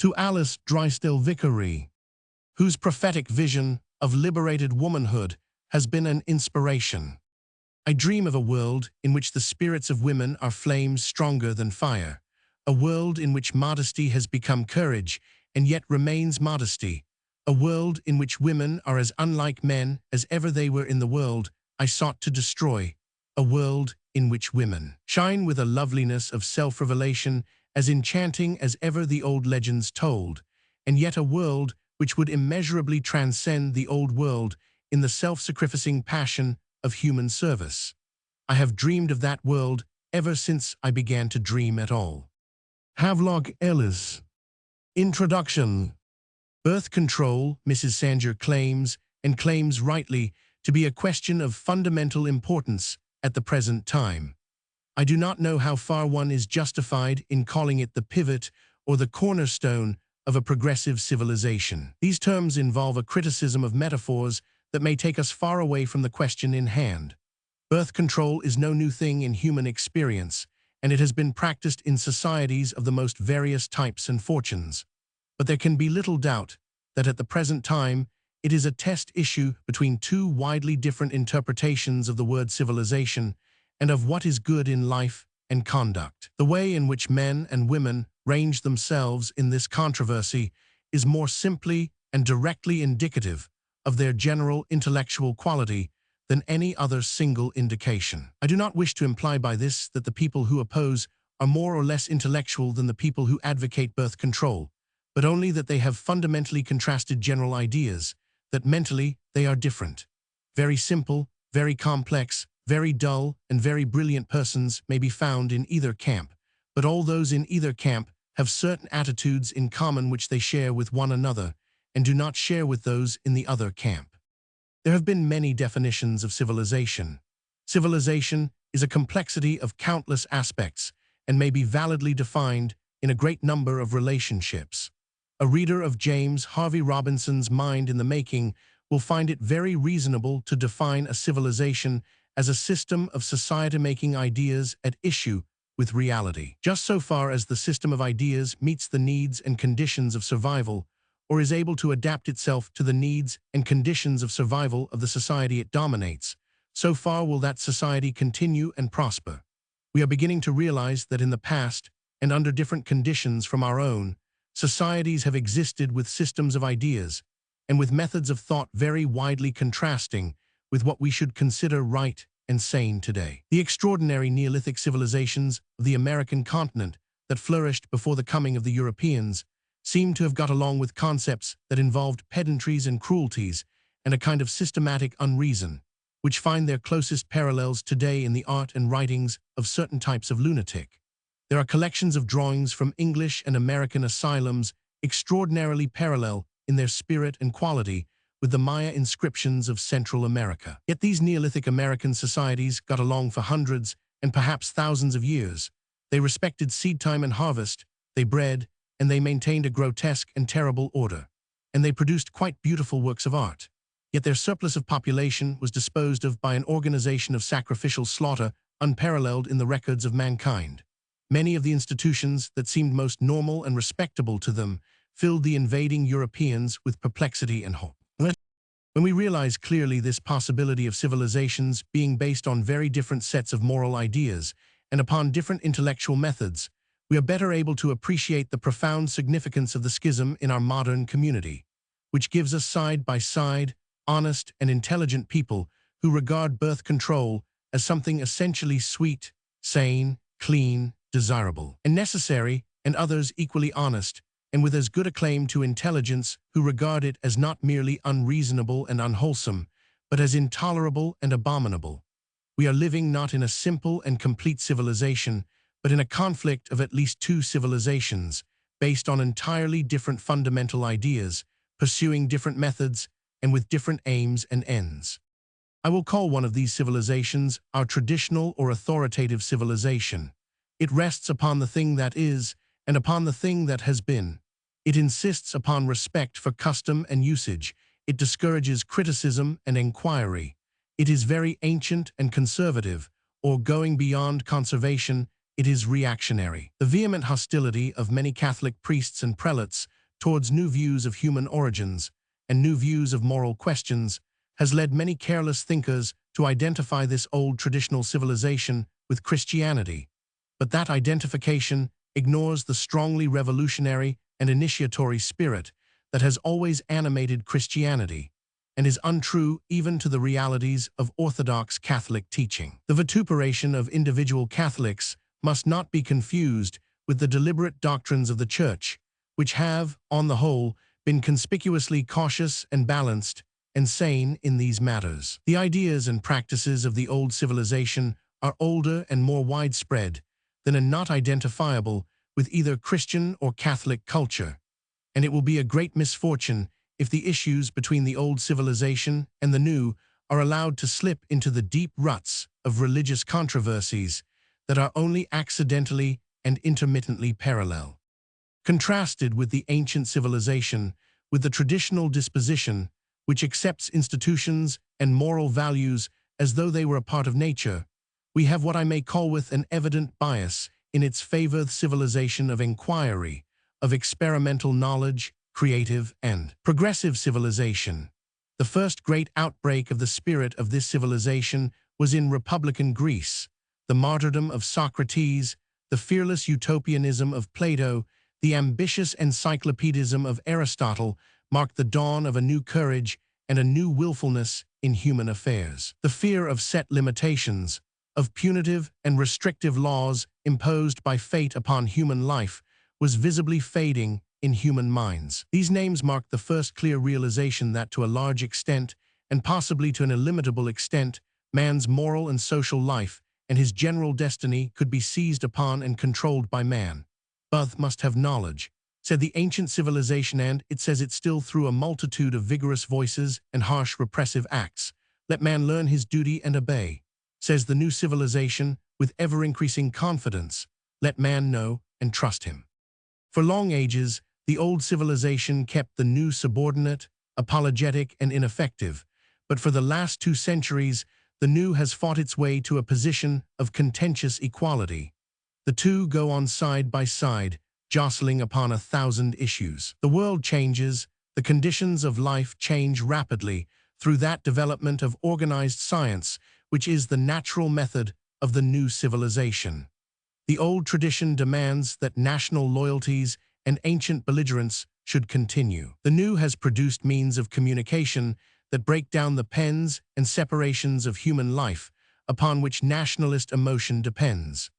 To Alice Drysdale Vickery, whose prophetic vision of liberated womanhood has been an inspiration. I dream of a world in which the spirits of women are flames stronger than fire, a world in which modesty has become courage and yet remains modesty, a world in which women are as unlike men as ever they were in the world I sought to destroy, a world in which women shine with a loveliness of self-revelation as enchanting as ever the old legends told, and yet a world which would immeasurably transcend the old world in the self-sacrificing passion of human service. I have dreamed of that world ever since I began to dream at all. Havelock Ellis. Introduction. Birth control, Mrs. Sanger claims, and claims rightly, to be a question of fundamental importance at the present time. I do not know how far one is justified in calling it the pivot or the cornerstone of a progressive civilization. These terms involve a criticism of metaphors that may take us far away from the question in hand. Birth control is no new thing in human experience, and it has been practiced in societies of the most various types and fortunes. But there can be little doubt that at the present time, it is a test issue between two widely different interpretations of the word civilization and of what is good in life and conduct. The way in which men and women range themselves in this controversy is more simply and directly indicative of their general intellectual quality than any other single indication. I do not wish to imply by this that the people who oppose are more or less intellectual than the people who advocate birth control, but only that they have fundamentally contrasted general ideas, that mentally they are different. Very simple, very complex, very dull, and very brilliant persons may be found in either camp, but all those in either camp have certain attitudes in common which they share with one another, and do not share with those in the other camp. There have been many definitions of civilization. Civilization is a complexity of countless aspects, and may be validly defined in a great number of relationships. A reader of James Harvey Robinson's Mind in the Making will find it very reasonable to define a civilization as a system of society-making ideas at issue with reality. Just so far as the system of ideas meets the needs and conditions of survival, or is able to adapt itself to the needs and conditions of survival of the society it dominates, so far will that society continue and prosper. We are beginning to realize that in the past, and under different conditions from our own, societies have existed with systems of ideas, and with methods of thought very widely contrasting with what we should consider right and sane today. The extraordinary Neolithic civilizations of the American continent that flourished before the coming of the Europeans seem to have got along with concepts that involved pedantries and cruelties and a kind of systematic unreason, which find their closest parallels today in the art and writings of certain types of lunatic. There are collections of drawings from English and American asylums extraordinarily parallel in their spirit and quality with the Maya inscriptions of Central America. Yet these Neolithic American societies got along for hundreds and perhaps thousands of years. They respected seed time and harvest, they bred, and they maintained a grotesque and terrible order, and they produced quite beautiful works of art. Yet their surplus of population was disposed of by an organization of sacrificial slaughter unparalleled in the records of mankind. Many of the institutions that seemed most normal and respectable to them filled the invading Europeans with perplexity and hope. When we realize clearly this possibility of civilizations being based on very different sets of moral ideas and upon different intellectual methods, we are better able to appreciate the profound significance of the schism in our modern community, which gives us side by side honest and intelligent people who regard birth control as something essentially sweet, sane, clean, desirable, and necessary, and others equally honest and with as good a claim to intelligence who regard it as not merely unreasonable and unwholesome, but as intolerable and abominable. We are living not in a simple and complete civilization, but in a conflict of at least two civilizations, based on entirely different fundamental ideas, pursuing different methods, and with different aims and ends. I will call one of these civilizations our traditional or authoritative civilization. It rests upon the thing that is, and upon the thing that has been. It insists upon respect for custom and usage. It discourages criticism and inquiry. It is very ancient and conservative, or going beyond conservation, it is reactionary. The vehement hostility of many Catholic priests and prelates towards new views of human origins and new views of moral questions has led many careless thinkers to identify this old traditional civilization with Christianity. But that identification ignores the strongly revolutionary and initiatory spirit that has always animated Christianity and is untrue even to the realities of Orthodox Catholic teaching. The vituperation of individual Catholics must not be confused with the deliberate doctrines of the Church, which have, on the whole, been conspicuously cautious and balanced and sane in these matters. The ideas and practices of the old civilization are older and more widespread than and not identifiable with either Christian or Catholic culture, and it will be a great misfortune if the issues between the old civilization and the new are allowed to slip into the deep ruts of religious controversies that are only accidentally and intermittently parallel. Contrasted with the ancient civilization, with the traditional disposition, which accepts institutions and moral values as though they were a part of nature, we have what I may call with an evident bias in its favor the civilization of inquiry, of experimental knowledge, creative and progressive civilization. The first great outbreak of the spirit of this civilization was in Republican Greece. The martyrdom of Socrates, the fearless utopianism of Plato, the ambitious encyclopedism of Aristotle marked the dawn of a new courage and a new willfulness in human affairs. The fear of set limitations, of punitive and restrictive laws imposed by fate upon human life, was visibly fading in human minds. These names marked the first clear realization that, to a large extent, and possibly to an illimitable extent, man's moral and social life and his general destiny could be seized upon and controlled by man. Both must have knowledge, said the ancient civilization, and it says it still through a multitude of vigorous voices and harsh repressive acts. Let man learn his duty and obey, says the new civilization with ever-increasing confidence. Let man know and trust him. For long ages, the old civilization kept the new subordinate, apologetic, and ineffective, but for the last 2 centuries, the new has fought its way to a position of contentious equality. The two go on side by side, jostling upon 1,000 issues. The world changes, the conditions of life change rapidly through that development of organized science, which is the natural method of the new civilization. The old tradition demands that national loyalties and ancient belligerence should continue. The new has produced means of communication that break down the pens and separations of human life upon which nationalist emotion depends.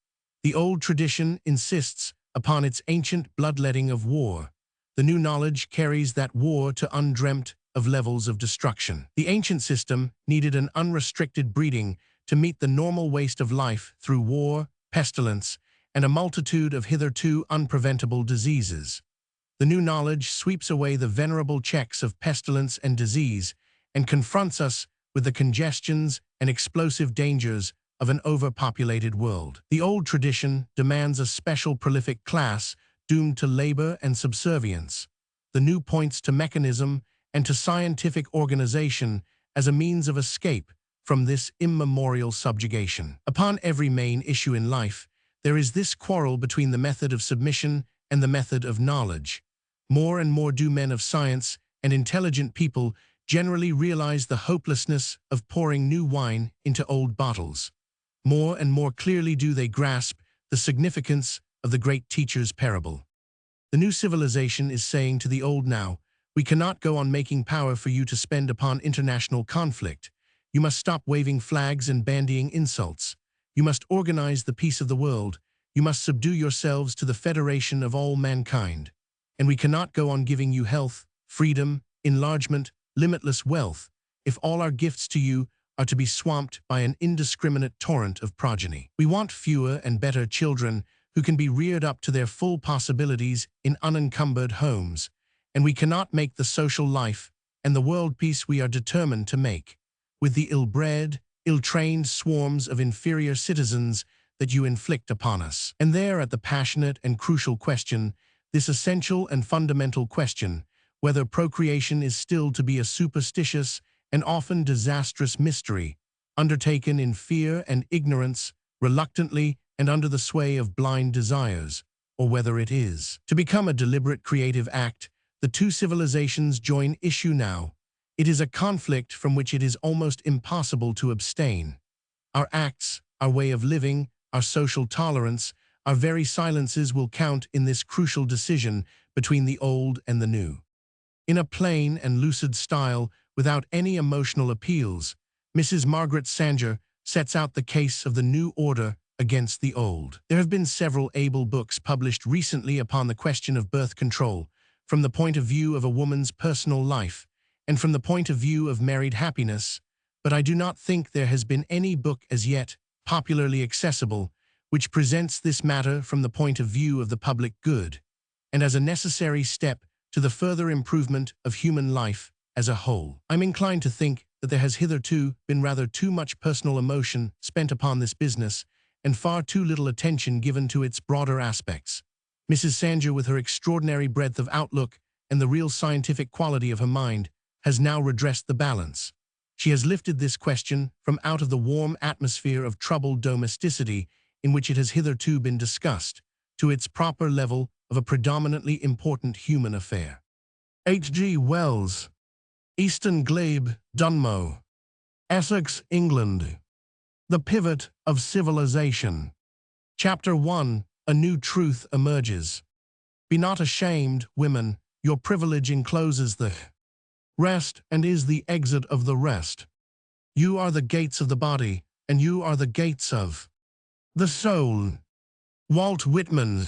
The old tradition insists upon its ancient bloodletting of war. The new knowledge carries that war to undreamt of levels of destruction. The ancient system needed an unrestricted breeding to meet the normal waste of life through war, pestilence, and a multitude of hitherto unpreventable diseases. The new knowledge sweeps away the venerable checks of pestilence and disease and confronts us with the congestions and explosive dangers of an overpopulated world. The old tradition demands a special prolific class doomed to labor and subservience. The new points to mechanism and to scientific organization as a means of escape from this immemorial subjugation. Upon every main issue in life, there is this quarrel between the method of submission and the method of knowledge. More and more do men of science and intelligent people generally realize the hopelessness of pouring new wine into old bottles. More and more clearly do they grasp the significance of the great teacher's parable. The new civilization is saying to the old now, we cannot go on making power for you to spend upon international conflict. You must stop waving flags and bandying insults. You must organize the peace of the world. You must subdue yourselves to the federation of all mankind. And we cannot go on giving you health, freedom, enlargement, limitless wealth, if all our gifts to you are to be swamped by an indiscriminate torrent of progeny. We want fewer and better children who can be reared up to their full possibilities in unencumbered homes, and we cannot make the social life and the world peace we are determined to make with the ill-bred, ill-trained swarms of inferior citizens that you inflict upon us. And there, at the passionate and crucial question, this essential and fundamental question, whether procreation is still to be a superstitious and often disastrous mystery, undertaken in fear and ignorance, reluctantly and under the sway of blind desires, or whether it is to become a deliberate creative act. The two civilizations join issue now. It is a conflict from which it is almost impossible to abstain. Our acts, our way of living, our social tolerance, our very silences will count in this crucial decision between the old and the new. In a plain and lucid style, without any emotional appeals, Mrs. Margaret Sanger sets out the case of the new order against the old. There have been several able books published recently upon the question of birth control, from the point of view of a woman's personal life, and from the point of view of married happiness, but I do not think there has been any book as yet popularly accessible which presents this matter from the point of view of the public good, and as a necessary step to the further improvement of human life as a whole. I'm inclined to think that there has hitherto been rather too much personal emotion spent upon this business, and far too little attention given to its broader aspects. Mrs. Sanger, with her extraordinary breadth of outlook and the real scientific quality of her mind, has now redressed the balance. She has lifted this question from out of the warm atmosphere of troubled domesticity in which it has hitherto been discussed, to its proper level of a predominantly important human affair. H.G. Wells, Easton Glebe, Dunmow, Essex, England. The Pivot of Civilization. Chapter 1. A New Truth Emerges. Be not ashamed, women, your privilege encloses the rest and is the exit of the rest. You are the gates of the body, and you are the gates of the soul. Walt Whitman.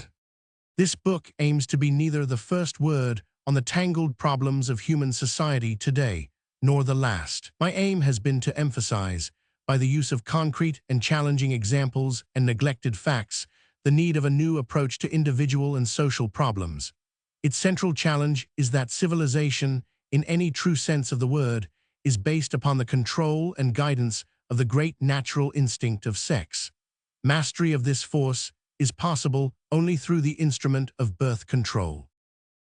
This book aims to be neither the first word on the tangled problems of human society today, nor the last. My aim has been to emphasize, by the use of concrete and challenging examples and neglected facts, the need of a new approach to individual and social problems. Its central challenge is that civilization, in any true sense of the word, is based upon the control and guidance of the great natural instinct of sex. Mastery of this force is possible only through the instrument of birth control.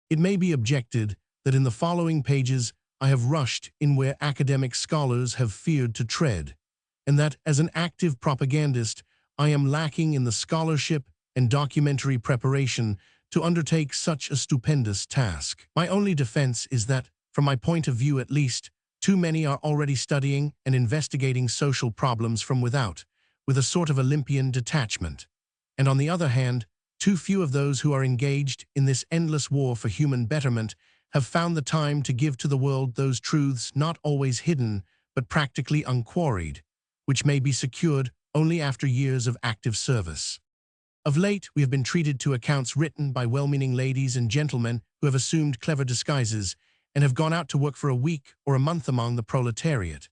It may be objected that in the following pages I have rushed in where academic scholars have feared to tread, and that as an active propagandist I am lacking in the scholarship and documentary preparation to undertake such a stupendous task. My only defense is that, from my point of view at least, too many are already studying and investigating social problems from without, with a sort of Olympian detachment. And on the other hand, too few of those who are engaged in this endless war for human betterment have found the time to give to the world those truths not always hidden, but practically unquarried, which may be secured only after years of active service. Of late, we have been treated to accounts written by well-meaning ladies and gentlemen who have assumed clever disguises and have gone out to work for a week or a month among the proletariat.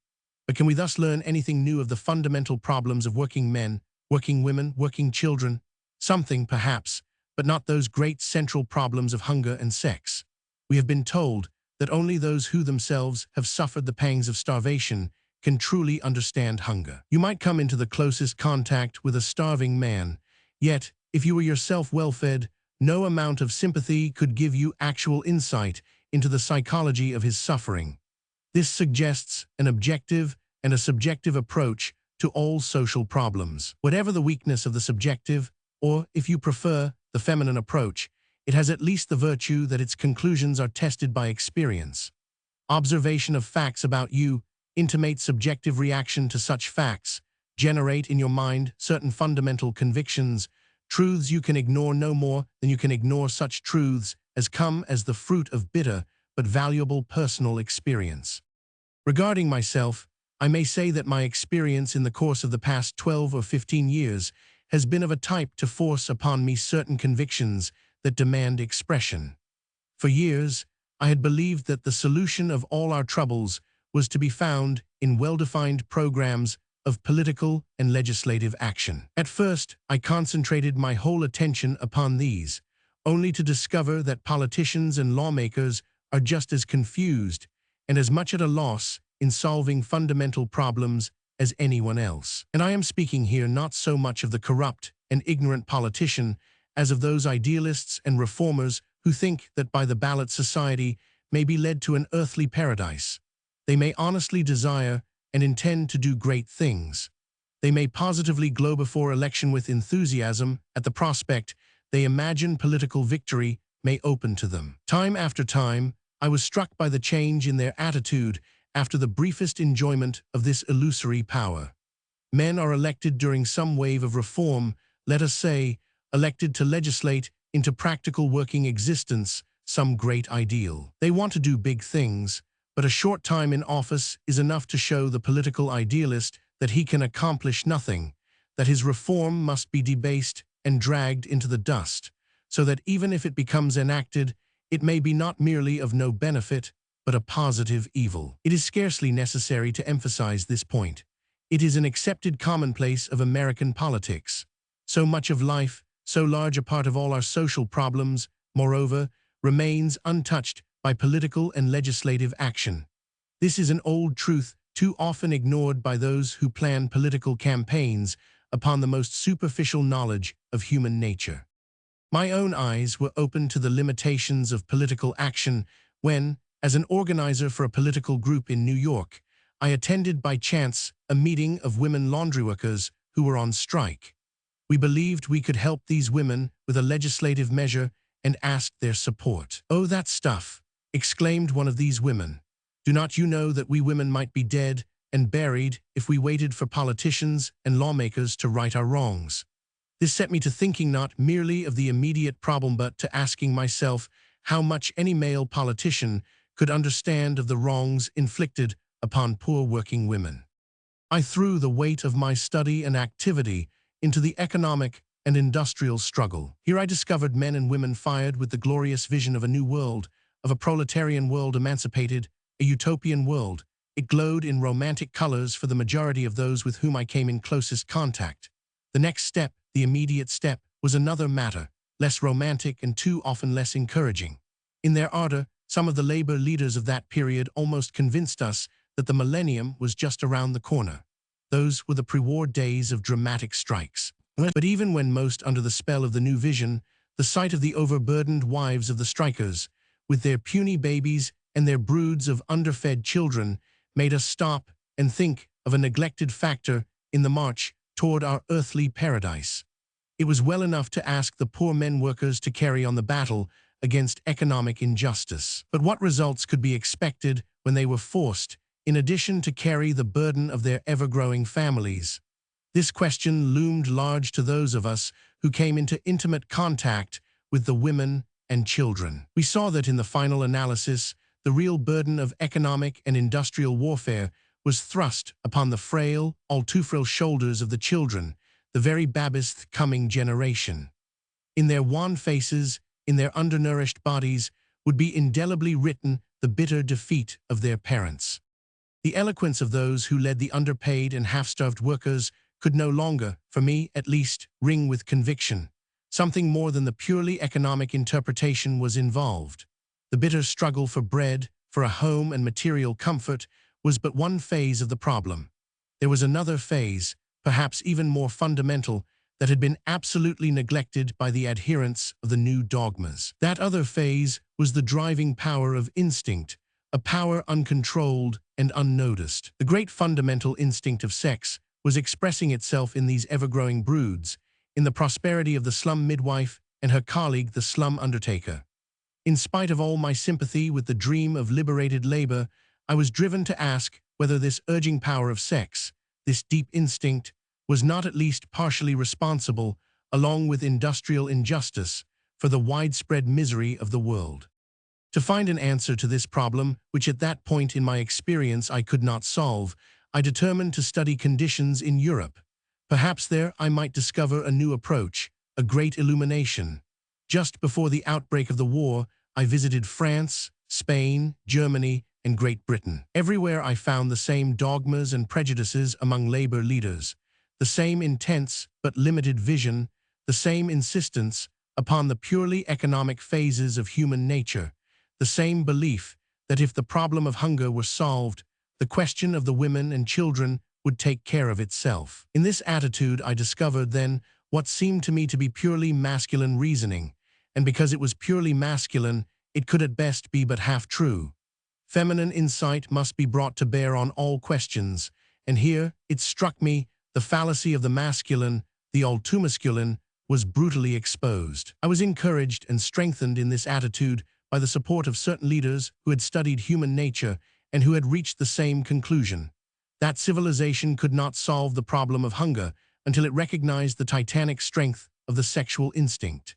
But can we thus learn anything new of the fundamental problems of working men, working women, working children? Something, perhaps, but not those great central problems of hunger and sex. We have been told that only those who themselves have suffered the pangs of starvation can truly understand hunger. You might come into the closest contact with a starving man, yet, if you were yourself well-fed, no amount of sympathy could give you actual insight into the psychology of his suffering. This suggests an objective and a subjective approach to all social problems. Whatever the weakness of the subjective, or, if you prefer, the feminine approach, it has at least the virtue that its conclusions are tested by experience. Observation of facts about you intimate subjective reaction to such facts, generate in your mind certain fundamental convictions, truths you can ignore no more than you can ignore such truths as come as the fruit of bitter but valuable personal experience. Regarding myself, I may say that my experience in the course of the past 12 or 15 years has been of a type to force upon me certain convictions that demand expression. For years, I had believed that the solution of all our troubles was to be found in well-defined programs of political and legislative action. At first, I concentrated my whole attention upon these, only to discover that politicians and lawmakers are just as confused and as much at a loss in solving fundamental problems as anyone else. And I am speaking here not so much of the corrupt and ignorant politician as of those idealists and reformers who think that by the ballot society may be led to an earthly paradise. They may honestly desire and intend to do great things. They may positively glow before election with enthusiasm at the prospect they imagine political victory may open to them. Time after time, I was struck by the change in their attitude after the briefest enjoyment of this illusory power. Men are elected during some wave of reform, let us say, elected to legislate into practical working existence some great ideal. They want to do big things, but a short time in office is enough to show the political idealist that he can accomplish nothing, that his reform must be debased and dragged into the dust, so that even if it becomes enacted, it may be not merely of no benefit, but a positive evil. It is scarcely necessary to emphasize this point. It is an accepted commonplace of American politics. So much of life, so large a part of all our social problems, moreover, remains untouched by political and legislative action. This is an old truth too often ignored by those who plan political campaigns upon the most superficial knowledge of human nature. My own eyes were opened to the limitations of political action when, as an organizer for a political group in New York, I attended by chance a meeting of women laundry workers who were on strike. We believed we could help these women with a legislative measure and asked their support. "Oh, that stuff," exclaimed one of these women. "Do not you know that we women might be dead and buried if we waited for politicians and lawmakers to right our wrongs?" This set me to thinking not merely of the immediate problem but to asking myself how much any male politician could understand of the wrongs inflicted upon poor working women. I threw the weight of my study and activity into the economic and industrial struggle. Here I discovered men and women fired with the glorious vision of a new world, of a proletarian world emancipated, a utopian world. It glowed in romantic colors for the majority of those with whom I came in closest contact. The next step, the immediate step, was another matter, less romantic and too often less encouraging. In their ardor, some of the labor leaders of that period almost convinced us that the millennium was just around the corner. Those were the pre-war days of dramatic strikes. But even when most under the spell of the new vision, the sight of the overburdened wives of the strikers, with their puny babies and their broods of underfed children, made us stop and think of a neglected factor in the march toward our earthly paradise. It was well enough to ask the poor men workers to carry on the battle against economic injustice. But what results could be expected when they were forced, in addition, to carry the burden of their ever-growing families? This question loomed large to those of us who came into intimate contact with the women and children. We saw that in the final analysis, the real burden of economic and industrial warfare was thrust upon the frail, all too frail shoulders of the children, the very babbiest coming generation. In their wan faces, in their undernourished bodies, would be indelibly written the bitter defeat of their parents. The eloquence of those who led the underpaid and half-starved workers could no longer, for me at least, ring with conviction. Something more than the purely economic interpretation was involved. The bitter struggle for bread, for a home and material comfort, was but one phase of the problem. There was another phase, perhaps even more fundamental, that had been absolutely neglected by the adherents of the new dogmas. That other phase was the driving power of instinct, a power uncontrolled and unnoticed. The great fundamental instinct of sex was expressing itself in these ever-growing broods, in the prosperity of the slum midwife and her colleague, the slum undertaker. In spite of all my sympathy with the dream of liberated labor, I was driven to ask whether this urging power of sex, this deep instinct, was not at least partially responsible, along with industrial injustice, for the widespread misery of the world. To find an answer to this problem, which at that point in my experience I could not solve, I determined to study conditions in Europe. Perhaps there I might discover a new approach, a great illumination. Just before the outbreak of the war, I visited France, Spain, Germany, and Great Britain. Everywhere I found the same dogmas and prejudices among labor leaders, the same intense but limited vision, the same insistence upon the purely economic phases of human nature, the same belief that if the problem of hunger were solved, the question of the women and children would take care of itself. In this attitude, I discovered then what seemed to me to be purely masculine reasoning, and because it was purely masculine, it could at best be but half true. Feminine insight must be brought to bear on all questions, and here it struck me the fallacy of the masculine, the ultimasculine, was brutally exposed. I was encouraged and strengthened in this attitude by the support of certain leaders who had studied human nature and who had reached the same conclusion: that civilization could not solve the problem of hunger until it recognized the titanic strength of the sexual instinct.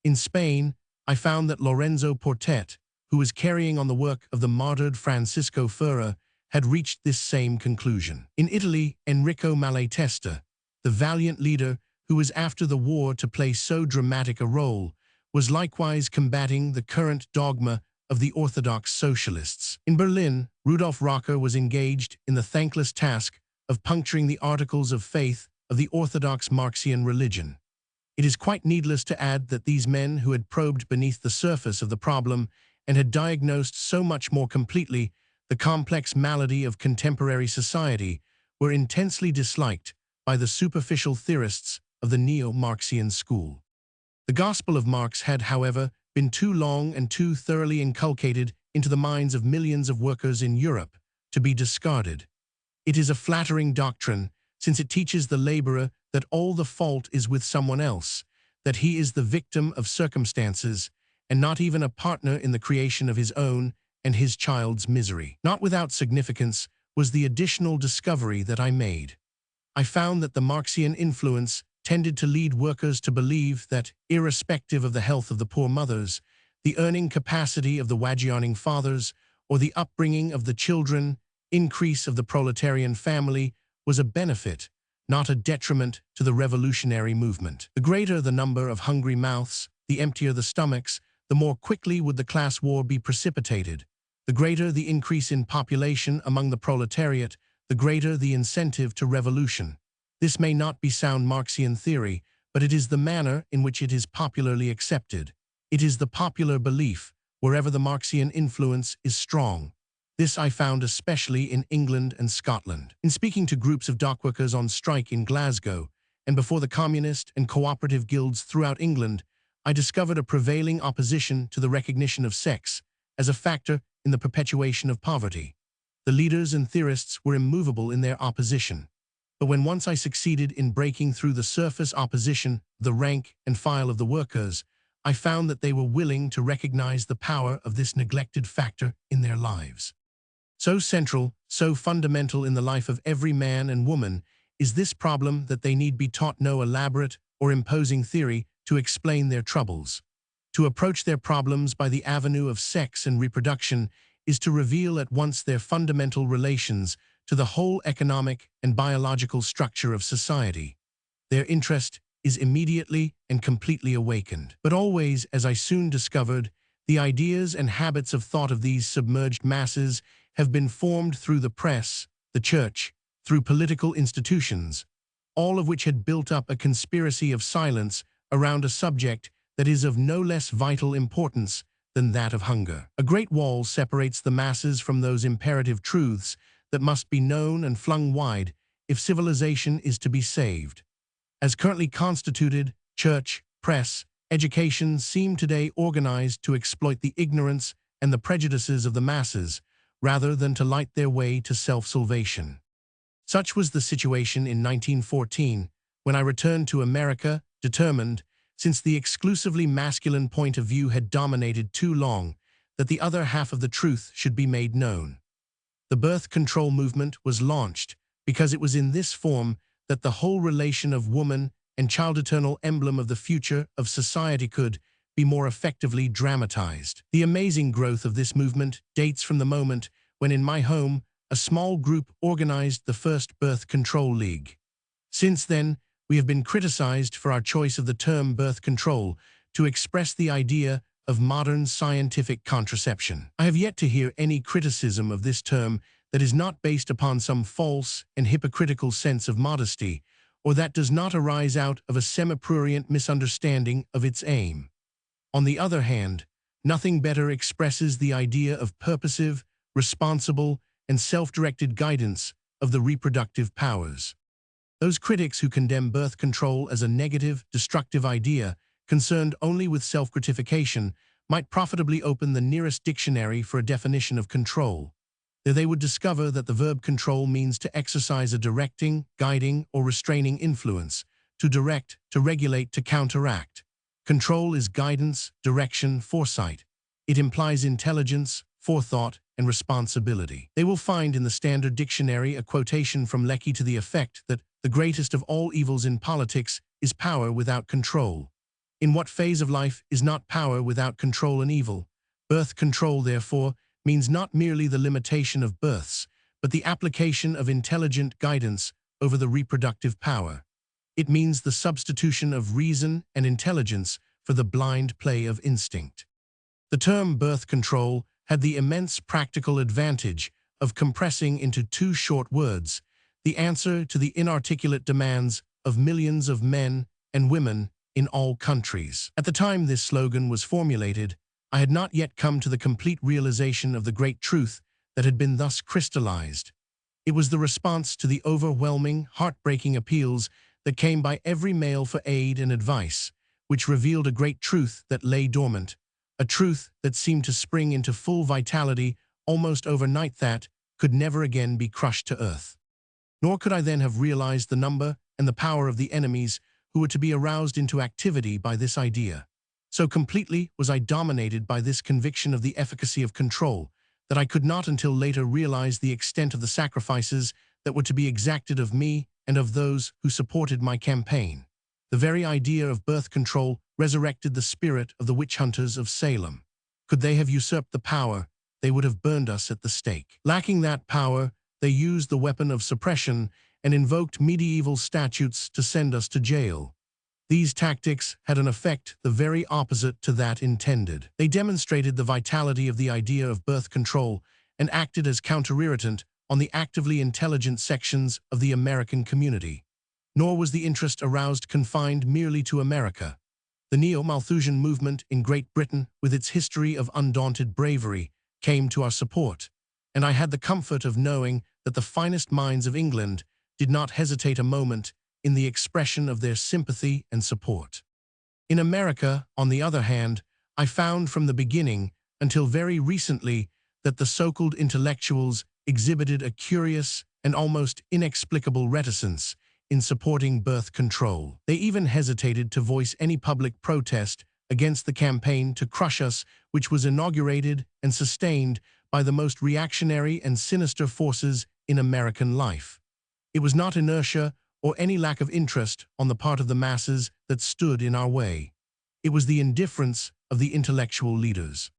In Spain, I found that Lorenzo Portet, who was carrying on the work of the martyred Francisco Ferrer, had reached this same conclusion. In Italy, Enrico Malatesta, the valiant leader who was after the war to play so dramatic a role, was likewise combating the current dogma of the orthodox socialists. In Berlin, Rudolf Rocker was engaged in the thankless task of puncturing the articles of faith of the orthodox Marxian religion. It is quite needless to add that these men who had probed beneath the surface of the problem and had diagnosed so much more completely the complex malady of contemporary society were intensely disliked by the superficial theorists of the neo-Marxian school. The gospel of Marx had, however, been too long and too thoroughly inculcated into the minds of millions of workers in Europe to be discarded. It is a flattering doctrine, since it teaches the laborer that all the fault is with someone else, that he is the victim of circumstances, and not even a partner in the creation of his own and his child's misery. Not without significance was the additional discovery that I made. I found that the Marxian influence tended to lead workers to believe that, irrespective of the health of the poor mothers, the earning capacity of the wage-earning fathers, or the upbringing of the children, increase of the proletarian family was a benefit, not a detriment to the revolutionary movement. The greater the number of hungry mouths, the emptier the stomachs, the more quickly would the class war be precipitated. The greater the increase in population among the proletariat, the greater the incentive to revolution. This may not be sound Marxian theory, but it is the manner in which it is popularly accepted. It is the popular belief, wherever the Marxian influence is strong. This I found especially in England and Scotland. In speaking to groups of dockworkers on strike in Glasgow, and before the communist and cooperative guilds throughout England, I discovered a prevailing opposition to the recognition of sex as a factor in the perpetuation of poverty. The leaders and theorists were immovable in their opposition. But when once I succeeded in breaking through the surface opposition, the rank and file of the workers, I found that they were willing to recognize the power of this neglected factor in their lives. So central, so fundamental in the life of every man and woman is this problem that they need be taught no elaborate or imposing theory to explain their troubles. To approach their problems by the avenue of sex and reproduction is to reveal at once their fundamental relations to the whole economic and biological structure of society. Their interest is immediately and completely awakened. But always, as I soon discovered, the ideas and habits of thought of these submerged masses have been formed through the press, the church, through political institutions, all of which had built up a conspiracy of silence around a subject that is of no less vital importance than that of hunger. A great wall separates the masses from those imperative truths that must be known and flung wide if civilization is to be saved. As currently constituted, church, press, education seem today organized to exploit the ignorance and the prejudices of the masses, rather than to light their way to self-salvation. Such was the situation in 1914, when I returned to America, determined, since the exclusively masculine point of view had dominated too long, that the other half of the truth should be made known. The birth control movement was launched because it was in this form that the whole relation of woman and child, eternal emblem of the future of society, could be more effectively dramatized. The amazing growth of this movement dates from the moment when in my home a small group organized the first birth control league. Since then, we have been criticized for our choice of the term birth control to express the idea of modern scientific contraception. I have yet to hear any criticism of this term that is not based upon some false and hypocritical sense of modesty, or that does not arise out of a semi-prurient misunderstanding of its aim. On the other hand, nothing better expresses the idea of purposive, responsible, and self-directed guidance of the reproductive powers. Those critics who condemn birth control as a negative, destructive idea, concerned only with self-gratification, might profitably open the nearest dictionary for a definition of control. There they would discover that the verb control means to exercise a directing, guiding, or restraining influence, to direct, to regulate, to counteract. Control is guidance, direction, foresight. It implies intelligence, forethought, and responsibility. They will find in the Standard Dictionary a quotation from Lecky to the effect that the greatest of all evils in politics is power without control. In what phase of life is not power without control an evil? Birth control, therefore, means not merely the limitation of births, but the application of intelligent guidance over the reproductive power. It means the substitution of reason and intelligence for the blind play of instinct. The term birth control had the immense practical advantage of compressing into 2 short words the answer to the inarticulate demands of millions of men and women in all countries. At the time this slogan was formulated, I had not yet come to the complete realization of the great truth that had been thus crystallized. It was the response to the overwhelming, heartbreaking appeals that came by every male for aid and advice, which revealed a great truth that lay dormant, a truth that seemed to spring into full vitality almost overnight that could never again be crushed to earth. Nor could I then have realized the number and the power of the enemies who were to be aroused into activity by this idea. So completely was I dominated by this conviction of the efficacy of control that I could not until later realize the extent of the sacrifices that were to be exacted of me and of those who supported my campaign. The very idea of birth control resurrected the spirit of the witch hunters of Salem. Could they have usurped the power, they would have burned us at the stake. Lacking that power, they used the weapon of suppression and invoked medieval statutes to send us to jail. These tactics had an effect the very opposite to that intended. They demonstrated the vitality of the idea of birth control and acted as counter-irritant on the actively intelligent sections of the American community. Nor was the interest aroused confined merely to America. The neo-Malthusian movement in Great Britain, with its history of undaunted bravery, came to our support, and I had the comfort of knowing that the finest minds of England did not hesitate a moment in the expression of their sympathy and support. In America, on the other hand, I found from the beginning until very recently that the so-called intellectuals exhibited a curious and almost inexplicable reticence in supporting birth control. They even hesitated to voice any public protest against the campaign to crush us, which was inaugurated and sustained by the most reactionary and sinister forces in American life. It was not inertia or any lack of interest on the part of the masses that stood in our way. It was the indifference of the intellectual leaders.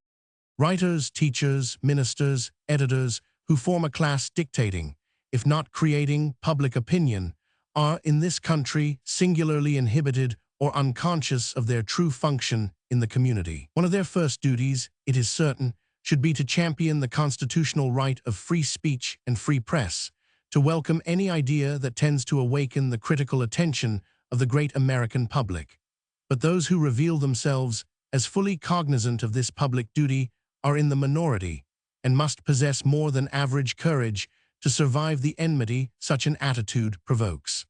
Writers, teachers, ministers, editors, who form a class dictating, if not creating, public opinion, are in this country singularly inhibited or unconscious of their true function in the community. One of their first duties, it is certain, should be to champion the constitutional right of free speech and free press, to welcome any idea that tends to awaken the critical attention of the great American public. But those who reveal themselves as fully cognizant of this public duty are in the minority and must possess more than average courage to survive the enmity such an attitude provokes.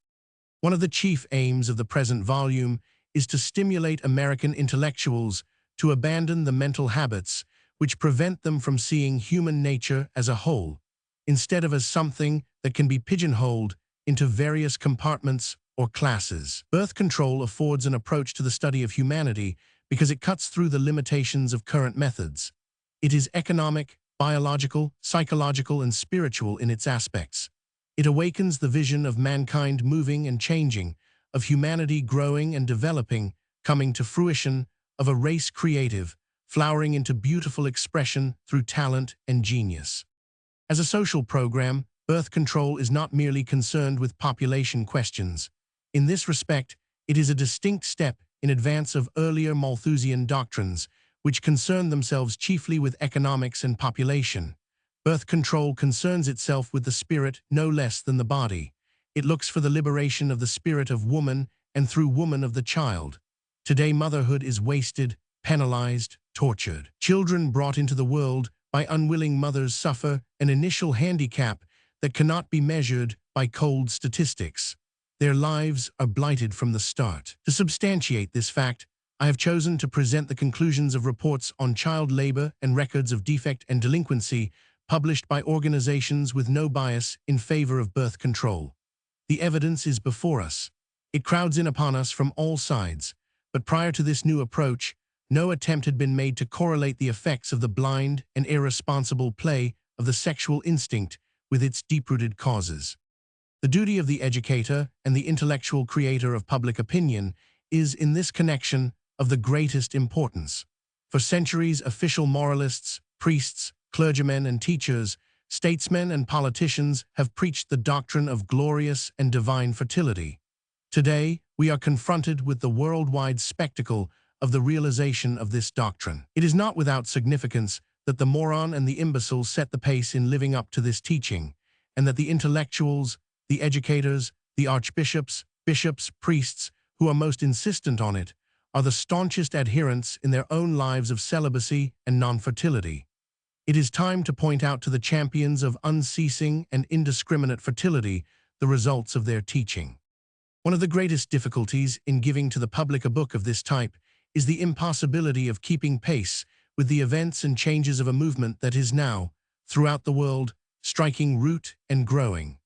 One of the chief aims of the present volume is to stimulate American intellectuals to abandon the mental habits which prevent them from seeing human nature as a whole, instead of as something that can be pigeonholed into various compartments or classes. Birth control affords an approach to the study of humanity because it cuts through the limitations of current methods. It is economic, biological, psychological, and spiritual in its aspects. It awakens the vision of mankind moving and changing, of humanity growing and developing, coming to fruition, of a race creative, flowering into beautiful expression through talent and genius. As a social program, birth control is not merely concerned with population questions. In this respect, it is a distinct step in advance of earlier Malthusian doctrines, which concern themselves chiefly with economics and population. Birth control concerns itself with the spirit no less than the body. It looks for the liberation of the spirit of woman and through woman of the child. Today motherhood is wasted, penalized, tortured. Children brought into the world by unwilling mothers suffer an initial handicap that cannot be measured by cold statistics. Their lives are blighted from the start. To substantiate this fact, I have chosen to present the conclusions of reports on child labor and records of defect and delinquency published by organizations with no bias in favor of birth control. The evidence is before us. It crowds in upon us from all sides, but prior to this new approach, no attempt had been made to correlate the effects of the blind and irresponsible play of the sexual instinct with its deep-rooted causes. The duty of the educator and the intellectual creator of public opinion is, in this connection, of the greatest importance. For centuries, official moralists, priests, clergymen and teachers, statesmen and politicians have preached the doctrine of glorious and divine fertility. Today, we are confronted with the worldwide spectacle of the realization of this doctrine. It is not without significance that the moron and the imbecile set the pace in living up to this teaching, and that the intellectuals, the educators, the archbishops, bishops, priests, who are most insistent on it, are the staunchest adherents in their own lives of celibacy and non-fertility. It is time to point out to the champions of unceasing and indiscriminate fertility the results of their teaching. One of the greatest difficulties in giving to the public a book of this type is the impossibility of keeping pace with the events and changes of a movement that is now, throughout the world, striking root and growing.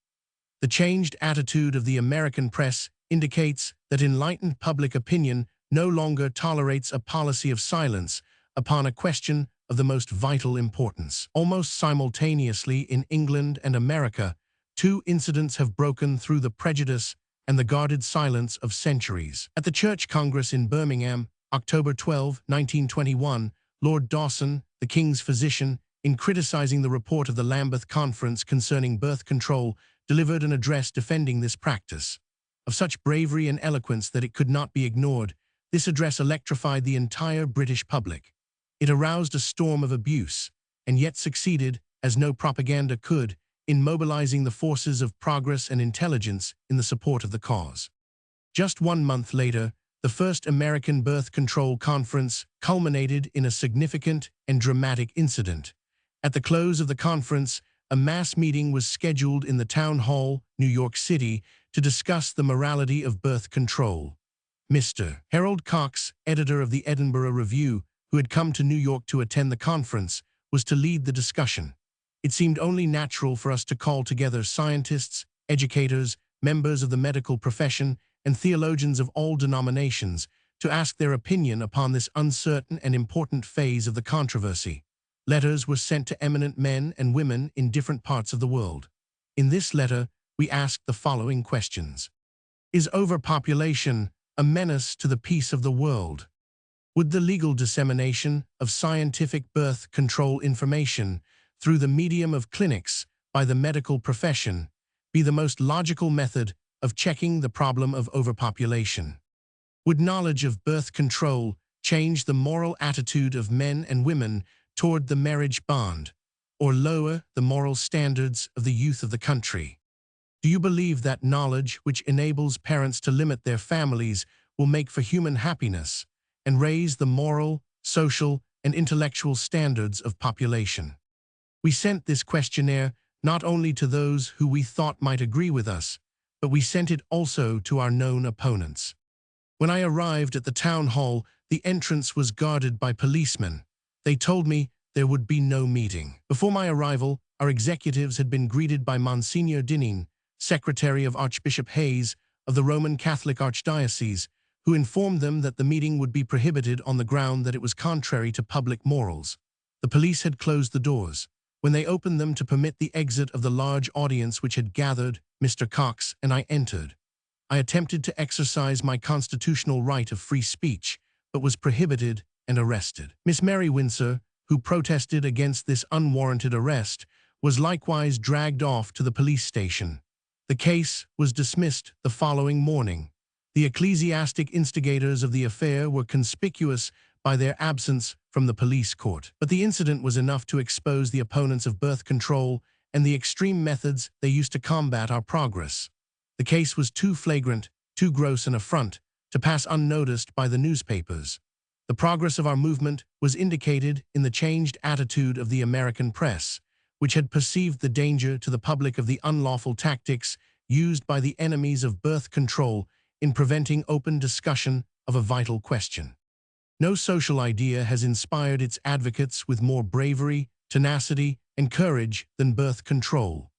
The changed attitude of the American press indicates that enlightened public opinion no longer tolerates a policy of silence upon a question of the most vital importance. Almost simultaneously in England and America, two incidents have broken through the prejudice and the guarded silence of centuries. At the Church Congress in Birmingham, October 12, 1921, Lord Dawson, the King's physician, in criticizing the report of the Lambeth Conference concerning birth control, delivered an address defending this practice. Of such bravery and eloquence that it could not be ignored, this address electrified the entire British public. It aroused a storm of abuse, and yet succeeded, as no propaganda could, in mobilizing the forces of progress and intelligence in the support of the cause. Just 1 month later, the first American birth control conference culminated in a significant and dramatic incident. At the close of the conference, a mass meeting was scheduled in the Town Hall, New York City, to discuss the morality of birth control. Mr. Harold Cox, editor of the Edinburgh Review, who had come to New York to attend the conference, was to lead the discussion. It seemed only natural for us to call together scientists, educators, members of the medical profession, and theologians of all denominations to ask their opinion upon this uncertain and important phase of the controversy. Letters were sent to eminent men and women in different parts of the world. In this letter, we asked the following questions. Is overpopulation a menace to the peace of the world? Would the legal dissemination of scientific birth control information through the medium of clinics by the medical profession be the most logical method of checking the problem of overpopulation? Would knowledge of birth control change the moral attitude of men and women toward the marriage bond, or lower the moral standards of the youth of the country? Do you believe that knowledge which enables parents to limit their families will make for human happiness and raise the moral, social, and intellectual standards of population? We sent this questionnaire not only to those who we thought might agree with us, but we sent it also to our known opponents. When I arrived at the town hall, the entrance was guarded by policemen. They told me there would be no meeting. Before my arrival, our executives had been greeted by Monsignor Dineen, Secretary of Archbishop Hayes of the Roman Catholic Archdiocese, who informed them that the meeting would be prohibited on the ground that it was contrary to public morals. The police had closed the doors. When they opened them to permit the exit of the large audience which had gathered, Mr. Cox and I entered. I attempted to exercise my constitutional right of free speech, but was prohibited and arrested. Miss Mary Windsor, who protested against this unwarranted arrest, was likewise dragged off to the police station. The case was dismissed the following morning. The ecclesiastic instigators of the affair were conspicuous by their absence from the police court. But the incident was enough to expose the opponents of birth control and the extreme methods they used to combat our progress. The case was too flagrant, too gross an affront, to pass unnoticed by the newspapers. The progress of our movement was indicated in the changed attitude of the American press, which had perceived the danger to the public of the unlawful tactics used by the enemies of birth control in preventing open discussion of a vital question. No social idea has inspired its advocates with more bravery, tenacity, and courage than birth control.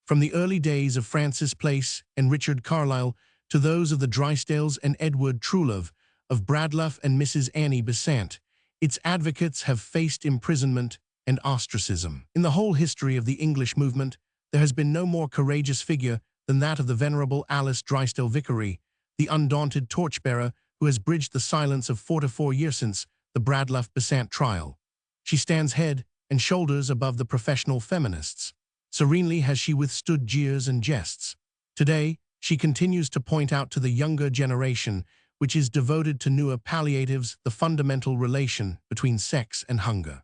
From the early days of Francis Place and Richard Carlisle to those of the Drysdales and Edward Truelove, of Bradlaugh and Mrs. Annie Besant, its advocates have faced imprisonment and ostracism. In the whole history of the English movement, there has been no more courageous figure than that of the Venerable Alice Drysdale Vicary, the undaunted torchbearer who has bridged the silence of 44 years since the Bradlaugh-Besant trial. She stands head and shoulders above the professional feminists. Serenely has she withstood jeers and jests. Today, she continues to point out to the younger generation, which is devoted to newer palliatives, the fundamental relation between sex and hunger.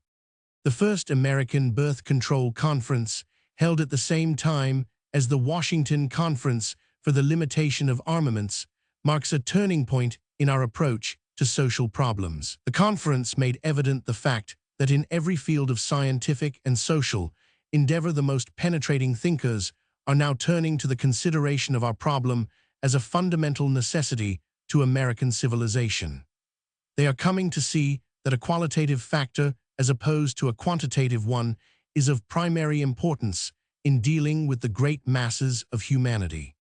The first American Birth Control Conference, held at the same time as the Washington Conference for the Limitation of Armaments, marks a turning point in our approach to social problems. The conference made evident the fact that in every field of scientific and social endeavor, the most penetrating thinkers are now turning to the consideration of our problem as a fundamental necessity to American civilization. They are coming to see that a qualitative factor, as opposed to a quantitative one, is of primary importance in dealing with the great masses of humanity.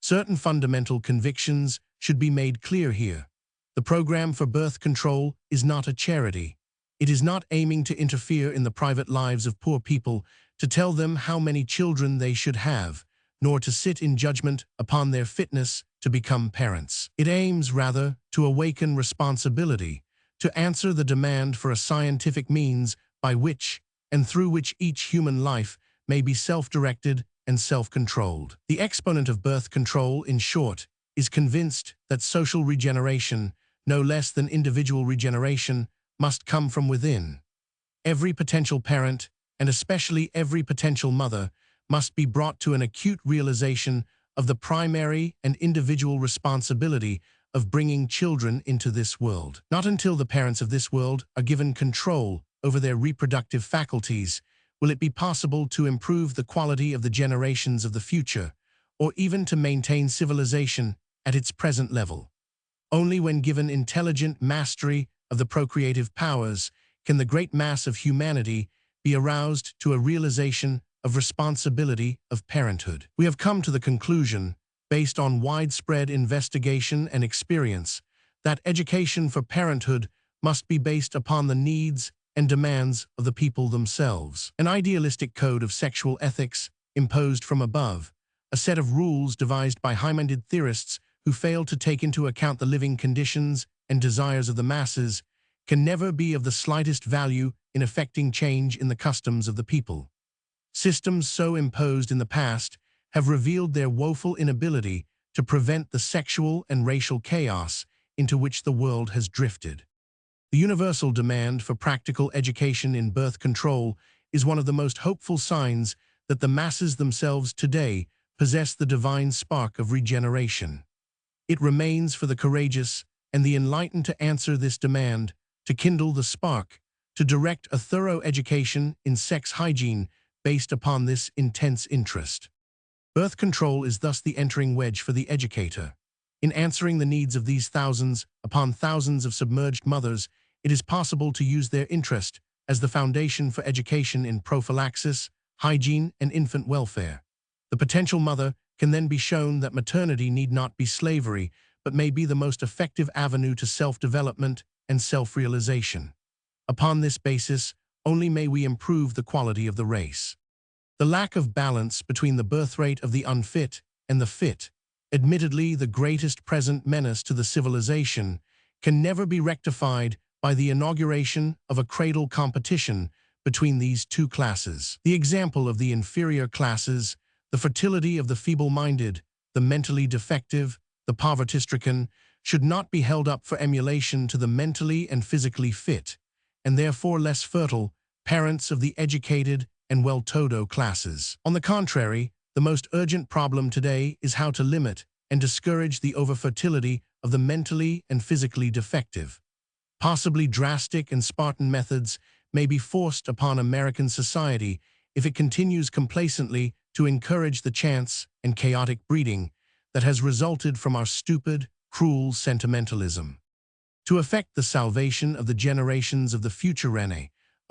Certain fundamental convictions should be made clear here. The program for birth control is not a charity. It is not aiming to interfere in the private lives of poor people, to tell them how many children they should have, nor to sit in judgment upon their fitness to become parents. It aims, rather, to awaken responsibility, to answer the demand for a scientific means by which and through which each human life may be self-directed and self-controlled. The exponent of birth control, in short, is convinced that social regeneration, no less than individual regeneration, must come from within. Every potential parent, and especially every potential mother, must be brought to an acute realization of the primary and individual responsibility of bringing children into this world. Not until the parents of this world are given control over their reproductive faculties will it be possible to improve the quality of the generations of the future, or even to maintain civilization at its present level. Only when given intelligent mastery of the procreative powers can the great mass of humanity be aroused to a realization of responsibility of parenthood. We have come to the conclusion, based on widespread investigation and experience, that education for parenthood must be based upon the needs and demands of the people themselves. An idealistic code of sexual ethics imposed from above, a set of rules devised by high-minded theorists who fail to take into account the living conditions and desires of the masses, can never be of the slightest value in effecting change in the customs of the people. Systems so imposed in the past have revealed their woeful inability to prevent the sexual and racial chaos into which the world has drifted. The universal demand for practical education in birth control is one of the most hopeful signs that the masses themselves today possess the divine spark of regeneration. It remains for the courageous and the enlightened to answer this demand, to kindle the spark, to direct a thorough education in sex hygiene based upon this intense interest. Birth control is thus the entering wedge for the educator. In answering the needs of these thousands upon thousands of submerged mothers, it is possible to use their interest as the foundation for education in prophylaxis, hygiene, and infant welfare. The potential mother can then be shown that maternity need not be slavery, but may be the most effective avenue to self-development and self-realization. Upon this basis, only may we improve the quality of the race. The lack of balance between the birth rate of the unfit and the fit, admittedly the greatest present menace to the civilization, can never be rectified by the inauguration of a cradle competition between these two classes. The example of the inferior classes, the fertility of the feeble-minded, the mentally defective, the poverty-stricken, should not be held up for emulation to the mentally and physically fit, and therefore less fertile, parents of the educated and well-to-do classes. On the contrary, the most urgent problem today is how to limit and discourage the overfertility of the mentally and physically defective. Possibly drastic and Spartan methods may be forced upon American society if it continues complacently to encourage the chance and chaotic breeding that has resulted from our stupid, cruel sentimentalism. To effect the salvation of the generations of the future,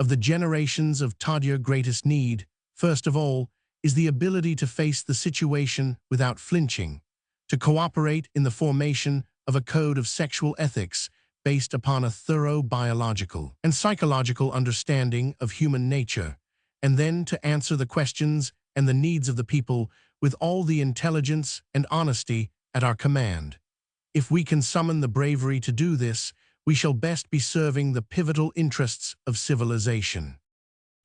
of the generations of toddler greatest need, first of all, is the ability to face the situation without flinching, to cooperate in the formation of a code of sexual ethics based upon a thorough biological and psychological understanding of human nature, and then to answer the questions and the needs of the people with all the intelligence and honesty at our command. If we can summon the bravery to do this, we shall best be serving the pivotal interests of civilization.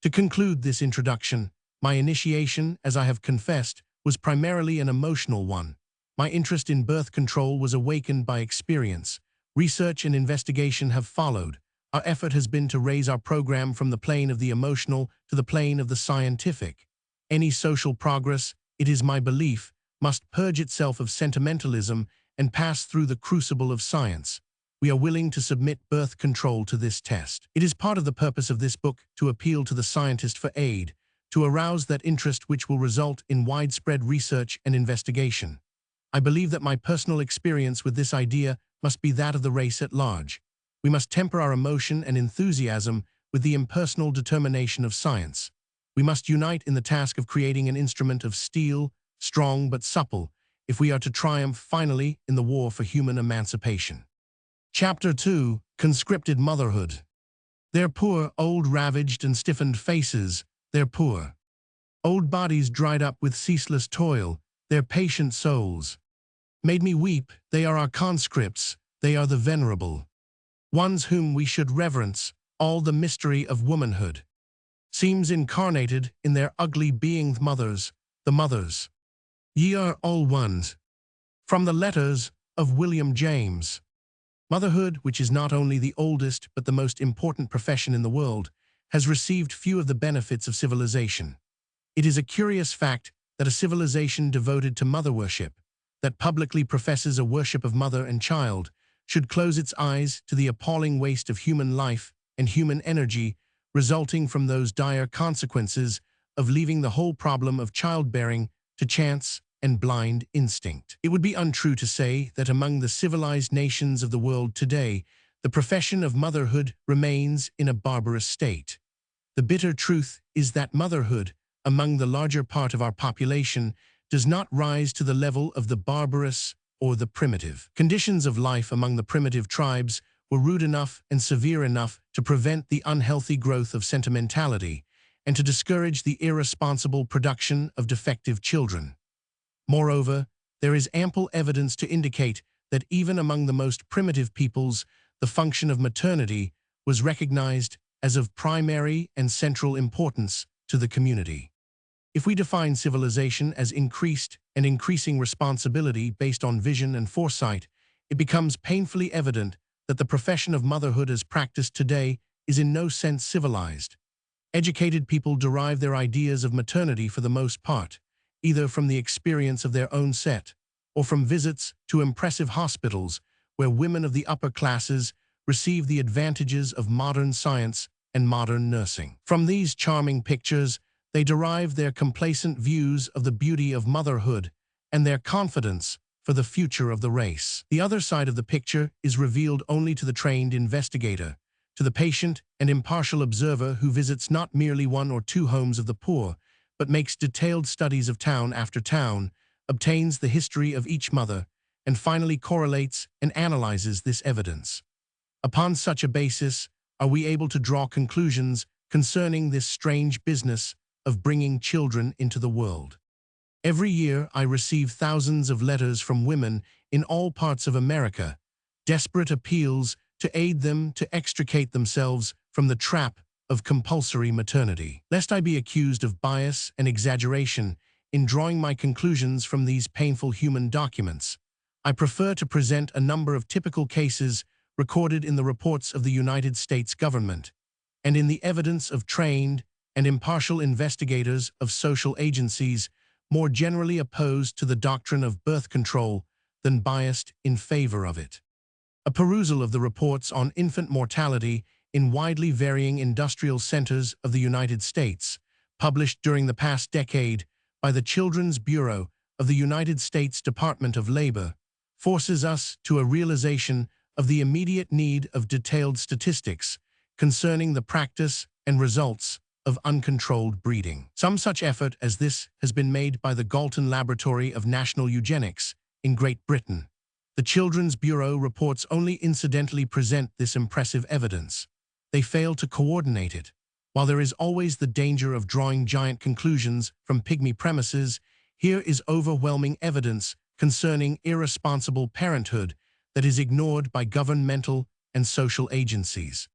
To conclude this introduction, my initiation, as I have confessed, was primarily an emotional one. My interest in birth control was awakened by experience. Research and investigation have followed. Our effort has been to raise our program from the plane of the emotional to the plane of the scientific. Any social progress, it is my belief, must purge itself of sentimentalism and pass through the crucible of science. We are willing to submit birth control to this test. It is part of the purpose of this book to appeal to the scientist for aid, to arouse that interest which will result in widespread research and investigation. I believe that my personal experience with this idea must be that of the race at large. We must temper our emotion and enthusiasm with the impersonal determination of science. We must unite in the task of creating an instrument of steel, strong but supple, if we are to triumph finally in the war for human emancipation. Chapter 2. Conscripted Motherhood. Their poor, old, ravaged and stiffened faces, their poor, old bodies dried up with ceaseless toil, their patient souls made me weep. They are our conscripts, they are the venerable ones whom we should reverence. All the mystery of womanhood seems incarnated in their ugly being mothers, the mothers. Ye are all ones. From the letters of William James. Motherhood, which is not only the oldest but the most important profession in the world, has received few of the benefits of civilization. It is a curious fact that a civilization devoted to mother worship, that publicly professes a worship of mother and child, should close its eyes to the appalling waste of human life and human energy resulting from those dire consequences of leaving the whole problem of childbearing to chance and blind instinct. It would be untrue to say that among the civilized nations of the world today, the profession of motherhood remains in a barbarous state. The bitter truth is that motherhood, among the larger part of our population, does not rise to the level of the barbarous or the primitive. Conditions of life among the primitive tribes were rude enough and severe enough to prevent the unhealthy growth of sentimentality and to discourage the irresponsible production of defective children. Moreover, there is ample evidence to indicate that even among the most primitive peoples, the function of maternity was recognized as of primary and central importance to the community. If we define civilization as increased and increasing responsibility based on vision and foresight, it becomes painfully evident that the profession of motherhood as practiced today is in no sense civilized. Educated people derive their ideas of maternity for the most part, either from the experience of their own set, or from visits to impressive hospitals where women of the upper classes receive the advantages of modern science and modern nursing. From these charming pictures, they derive their complacent views of the beauty of motherhood and their confidence for the future of the race. The other side of the picture is revealed only to the trained investigator, to the patient and impartial observer who visits not merely one or two homes of the poor, but makes detailed studies of town after town, obtains the history of each mother, and finally correlates and analyzes this evidence. Upon such a basis, are we able to draw conclusions concerning this strange business of bringing children into the world. Every year I receive thousands of letters from women in all parts of America, desperate appeals to aid them to extricate themselves from the trap of compulsory maternity. Lest I be accused of bias and exaggeration in drawing my conclusions from these painful human documents, I prefer to present a number of typical cases recorded in the reports of the United States government and in the evidence of trained and impartial investigators of social agencies more generally opposed to the doctrine of birth control than biased in favor of it. A perusal of the reports on infant mortality in widely varying industrial centers of the United States, published during the past decade by the Children's Bureau of the United States Department of Labor, forces us to a realization of the immediate need of detailed statistics concerning the practice and results of uncontrolled breeding. Some such effort as this has been made by the Galton Laboratory of National Eugenics in Great Britain. The Children's Bureau reports only incidentally present this impressive evidence. They fail to coordinate it. While there is always the danger of drawing giant conclusions from pygmy premises, here is overwhelming evidence concerning irresponsible parenthood that is ignored by governmental and social agencies.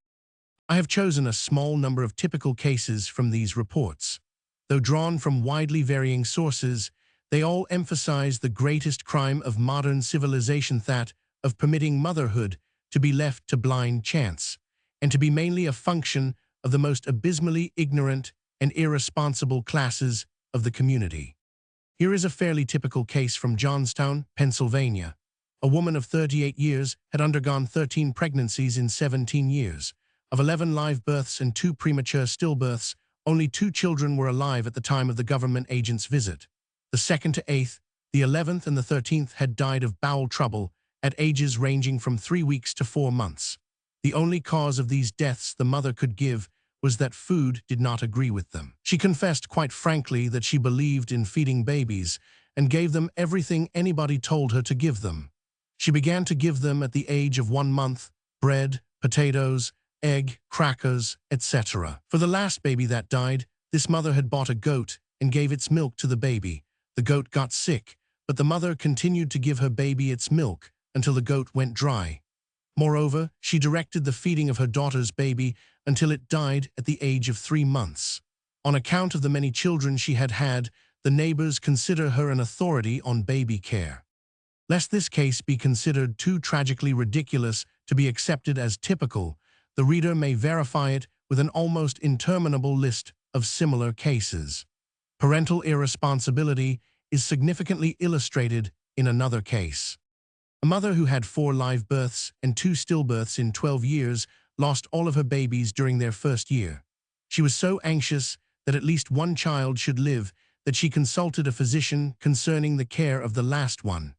I have chosen a small number of typical cases from these reports. Though drawn from widely varying sources, they all emphasize the greatest crime of modern civilization, that of permitting motherhood to be left to blind chance, and to be mainly a function of the most abysmally ignorant and irresponsible classes of the community. Here is a fairly typical case from Johnstown, Pennsylvania. A woman of 38 years had undergone 13 pregnancies in 17 years. Of 11 live births and 2 premature stillbirths, only 2 children were alive at the time of the government agent's visit. The 2nd to 8th, the 11th and the 13th had died of bowel trouble at ages ranging from 3 weeks to 4 months. The only cause of these deaths the mother could give was that food did not agree with them. She confessed quite frankly that she believed in feeding babies and gave them everything anybody told her to give them. She began to give them at the age of 1 month bread, potatoes, egg, crackers, etc. For the last baby that died, this mother had bought a goat and gave its milk to the baby. The goat got sick, but the mother continued to give her baby its milk until the goat went dry. Moreover, she directed the feeding of her daughter's baby until it died at the age of 3 months. On account of the many children she had had, the neighbors consider her an authority on baby care. Lest this case be considered too tragically ridiculous to be accepted as typical, the reader may verify it with an almost interminable list of similar cases. Parental irresponsibility is significantly illustrated in another case. A mother who had 4 live births and 2 stillbirths in 12 years lost all of her babies during their first year. She was so anxious that at least one child should live that she consulted a physician concerning the care of the last one.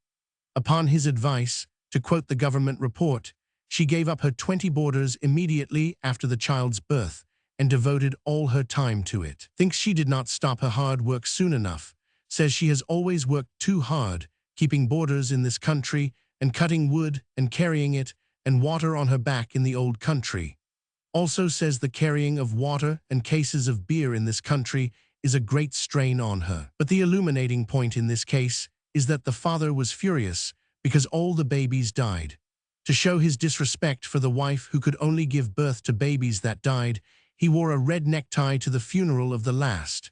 Upon his advice, to quote the government report, she gave up her 20 boarders immediately after the child's birth and devoted all her time to it. Thinks she did not stop her hard work soon enough. Says she has always worked too hard, keeping boarders in this country and cutting wood and carrying it and water on her back in the old country. Also says the carrying of water and cases of beer in this country is a great strain on her. But the illuminating point in this case is that the father was furious because all the babies died. To show his disrespect for the wife who could only give birth to babies that died, he wore a red necktie to the funeral of the last.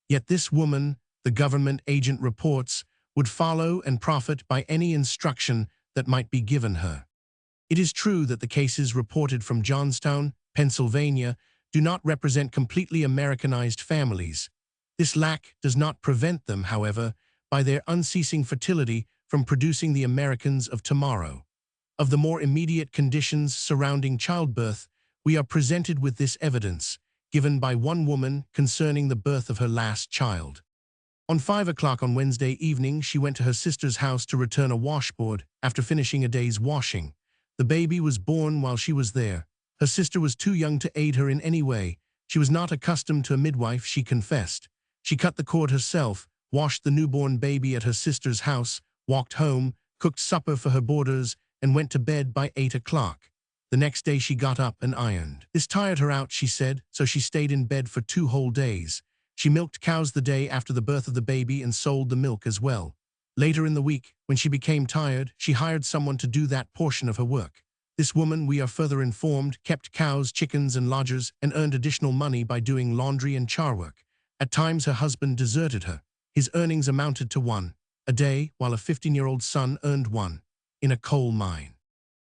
Yet this woman, the government agent reports, would follow and profit by any instruction that might be given her. It is true that the cases reported from Johnstown, Pennsylvania, do not represent completely Americanized families. This lack does not prevent them, however, by their unceasing fertility from producing the Americans of tomorrow. Of the more immediate conditions surrounding childbirth, we are presented with this evidence, given by one woman concerning the birth of her last child. On 5 o'clock on Wednesday evening, she went to her sister's house to return a washboard after finishing a day's washing. The baby was born while she was there. Her sister was too young to aid her in any way. She was not accustomed to a midwife, she confessed. She cut the cord herself, washed the newborn baby at her sister's house, walked home, cooked supper for her boarders, and went to bed by 8 o'clock. The next day she got up and ironed. This tired her out, she said, so she stayed in bed for 2 whole days. She milked cows the day after the birth of the baby and sold the milk as well. Later in the week, when she became tired, she hired someone to do that portion of her work. This woman, we are further informed, kept cows, chickens, and lodgers and earned additional money by doing laundry and char work. At times her husband deserted her. His earnings amounted to 1 a day, while a 15-year-old son earned 1 in a coal mine.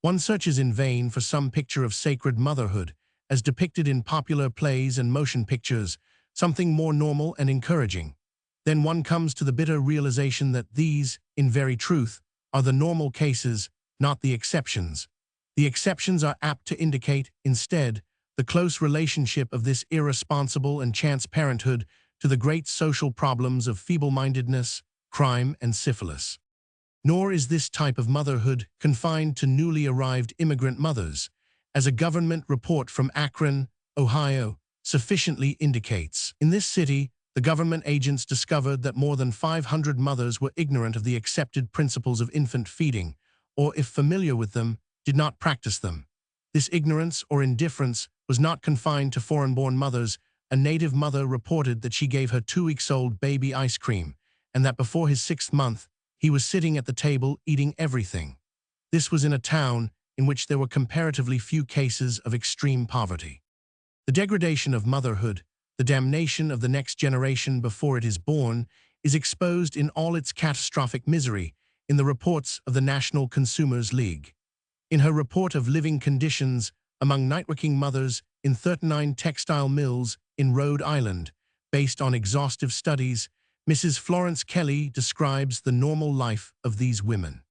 One searches in vain for some picture of sacred motherhood, as depicted in popular plays and motion pictures, something more normal and encouraging. Then one comes to the bitter realization that these, in very truth, are the normal cases, not the exceptions. The exceptions are apt to indicate, instead, the close relationship of this irresponsible and chance parenthood to the great social problems of feeble-mindedness, crime, and syphilis. Nor is this type of motherhood confined to newly arrived immigrant mothers. As a government report from Akron, Ohio, sufficiently indicates. In this city, the government agents discovered that more than 500 mothers were ignorant of the accepted principles of infant feeding, or if familiar with them, did not practice them. This ignorance or indifference was not confined to foreign-born mothers. A native mother reported that she gave her 2-week-old baby ice cream, and that before his 6th month, he was sitting at the table eating everything. This was in a town in which there were comparatively few cases of extreme poverty. The degradation of motherhood, the damnation of the next generation before it is born, is exposed in all its catastrophic misery in the reports of the National Consumers League. In her report of living conditions among nightworking mothers in 39 textile mills in Rhode Island, based on exhaustive studies, Mrs. Florence Kelly describes the normal life of these women.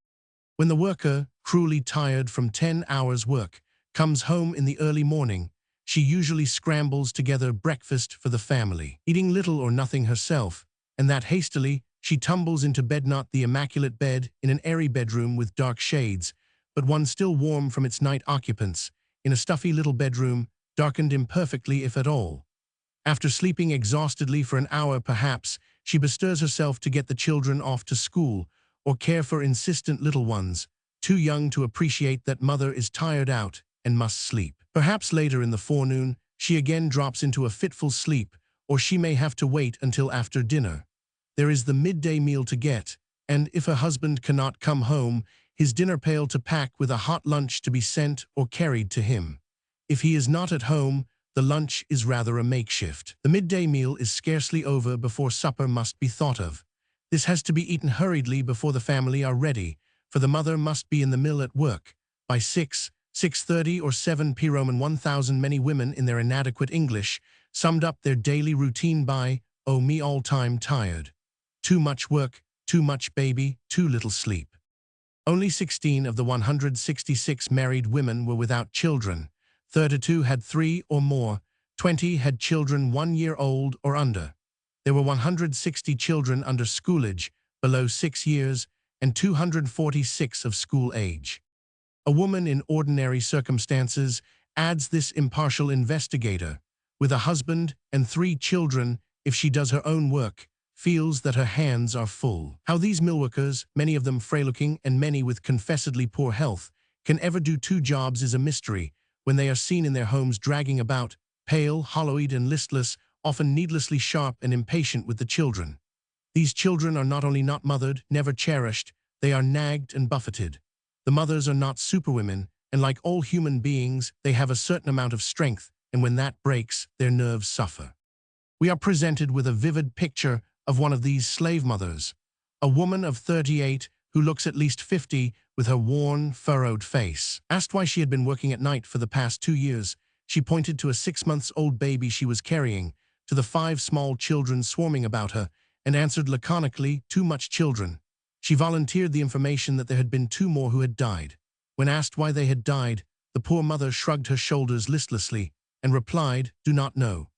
When the worker, cruelly tired from 10 hours' work, comes home in the early morning, she usually scrambles together breakfast for the family, eating little or nothing herself, and that hastily she tumbles into bed, not the immaculate bed in an airy bedroom with dark shades, but one still warm from its night occupants, in a stuffy little bedroom, darkened imperfectly if at all. After sleeping exhaustedly for an hour perhaps, she bestirs herself to get the children off to school, or care for insistent little ones, too young to appreciate that mother is tired out and must sleep. Perhaps later in the forenoon, she again drops into a fitful sleep, or she may have to wait until after dinner. There is the midday meal to get, and if her husband cannot come home, his dinner pail to pack with a hot lunch to be sent or carried to him. If he is not at home, the lunch is rather a makeshift. The midday meal is scarcely over before supper must be thought of. This has to be eaten hurriedly before the family are ready, for the mother must be in the mill at work. By 6:30 or 7 p.m. 1,000 many women in their inadequate English summed up their daily routine by, "Oh me all time tired. Too much work, too much baby, too little sleep." Only 16 of the 166 married women were without children, 32 had 3 or more, 20 had children 1 year old or under. There were 160 children under schoolage, below 6 years, and 246 of school age. A woman in ordinary circumstances, adds this impartial investigator, with a husband and 3 children, if she does her own work, feels that her hands are full. How these millworkers, many of them frail-looking and many with confessedly poor health, can ever do 2 jobs is a mystery, when they are seen in their homes dragging about, pale, hollow-eyed and listless, often needlessly sharp and impatient with the children. These children are not only not mothered, never cherished, they are nagged and buffeted. The mothers are not superwomen, and like all human beings, they have a certain amount of strength, and when that breaks, their nerves suffer. We are presented with a vivid picture of one of these slave mothers, a woman of 38 who looks at least 50 with her worn, furrowed face. Asked why she had been working at night for the past 2 years, she pointed to a 6-month-old baby she was carrying, to the 5 small children swarming about her, and answered laconically, "Too much children." She volunteered the information that there had been 2 more who had died. When asked why they had died, the poor mother shrugged her shoulders listlessly and replied, "Do not know."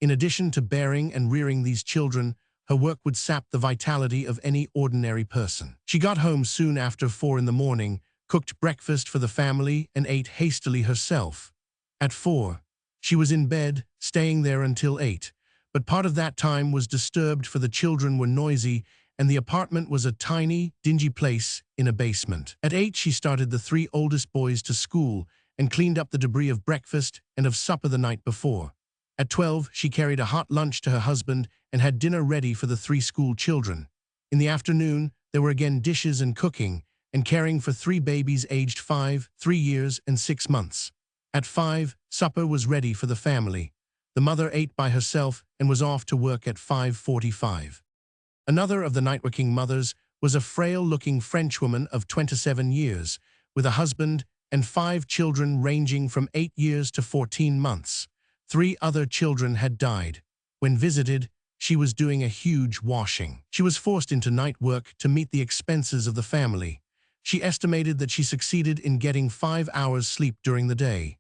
In addition to bearing and rearing these children, her work would sap the vitality of any ordinary person. She got home soon after 4 in the morning, cooked breakfast for the family, and ate hastily herself. At 4, she was in bed, staying there until 8, but part of that time was disturbed for the children were noisy, and the apartment was a tiny, dingy place in a basement. At 8, she started the 3 oldest boys to school and cleaned up the debris of breakfast and of supper the night before. At 12, she carried a hot lunch to her husband and had dinner ready for the 3 school children. In the afternoon, there were again dishes and cooking, and caring for 3 babies aged 5, 3 years, and 6 months. At 5, supper was ready for the family. The mother ate by herself and was off to work at 5:45. Another of the nightworking mothers was a frail-looking Frenchwoman of 27 years, with a husband and 5 children ranging from 8 years to 14 months. 3 other children had died. When visited, she was doing a huge washing. She was forced into night work to meet the expenses of the family. She estimated that she succeeded in getting 5 hours sleep during the day.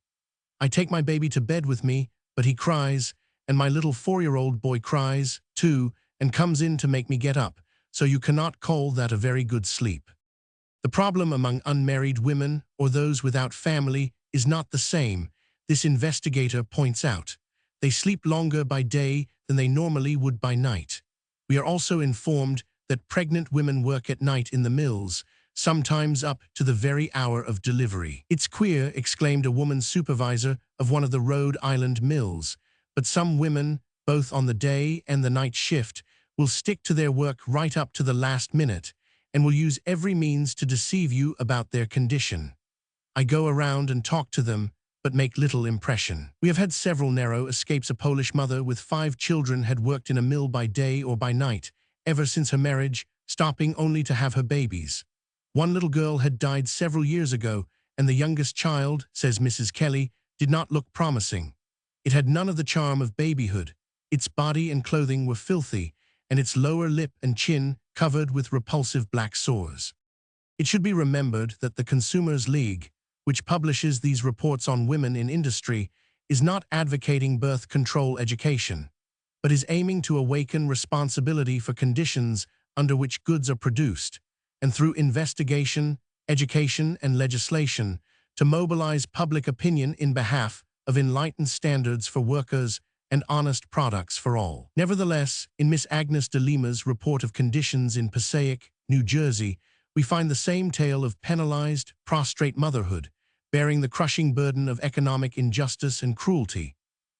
"I take my baby to bed with me, but he cries, and my little 4-year-old boy cries, too, and comes in to make me get up, so you cannot call that a very good sleep." The problem among unmarried women or those without family is not the same, this investigator points out. They sleep longer by day than they normally would by night. We are also informed that pregnant women work at night in the mills, sometimes up to the very hour of delivery. "It's queer," exclaimed a woman supervisor of one of the Rhode Island mills, "but some women, both on the day and the night shift, will stick to their work right up to the last minute and will use every means to deceive you about their condition. I go around and talk to them, but make little impression." We have had several narrow escapes. A Polish mother with 5 children had worked in a mill by day or by night, ever since her marriage, stopping only to have her babies. One little girl had died several years ago, and the youngest child, says Mrs. Kelly, did not look promising. It had none of the charm of babyhood. Its body and clothing were filthy, and its lower lip and chin covered with repulsive black sores. It should be remembered that the Consumers League, which publishes these reports on women in industry, is not advocating birth control education, but is aiming to awaken responsibility for conditions under which goods are produced, and through investigation, education, and legislation, to mobilize public opinion in behalf of enlightened standards for workers and honest products for all. Nevertheless, in Miss Agnes de Lima's report of conditions in Passaic, New Jersey, we find the same tale of penalized, prostrate motherhood, bearing the crushing burden of economic injustice and cruelty.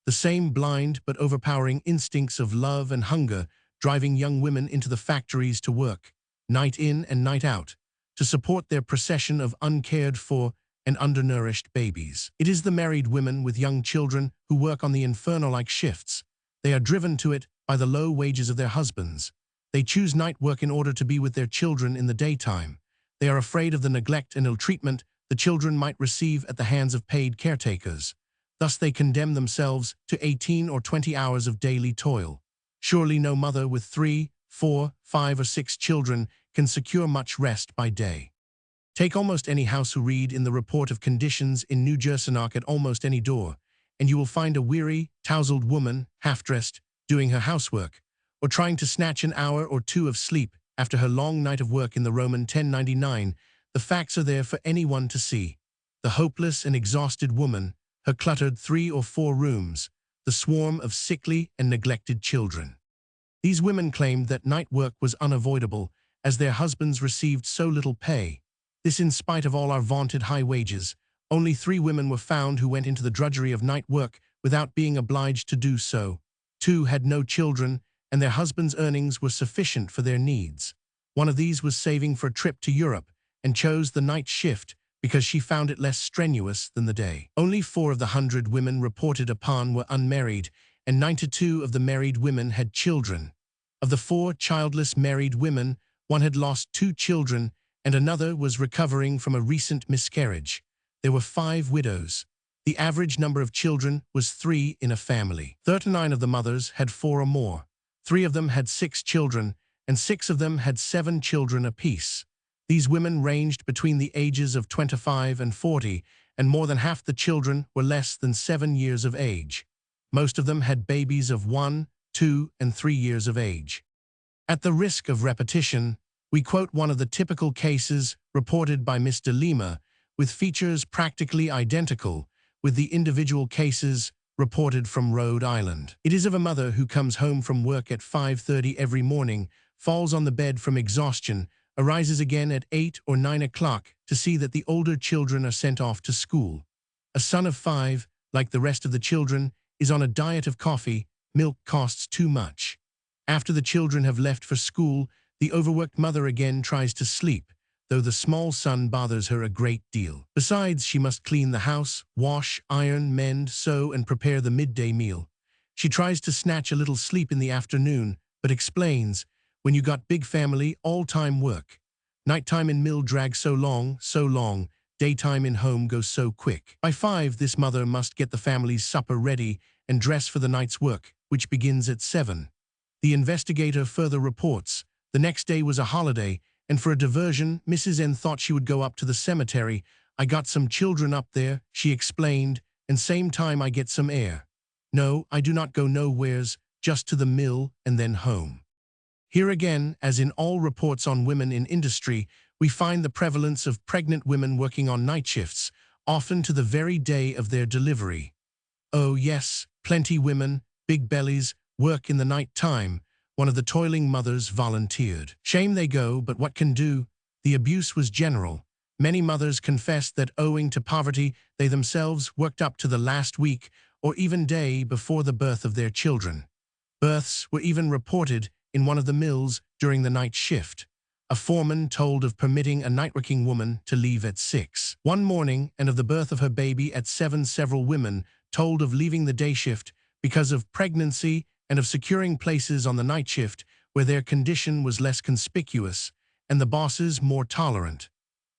The same blind but overpowering instincts of love and hunger driving young women into the factories to work, night in and night out, to support their procession of uncared for and undernourished babies. It is the married women with young children who work on the inferno-like shifts. They are driven to it by the low wages of their husbands. They choose night work in order to be with their children in the daytime. They are afraid of the neglect and ill-treatment the children might receive at the hands of paid caretakers. Thus they condemn themselves to 18 or 20 hours of daily toil. Surely no mother with 3, 4, 5, or 6 children can secure much rest by day. Take almost any house who read in the report of conditions in New Jersey, knock at almost any door, and you will find a weary, tousled woman, half-dressed, doing her housework, or trying to snatch an hour or 2 of sleep after her long night of work in the Roman 1099. The facts are there for anyone to see. The hopeless and exhausted woman, her cluttered 3 or 4 rooms, the swarm of sickly and neglected children. These women claimed that night work was unavoidable as their husbands received so little pay. This in spite of all our vaunted high wages. Only 3 women were found who went into the drudgery of night work without being obliged to do so. 2 had no children, and their husbands' earnings were sufficient for their needs. One of these was saving for a trip to Europe and chose the night shift because she found it less strenuous than the day. Only 4 of the 100 women reported upon were unmarried, and 92 of the married women had children. Of the 4 childless married women, 1 had lost 2 children, and another was recovering from a recent miscarriage. There were 5 widows. The average number of children was 3 in a family. 39 of the mothers had 4 or more. 3 of them had 6 children, and 6 of them had 7 children apiece. These women ranged between the ages of 25 and 40, and more than half the children were less than 7 years of age. Most of them had babies of 1, 2, and 3 years of age. At the risk of repetition, we quote one of the typical cases reported by Miss de Lima, with features practically identical with the individual cases reported from Rhode Island. It is of a mother who comes home from work at 5:30 every morning, falls on the bed from exhaustion, arises again at 8 or 9 o'clock to see that the older children are sent off to school. A son of 5, like the rest of the children, is on a diet of coffee. Milk costs too much. After the children have left for school, the overworked mother again tries to sleep, though the small son bothers her a great deal. Besides, she must clean the house, wash, iron, mend, sew, and prepare the midday meal. She tries to snatch a little sleep in the afternoon, but explains, "When you got big family, all-time work. Nighttime in mill drags so long, daytime in home goes so quick." By 5, this mother must get the family's supper ready and dress for the night's work, which begins at 7. The investigator further reports, "The next day was a holiday, and for a diversion, Mrs. N thought she would go up to the cemetery. I got some children up there," she explained, "and same time I get some air. No, I do not go nowheres, just to the mill and then home." Here again, as in all reports on women in industry, we find the prevalence of pregnant women working on night shifts, often to the very day of their delivery. Oh yes, plenty women, big bellies, work in the night time, one of the toiling mothers volunteered. Shame they go, but what can do? The abuse was general. Many mothers confessed that owing to poverty, they themselves worked up to the last week or even day before the birth of their children. Births were even reported in one of the mills during the night shift. A foreman told of permitting a night-working woman to leave at 6 one morning and of the birth of her baby at 7. Several women told of leaving the day shift because of pregnancy and of securing places on the night shift where their condition was less conspicuous and the bosses more tolerant.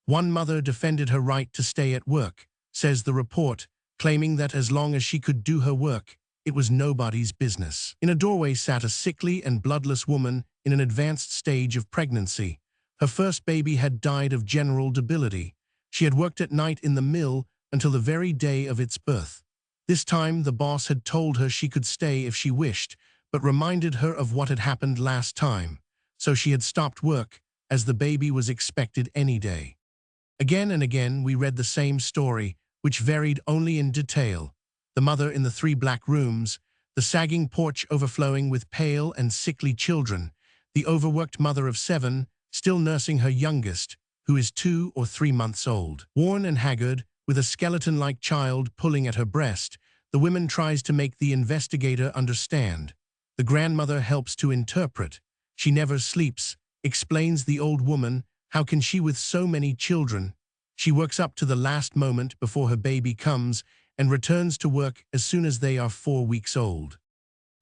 One mother defended her right to stay at work, says the report, claiming that as long as she could do her work, it was nobody's business. In a doorway sat a sickly and bloodless woman in an advanced stage of pregnancy. Her first baby had died of general debility. She had worked at night in the mill until the very day of its birth. This time the boss had told her she could stay if she wished, but reminded her of what had happened last time. So she had stopped work, as the baby was expected any day. Again and again we read the same story, which varied only in detail. The mother in the 3 black rooms, the sagging porch overflowing with pale and sickly children, the overworked mother of 7, still nursing her youngest, who is 2 or 3 months old. Worn and haggard, with a skeleton-like child pulling at her breast, the woman tries to make the investigator understand. The grandmother helps to interpret. She never sleeps, explains the old woman. How can she with so many children? She works up to the last moment before her baby comes and returns to work as soon as they are 4 weeks old.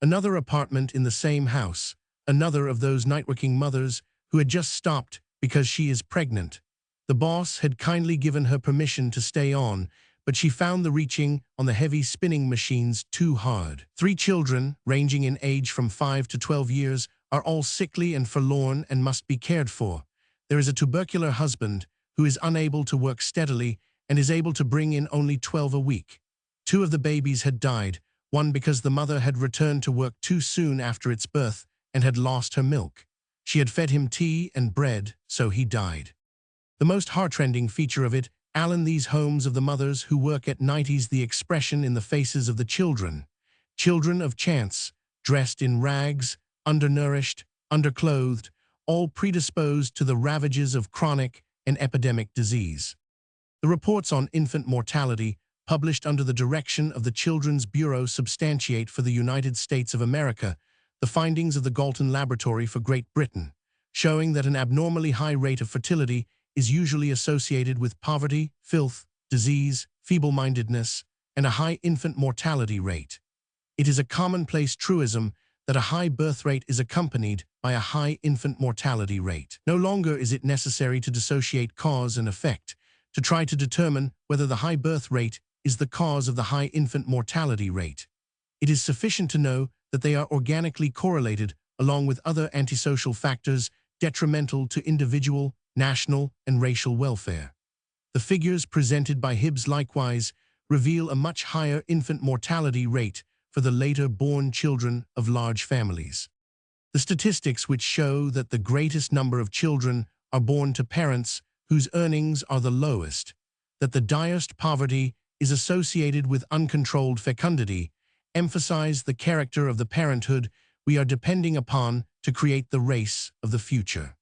Another apartment in the same house, another of those night-working mothers who had just stopped because she is pregnant. The boss had kindly given her permission to stay on, but she found the reaching on the heavy spinning machines too hard. 3 children, ranging in age from 5 to 12 years, are all sickly and forlorn and must be cared for. There is a tubercular husband who is unable to work steadily and is able to bring in only 12 a week. 2 of the babies had died, one because the mother had returned to work too soon after its birth and had lost her milk. She had fed him tea and bread, so he died. The most heartrending feature of it, Alan, these homes of the mothers who work at night, is the expression in the faces of the children. Children of chance, dressed in rags, undernourished, underclothed, all predisposed to the ravages of chronic and epidemic disease. The reports on infant mortality, published under the direction of the Children's Bureau, substantiate for the United States of America the findings of the Galton Laboratory for Great Britain, showing that an abnormally high rate of fertility is usually associated with poverty, filth, disease, feeble-mindedness, and a high infant mortality rate. It is a commonplace truism that a high birth rate is accompanied by a high infant mortality rate. No longer is it necessary to dissociate cause and effect, to try to determine whether the high birth rate is the cause of the high infant mortality rate. It is sufficient to know that they are organically correlated along with other antisocial factors detrimental to individual, national, and racial welfare. The figures presented by Hibbs likewise reveal a much higher infant mortality rate for the later-born children of large families. The statistics which show that the greatest number of children are born to parents whose earnings are the lowest, that the direst poverty is associated with uncontrolled fecundity, emphasize the character of the parenthood we are depending upon to create the race of the future.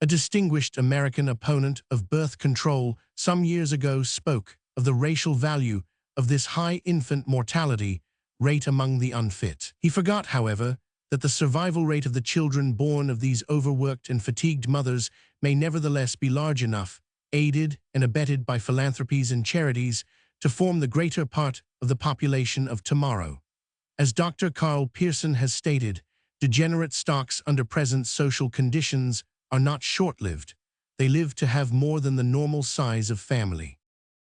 A distinguished American opponent of birth control some years ago spoke of the racial value of this high infant mortality rate among the unfit. He forgot, however, that the survival rate of the children born of these overworked and fatigued mothers may nevertheless be large enough, aided and abetted by philanthropies and charities, to form the greater part of the population of tomorrow. As Dr. Carl Pearson has stated, degenerate stocks under present social conditions are not short-lived. They live to have more than the normal size of family.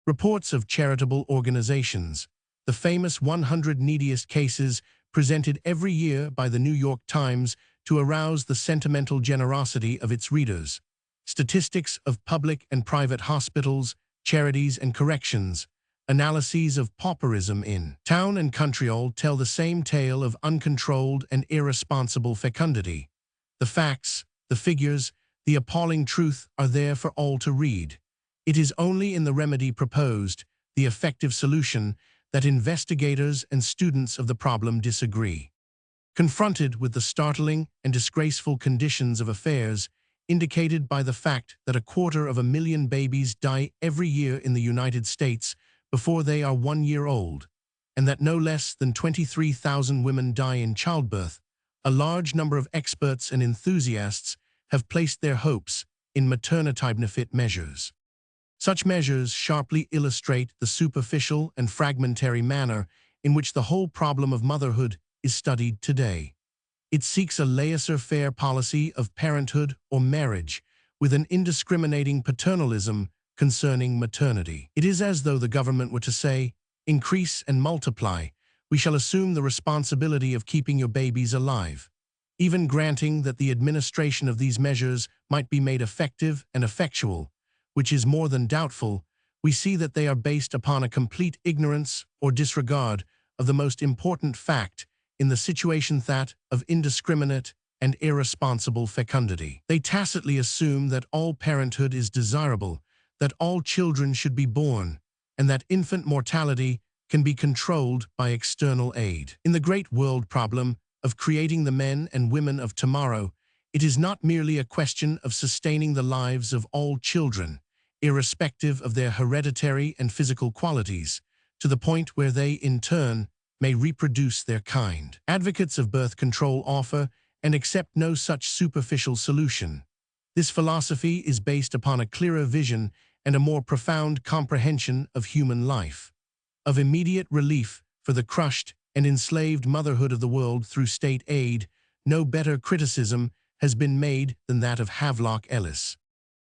Reports of charitable organizations, the famous 100 neediest cases presented every year by the New York Times to arouse the sentimental generosity of its readers. Statistics of public and private hospitals, charities and corrections, analyses of pauperism in town and country all tell the same tale of uncontrolled and irresponsible fecundity. The facts, the figures, the appalling truth are there for all to read. It is only in the remedy proposed, the effective solution, that investigators and students of the problem disagree. Confronted with the startling and disgraceful conditions of affairs indicated by the fact that 250,000 babies die every year in the United States before they are 1 year old, and that no less than 23,000 women die in childbirth, a large number of experts and enthusiasts have placed their hopes in maternity-benefit measures. Such measures sharply illustrate the superficial and fragmentary manner in which the whole problem of motherhood is studied today. It seeks a laissez-faire policy of parenthood or marriage with an indiscriminating paternalism concerning maternity. It is as though the government were to say, increase and multiply, we shall assume the responsibility of keeping your babies alive. Even granting that the administration of these measures might be made effective and effectual, which is more than doubtful, we see that they are based upon a complete ignorance or disregard of the most important fact in the situation, that of indiscriminate and irresponsible fecundity. They tacitly assume that all parenthood is desirable, that all children should be born, and that infant mortality can be controlled by external aid. In the great world problem of creating the men and women of tomorrow, it is not merely a question of sustaining the lives of all children, irrespective of their hereditary and physical qualities, to the point where they, in turn, may reproduce their kind. Advocates of birth control offer and accept no such superficial solution. This philosophy is based upon a clearer vision and a more profound comprehension of human life, of immediate relief for the crushed and enslaved motherhood of the world through state aid. No better criticism has been made than that of Havelock Ellis.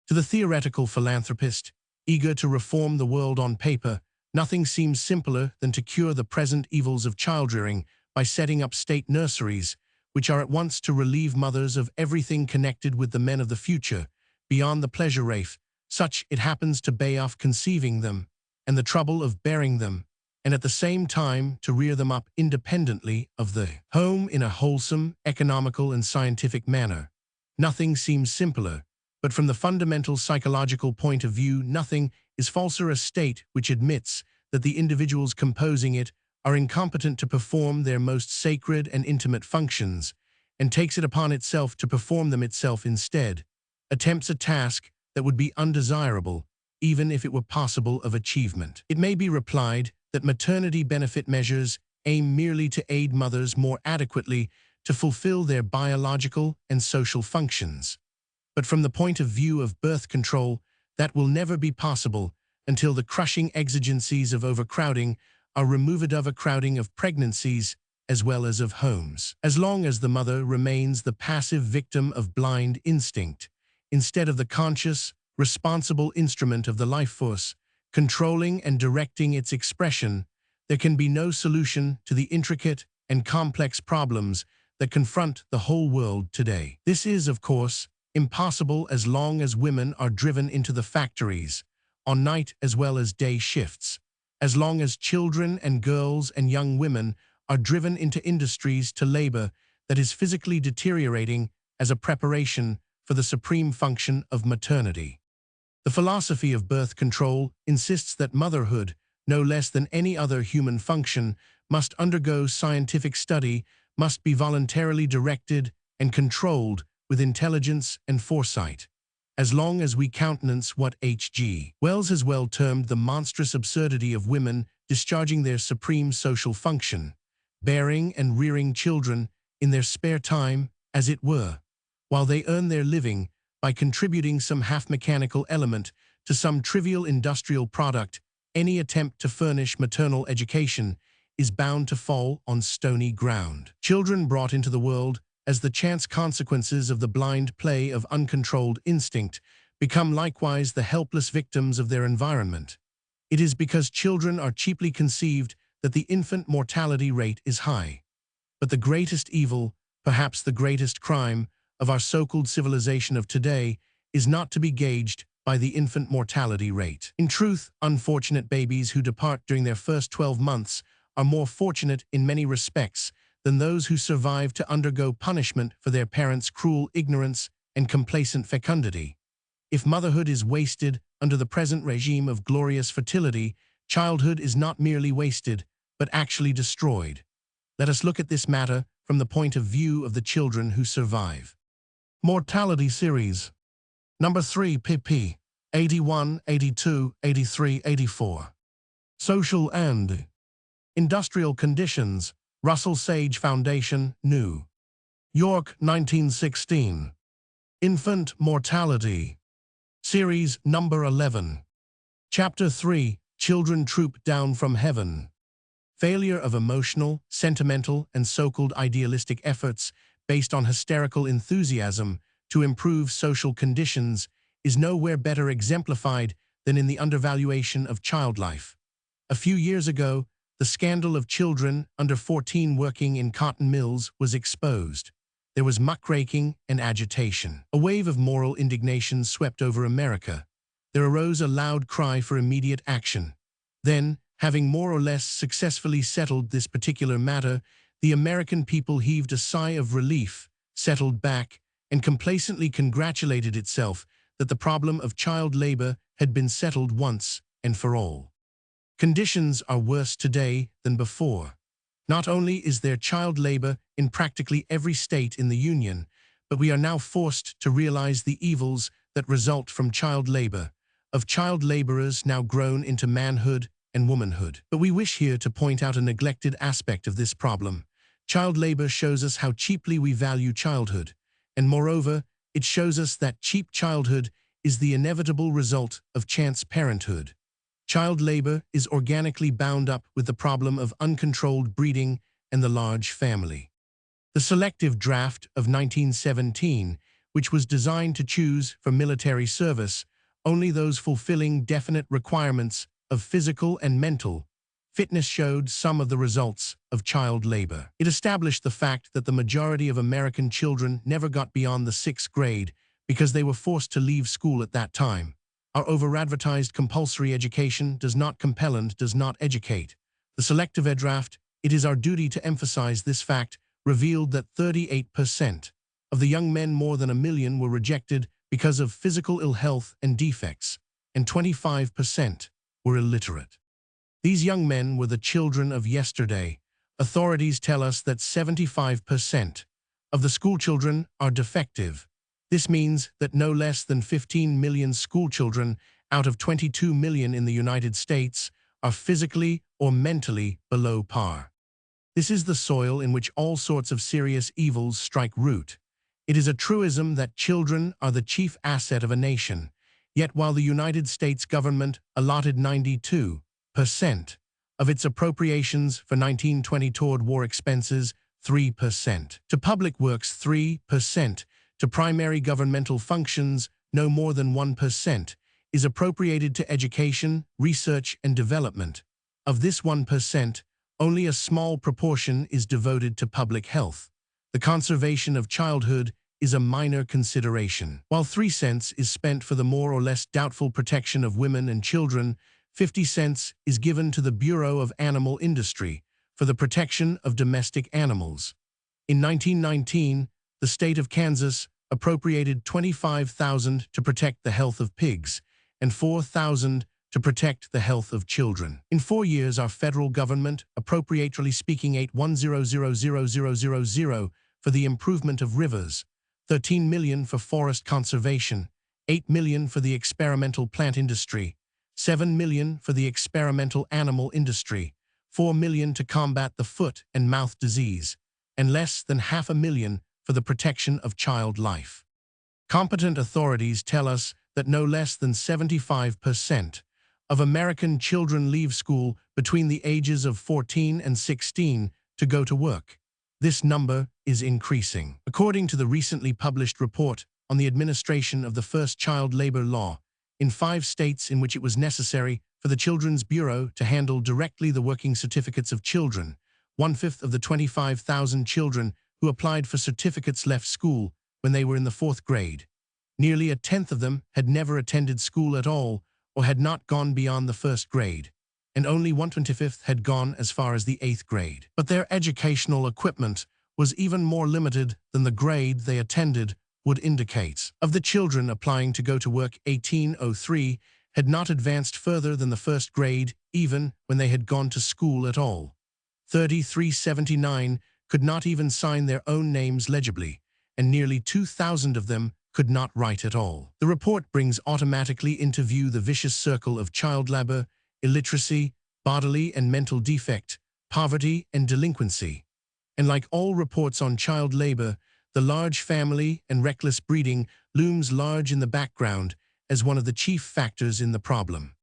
To the theoretical philanthropist, eager to reform the world on paper, nothing seems simpler than to cure the present evils of childrearing by setting up state nurseries, which are at once to relieve mothers of everything connected with the men of the future, beyond the pleasure rafe, such it happens to pay off conceiving them, and the trouble of bearing them, and at the same time to rear them up independently of the home in a wholesome, economical, and scientific manner. Nothing seems simpler, but from the fundamental psychological point of view, nothing is falser a state which admits that the individuals composing it are incompetent to perform their most sacred and intimate functions, and takes it upon itself to perform them itself instead, attempts a task that would be undesirable, even if it were possible of achievement. It may be replied that maternity benefit measures aim merely to aid mothers more adequately to fulfill their biological and social functions. But from the point of view of birth control, that will never be possible until the crushing exigencies of overcrowding are removed, overcrowding of pregnancies as well as of homes. As long as the mother remains the passive victim of blind instinct, instead of the conscious, responsible instrument of the life force, controlling and directing its expression, there can be no solution to the intricate and complex problems that confront the whole world today. This is, of course, impossible as long as women are driven into the factories, on night as well as day shifts, as long as children and girls and young women are driven into industries to labor that is physically deteriorating as a preparation for the supreme function of maternity. The philosophy of birth control insists that motherhood, no less than any other human function, must undergo scientific study, must be voluntarily directed and controlled with intelligence and foresight. As long as we countenance what H.G. Wells has well termed the monstrous absurdity of women discharging their supreme social function, bearing and rearing children in their spare time, as it were, while they earn their living by contributing some half-mechanical element to some trivial industrial product, any attempt to furnish maternal education is bound to fall on stony ground. Children brought into the world as the chance consequences of the blind play of uncontrolled instinct become likewise the helpless victims of their environment. It is because children are cheaply conceived that the infant mortality rate is high. But the greatest evil, perhaps the greatest crime, of our so-called civilization of today is not to be gauged by the infant mortality rate. In truth, unfortunate babies who depart during their first 12 months are more fortunate in many respects than those who survive to undergo punishment for their parents' cruel ignorance and complacent fecundity. If motherhood is wasted under the present regime of glorious fertility, Childhood is not merely wasted, but actually destroyed. Let us look at this matter from the point of view of the children who survive. Mortality series. Number 3, pp. 81, 82, 83, 84. Social and industrial conditions. Russell Sage Foundation, New York, 1916. Infant mortality. Series number 11. Chapter 3, Children Troop Down from Heaven. Failure of emotional, sentimental, and so-called idealistic efforts based on hysterical enthusiasm to improve social conditions is nowhere better exemplified than in the undervaluation of child life. A few years ago, the scandal of children under 14 working in cotton mills was exposed. There was muckraking and agitation. A wave of moral indignation swept over America. There arose a loud cry for immediate action. Then, having more or less successfully settled this particular matter, the American people heaved a sigh of relief, settled back, and complacently congratulated itself that the problem of child labor had been settled once and for all. Conditions are worse today than before. Not only is there child labor in practically every state in the Union, but we are now forced to realize the evils that result from child labor, of child laborers now grown into manhood and womanhood. But we wish here to point out a neglected aspect of this problem. Child labor shows us how cheaply we value childhood, and moreover, it shows us that cheap childhood is the inevitable result of chance parenthood. Child labor is organically bound up with the problem of uncontrolled breeding and the large family. The selective draft of 1917, which was designed to choose for military service only those fulfilling definite requirements of physical and mental fitness, showed some of the results of child labor. It established the fact that the majority of American children never got beyond the 6th grade because they were forced to leave school at that time. Our over-advertised compulsory education does not compel and does not educate. The selective draft, it is our duty to emphasize this fact, revealed that 38% of the young men, more than 1 million, were rejected because of physical ill health and defects, and 25% were illiterate. These young men were the children of yesterday. Authorities tell us that 75% of the schoolchildren are defective. This means that no less than 15 million schoolchildren out of 22 million in the United States are physically or mentally below par. This is the soil in which all sorts of serious evils strike root. It is a truism that children are the chief asset of a nation. Yet while the United States government allotted 92% of its appropriations for 1920 toward war expenses, 3% to public works, 3% to primary governmental functions, no more than 1% is appropriated to education, research, and development. Of this 1%, only a small proportion is devoted to public health. The conservation of childhood is a minor consideration. While 3 cents is spent for the more or less doubtful protection of women and children, 50 cents is given to the Bureau of Animal Industry for the protection of domestic animals. In 1919, the state of Kansas appropriated $25,000 to protect the health of pigs and $4,000 to protect the health of children. In 4 years, our federal government, appropriately speaking, $810,000 for the improvement of rivers, $13 million for forest conservation, $8 million for the experimental plant industry, $7 million for the experimental animal industry, $4 million to combat the foot and mouth disease, and less than $500,000 for the protection of child life. Competent authorities tell us that no less than 75% of American children leave school between the ages of 14 and 16 to go to work. This number is increasing. According to the recently published report on the administration of the first child labor law, in 5 states in which it was necessary for the Children's Bureau to handle directly the working certificates of children, 1/5 of the 25,000 children who applied for certificates left school when they were in the 4th grade. Nearly 1/10 of them had never attended school at all or had not gone beyond the 1st grade, and only 1/25 had gone as far as the 8th grade. But their educational equipment was even more limited than the grade they attended would indicate. Of the children applying to go to work, 1803 had not advanced further than the 1st grade even when they had gone to school at all. 379 could not even sign their own names legibly, and nearly 2,000 of them could not write at all. The report brings automatically into view the vicious circle of child labor, illiteracy, bodily and mental defect, poverty and delinquency. And like all reports on child labor, the large family and reckless breeding looms large in the background as one of the chief factors in the problem.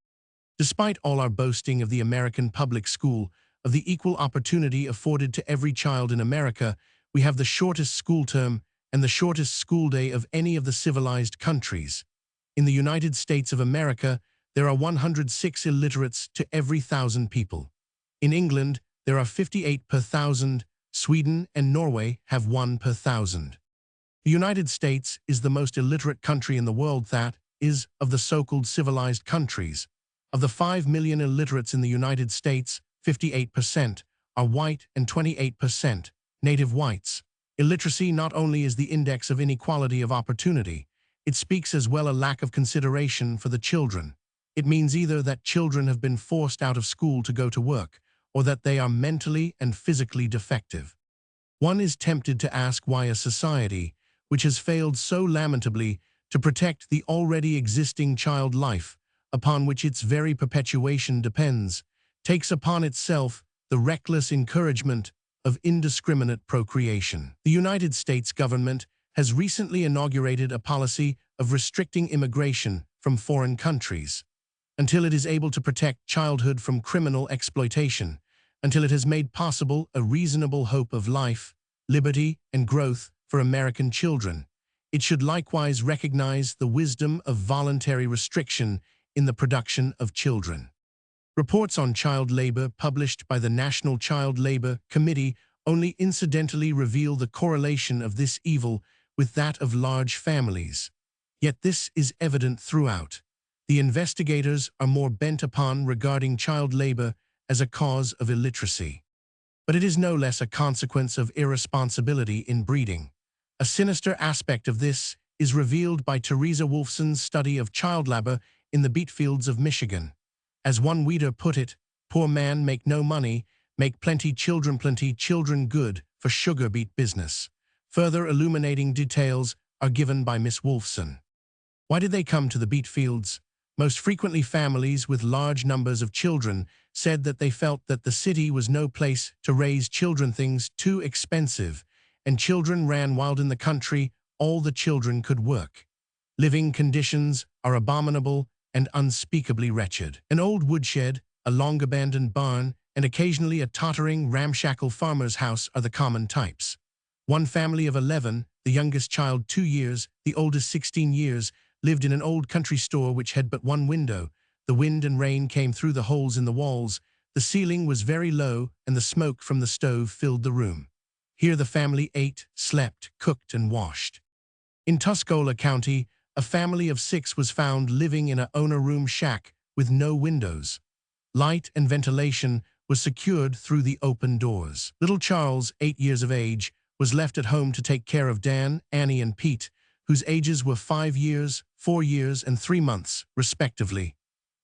Despite all our boasting of the American public school, of the equal opportunity afforded to every child in America, we have the shortest school term and the shortest school day of any of the civilized countries. In the United States of America, there are 106 illiterates to every 1,000 people. In England, there are 58 per 1,000. Sweden and Norway have 1 per 1,000. The United States is the most illiterate country in the world that is, of the so-called civilized countries. Of the 5 million illiterates in the United States, 58% are white and 28% native whites. Illiteracy not only is the index of inequality of opportunity, it speaks as well a lack of consideration for the children. It means either that children have been forced out of school to go to work, or that they are mentally and physically defective. One is tempted to ask why a society, which has failed so lamentably to protect the already existing child life, upon which its very perpetuation depends, takes upon itself the reckless encouragement of indiscriminate procreation. The United States government has recently inaugurated a policy of restricting immigration from foreign countries, until it is able to protect childhood from criminal exploitation, until it has made possible a reasonable hope of life, liberty, and growth for American children. It should likewise recognize the wisdom of voluntary restriction in the production of children. Reports on child labor published by the National Child Labor Committee only incidentally reveal the correlation of this evil with that of large families. Yet this is evident throughout. The investigators are more bent upon regarding child labor as a cause of illiteracy. But it is no less a consequence of irresponsibility in breeding. A sinister aspect of this is revealed by Teresa Wolfson's study of child labor in the beet fields of Michigan. As one reader put it, "Poor man make no money, make plenty children good for sugar beet business." Further illuminating details are given by Miss Wolfson. Why did they come to the beet fields? Most frequently families with large numbers of children said that they felt that the city was no place to raise children, things too expensive, and children ran wild in the country, all the children could work. Living conditions are abominable and unspeakably wretched. An old woodshed, a long-abandoned barn, and occasionally a tottering, ramshackle farmer's house are the common types. One family of 11, the youngest child 2 years, the oldest 16 years, lived in an old country store which had but one window. The wind and rain came through the holes in the walls. The ceiling was very low, and the smoke from the stove filled the room. Here the family ate, slept, cooked, and washed. In Tuscola County, a family of 6 was found living in a owner-room shack with no windows. Light and ventilation was secured through the open doors. Little Charles, 8 years of age, was left at home to take care of Dan, Annie, and Pete, whose ages were 5 years, 4 years, and 3 months, respectively.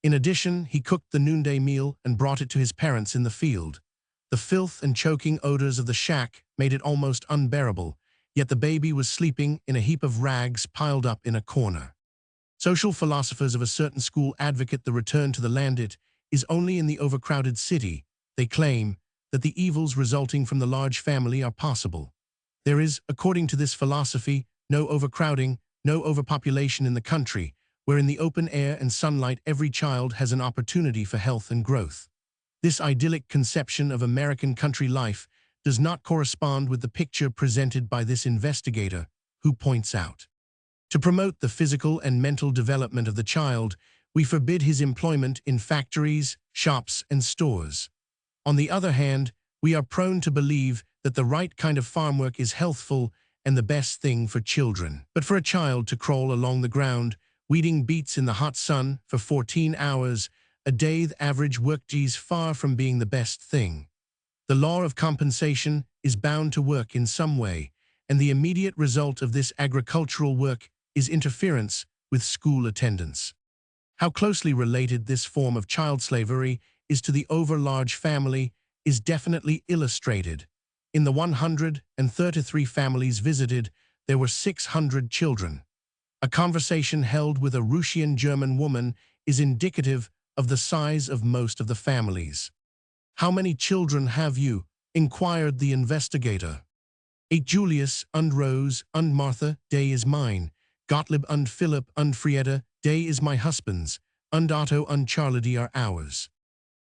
In addition, he cooked the noonday meal and brought it to his parents in the field. The filth and choking odors of the shack made it almost unbearable, yet the baby was sleeping in a heap of rags piled up in a corner. Social philosophers of a certain school advocate the return to the land. It is only in the overcrowded city, they claim, that the evils resulting from the large family are possible. There is, according to this philosophy, no overcrowding, no overpopulation in the country, where in the open air and sunlight every child has an opportunity for health and growth. This idyllic conception of American country life does not correspond with the picture presented by this investigator, who points out, to promote the physical and mental development of the child, we forbid his employment in factories, shops, and stores. On the other hand, we are prone to believe that the right kind of farm work is healthful and the best thing for children. But for a child to crawl along the ground, weeding beets in the hot sun for 14 hours a day, the average work is far from being the best thing. The law of compensation is bound to work in some way, and the immediate result of this agricultural work is interference with school attendance. How closely related this form of child slavery is to the overlarge family is definitely illustrated. In the 133 families visited, there were 600 children. A conversation held with a Russian German woman is indicative of the size of most of the families. "How many children have you?" inquired the investigator. "8 Julius und Rose und Martha, day is mine. Gottlieb und Philipp und Frieda, day is my husband's. Und Otto und Charlotte are ours."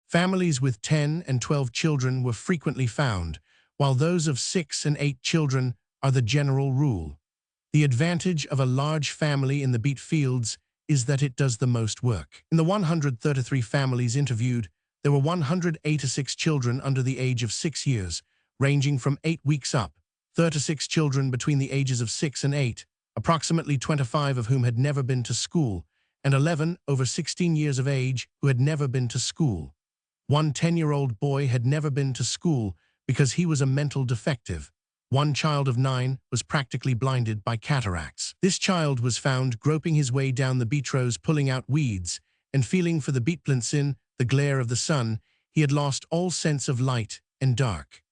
Families with 10 and 12 children were frequently found, while those of 6 and 8 children are the general rule. The advantage of a large family in the beet fields is that it does the most work. In the 133 families interviewed, there were 186 children under the age of 6 years, ranging from 8 weeks up, 36 children between the ages of 6 and 8, approximately 25 of whom had never been to school, and 11 over 16 years of age who had never been to school. One 10-year-old boy had never been to school because he was a mental defective. One child of 9 was practically blinded by cataracts. This child was found groping his way down the beet rows, pulling out weeds, and feeling for the beet plants in the glare of the sun. He had lost all sense of light and dark.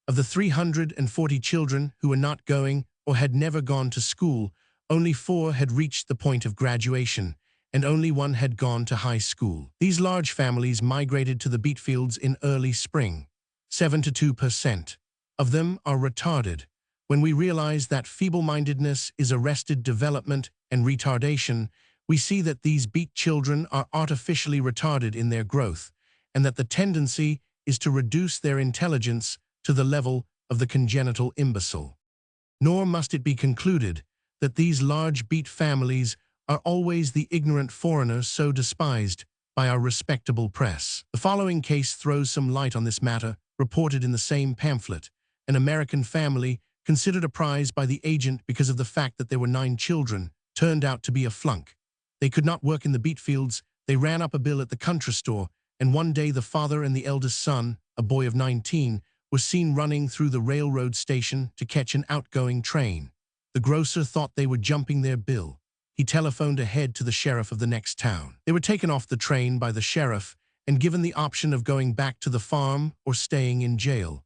Of the 340 children who were not going or had never gone to school, only 4 had reached the point of graduation, and only 1 had gone to high school. These large families migrated to the beet fields in early spring. 72% of them are retarded. When we realize that feeble-mindedness is arrested development and retardation, we see that these beet children are artificially retarded in their growth, and that the tendency is to reduce their intelligence to the level of the congenital imbecile. Nor must it be concluded that these large beet families are always the ignorant foreigners so despised by our respectable press. The following case throws some light on this matter, reported in the same pamphlet. An American family, considered a prize by the agent because of the fact that there were 9 children, turned out to be a flunk. They could not work in the beet fields. They ran up a bill at the country store, and one day the father and the eldest son, a boy of 19, were seen running through the railroad station to catch an outgoing train. The grocer thought they were jumping their bill. He telephoned ahead to the sheriff of the next town. They were taken off the train by the sheriff and given the option of going back to the farm or staying in jail.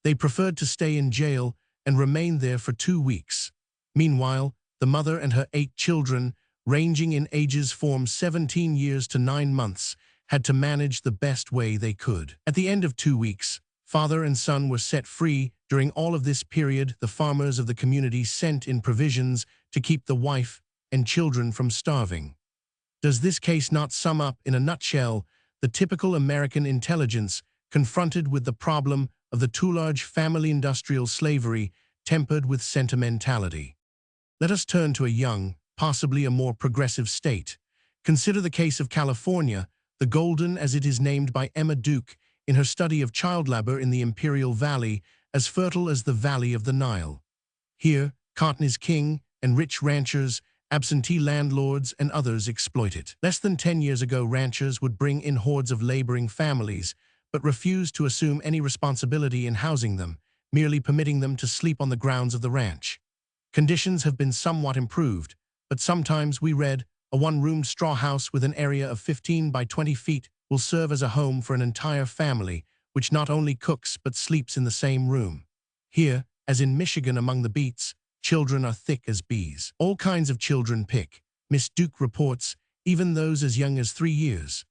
They preferred to stay in jail and remained there for 2 weeks. Meanwhile, the mother and her 8 children, ranging in ages from 17 years to 9 months, had to manage the best way they could. At the end of 2 weeks, father and son were set free. During all of this period, the farmers of the community sent in provisions to keep the wife and children from starving. Does this case not sum up, in a nutshell, the typical American intelligence confronted with the problem of the too large family industrial slavery tempered with sentimentality? Let us turn to a young, possibly a more progressive state. Consider the case of California, the Golden as it is named by Emma Duke in her study of child labor in the Imperial Valley, as fertile as the Valley of the Nile. Here, cotton is king, and rich ranchers, absentee landlords, and others exploit it. Less than 10 years ago, ranchers would bring in hordes of laboring families, but refused to assume any responsibility in housing them, merely permitting them to sleep on the grounds of the ranch. Conditions have been somewhat improved, but sometimes we read, a one-roomed straw house with an area of 15 by 20 feet will serve as a home for an entire family, which not only cooks but sleeps in the same room. Here, as in Michigan among the beets, children are thick as bees. All kinds of children pick, Miss Duke reports, even those as young as 3 years.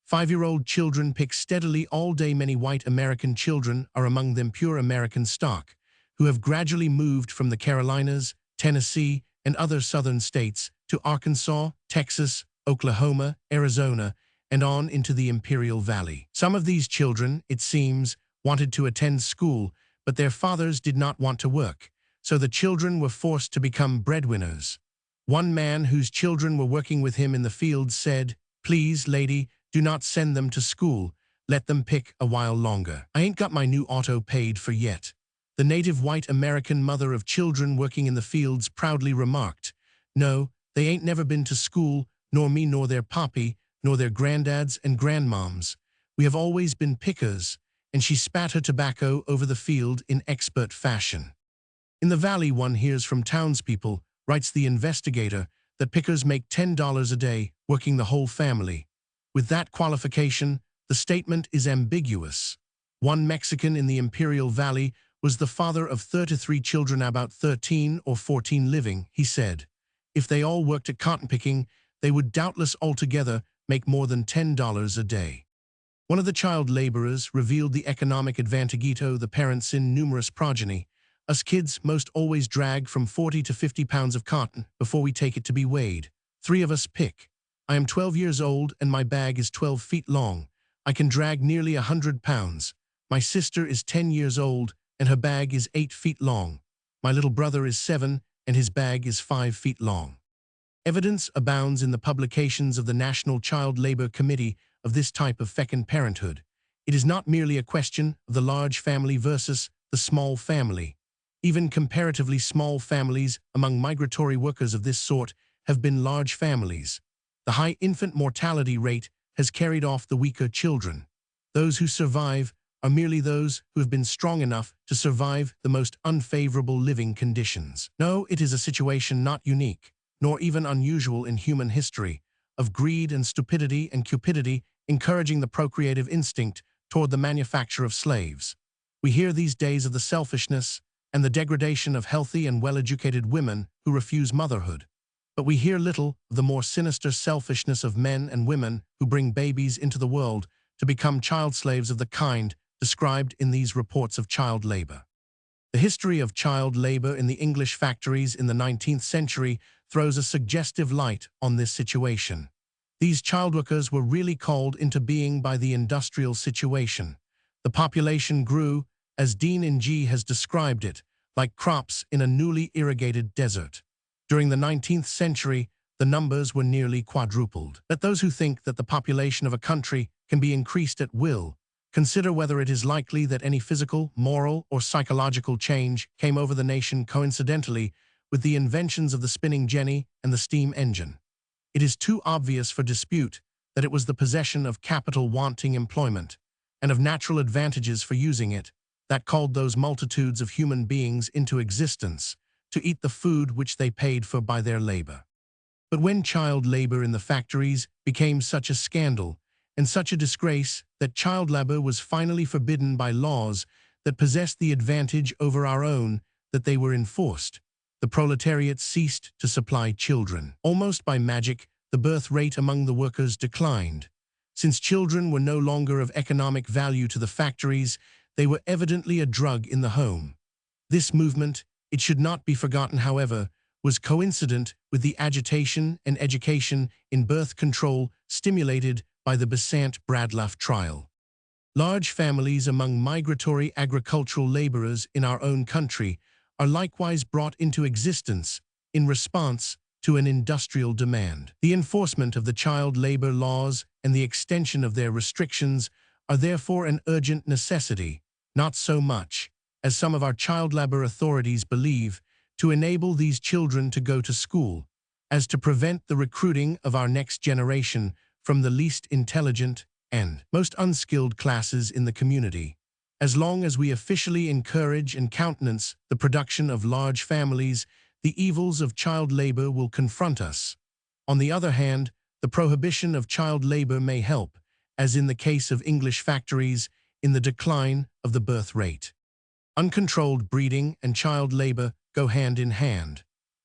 5-year-old children pick steadily all day. Many white American children are among them pure American stock, who have gradually moved from the Carolinas, Tennessee, and other southern states to Arkansas, Texas, Oklahoma, Arizona, and on into the Imperial Valley. Some of these children, it seems, wanted to attend school, but their fathers did not want to work, so the children were forced to become breadwinners. One man whose children were working with him in the fields said, "Please, lady, do not send them to school. Let them pick a while longer. I ain't got my new auto paid for yet." The native white American mother of children working in the fields proudly remarked, "No, they ain't never been to school, nor me nor their poppy, nor their granddads and grandmoms. We have always been pickers," and she spat her tobacco over the field in expert fashion. In the valley, one hears from townspeople, writes the investigator, that pickers make $10 a day, working the whole family. With that qualification, the statement is ambiguous. One Mexican in the Imperial Valley was the father of 33 children, about 13 or 14 living, he said. If they all worked at cotton picking, they would doubtless altogether make more than $10 a day. One of the child laborers revealed the economic advantagito the parents in numerous progeny. Us kids most always drag from 40 to 50 pounds of cotton before we take it to be weighed. 3 of us pick. I am 12 years old and my bag is 12 feet long. I can drag nearly 100 pounds. My sister is 10 years old and her bag is 8 feet long. My little brother is 7 and his bag is 5 feet long. Evidence abounds in the publications of the National Child Labor Committee of this type of fecund parenthood. It is not merely a question of the large family versus the small family. Even comparatively small families among migratory workers of this sort have been large families. The high infant mortality rate has carried off the weaker children. Those who survive are merely those who have been strong enough to survive the most unfavorable living conditions. No, it is a situation not unique, nor even unusual in human history, of greed and stupidity and cupidity encouraging the procreative instinct toward the manufacture of slaves. We hear these days of the selfishness and the degradation of healthy and well-educated women who refuse motherhood. But we hear little of the more sinister selfishness of men and women who bring babies into the world to become child slaves of the kind described in these reports of child labor. The history of child labor in the English factories in the 19th century throws a suggestive light on this situation. These child workers were really called into being by the industrial situation. The population grew, as Dean Ng has described it, like crops in a newly irrigated desert. During the 19th century, the numbers were nearly quadrupled. Let those who think that the population of a country can be increased at will consider whether it is likely that any physical, moral, or psychological change came over the nation coincidentally with the inventions of the spinning jenny and the steam engine. It is too obvious for dispute that it was the possession of capital wanting employment, and of natural advantages for using it, that called those multitudes of human beings into existence, to eat the food which they paid for by their labor. But when child labor in the factories became such a scandal and such a disgrace that child labor was finally forbidden by laws that possessed the advantage over our own that they were enforced, the proletariat ceased to supply children. Almost by magic, the birth rate among the workers declined. Since children were no longer of economic value to the factories, they were evidently a drug in the home. This movement, it should not be forgotten however, was coincident with the agitation and education in birth control stimulated by the Besant-Bradlaugh trial. Large families among migratory agricultural laborers in our own country are likewise brought into existence in response to an industrial demand. The enforcement of the child labor laws and the extension of their restrictions are therefore an urgent necessity, not so much, as some of our child labor authorities believe, to enable these children to go to school, as to prevent the recruiting of our next generation from the least intelligent and most unskilled classes in the community. As long as we officially encourage and countenance the production of large families, the evils of child labor will confront us. On the other hand, the prohibition of child labor may help, as in the case of English factories, in the decline of the birth rate. Uncontrolled breeding and child labor go hand in hand.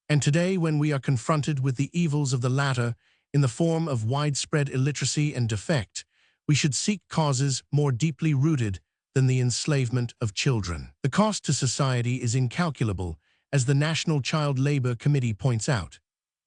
And today, when we are confronted with the evils of the latter in the form of widespread illiteracy and defect, we should seek causes more deeply rooted than the enslavement of children. The cost to society is incalculable, as the National Child Labor Committee points out.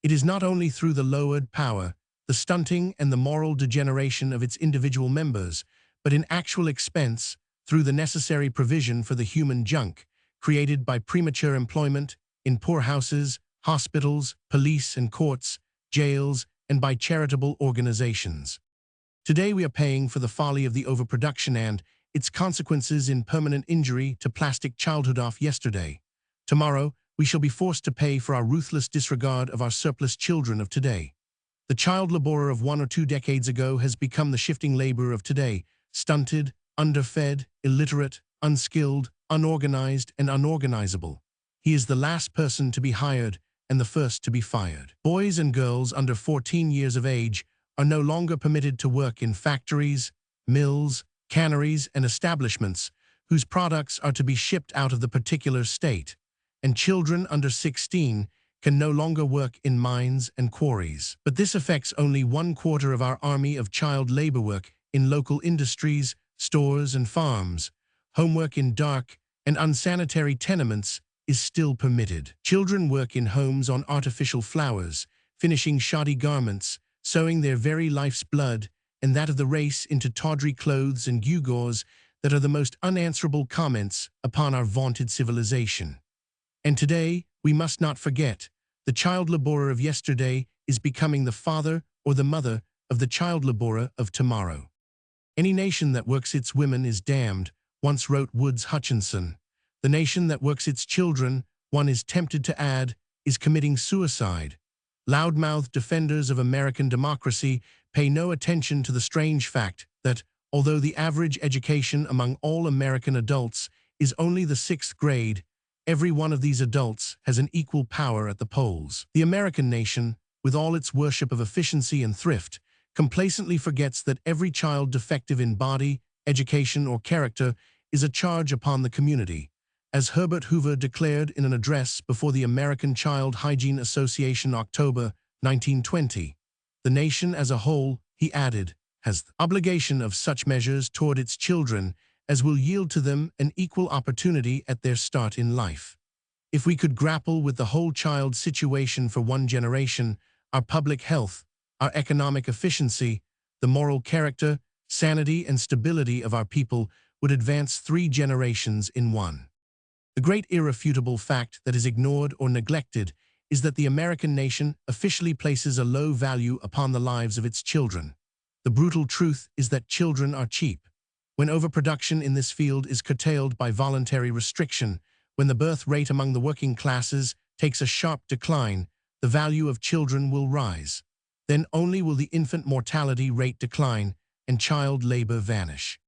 It is not only through the lowered power, the stunting and the moral degeneration of its individual members, but in actual expense through the necessary provision for the human junk created by premature employment in poorhouses, hospitals, police and courts, jails, and by charitable organizations. Today we are paying for the folly of the overproduction and its consequences in permanent injury to plastic childhood off yesterday. Tomorrow, we shall be forced to pay for our ruthless disregard of our surplus children of today. The child laborer of 1 or 2 decades ago has become the shifting laborer of today, stunted, underfed, illiterate, unskilled, unorganized, and unorganizable. He is the last person to be hired and the first to be fired. Boys and girls under 14 years of age are no longer permitted to work in factories, mills, canneries, and establishments whose products are to be shipped out of the particular state, and children under 16 can no longer work in mines and quarries. But this affects only 1/4 of our army of child labor work in local industries, stores, and farms. Homework in dark and unsanitary tenements is still permitted. Children work in homes on artificial flowers, finishing shoddy garments, sowing their very life's blood and that of the race into tawdry clothes and gewgaws that are the most unanswerable comments upon our vaunted civilization. And today, we must not forget, the child laborer of yesterday is becoming the father or the mother of the child laborer of tomorrow. Any nation that works its women is damned, once wrote Woods Hutchinson. The nation that works its children, one is tempted to add, is committing suicide. Loudmouthed defenders of American democracy pay no attention to the strange fact that, although the average education among all American adults is only the 6th grade, every one of these adults has an equal power at the polls. The American nation, with all its worship of efficiency and thrift, complacently forgets that every child defective in body, education, or character is a charge upon the community. As Herbert Hoover declared in an address before the American Child Hygiene Association October 1920, the nation as a whole, he added, has the obligation of such measures toward its children as will yield to them an equal opportunity at their start in life. If we could grapple with the whole child situation for one generation, our public health, our economic efficiency, the moral character, sanity, and stability of our people would advance 3 generations in one. The great irrefutable fact that is ignored or neglected is that the American nation officially places a low value upon the lives of its children. The brutal truth is that children are cheap. When overproduction in this field is curtailed by voluntary restriction, when the birth rate among the working classes takes a sharp decline, the value of children will rise. Then only will the infant mortality rate decline and child labor vanish.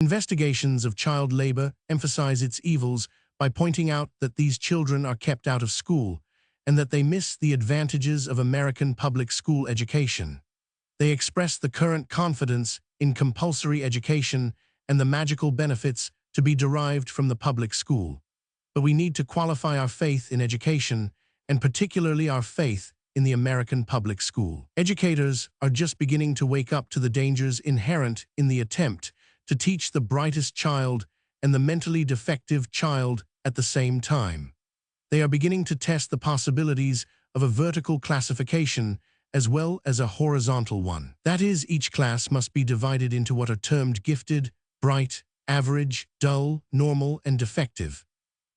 Investigations of child labor emphasize its evils by pointing out that these children are kept out of school and that they miss the advantages of American public school education. They express the current confidence in compulsory education and the magical benefits to be derived from the public school. But we need to qualify our faith in education, and particularly our faith in the American public school. Educators are just beginning to wake up to the dangers inherent in the attempt to teach the brightest child and the mentally defective child at the same time. They are beginning to test the possibilities of a vertical classification as well as a horizontal one. That is, each class must be divided into what are termed gifted, bright, average, dull, normal, and defective.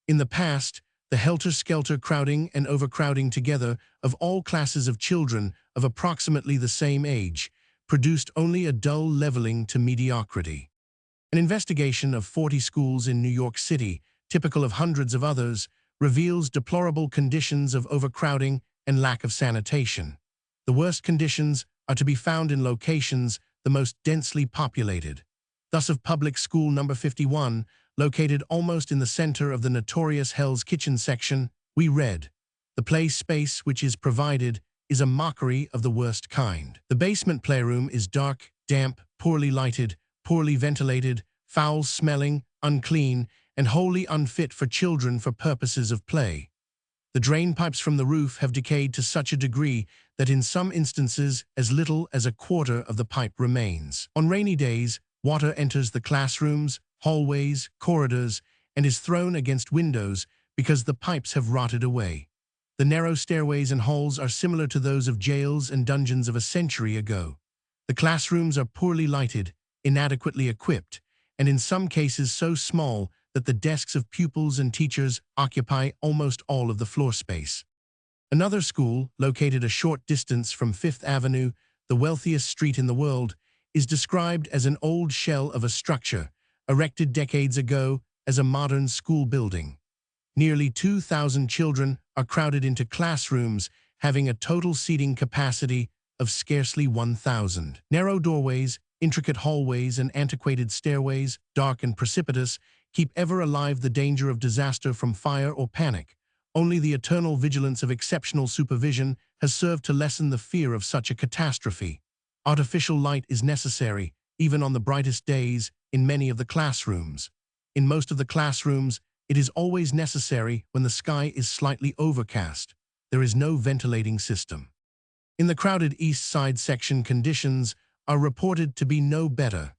In the past, the helter-skelter crowding and overcrowding together of all classes of children of approximately the same age produced only a dull leveling to mediocrity. An investigation of 40 schools in New York City, typical of hundreds of others, reveals deplorable conditions of overcrowding and lack of sanitation. The worst conditions are to be found in locations the most densely populated. Thus of public school number 51, located almost in the center of the notorious Hell's Kitchen section, we read, "The play space which is provided is a mockery of the worst kind. The basement playroom is dark, damp, poorly lighted, poorly ventilated, foul-smelling, unclean, and wholly unfit for children for purposes of play. The drain pipes from the roof have decayed to such a degree that in some instances as little as a quarter of the pipe remains. On rainy days, water enters the classrooms, hallways, corridors, and is thrown against windows because the pipes have rotted away. The narrow stairways and halls are similar to those of jails and dungeons of a century ago. The classrooms are poorly lighted, inadequately equipped, and in some cases so small that the desks of pupils and teachers occupy almost all of the floor space." Another school, located a short distance from Fifth Avenue, the wealthiest street in the world, is described as an old shell of a structure, erected decades ago as a modern school building. Nearly 2,000 children are crowded into classrooms, having a total seating capacity of scarcely 1,000. Narrow doorways, intricate hallways, and antiquated stairways, dark and precipitous, keep ever alive the danger of disaster from fire or panic. Only the eternal vigilance of exceptional supervision has served to lessen the fear of such a catastrophe. Artificial light is necessary, even on the brightest days, in many of the classrooms. In most of the classrooms, it is always necessary when the sky is slightly overcast. There is no ventilating system. In the crowded East Side section, conditions are reported to be no better.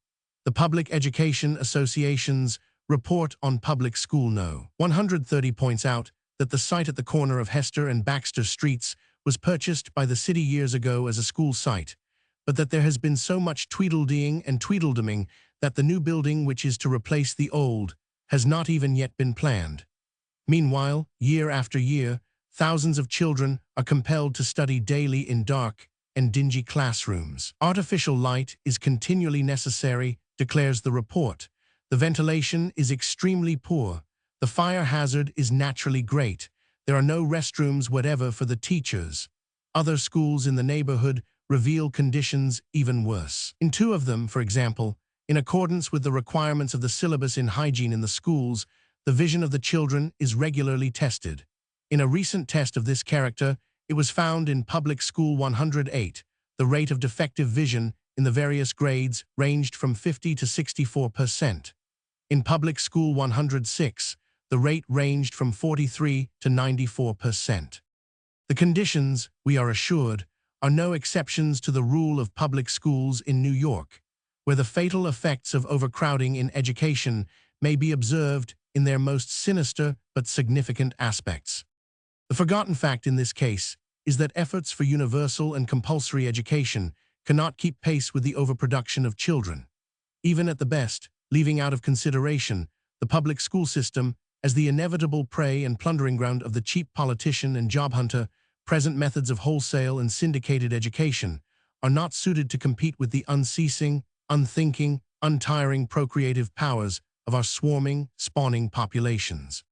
The Public Education Association's report on public school No. 130 points out that the site at the corner of Hester and Baxter Streets was purchased by the city years ago as a school site, but that there has been so much tweedledeeing and tweedleduming that the new building, which is to replace the old, has not even yet been planned. Meanwhile, year after year, thousands of children are compelled to study daily in dark and dingy classrooms. Artificial light is continually necessary, declares the report. The ventilation is extremely poor. The fire hazard is naturally great. There are no restrooms whatever for the teachers. Other schools in the neighborhood reveal conditions even worse. In two of them, for example, in accordance with the requirements of the syllabus in hygiene in the schools, the vision of the children is regularly tested. In a recent test of this character, it was found in Public School 108, the rate of defective vision in the various grades ranged from 50 to 64%. In Public School 106, the rate ranged from 43 to 94%. The conditions, we are assured, are no exceptions to the rule of public schools in New York, where the fatal effects of overcrowding in education may be observed in their most sinister but significant aspects. The forgotten fact in this case is that efforts for universal and compulsory education cannot keep pace with the overproduction of children. Even at the best, leaving out of consideration the public school system as the inevitable prey and plundering ground of the cheap politician and job hunter, present methods of wholesale and syndicated education are not suited to compete with the unceasing, unthinking, untiring procreative powers of our swarming, spawning populations.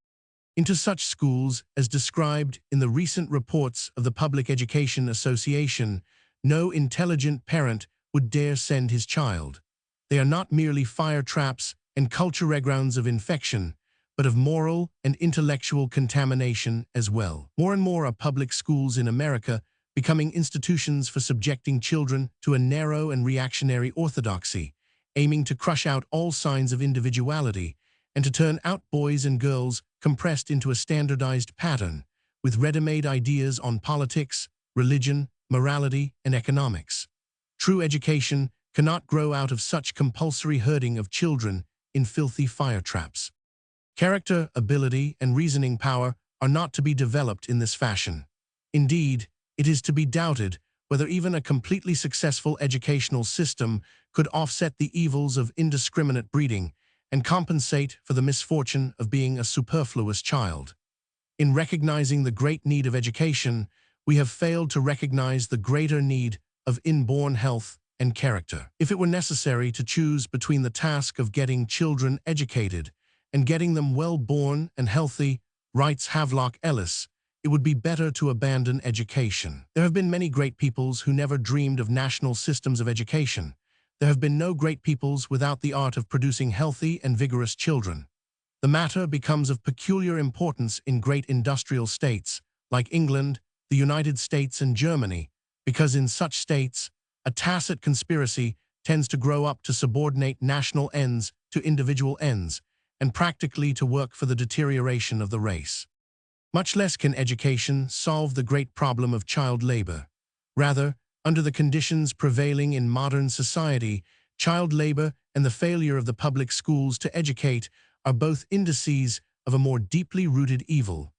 Into such schools, as described in the recent reports of the Public Education Association, no intelligent parent would dare send his child. They are not merely fire traps and culture grounds of infection, but of moral and intellectual contamination as well. More and more are public schools in America becoming institutions for subjecting children to a narrow and reactionary orthodoxy, aiming to crush out all signs of individuality and to turn out boys and girls compressed into a standardized pattern, with ready-made ideas on politics, religion, morality, and economics. True education cannot grow out of such compulsory herding of children in filthy fire traps. Character, ability, and reasoning power are not to be developed in this fashion. Indeed, it is to be doubted whether even a completely successful educational system could offset the evils of indiscriminate breeding and compensate for the misfortune of being a superfluous child. In recognizing the great need of education, we have failed to recognize the greater need of inborn health and character. If it were necessary to choose between the task of getting children educated and getting them well-born and healthy, writes Havelock Ellis, it would be better to abandon education. There have been many great peoples who never dreamed of national systems of education. There have been no great peoples without the art of producing healthy and vigorous children. The matter becomes of peculiar importance in great industrial states, like England, the United States, and Germany, because in such states, a tacit conspiracy tends to grow up to subordinate national ends to individual ends, and practically to work for the deterioration of the race. Much less can education solve the great problem of child labor. Rather, under the conditions prevailing in modern society, child labor and the failure of the public schools to educate are both indices of a more deeply rooted evil.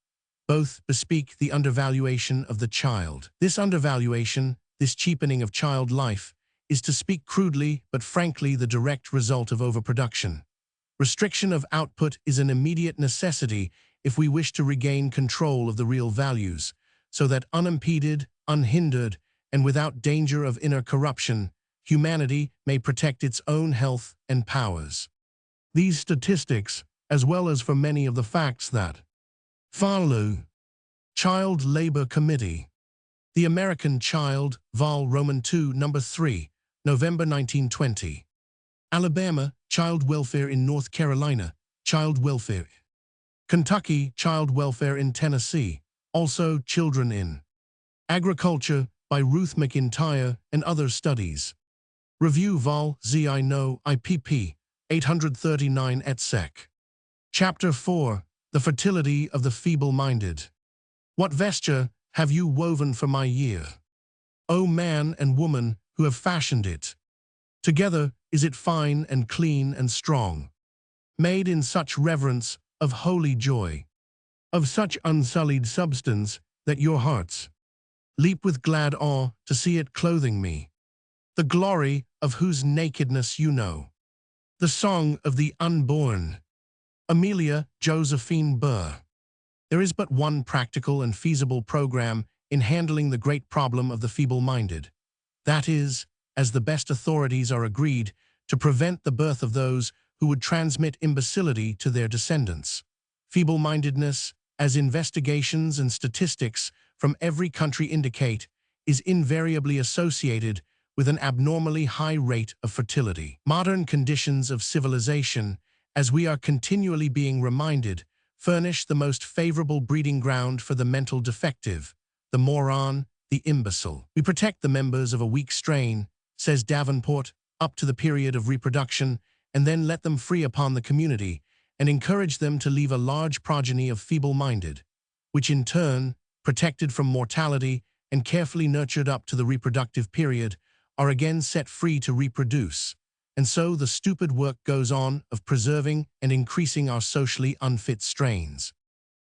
Both bespeak the undervaluation of the child. This undervaluation, this cheapening of child life, is, to speak crudely but frankly, the direct result of overproduction. Restriction of output is an immediate necessity if we wish to regain control of the real values, so that unimpeded, unhindered, and without danger of inner corruption, humanity may protect its own health and powers. These statistics, as well as for many of the facts that follow. Child Labor Committee. The American Child, Vol. Roman II, No. 3, November 1920. Alabama, Child Welfare in North Carolina, Child Welfare. Kentucky, Child Welfare in Tennessee, also Children in Agriculture, by Ruth McIntyre and Other Studies. Review Vol. ZI No IPP 839 et sec. Chapter 4. The Fertility of the Feeble-Minded. What vesture have you woven for my year, O man and woman who have fashioned it? Together is it fine and clean and strong, made in such reverence of holy joy, of such unsullied substance that your hearts leap with glad awe to see it clothing me, the glory of whose nakedness you know, the song of the unborn. Amelia Josephine Burr. There is but one practical and feasible program in handling the great problem of the feeble-minded. That is, as the best authorities are agreed, to prevent the birth of those who would transmit imbecility to their descendants. Feeble-mindedness, as investigations and statistics from every country indicate, is invariably associated with an abnormally high rate of fertility. Modern conditions of civilization, as we are continually being reminded, furnish the most favorable breeding ground for the mental defective, the moron, the imbecile. We protect the members of a weak strain, says Davenport, up to the period of reproduction, and then let them free upon the community, and encourage them to leave a large progeny of feeble-minded, which in turn, protected from mortality and carefully nurtured up to the reproductive period, are again set free to reproduce. And so the stupid work goes on of preserving and increasing our socially unfit strains.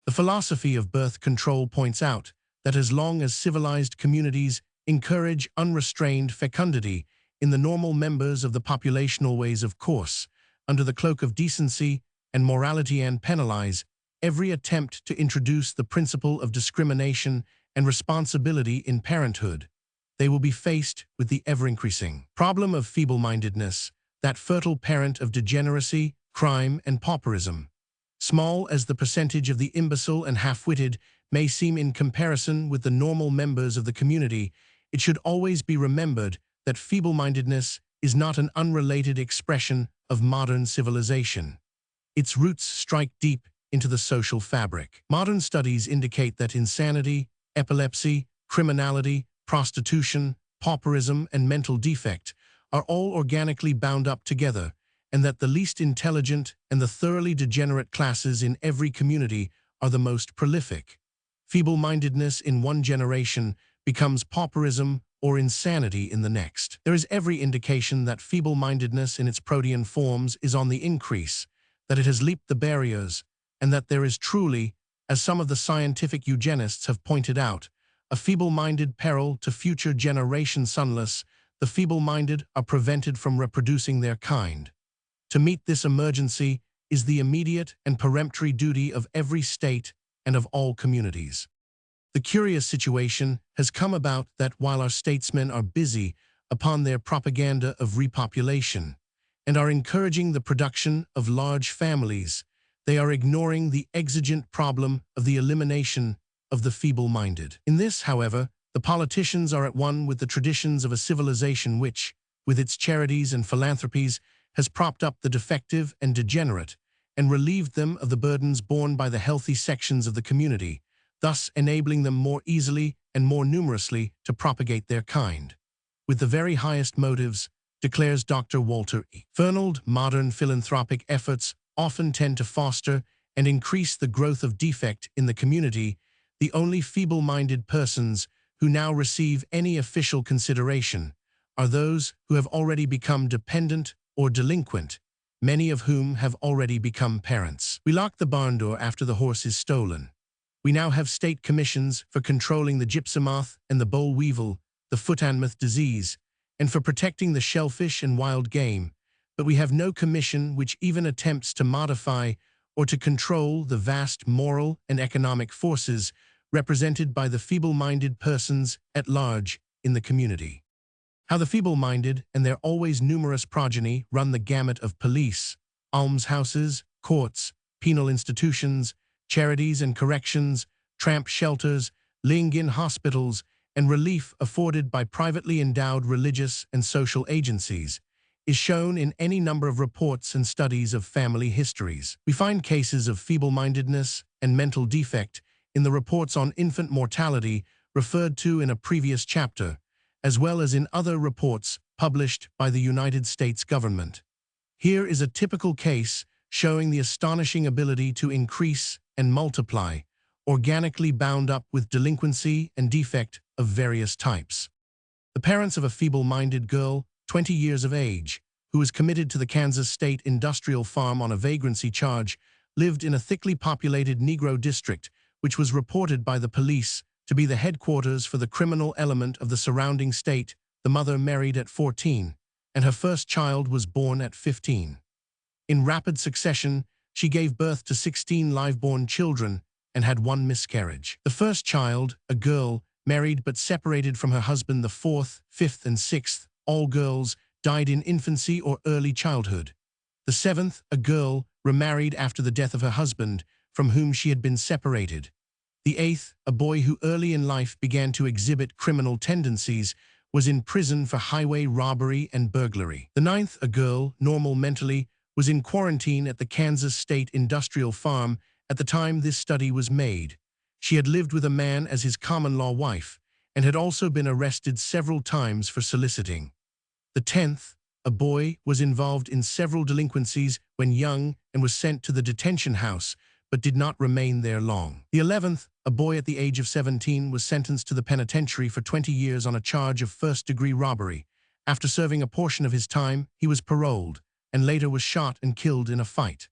The philosophy of birth control points out that as long as civilized communities encourage unrestrained fecundity in the normal members of the population, always, of course, under the cloak of decency and morality, and penalize every attempt to introduce the principle of discrimination and responsibility in parenthood, they will be faced with the ever-increasing problem of feeble-mindedness, that fertile parent of degeneracy, crime, and pauperism. Small as the percentage of the imbecile and half-witted may seem in comparison with the normal members of the community, it should always be remembered that feeble-mindedness is not an unrelated expression of modern civilization. Its roots strike deep into the social fabric. Modern studies indicate that insanity, epilepsy, criminality, prostitution, pauperism, and mental defect are all organically bound up together, and that the least intelligent and the thoroughly degenerate classes in every community are the most prolific. Feeble-mindedness in one generation becomes pauperism or insanity in the next. There is every indication that feeble-mindedness in its protean forms is on the increase, that it has leaped the barriers, and that there is truly, as some of the scientific eugenists have pointed out, a feeble-minded peril to future generations unless the feeble-minded are prevented from reproducing their kind. To meet this emergency is the immediate and peremptory duty of every state and of all communities. The curious situation has come about that while our statesmen are busy upon their propaganda of repopulation and are encouraging the production of large families, they are ignoring the exigent problem of the elimination of the feeble-minded. In this, however, the politicians are at one with the traditions of a civilization which, with its charities and philanthropies, has propped up the defective and degenerate and relieved them of the burdens borne by the healthy sections of the community, thus enabling them more easily and more numerously to propagate their kind. With the very highest motives, declares Dr. Walter E. Fernald, modern philanthropic efforts often tend to foster and increase the growth of defect in the community. The only feeble-minded persons who now receive any official consideration are those who have already become dependent or delinquent, many of whom have already become parents. We lock the barn door after the horse is stolen. We now have state commissions for controlling the gypsy moth and the boll weevil, the foot-and-mouth disease, and for protecting the shellfish and wild game, but we have no commission which even attempts to modify or to control the vast moral and economic forces represented by the feeble-minded persons at large in the community. How the feeble-minded and their always numerous progeny run the gamut of police, almshouses, courts, penal institutions, charities and corrections, tramp shelters, laying-in hospitals, and relief afforded by privately endowed religious and social agencies, is shown in any number of reports and studies of family histories. We find cases of feeble-mindedness and mental defect in the reports on infant mortality referred to in a previous chapter, as well as in other reports published by the United States government. Here is a typical case showing the astonishing ability to increase and multiply, organically bound up with delinquency and defect of various types. The parents of a feeble-minded girl, 20 years of age, who was committed to the Kansas State Industrial Farm on a vagrancy charge, lived in a thickly populated Negro district, which was reported by the police to be the headquarters for the criminal element of the surrounding state. The mother married at 14, and her first child was born at 15. In rapid succession, she gave birth to 16 live-born children and had one miscarriage. The first child, a girl, married but separated from her husband the fourth, fifth, and sixth, all girls, died in infancy or early childhood. The seventh, a girl, remarried after the death of her husband, from whom she had been separated. The eighth, a boy who early in life began to exhibit criminal tendencies, was in prison for highway robbery and burglary. The ninth, a girl, normal mentally, was in quarantine at the Kansas State Industrial Farm at the time this study was made. She had lived with a man as his common-law wife and had also been arrested several times for soliciting. The 10th, a boy, was involved in several delinquencies when young and was sent to the detention house, but did not remain there long. The 11th, a boy at the age of 17, was sentenced to the penitentiary for 20 years on a charge of first-degree robbery. After serving a portion of his time, he was paroled and later was shot and killed in a fight.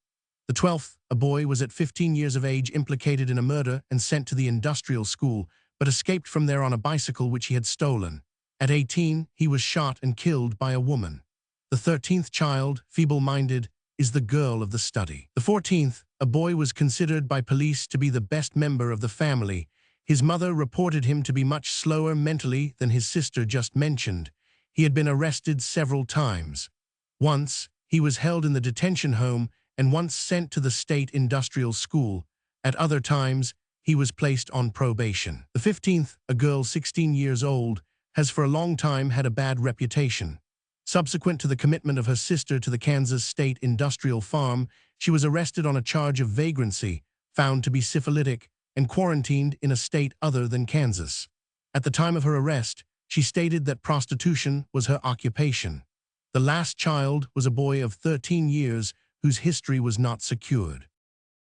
The 12th, a boy, was at 15 years of age implicated in a murder and sent to the industrial school, but escaped from there on a bicycle which he had stolen. At 18, he was shot and killed by a woman. The 13th child, feeble-minded, is the girl of the study. The 14th, a boy, was considered by police to be the best member of the family. His mother reported him to be much slower mentally than his sister just mentioned. He had been arrested several times. Once, he was held in the detention home and once sent to the state industrial school. At other times, he was placed on probation. The 15th, a girl 16 years old, has for a long time had a bad reputation. Subsequent to the commitment of her sister to the Kansas State Industrial Farm, she was arrested on a charge of vagrancy, found to be syphilitic, and quarantined in a state other than Kansas. At the time of her arrest, she stated that prostitution was her occupation. The last child was a boy of 13 years whose history was not secured.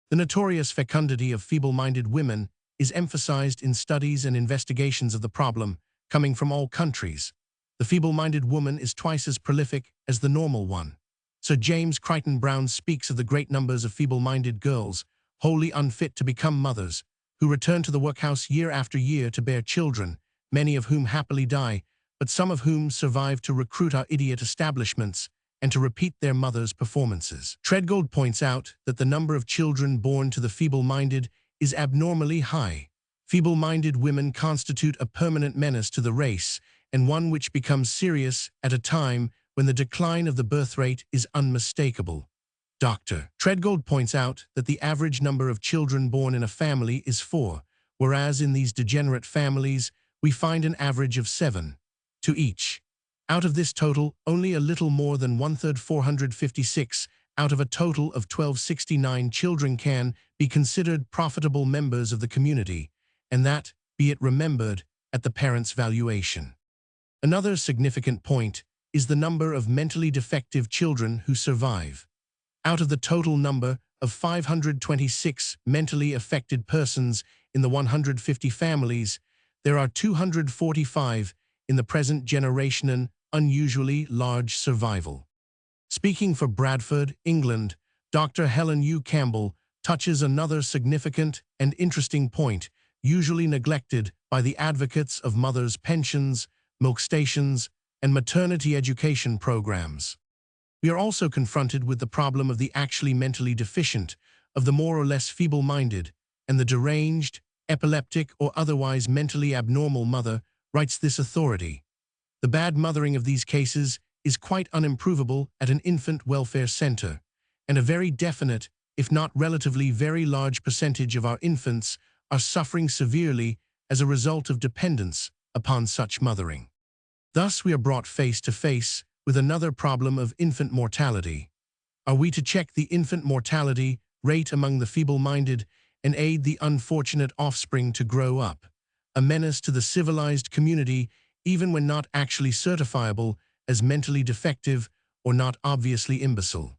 The notorious fecundity of feeble-minded women is emphasized in studies and investigations of the problem, coming from all countries. The feeble-minded woman is twice as prolific as the normal one. Sir James Crichton Browne speaks of the great numbers of feeble-minded girls, wholly unfit to become mothers, who return to the workhouse year after year to bear children, many of whom happily die, but some of whom survive to recruit our idiot establishments and to repeat their mothers' performances. Treadgold points out that the number of children born to the feeble-minded is abnormally high. Feeble-minded women constitute a permanent menace to the race, and one which becomes serious at a time when the decline of the birth rate is unmistakable. Dr. Treadgold points out that the average number of children born in a family is 4, whereas in these degenerate families we find an average of 7 to each. Out of this total, only a little more than 1/3, 456, out of a total of 1269 children can be considered profitable members of the community, and that, be it remembered, at the parents' valuation. Another significant point is the number of mentally defective children who survive. Out of the total number of 526 mentally affected persons in the 150 families, there are 245 in the present generation, an unusually large survival. Speaking for Bradford, England, Dr. Helen U. Campbell touches another significant and interesting point, usually neglected by the advocates of mothers' pensions, milk stations, and maternity education programs. We are also confronted with the problem of the actually mentally deficient, of the more or less feeble-minded, and the deranged, epileptic, or otherwise mentally abnormal mother, writes this authority. The bad mothering of these cases is quite unimprovable at an infant welfare center, and a very definite, if not relatively very large percentage of our infants are suffering severely as a result of dependence upon such mothering. Thus, we are brought face to face with another problem of infant mortality. Are we to check the infant mortality rate among the feeble-minded and aid the unfortunate offspring to grow up, a menace to the civilized community even when not actually certifiable, as mentally defective or not obviously imbecile.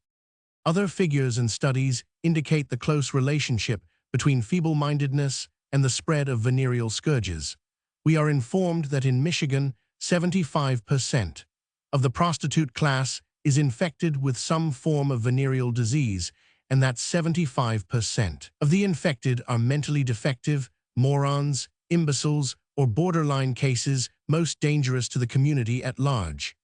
Other figures and studies indicate the close relationship between feeble-mindedness and the spread of venereal scourges. We are informed that in Michigan, 75% of the prostitute class is infected with some form of venereal disease, and that 75% of the infected are mentally defective, morons, imbeciles, or borderline cases most dangerous to the community at large.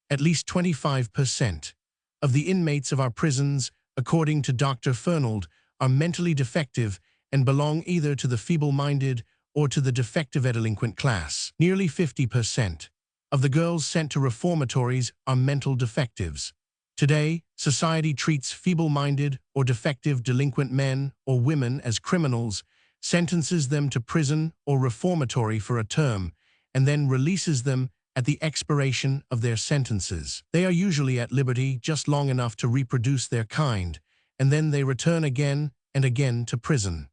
At least 25% of the inmates of our prisons, according to Dr. Fernald, are mentally defective and belong either to the feeble-minded or to the defective delinquent class. Nearly 50% of the girls sent to reformatories are mental defectives. Today, society treats feeble-minded or defective delinquent men or women as criminals, sentences them to prison or reformatory for a term, and then releases them at the expiration of their sentences. They are usually at liberty just long enough to reproduce their kind, and then they return again and again to prison.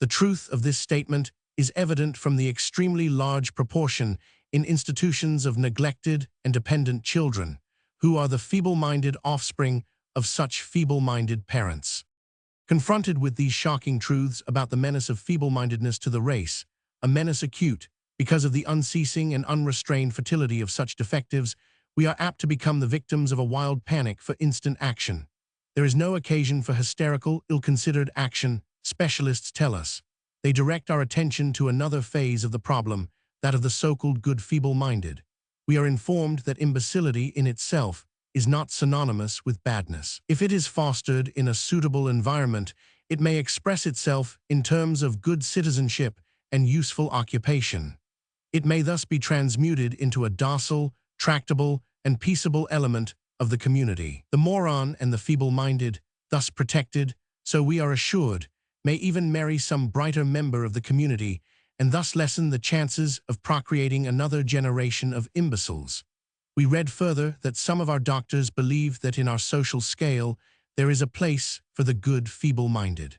The truth of this statement is evident from the extremely large proportion in institutions of neglected and dependent children, who are the feeble-minded offspring of such feeble-minded parents. Confronted with these shocking truths about the menace of feeble-mindedness to the race, a menace acute because of the unceasing and unrestrained fertility of such defectives, we are apt to become the victims of a wild panic for instant action. There is no occasion for hysterical, ill-considered action, specialists tell us. They direct our attention to another phase of the problem, that of the so-called good feeble-minded. We are informed that imbecility in itself is not synonymous with badness. If it is fostered in a suitable environment, it may express itself in terms of good citizenship and useful occupation. It may thus be transmuted into a docile, tractable, and peaceable element of the community. The moron and the feeble-minded, thus protected, so we are assured, may even marry some brighter member of the community and thus lessen the chances of procreating another generation of imbeciles. We read further that some of our doctors believe that in our social scale there is a place for the good feeble-minded.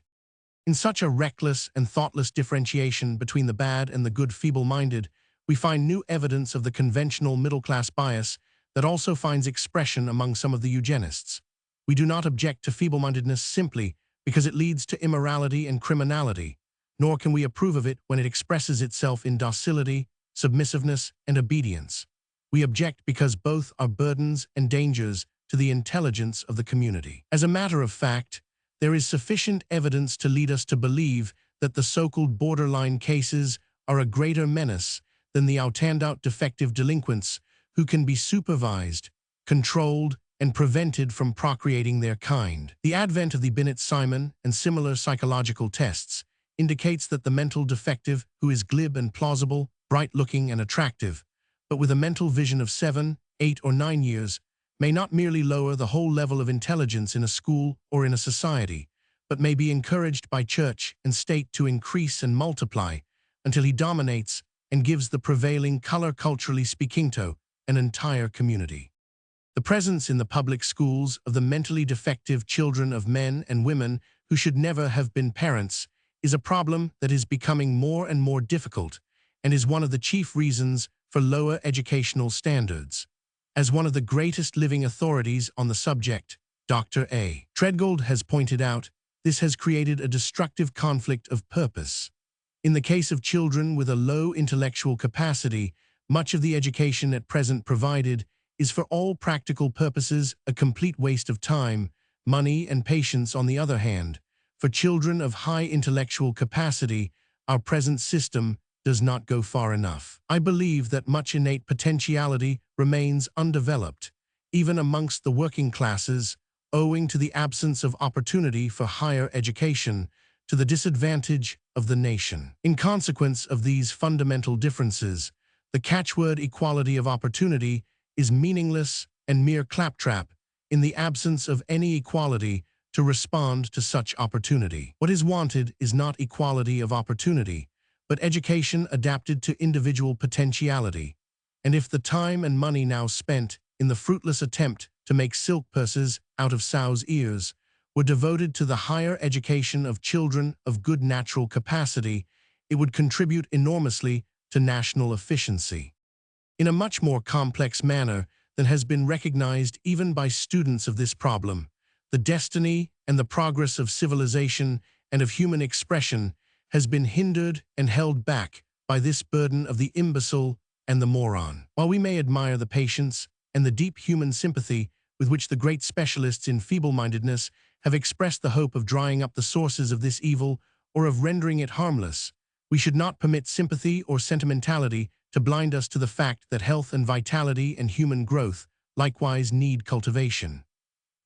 In such a reckless and thoughtless differentiation between the bad and the good feeble-minded, we find new evidence of the conventional middle-class bias that also finds expression among some of the eugenists. We do not object to feeble-mindedness simply because it leads to immorality and criminality, nor can we approve of it when it expresses itself in docility, submissiveness, and obedience. We object because both are burdens and dangers to the intelligence of the community. As a matter of fact, there is sufficient evidence to lead us to believe that the so-called borderline cases are a greater menace than the out-and-out defective delinquents who can be supervised, controlled, and prevented from procreating their kind. The advent of the Binet-Simon and similar psychological tests indicates that the mental defective who is glib and plausible, bright-looking and attractive, but with a mental vision of 7, 8, or 9 years, may not merely lower the whole level of intelligence in a school or in a society, but may be encouraged by church and state to increase and multiply until he dominates and gives the prevailing color culturally speaking to an entire community. The presence in the public schools of the mentally defective children of men and women who should never have been parents is a problem that is becoming more and more difficult and is one of the chief reasons for lower educational standards. As one of the greatest living authorities on the subject, Dr. A. Treadgold has pointed out, this has created a destructive conflict of purpose. In the case of children with a low intellectual capacity, much of the education at present provided is for all practical purposes a complete waste of time, money, and patience. On the other hand, for children of high intellectual capacity, our present system does not go far enough. I believe that much innate potentiality remains undeveloped, even amongst the working classes, owing to the absence of opportunity for higher education, to the disadvantage of the nation. In consequence of these fundamental differences, the catchword equality of opportunity is meaningless and mere claptrap in the absence of any equality to respond to such opportunity. What is wanted is not equality of opportunity, but education adapted to individual potentiality. And if the time and money now spent in the fruitless attempt to make silk purses out of sows' ears were devoted to the higher education of children of good natural capacity, it would contribute enormously to national efficiency. In a much more complex manner, than has been recognized even by students of this problem. The destiny and the progress of civilization and of human expression has been hindered and held back by this burden of the imbecile and the moron. While we may admire the patience and the deep human sympathy with which the great specialists in feeble-mindedness have expressed the hope of drying up the sources of this evil or of rendering it harmless, we should not permit sympathy or sentimentality to blind us to the fact that health and vitality and human growth likewise need cultivation.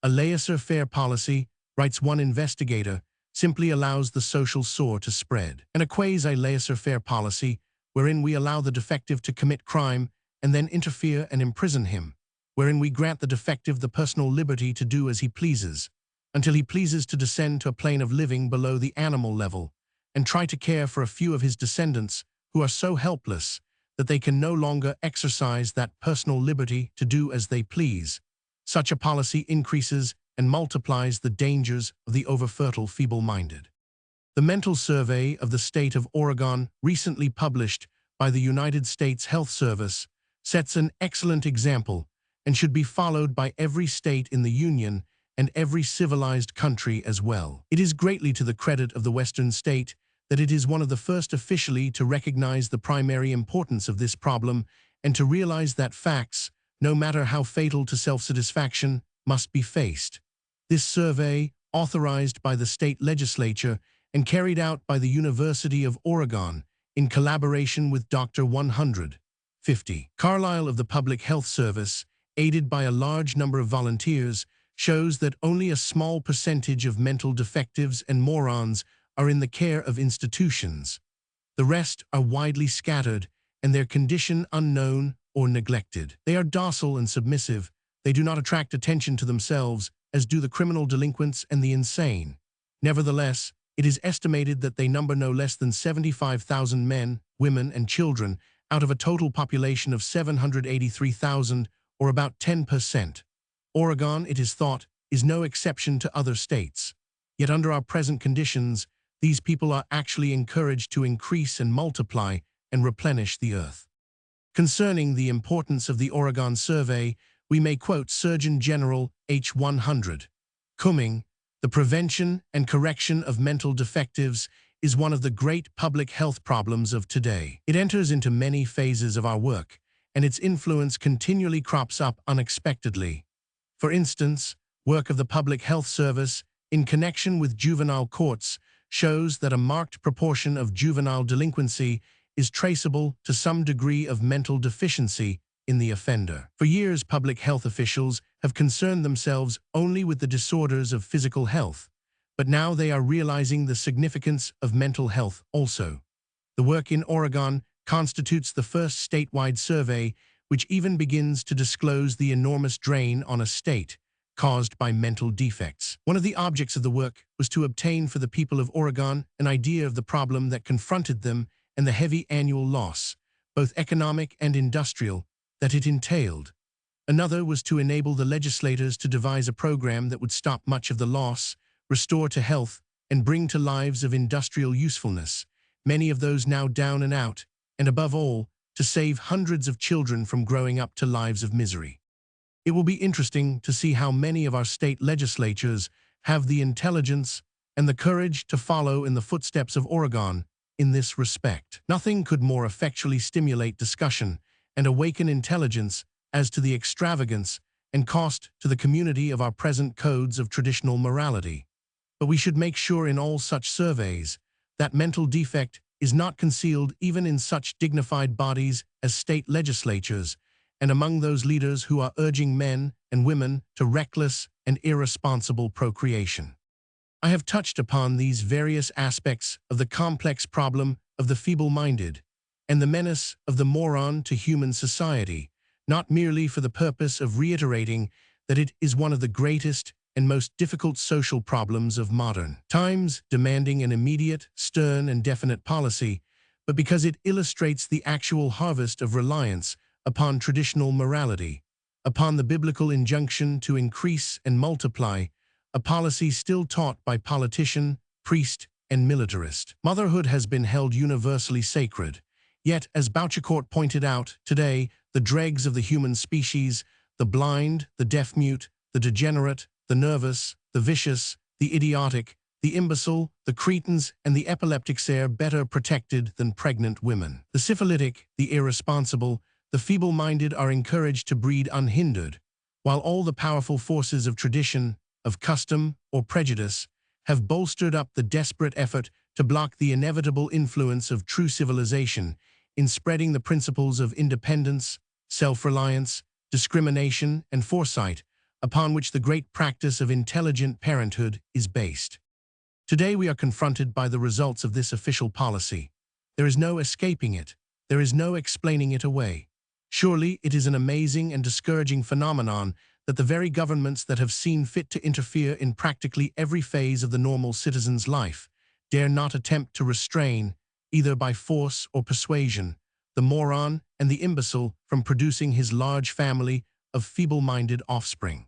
A laissez-faire policy, writes one investigator, simply allows the social sore to spread. And a quasi-laissez-faire policy, wherein we allow the defective to commit crime and then interfere and imprison him, wherein we grant the defective the personal liberty to do as he pleases, until he pleases to descend to a plane of living below the animal level, and try to care for a few of his descendants who are so helpless that they can no longer exercise that personal liberty to do as they please. Such a policy increases and multiplies the dangers of the overfertile feeble-minded. The Mental Survey of the State of Oregon, recently published by the United States Health Service, sets an excellent example and should be followed by every state in the Union and every civilized country as well. It is greatly to the credit of the Western state that it is one of the first officially to recognize the primary importance of this problem and to realize that facts, no matter how fatal to self-satisfaction, must be faced. This survey, authorized by the state legislature and carried out by the University of Oregon in collaboration with Dr. 150 Carlisle of the Public Health Service, aided by a large number of volunteers, shows that only a small percentage of mental defectives and morons are in the care of institutions. The rest are widely scattered and their condition unknown or neglected. They are docile and submissive. They do not attract attention to themselves, as do the criminal delinquents and the insane. Nevertheless, it is estimated that they number no less than 75,000 men, women, and children out of a total population of 783,000, or about 10%. Oregon, it is thought, is no exception to other states. Yet under our present conditions, these people are actually encouraged to increase and multiply and replenish the earth. Concerning the importance of the Oregon survey, we may quote Surgeon General H. 100 Cumming, "The prevention and correction of mental defectives is one of the great public health problems of today. It enters into many phases of our work, and its influence continually crops up unexpectedly. For instance, work of the Public Health Service in connection with juvenile courts shows that a marked proportion of juvenile delinquency is traceable to some degree of mental deficiency in the offender. For years, public health officials have concerned themselves only with the disorders of physical health, but now they are realizing the significance of mental health also. The work in Oregon constitutes the first statewide survey which even begins to disclose the enormous drain on a state caused by mental defects. One of the objects of the work was to obtain for the people of Oregon an idea of the problem that confronted them and the heavy annual loss, both economic and industrial, that it entailed. Another was to enable the legislators to devise a program that would stop much of the loss, restore to health, and bring to lives of industrial usefulness, many of those now down and out, and above all, to save hundreds of children from growing up to lives of misery. It will be interesting to see how many of our state legislatures have the intelligence and the courage to follow in the footsteps of Oregon in this respect. Nothing could more effectually stimulate discussion and awaken intelligence as to the extravagance and cost to the community of our present codes of traditional morality. But we should make sure in all such surveys that mental defect is not concealed even in such dignified bodies as state legislatures and among those leaders who are urging men and women to reckless and irresponsible procreation. I have touched upon these various aspects of the complex problem of the feeble-minded and the menace of the moron to human society, not merely for the purpose of reiterating that it is one of the greatest and most difficult social problems of modern times, demanding an immediate, stern, and definite policy, but because it illustrates the actual harvest of reliance upon traditional morality, upon the biblical injunction to increase and multiply, a policy still taught by politician, priest, and militarist. Motherhood has been held universally sacred, yet, as Boucicaut pointed out, today, the dregs of the human species, the blind, the deaf-mute, the degenerate, the nervous, the vicious, the idiotic, the imbecile, the cretins, and the epileptics are better protected than pregnant women. The syphilitic, the irresponsible, the feeble-minded are encouraged to breed unhindered, while all the powerful forces of tradition, of custom, or prejudice have bolstered up the desperate effort to block the inevitable influence of true civilization in spreading the principles of independence, self-reliance, discrimination, and foresight upon which the great practice of intelligent parenthood is based. Today we are confronted by the results of this official policy. There is no escaping it. There is no explaining it away. Surely it is an amazing and discouraging phenomenon that the very governments that have seen fit to interfere in practically every phase of the normal citizen's life dare not attempt to restrain, either by force or persuasion, the moron and the imbecile from producing his large family of feeble-minded offspring.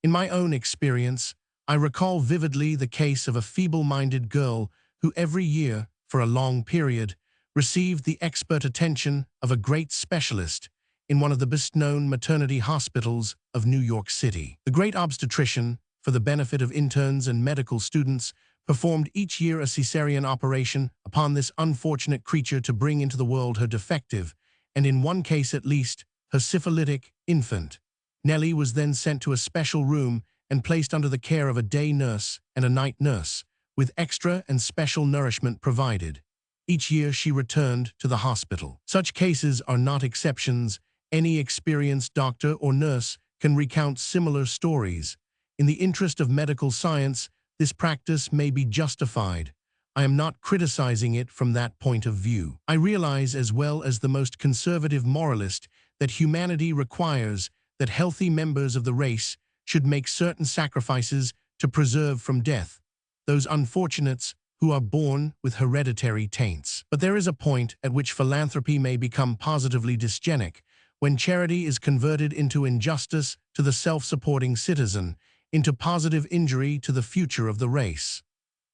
In my own experience, I recall vividly the case of a feeble-minded girl who every year, for a long period, received the expert attention of a great specialist in one of the best-known maternity hospitals of New York City. The great obstetrician, for the benefit of interns and medical students, performed each year a cesarean operation upon this unfortunate creature to bring into the world her defective, and in one case at least, her syphilitic infant. Nellie was then sent to a special room and placed under the care of a day nurse and a night nurse, with extra and special nourishment provided. Each year she returned to the hospital. Such cases are not exceptions. Any experienced doctor or nurse can recount similar stories. In the interest of medical science, this practice may be justified. I am not criticizing it from that point of view. I realize, as well as the most conservative moralist, that humanity requires that healthy members of the race should make certain sacrifices to preserve from death those unfortunates who are born with hereditary taints. But there is a point at which philanthropy may become positively dysgenic, when charity is converted into injustice to the self-supporting citizen, into positive injury to the future of the race.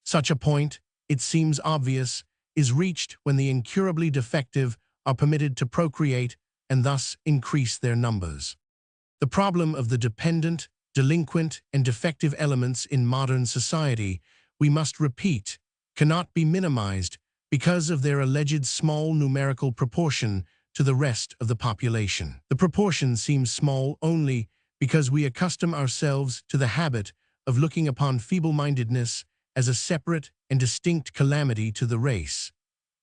Such a point, it seems obvious, is reached when the incurably defective are permitted to procreate and thus increase their numbers. The problem of the dependent, delinquent, and defective elements in modern society, we must repeat, cannot be minimized because of their alleged small numerical proportion to the rest of the population. The proportion seems small only because we accustom ourselves to the habit of looking upon feeble-mindedness as a separate and distinct calamity to the race,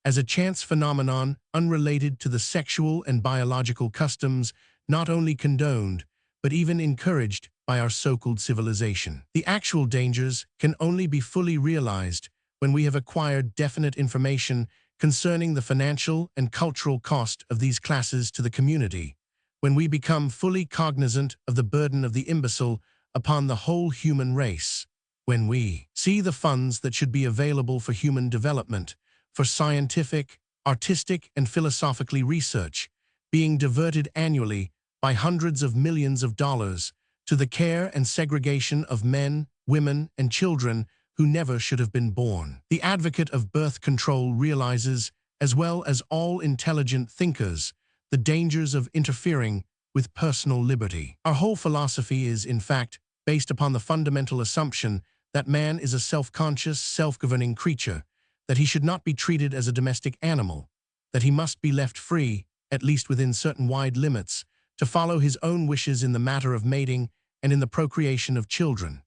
as a chance phenomenon unrelated to the sexual and biological customs not only condoned, but even encouraged by our so-called civilization. The actual dangers can only be fully realized when we have acquired definite information concerning the financial and cultural cost of these classes to the community, when we become fully cognizant of the burden of the imbecile upon the whole human race, when we see the funds that should be available for human development, for scientific, artistic, and philosophically research, being diverted annually by hundreds of millions of dollars to the care and segregation of men, women, and children who never should have been born. The advocate of birth control realizes, as well as all intelligent thinkers, the dangers of interfering with personal liberty. Our whole philosophy is, in fact, based upon the fundamental assumption that man is a self-conscious, self-governing creature, that he should not be treated as a domestic animal, that he must be left free, at least within certain wide limits, to follow his own wishes in the matter of mating and in the procreation of children.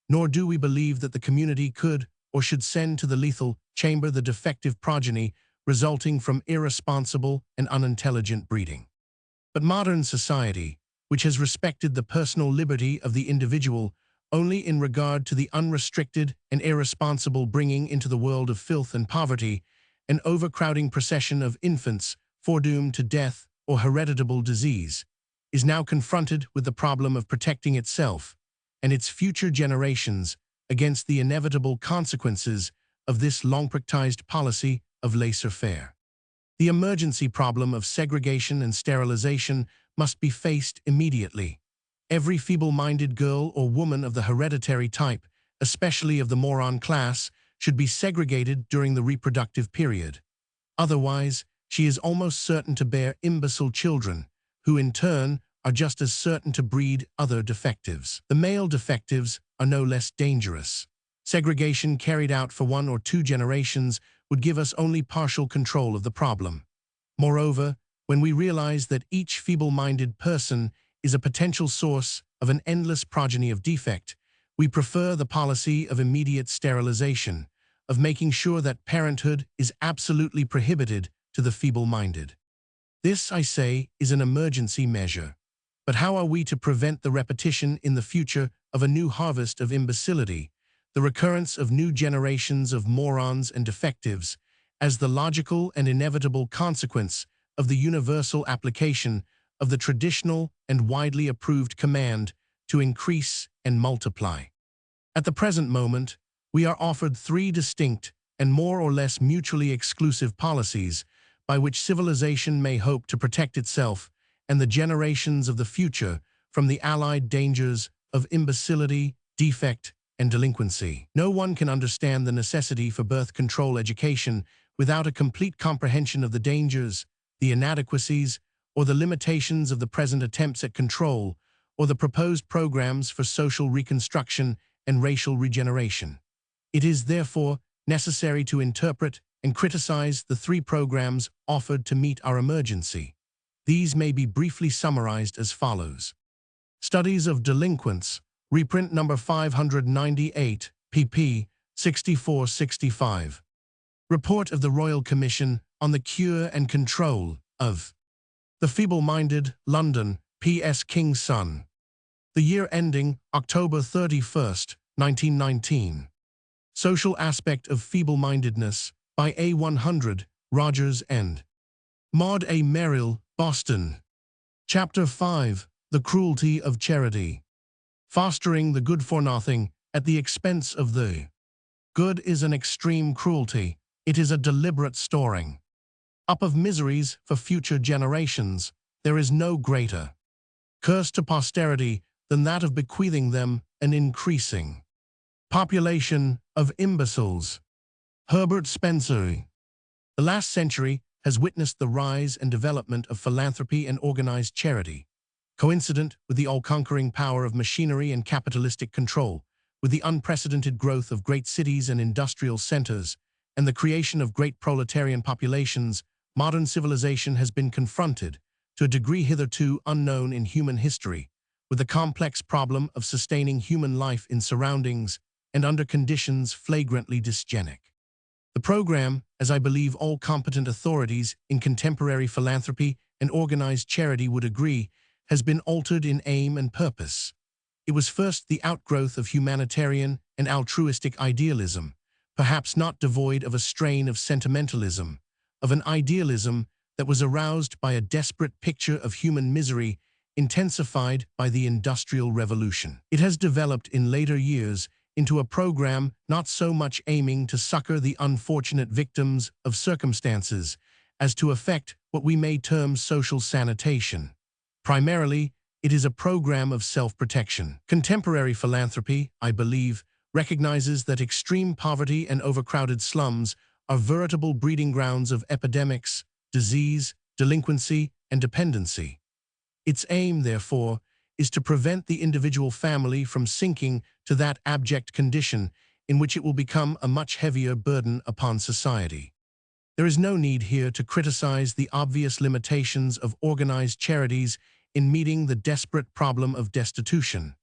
Nor do we believe that the community could or should send to the lethal chamber the defective progeny resulting from irresponsible and unintelligent breeding. But modern society, which has respected the personal liberty of the individual only in regard to the unrestricted and irresponsible bringing into the world of filth and poverty, an overcrowding procession of infants foredoomed to death or hereditable disease, is now confronted with the problem of protecting itself and its future generations against the inevitable consequences of this long-practiced policy of laissez-faire. The emergency problem of segregation and sterilization must be faced immediately. Every feeble-minded girl or woman of the hereditary type, especially of the moron class, should be segregated during the reproductive period. Otherwise, she is almost certain to bear imbecile children, who in turn are just as certain to breed other defectives. The male defectives are no less dangerous. Segregation carried out for 1 or 2 generations would give us only partial control of the problem. Moreover, when we realize that each feeble-minded person is a potential source of an endless progeny of defect, we prefer the policy of immediate sterilization, of making sure that parenthood is absolutely prohibited to the feeble-minded. This, I say, is an emergency measure. But how are we to prevent the repetition in the future of a new harvest of imbecility, the recurrence of new generations of morons and defectives, as the logical and inevitable consequence of the universal application of the traditional and widely approved command to increase and multiply? At the present moment, we are offered 3 distinct and more or less mutually exclusive policies by which civilization may hope to protect itself and the generations of the future from the allied dangers of imbecility, defect, and delinquency. No one can understand the necessity for birth control education without a complete comprehension of the dangers, the inadequacies, or the limitations of the present attempts at control, or the proposed programs for social reconstruction and racial regeneration. It is, therefore, necessary to interpret and criticize the 3 programs offered to meet our emergency. These may be briefly summarized as follows. Studies of Delinquents, reprint number 598, pp. 64-65. Report of the Royal Commission on the Cure and Control of the Feeble-Minded, London, P.S. King's Son. The year ending October 31st, 1919. Social Aspect of Feeble-Mindedness, by A. 100, Rogers and Maud A. Merrill, Boston. Chapter 5, The Cruelty of Charity. Fostering the good-for-nothing at the expense of the good is an extreme cruelty. It is a deliberate storing up of miseries for future generations. There is no greater curse to posterity than that of bequeathing them an increasing population of imbeciles. Herbert Spencer. The last century has witnessed the rise and development of philanthropy and organized charity, coincident with the all-conquering power of machinery and capitalistic control, with the unprecedented growth of great cities and industrial centers, and the creation of great proletarian populations. Modern civilization has been confronted, to a degree hitherto unknown in human history, with the complex problem of sustaining human life in surroundings and under conditions flagrantly dysgenic. The program, as I believe all competent authorities in contemporary philanthropy and organized charity would agree, has been altered in aim and purpose. It was first the outgrowth of humanitarian and altruistic idealism, perhaps not devoid of a strain of sentimentalism, of an idealism that was aroused by a desperate picture of human misery intensified by the Industrial Revolution. It has developed in later years into a program not so much aiming to succor the unfortunate victims of circumstances as to effect what we may term social sanitation. Primarily, it is a program of self-protection. Contemporary philanthropy, I believe, recognizes that extreme poverty and overcrowded slums are veritable breeding grounds of epidemics, disease, delinquency, and dependency. Its aim, therefore, is to prevent the individual family from sinking to that abject condition in which it will become a much heavier burden upon society. There is no need here to criticize the obvious limitations of organized charities in meeting the desperate problem of destitution.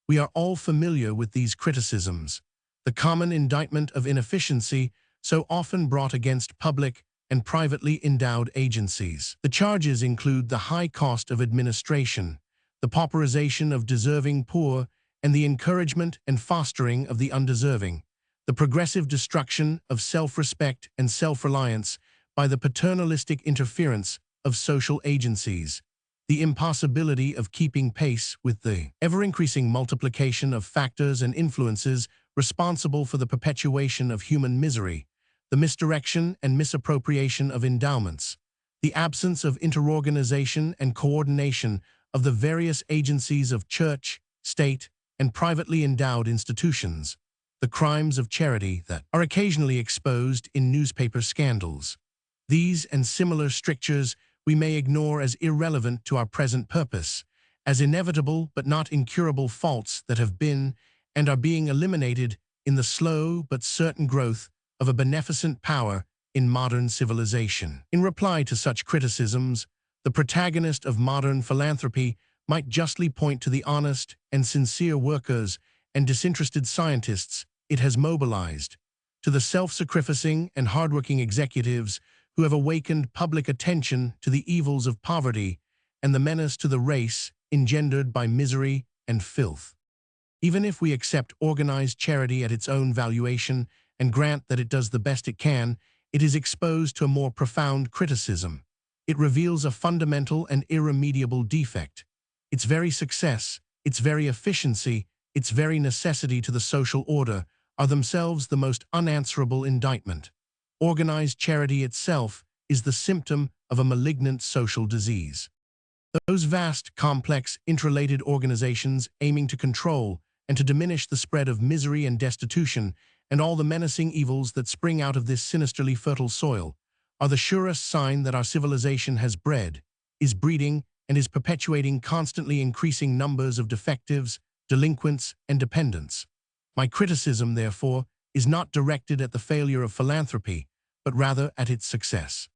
We are all familiar with these criticisms, the common indictment of inefficiency so often brought against public and privately endowed agencies. The charges include the high cost of administration, the pauperization of deserving poor, and the encouragement and fostering of the undeserving, the progressive destruction of self-respect and self-reliance by the paternalistic interference of social agencies, the impossibility of keeping pace with the ever-increasing multiplication of factors and influences responsible for the perpetuation of human misery, the misdirection and misappropriation of endowments, the absence of interorganization and coordination of the various agencies of church, state, and privately endowed institutions, the crimes of charity that are occasionally exposed in newspaper scandals. These and similar strictures we may ignore as irrelevant to our present purpose, as inevitable but not incurable faults that have been and are being eliminated in the slow but certain growth of a beneficent power in modern civilization. In reply to such criticisms, the protagonist of modern philanthropy might justly point to the honest and sincere workers and disinterested scientists it has mobilized, to the self-sacrificing and hardworking executives who have awakened public attention to the evils of poverty and the menace to the race engendered by misery and filth. Even if we accept organized charity at its own valuation and grant that it does the best it can, it is exposed to a more profound criticism. It reveals a fundamental and irremediable defect. Its very success, its very efficiency, its very necessity to the social order are themselves the most unanswerable indictment. Organized charity itself is the symptom of a malignant social disease. Those vast, complex, interrelated organizations aiming to control and to diminish the spread of misery and destitution and all the menacing evils that spring out of this sinisterly fertile soil are the surest sign that our civilization has bred, is breeding, and is perpetuating constantly increasing numbers of defectives, delinquents, and dependents. My criticism, therefore, is not directed at the failure of philanthropy, but rather at its success.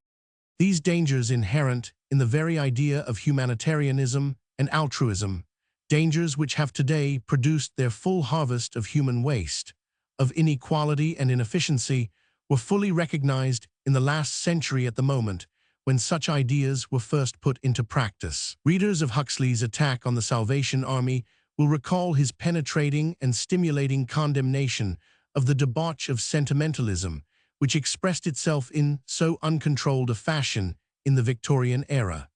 These dangers inherent in the very idea of humanitarianism and altruism, dangers which have today produced their full harvest of human waste, of inequality and inefficiency, were fully recognized in the last century at the moment when such ideas were first put into practice. Readers of Huxley's Attack on the Salvation Army will recall his penetrating and stimulating condemnation of the debauch of sentimentalism, which expressed itself in so uncontrolled a fashion in the Victorian era.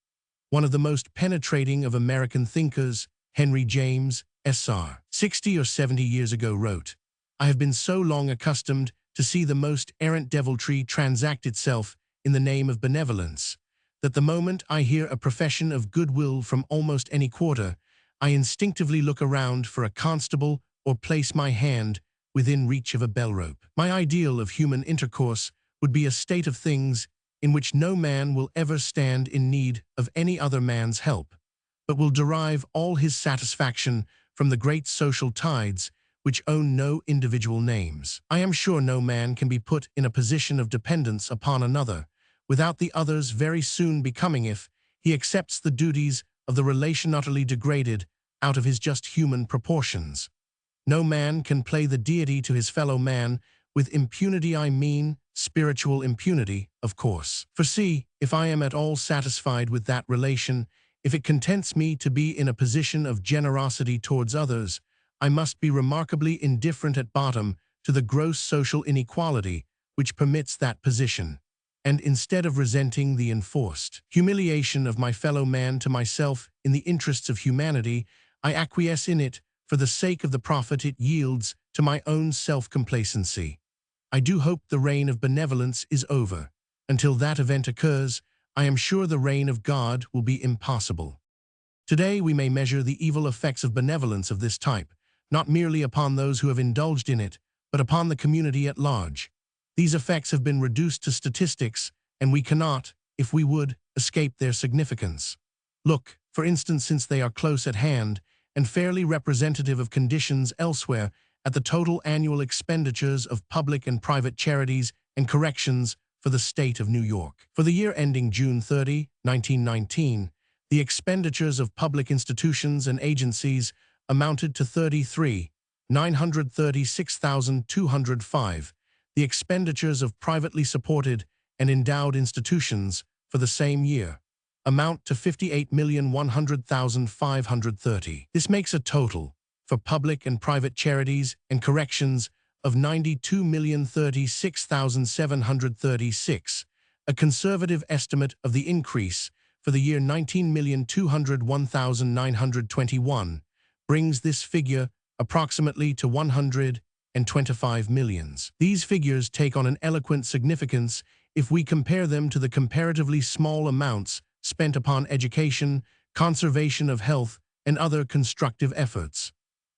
One of the most penetrating of American thinkers, Henry James, S.R., 60 or 70 years ago wrote, "I have been so long accustomed to see the most errant deviltry transact itself in the name of benevolence, that the moment I hear a profession of goodwill from almost any quarter, I instinctively look around for a constable or place my hand within reach of a bell-rope. My ideal of human intercourse would be a state of things in which no man will ever stand in need of any other man's help, but will derive all his satisfaction from the great social tides which own no individual names. I am sure no man can be put in a position of dependence upon another, without the other's very soon becoming, if he accepts the duties of the relation, utterly degraded out of his just human proportions. No man can play the deity to his fellow man with impunity. I mean spiritual impunity, of course. For see, if I am at all satisfied with that relation, if it contents me to be in a position of generosity towards others, I must be remarkably indifferent at bottom to the gross social inequality which permits that position. And instead of resenting the enforced humiliation of my fellow man to myself in the interests of humanity, I acquiesce in it for the sake of the profit it yields to my own self-complacency. I do hope the reign of benevolence is over. Until that event occurs, I am sure the reign of God will be impossible. Today we may measure the evil effects of benevolence of this type, not merely upon those who have indulged in it, but upon the community at large. These effects have been reduced to statistics, and we cannot, if we would, escape their significance. Look, for instance, since they are close at hand and fairly representative of conditions elsewhere, at the total annual expenditures of public and private charities and corrections for the state of New York. For the year ending June 30, 1919, the expenditures of public institutions and agencies amounted to $33,936,205. The expenditures of privately supported and endowed institutions for the same year amount to $58,100,530. This makes a total for public and private charities and corrections of $92,036,736. A conservative estimate of the increase for the year $19,201,921 brings this figure approximately to 125 millions. These figures take on an eloquent significance if we compare them to the comparatively small amounts spent upon education, conservation of health, and other constructive efforts.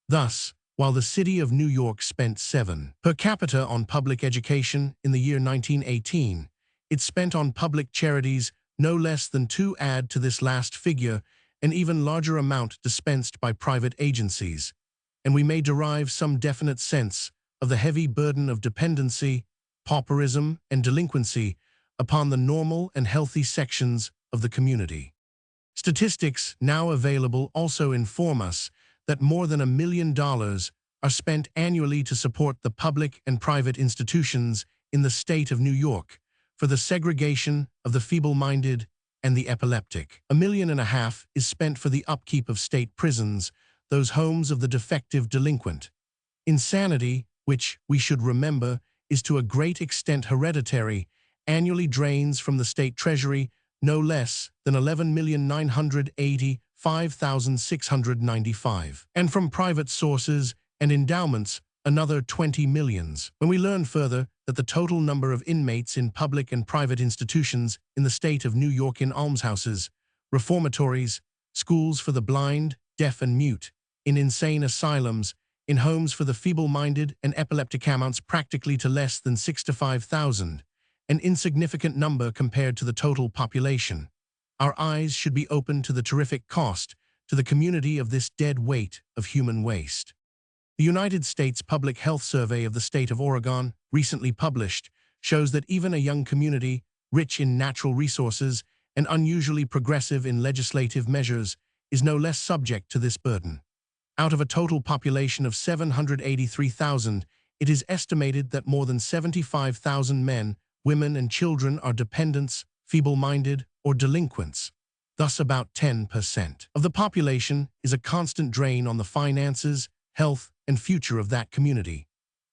Thus, while the city of New York spent $7 per capita on public education in the year 1918, it spent on public charities no less than $2. Add to this last figure, an even larger amount dispensed by private agencies, and we may derive some definite sense of the heavy burden of dependency, pauperism, and delinquency upon the normal and healthy sections of the community. Statistics now available also inform us that more than $1 million are spent annually to support the public and private institutions in the state of New York for the segregation of the feeble-minded and the epileptic. $1.5 million is spent for the upkeep of state prisons, those homes of the defective delinquent. Insanity, which, we should remember, is to a great extent hereditary, annually drains from the state treasury no less than $11,985,695, and from private sources and endowments another 20 millions. When we learn further that the total number of inmates in public and private institutions in the state of New York in almshouses, reformatories, schools for the blind, deaf and mute, in insane asylums, in homes for the feeble-minded and epileptic amounts practically to less than 65,000, an insignificant number compared to the total population, our eyes should be opened to the terrific cost to the community of this dead weight of human waste. The United States Public Health Survey of the state of Oregon, recently published, shows that even a young community, rich in natural resources and unusually progressive in legislative measures, is no less subject to this burden. Out of a total population of 783,000, it is estimated that more than 75,000 men, women, and children are dependents, feeble-minded, or delinquents. Thus, about 10% of the population is a constant drain on the finances, health, and future of that community.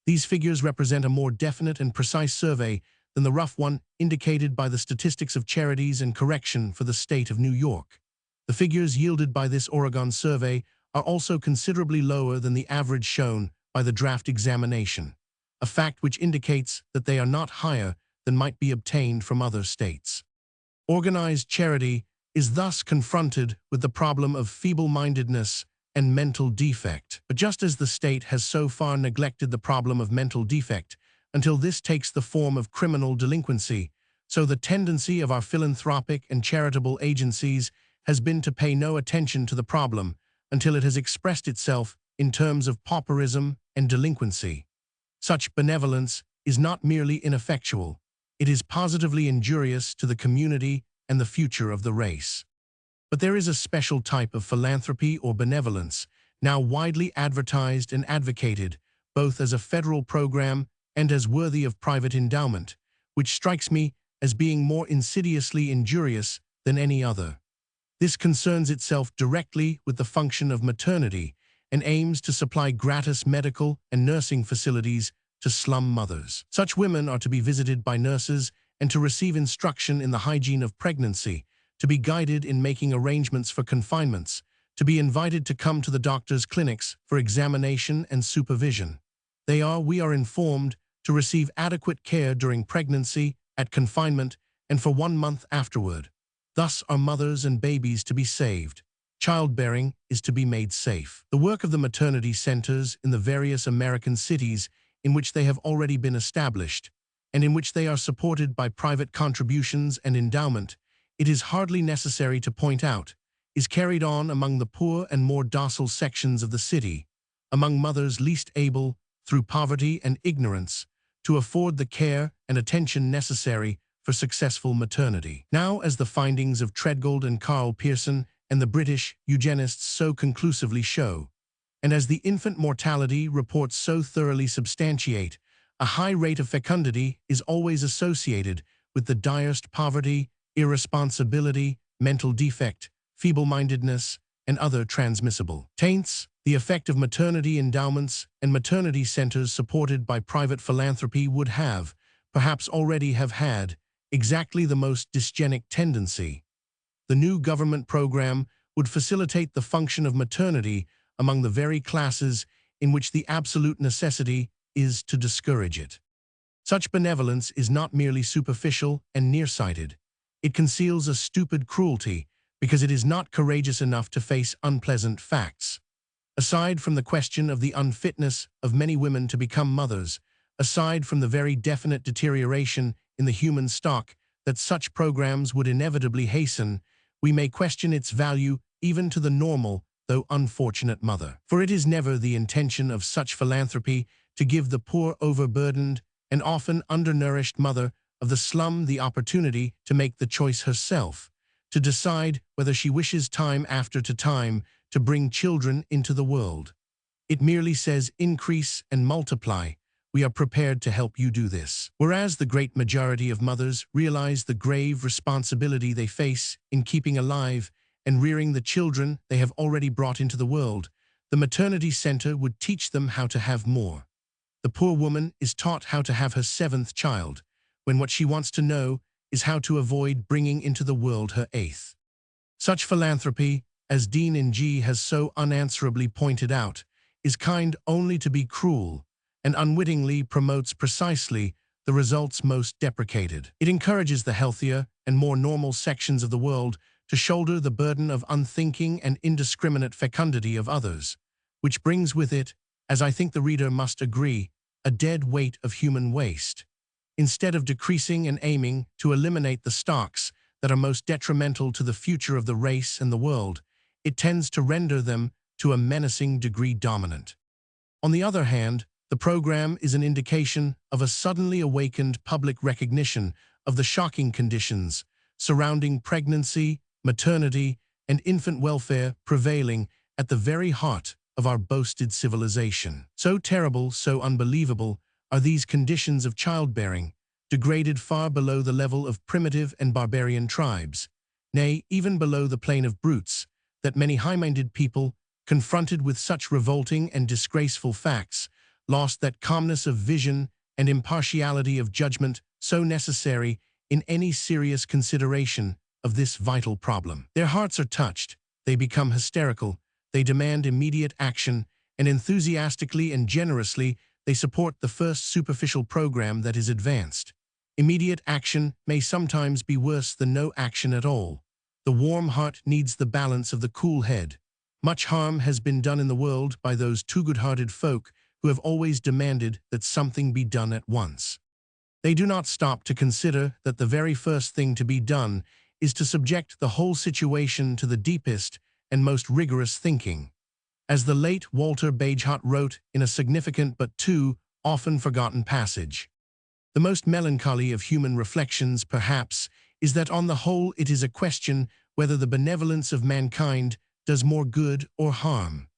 These figures represent a more definite and precise survey than the rough one indicated by the Statistics of Charities and Correction for the state of New York. The figures yielded by this Oregon survey are also considerably lower than the average shown by the draft examination, a fact which indicates that they are not higher than might be obtained from other states. Organized charity is thus confronted with the problem of feeble-mindedness and mental defect. But just as the state has so far neglected the problem of mental defect until this takes the form of criminal delinquency, so the tendency of our philanthropic and charitable agencies has been to pay no attention to the problem until it has expressed itself in terms of pauperism and delinquency. Such benevolence is not merely ineffectual, it is positively injurious to the community and the future of the race. But there is a special type of philanthropy or benevolence, now widely advertised and advocated, both as a federal program and as worthy of private endowment, which strikes me as being more insidiously injurious than any other. This concerns itself directly with the function of maternity and aims to supply gratis medical and nursing facilities to slum mothers. Such women are to be visited by nurses and to receive instruction in the hygiene of pregnancy, to be guided in making arrangements for confinements, to be invited to come to the doctor's clinics for examination and supervision. They are, we are informed, to receive adequate care during pregnancy, at confinement, and for 1 month afterward. Thus are mothers and babies to be saved. Childbearing is to be made safe. The work of the maternity centers in the various American cities in which they have already been established, and in which they are supported by private contributions and endowment, it is hardly necessary to point out, is carried on among the poor and more docile sections of the city, among mothers least able, through poverty and ignorance, to afford the care and attention necessary for successful maternity. Now, as the findings of Treadgold and Carl Pearson and the British eugenists so conclusively show, and as the infant mortality reports so thoroughly substantiate, a high rate of fecundity is always associated with the direst poverty, irresponsibility, mental defect, feeble-mindedness, and other transmissible taints. The effect of maternity endowments and maternity centers supported by private philanthropy would have, perhaps already have had, exactly the most dysgenic tendency. The new government program would facilitate the function of maternity among the very classes in which the absolute necessity is to discourage it. Such benevolence is not merely superficial and nearsighted. It conceals a stupid cruelty because it is not courageous enough to face unpleasant facts. Aside from the question of the unfitness of many women to become mothers, aside from the very definite deterioration in the human stock that such programs would inevitably hasten, we may question its value even to the normal, though unfortunate mother. For it is never the intention of such philanthropy to give the poor, overburdened, and often undernourished mother of the slum the opportunity to make the choice herself, to decide whether she wishes time after time to bring children into the world. It merely says increase and multiply. We are prepared to help you do this. Whereas the great majority of mothers realize the grave responsibility they face in keeping alive and rearing the children they have already brought into the world, the maternity center would teach them how to have more. The poor woman is taught how to have her seventh child, when what she wants to know is how to avoid bringing into the world her eighth. Such philanthropy, as Dean Ng has so unanswerably pointed out, is kind only to be cruel, and unwittingly promotes precisely the results most deprecated. It encourages the healthier and more normal sections of the world to shoulder the burden of unthinking and indiscriminate fecundity of others, which brings with it, as I think the reader must agree, a dead weight of human waste. Instead of decreasing and aiming to eliminate the stocks that are most detrimental to the future of the race and the world, it tends to render them to a menacing degree dominant. On the other hand, the program is an indication of a suddenly awakened public recognition of the shocking conditions surrounding pregnancy, maternity, and infant welfare prevailing at the very heart of our boasted civilization. So terrible, so unbelievable are these conditions of childbearing, degraded far below the level of primitive and barbarian tribes, nay, even below the plane of brutes, that many high-minded people, confronted with such revolting and disgraceful facts, lost that calmness of vision and impartiality of judgment so necessary in any serious consideration of this vital problem. Their hearts are touched, they become hysterical, they demand immediate action, and enthusiastically and generously they support the first superficial program that is advanced. Immediate action may sometimes be worse than no action at all. The warm heart needs the balance of the cool head. Much harm has been done in the world by those too good-hearted folk who have always demanded that something be done at once. They do not stop to consider that the very first thing to be done is to subject the whole situation to the deepest and most rigorous thinking. As the late Walter Bagehot wrote in a significant but too often forgotten passage, the most melancholy of human reflections, perhaps, is that on the whole it is a question whether the benevolence of mankind does more good or harm.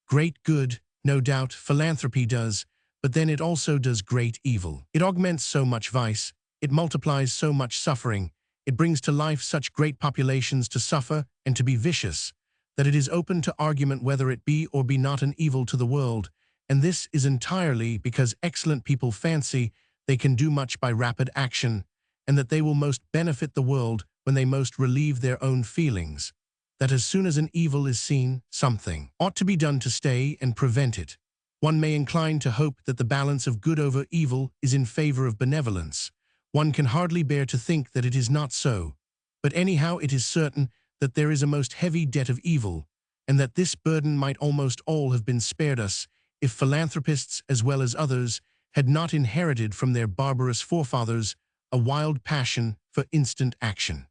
Great good, no doubt, philanthropy does, but then it also does great evil. It augments so much vice, it multiplies so much suffering, it brings to life such great populations to suffer and to be vicious, that it is open to argument whether it be or be not an evil to the world, and this is entirely because excellent people fancy they can do much by rapid action, and that they will most benefit the world when they most relieve their own feelings, that as soon as an evil is seen, something ought to be done to stay and prevent it. One may incline to hope that the balance of good over evil is in favor of benevolence. One can hardly bear to think that it is not so, but anyhow it is certain that there is a most heavy debt of evil, and that this burden might almost all have been spared us if philanthropists as well as others had not inherited from their barbarous forefathers a wild passion for instant action.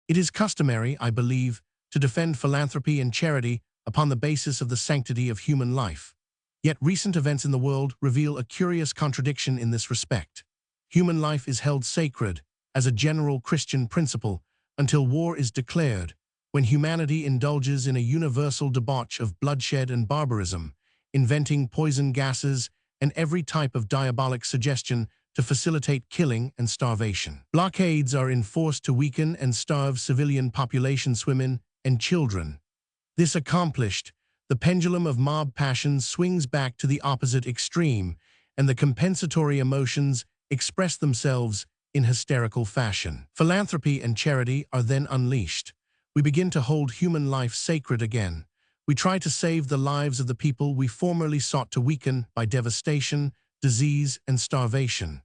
It is customary, I believe, to defend philanthropy and charity upon the basis of the sanctity of human life. Yet recent events in the world reveal a curious contradiction in this respect. Human life is held sacred as a general Christian principle until war is declared, when humanity indulges in a universal debauch of bloodshed and barbarism, inventing poison gases and every type of diabolic suggestion to facilitate killing and starvation. Blockades are enforced to weaken and starve civilian populations, women and children. This accomplished, the pendulum of mob passions swings back to the opposite extreme, and the compensatory emotions express themselves in hysterical fashion. Philanthropy and charity are then unleashed. We begin to hold human life sacred again. We try to save the lives of the people we formerly sought to weaken by devastation, disease, and starvation.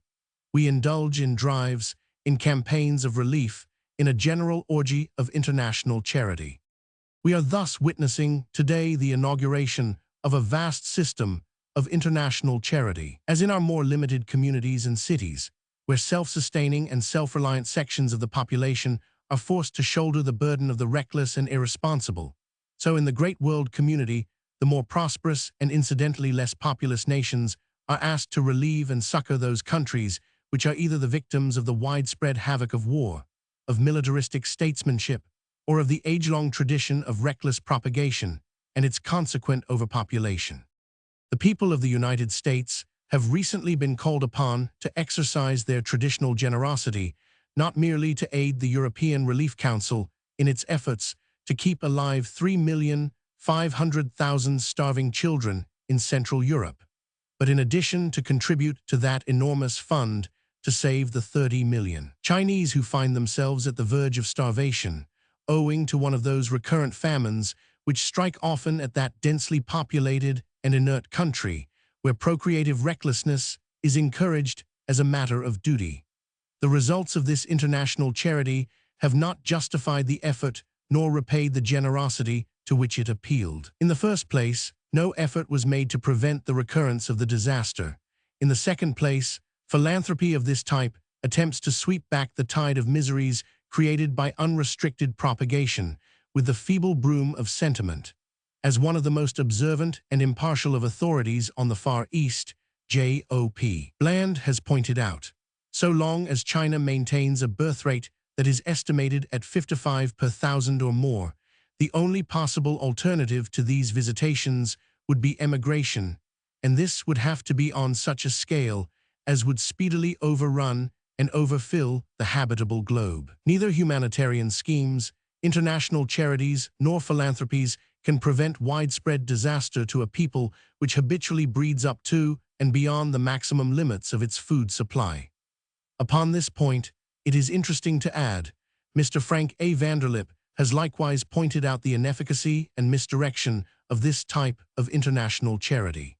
We indulge in drives, in campaigns of relief, in a general orgy of international charity. We are thus witnessing today the inauguration of a vast system of international charity. As in our more limited communities and cities, where self-sustaining and self-reliant sections of the population are forced to shoulder the burden of the reckless and irresponsible, So in the great world community, the more prosperous and incidentally less populous nations are asked to relieve and succor those countries which are either the victims of the widespread havoc of war, of militaristic statesmanship, or of the age-long tradition of reckless propagation and its consequent overpopulation. The people of the United States have recently been called upon to exercise their traditional generosity, not merely to aid the European Relief Council in its efforts to keep alive 3,500,000 starving children in Central Europe, but in addition to contribute to that enormous fund to save the 30 million Chinese who find themselves at the verge of starvation, owing to one of those recurrent famines which strike often at that densely populated and inert country where procreative recklessness is encouraged as a matter of duty. The results of this international charity have not justified the effort nor repaid the generosity to which it appealed. In the first place, no effort was made to prevent the recurrence of the disaster. In the second place, philanthropy of this type attempts to sweep back the tide of miseries created by unrestricted propagation with the feeble broom of sentiment. As one of the most observant and impartial of authorities on the Far East, J.O.P. Bland has pointed out, so long as China maintains a birth rate that is estimated at 55 per thousand or more, the only possible alternative to these visitations would be emigration, and this would have to be on such a scale as would speedily overrun and overfill the habitable globe. Neither humanitarian schemes, international charities, nor philanthropies can prevent widespread disaster to a people which habitually breeds up to and beyond the maximum limits of its food supply. Upon this point, it is interesting to add, Mr. Frank A. Vanderlip has likewise pointed out the inefficacy and misdirection of this type of international charity.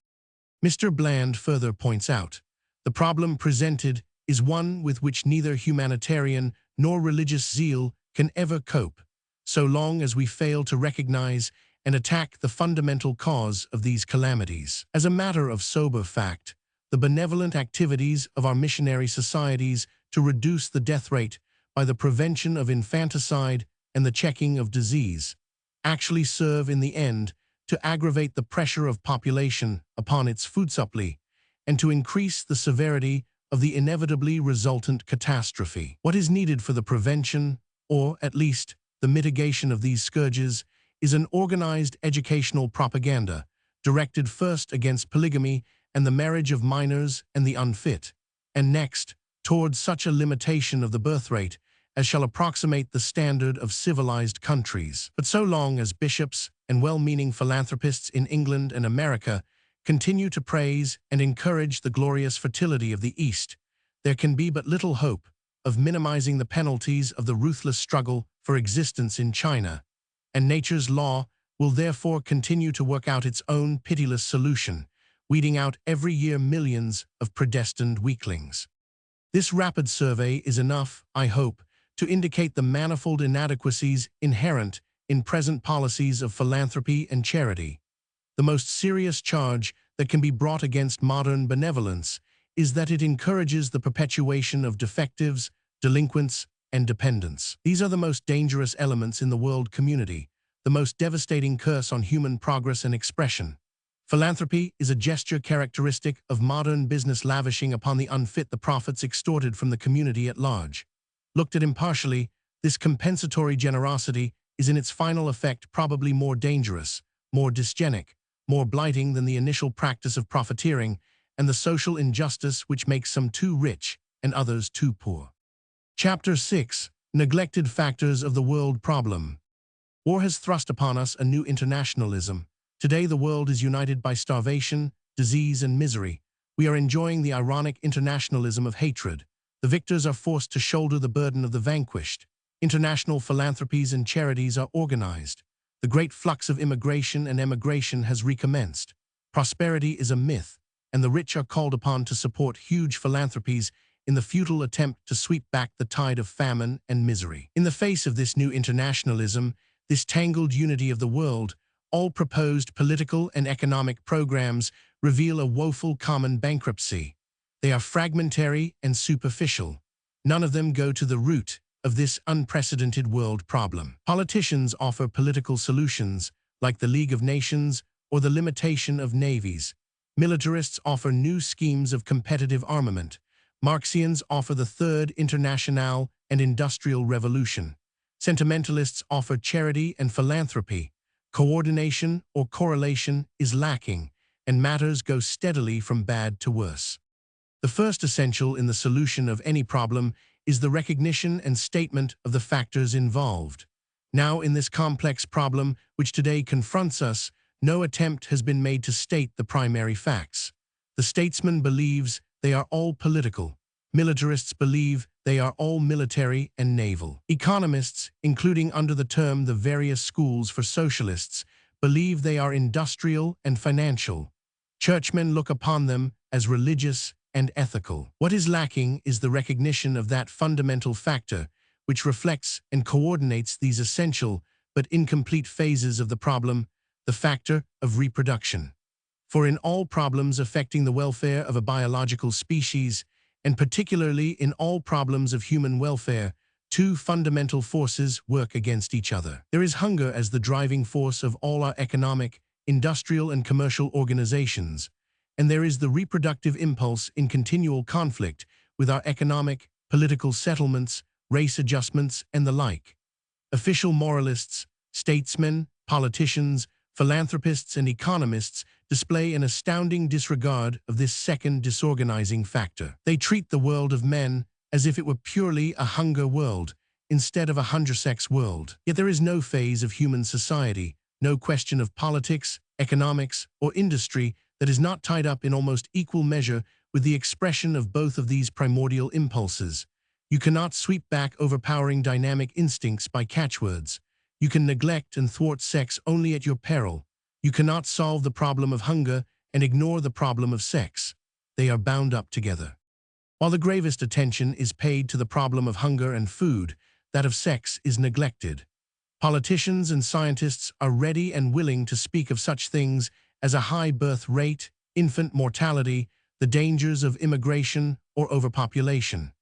Mr. Bland further points out, the problem presented is one with which neither humanitarian nor religious zeal can ever cope, so long as we fail to recognize and attack the fundamental cause of these calamities. As a matter of sober fact, the benevolent activities of our missionary societies to reduce the death rate by the prevention of infanticide and the checking of disease actually serve in the end to aggravate the pressure of population upon its food supply and to increase the severity of the inevitably resultant catastrophe. What is needed for the prevention, or at least the mitigation of these scourges, is an organized educational propaganda directed first against polygamy and the marriage of minors and the unfit, and next towards such a limitation of the birth rate as shall approximate the standard of civilized countries. But so long as bishops and well-meaning philanthropists in England and America continue to praise and encourage the glorious fertility of the East, there can be but little hope of minimizing the penalties of the ruthless struggle for existence in China, and nature's law will therefore continue to work out its own pitiless solution, weeding out every year millions of predestined weaklings. This rapid survey is enough, I hope, to indicate the manifold inadequacies inherent in present policies of philanthropy and charity. The most serious charge that can be brought against modern benevolence is that it encourages the perpetuation of defectives, delinquents, and dependents. These are the most dangerous elements in the world community, the most devastating curse on human progress and expression. Philanthropy is a gesture characteristic of modern business lavishing upon the unfit the profits extorted from the community at large. Looked at impartially, this compensatory generosity is in its final effect probably more dangerous, more dysgenic, more blighting than the initial practice of profiteering and the social injustice which makes some too rich and others too poor. Chapter 6. Neglected Factors of the World Problem. War has thrust upon us a new internationalism. Today the world is united by starvation, disease, and misery. We are enjoying the ironic internationalism of hatred. The victors are forced to shoulder the burden of the vanquished. International philanthropies and charities are organized. The great flux of immigration and emigration has recommenced. Prosperity is a myth, and the rich are called upon to support huge philanthropies in the futile attempt to sweep back the tide of famine and misery. In the face of this new internationalism, this tangled unity of the world, all proposed political and economic programs reveal a woeful common bankruptcy. They are fragmentary and superficial. None of them go to the root of this unprecedented world problem. Politicians offer political solutions, like the League of Nations or the limitation of navies. Militarists offer new schemes of competitive armament. Marxians offer the Third Internationale and Industrial Revolution. Sentimentalists offer charity and philanthropy. Coordination or correlation is lacking, and matters go steadily from bad to worse. The first essential in the solution of any problem is the recognition and statement of the factors involved. Now, in this complex problem which today confronts us, no attempt has been made to state the primary facts. The statesman believes they are all political. Militarists believe they are all military and naval. Economists, including under the term the various schools for socialists, believe they are industrial and financial. Churchmen look upon them as religious and ethical. What is lacking is the recognition of that fundamental factor which reflects and coordinates these essential but incomplete phases of the problem, the factor of reproduction. For in all problems affecting the welfare of a biological species, and particularly in all problems of human welfare, two fundamental forces work against each other. There is hunger as the driving force of all our economic, industrial, and commercial organizations, and there is the reproductive impulse in continual conflict with our economic, political settlements, race adjustments, and the like. Official moralists, statesmen, politicians, philanthropists, and economists display an astounding disregard of this second disorganizing factor. They treat the world of men as if it were purely a hunger world, instead of a hunger-sex world. Yet there is no phase of human society, no question of politics, economics, or industry that is not tied up in almost equal measure with the expression of both of these primordial impulses. You cannot sweep back overpowering dynamic instincts by catchwords. You can neglect and thwart sex only at your peril. You cannot solve the problem of hunger and ignore the problem of sex. They are bound up together. While the gravest attention is paid to the problem of hunger and food, that of sex is neglected. Politicians and scientists are ready and willing to speak of such things as a high birth rate, infant mortality, the dangers of immigration or overpopulation.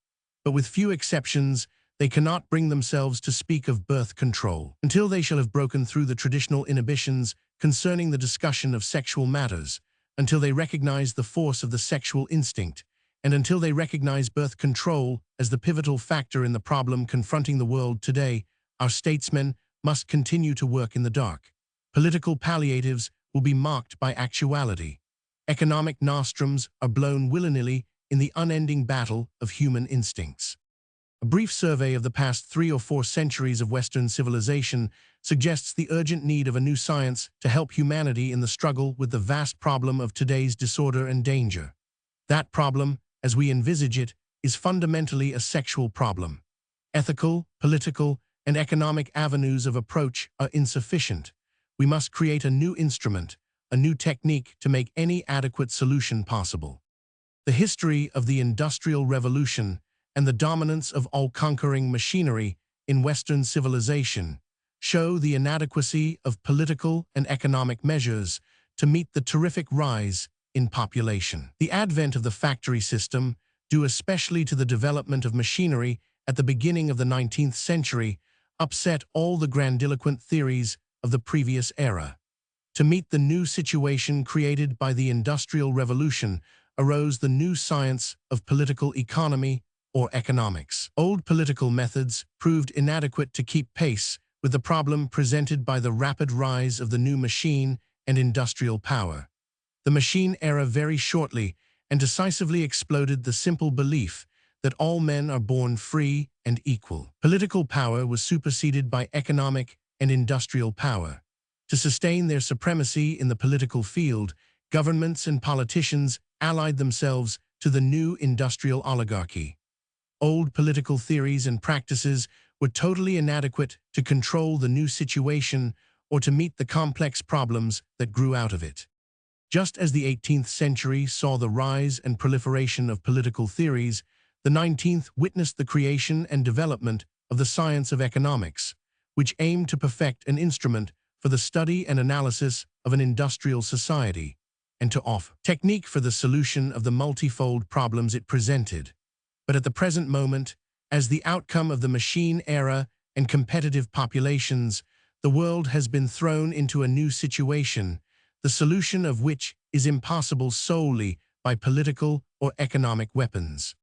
But with few exceptions, they cannot bring themselves to speak of birth control until they shall have broken through the traditional inhibitions concerning the discussion of sexual matters, until they recognize the force of the sexual instinct, and until they recognize birth control as the pivotal factor in the problem confronting the world today. Our statesmen must continue to work in the dark. Political palliatives will be mocked by actuality. Economic nostrums are blown willy-nilly in the unending battle of human instincts. A brief survey of the past 3 or 4 centuries of Western civilization suggests the urgent need of a new science to help humanity in the struggle with the vast problem of today's disorder and danger. That problem, as we envisage it, is fundamentally a sexual problem. Ethical, political, and economic avenues of approach are insufficient. We must create a new instrument, a new technique to make any adequate solution possible. The history of the Industrial Revolution and the dominance of all-conquering machinery in Western civilization show the inadequacy of political and economic measures to meet the terrific rise in population. The advent of the factory system, due especially to the development of machinery at the beginning of the 19th century, upset all the grandiloquent theories of the previous era. To meet the new situation created by the Industrial Revolution arose the new science of political economy or economics. Old political methods proved inadequate to keep pace with the problem presented by the rapid rise of the new machine and industrial power. The machine era very shortly and decisively exploded the simple belief that all men are born free and equal. Political power was superseded by economic and industrial power. To sustain their supremacy in the political field, governments and politicians allied themselves to the new industrial oligarchy. Old political theories and practices were totally inadequate to control the new situation or to meet the complex problems that grew out of it. Just as the 18th century saw the rise and proliferation of political theories, the 19th witnessed the creation and development of the science of economics, which aimed to perfect an instrument for the study and analysis of an industrial society, and to offer technique for the solution of the multifold problems it presented. But at the present moment, as the outcome of the machine era and competitive populations, the world has been thrown into a new situation, the solution of which is impossible solely by political or economic weapons.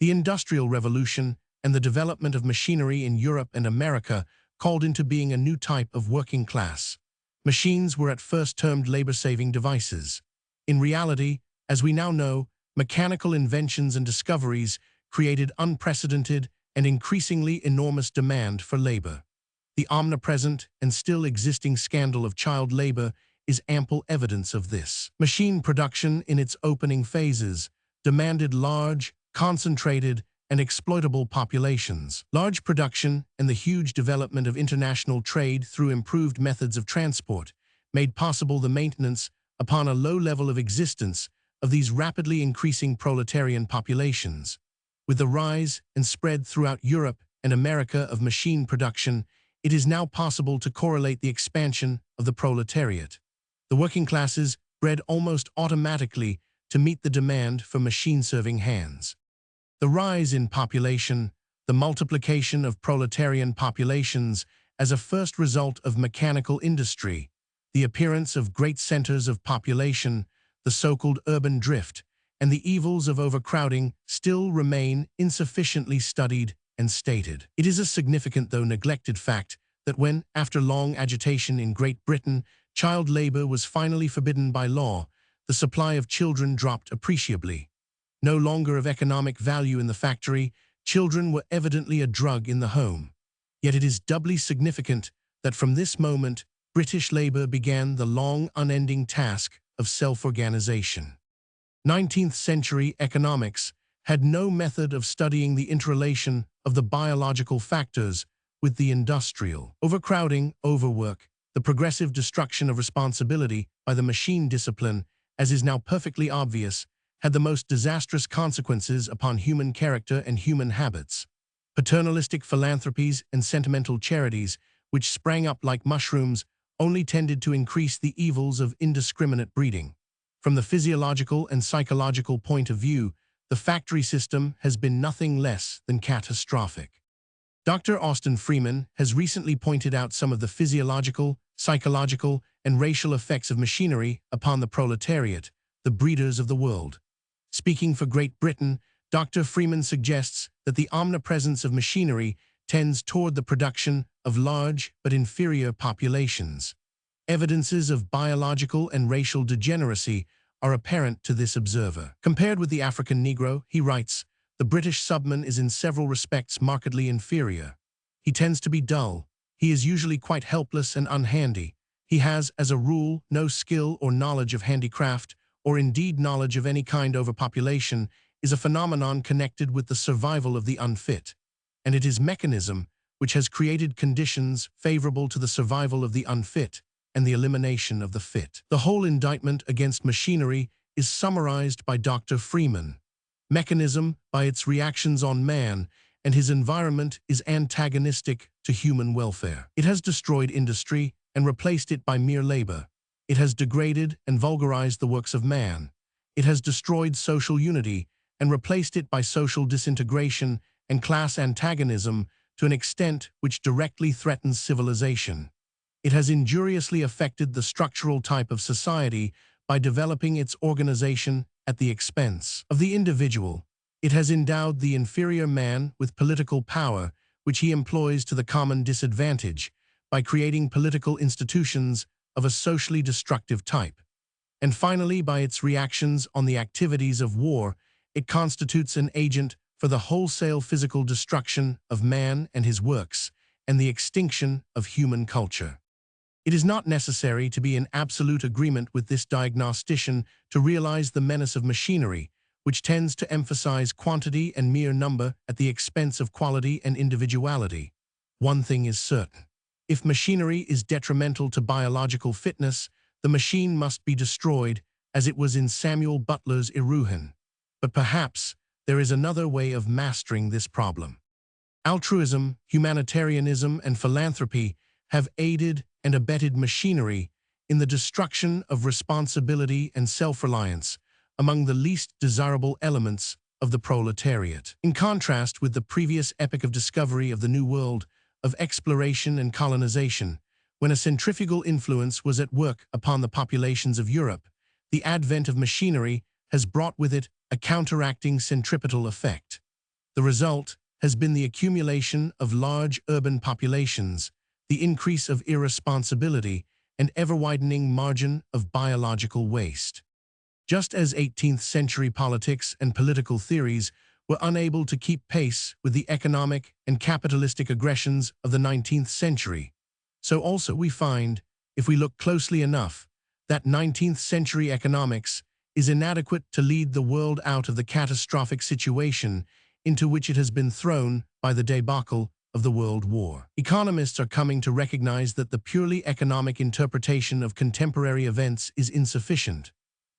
The Industrial Revolution and the development of machinery in Europe and America called into being a new type of working class. Machines were at first termed labor-saving devices. In reality, as we now know, mechanical inventions and discoveries created unprecedented and increasingly enormous demand for labor. The omnipresent and still existing scandal of child labor is ample evidence of this. Machine production in its opening phases demanded large, concentrated, and exploitable populations. Large production and the huge development of international trade through improved methods of transport made possible the maintenance, upon a low level of existence, of these rapidly increasing proletarian populations. With the rise and spread throughout Europe and America of machine production, it is now possible to correlate the expansion of the proletariat. The working classes bred almost automatically to meet the demand for machine-serving hands. The rise in population, the multiplication of proletarian populations as a first result of mechanical industry, the appearance of great centers of population, the so-called urban drift, and the evils of overcrowding still remain insufficiently studied and stated. It is a significant though neglected fact that when, after long agitation in Great Britain, child labor was finally forbidden by law, the supply of children dropped appreciably. No longer of economic value in the factory, children were evidently a drug in the home. Yet it is doubly significant that from this moment, British labor began the long, unending task of self-organization. 19th century economics had no method of studying the interrelation of the biological factors with the industrial. Overcrowding, overwork, the progressive destruction of responsibility by the machine discipline, as is now perfectly obvious, had the most disastrous consequences upon human character and human habits. Paternalistic philanthropies and sentimental charities, which sprang up like mushrooms, only tended to increase the evils of indiscriminate breeding. From the physiological and psychological point of view, the factory system has been nothing less than catastrophic. Dr. Austin Freeman has recently pointed out some of the physiological, psychological, and racial effects of machinery upon the proletariat, the breeders of the world. Speaking for Great Britain, Dr. Freeman suggests that the omnipresence of machinery tends toward the production of large but inferior populations. Evidences of biological and racial degeneracy are apparent to this observer. Compared with the African Negro, he writes, the British subman is in several respects markedly inferior. He tends to be dull. He is usually quite helpless and unhandy. He has, as a rule, no skill or knowledge of handicraft, or indeed knowledge of any kind. Overpopulation is a phenomenon connected with the survival of the unfit, and it is mechanism which has created conditions favorable to the survival of the unfit and the elimination of the fit. The whole indictment against machinery is summarized by Dr. Freeman. Mechanism, by its reactions on man and his environment, is antagonistic to human welfare. It has destroyed industry and replaced it by mere labor. It has degraded and vulgarized the works of man. It has destroyed social unity and replaced it by social disintegration and class antagonism to an extent which directly threatens civilization. It has injuriously affected the structural type of society by developing its organization at the expense of the individual. It has endowed the inferior man with political power, which he employs to the common disadvantage, by creating political institutions of a socially destructive type. And finally, by its reactions on the activities of war, it constitutes an agent for the wholesale physical destruction of man and his works, and the extinction of human culture. It is not necessary to be in absolute agreement with this diagnostician to realize the menace of machinery, which tends to emphasize quantity and mere number at the expense of quality and individuality. One thing is certain. If machinery is detrimental to biological fitness, the machine must be destroyed, as it was in Samuel Butler's Eruhin. But perhaps there is another way of mastering this problem. Altruism, humanitarianism, and philanthropy have aided and abetted machinery in the destruction of responsibility and self-reliance among the least desirable elements of the proletariat. In contrast with the previous epoch of discovery of the New World, of exploration and colonization, when a centrifugal influence was at work upon the populations of Europe, the advent of machinery has brought with it a counteracting centripetal effect. The result has been the accumulation of large urban populations, the increase of irresponsibility, and ever-widening margin of biological waste. Just as 18th-century politics and political theories were unable to keep pace with the economic and capitalistic aggressions of the 19th century, so also we find, if we look closely enough, that 19th-century economics is inadequate to lead the world out of the catastrophic situation into which it has been thrown by the debacle of the World War. Economists are coming to recognize that the purely economic interpretation of contemporary events is insufficient.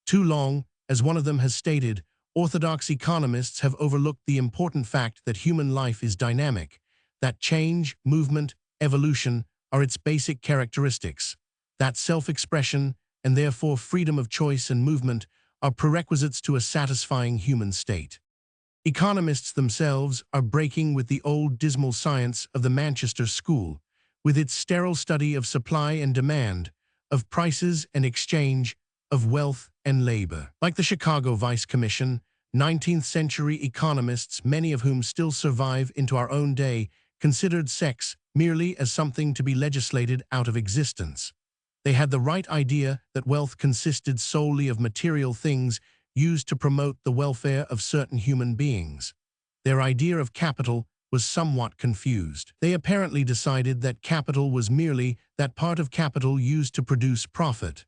Too long, as one of them has stated, orthodox economists have overlooked the important fact that human life is dynamic, that change, movement, evolution are its basic characteristics, that self-expression and therefore freedom of choice and movement are prerequisites to a satisfying human state. Economists themselves are breaking with the old dismal science of the Manchester School, with its sterile study of supply and demand, of prices and exchange, of wealth and labor. Like the Chicago Vice Commission, 19th-century economists, many of whom still survive into our own day, considered sex merely as something to be legislated out of existence. They had the right idea that wealth consisted solely of material things used to promote the welfare of certain human beings. Their idea of capital was somewhat confused. They apparently decided that capital was merely that part of capital used to produce profit.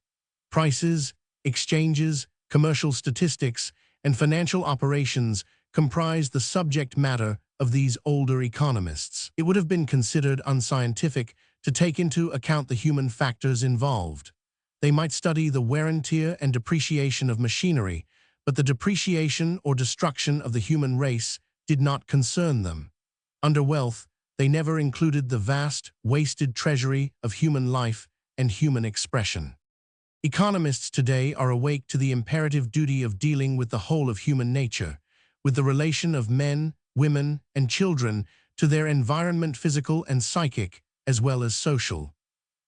Prices, exchanges, commercial statistics, and financial operations comprised the subject matter of these older economists. It would have been considered unscientific to take into account the human factors involved. They might study the wear and tear and depreciation of machinery, but the depreciation or destruction of the human race did not concern them. Under wealth, they never included the vast, wasted treasury of human life and human expression. Economists today are awake to the imperative duty of dealing with the whole of human nature, with the relation of men, women, and children to their environment, physical and psychic, as well as social,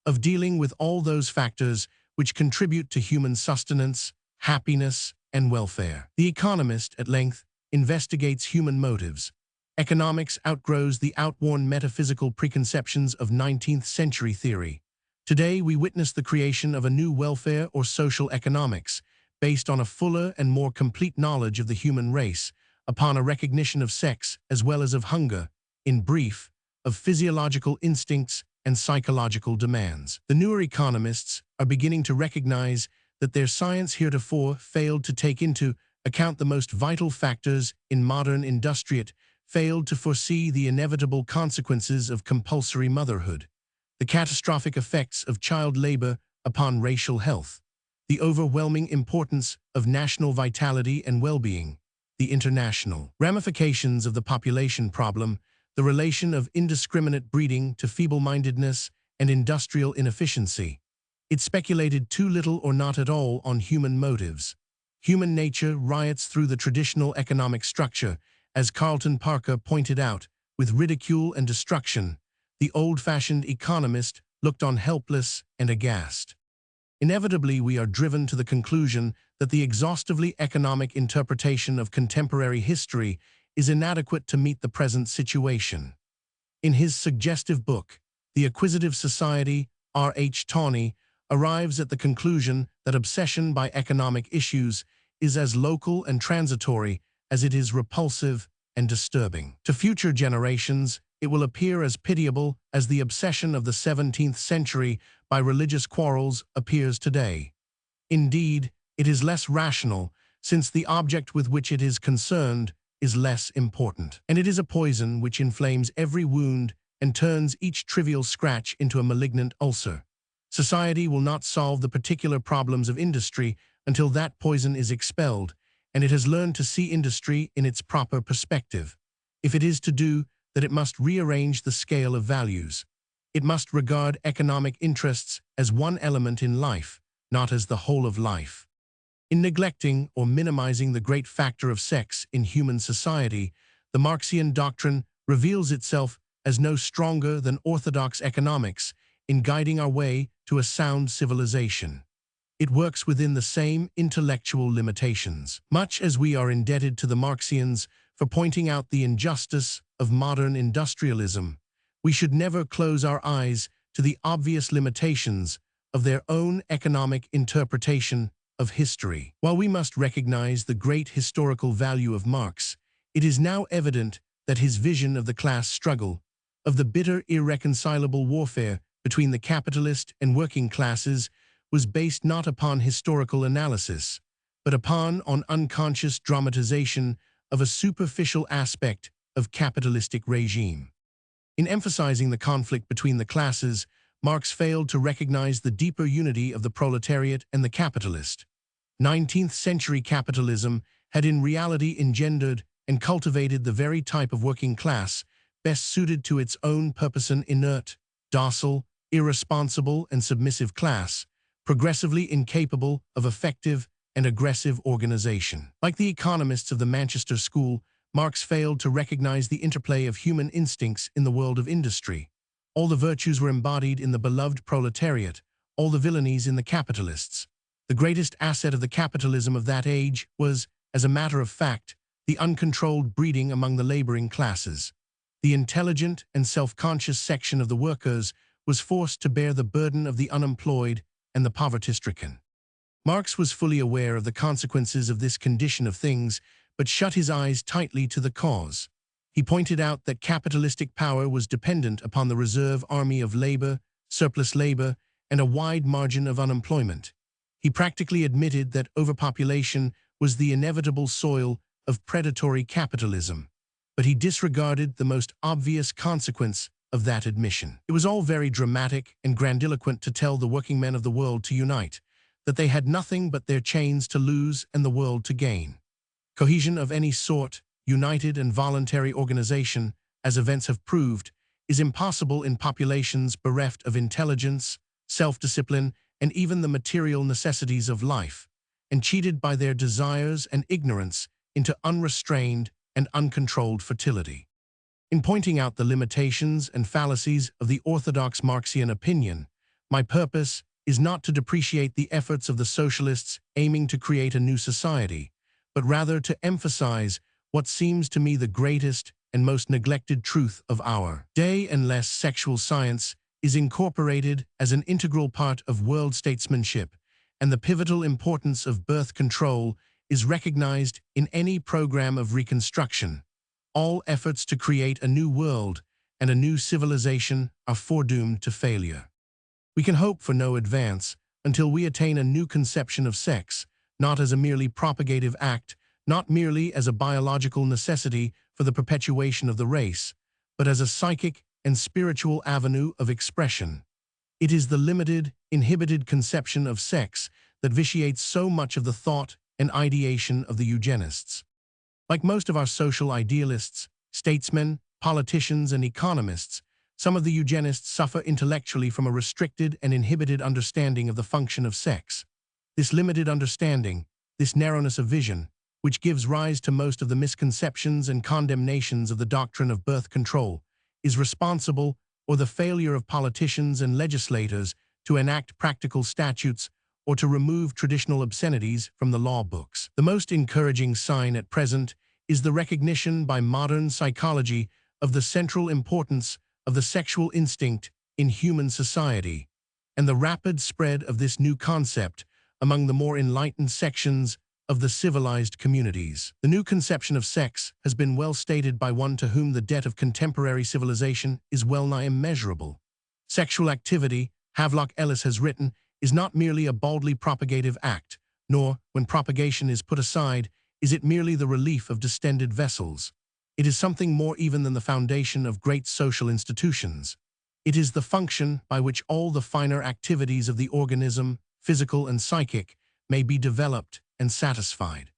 of dealing with all those factors which contribute to human sustenance, happiness, and welfare. The economist, at length, investigates human motives. Economics outgrows the outworn metaphysical preconceptions of 19th-century theory. Today, we witness the creation of a new welfare or social economics, based on a fuller and more complete knowledge of the human race, upon a recognition of sex as well as of hunger, in brief, of physiological instincts and psychological demands. The newer economists are beginning to recognize that their science heretofore failed to take into account the most vital factors in modern industriate, failed to foresee the inevitable consequences of compulsory motherhood, the catastrophic effects of child labor upon racial health, the overwhelming importance of national vitality and well-being, the international ramifications of the population problem, the relation of indiscriminate breeding to feeble-mindedness and industrial inefficiency. It speculated too little or not at all on human motives. Human nature riots through the traditional economic structure, as Carlton Parker pointed out, with ridicule and destruction. The old-fashioned economist looked on helpless and aghast. Inevitably, we are driven to the conclusion that the exhaustively economic interpretation of contemporary history is inadequate to meet the present situation. In his suggestive book, The Acquisitive Society, R.H. Tawney arrives at the conclusion that obsession by economic issues is as local and transitory as it is repulsive and disturbing. To future generations, it will appear as pitiable as the obsession of the 17th century by religious quarrels appears today. Indeed, it is less rational, since the object with which it is concerned is less important. And it is a poison which inflames every wound and turns each trivial scratch into a malignant ulcer. Society will not solve the particular problems of industry until that poison is expelled, and it has learned to see industry in its proper perspective. If it is to do that, it must rearrange the scale of values. It must regard economic interests as one element in life, not as the whole of life. In neglecting or minimizing the great factor of sex in human society, the Marxian doctrine reveals itself as no stronger than orthodox economics in guiding our way to a sound civilization. It works within the same intellectual limitations. Much as we are indebted to the Marxians for pointing out the injustice of modern industrialism, we should never close our eyes to the obvious limitations of their own economic interpretation of history. While we must recognize the great historical value of Marx, it is now evident that his vision of the class struggle, of the bitter, irreconcilable warfare between the capitalist and working classes, was based not upon historical analysis, but upon an unconscious dramatization of a superficial aspect of capitalistic regime. In emphasizing the conflict between the classes, Marx failed to recognize the deeper unity of the proletariat and the capitalist. 19th-century capitalism had in reality engendered and cultivated the very type of working class best suited to its own purpose, an inert, docile, irresponsible, and submissive class, progressively incapable of effective and aggressive organization. Like the economists of the Manchester School, Marx failed to recognize the interplay of human instincts in the world of industry. All the virtues were embodied in the beloved proletariat, all the villainies in the capitalists. The greatest asset of the capitalism of that age was, as a matter of fact, the uncontrolled breeding among the laboring classes. The intelligent and self-conscious section of the workers was forced to bear the burden of the unemployed and the poverty-stricken. Marx was fully aware of the consequences of this condition of things, but shut his eyes tightly to the cause. He pointed out that capitalistic power was dependent upon the reserve army of labor, surplus labor, and a wide margin of unemployment. He practically admitted that overpopulation was the inevitable soil of predatory capitalism, but he disregarded the most obvious consequence of that admission. It was all very dramatic and grandiloquent to tell the working men of the world to unite, that they had nothing but their chains to lose and the world to gain. Cohesion of any sort, united and voluntary organization, as events have proved, is impossible in populations bereft of intelligence, self-discipline, and even the material necessities of life, and cheated by their desires and ignorance into unrestrained and uncontrolled fertility. In pointing out the limitations and fallacies of the orthodox Marxian opinion, my purpose is not to depreciate the efforts of the socialists aiming to create a new society, but rather to emphasize what seems to me the greatest and most neglected truth of our day, unless sexual science is incorporated as an integral part of world statesmanship, and the pivotal importance of birth control is recognized in any program of reconstruction, all efforts to create a new world and a new civilization are foredoomed to failure. We can hope for no advance until we attain a new conception of sex, not as a merely propagative act, not merely as a biological necessity for the perpetuation of the race, but as a psychic and spiritual avenue of expression. It is the limited, inhibited conception of sex that vitiates so much of the thought and ideation of the eugenists. Like most of our social idealists, statesmen, politicians, and economists, some of the eugenists suffer intellectually from a restricted and inhibited understanding of the function of sex. This limited understanding, this narrowness of vision, which gives rise to most of the misconceptions and condemnations of the doctrine of birth control, is responsible for the failure of politicians and legislators to enact practical statutes or to remove traditional obscenities from the law books. The most encouraging sign at present is the recognition by modern psychology of the central importance of the sexual instinct in human society, and the rapid spread of this new concept among the more enlightened sections of the civilized communities. The new conception of sex has been well stated by one to whom the debt of contemporary civilization is well-nigh immeasurable. Sexual activity, Havelock Ellis has written, is not merely a baldly propagative act, nor, when propagation is put aside, is it merely the relief of distended vessels. It is something more even than the foundation of great social institutions. It is the function by which all the finer activities of the organism, physical and psychic, may be developed and satisfied.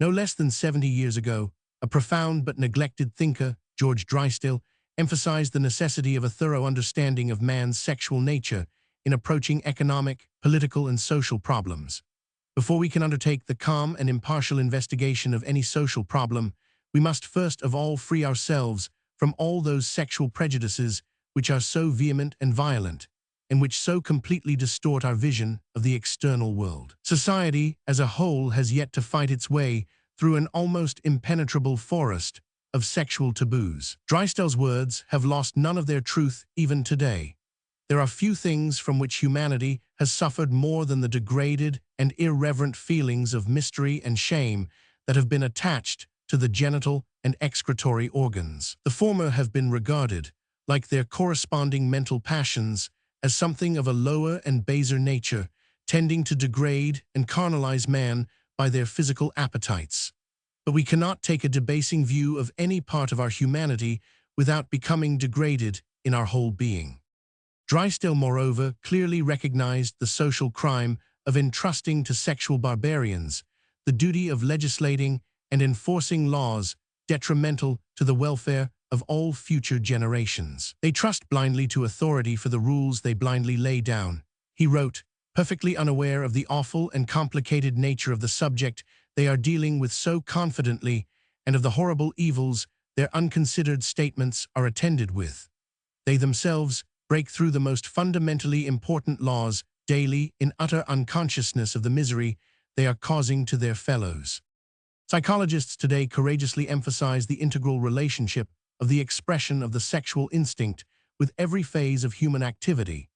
No less than 70 years ago, a profound but neglected thinker, George Drysdale, emphasized the necessity of a thorough understanding of man's sexual nature in approaching economic, political, and social problems. Before we can undertake the calm and impartial investigation of any social problem, we must first of all free ourselves from all those sexual prejudices which are so vehement and violent, and which so completely distort our vision of the external world. Society, as a whole, has yet to fight its way through an almost impenetrable forest of sexual taboos. Drysdale's words have lost none of their truth even today. There are few things from which humanity has suffered more than the degraded and irreverent feelings of mystery and shame that have been attached to the genital and excretory organs. The former have been regarded, like their corresponding mental passions, as something of a lower and baser nature, tending to degrade and carnalize man by their physical appetites. But we cannot take a debasing view of any part of our humanity without becoming degraded in our whole being. Drysdale, moreover, clearly recognized the social crime of entrusting to sexual barbarians the duty of legislating and enforcing laws detrimental to the welfare of all future generations. They trust blindly to authority for the rules they blindly lay down, he wrote, perfectly unaware of the awful and complicated nature of the subject they are dealing with so confidently and of the horrible evils their unconsidered statements are attended with. They themselves break through the most fundamentally important laws daily in utter unconsciousness of the misery they are causing to their fellows. Psychologists today courageously emphasize the integral relationship of the expression of the sexual instinct with every phase of human activity.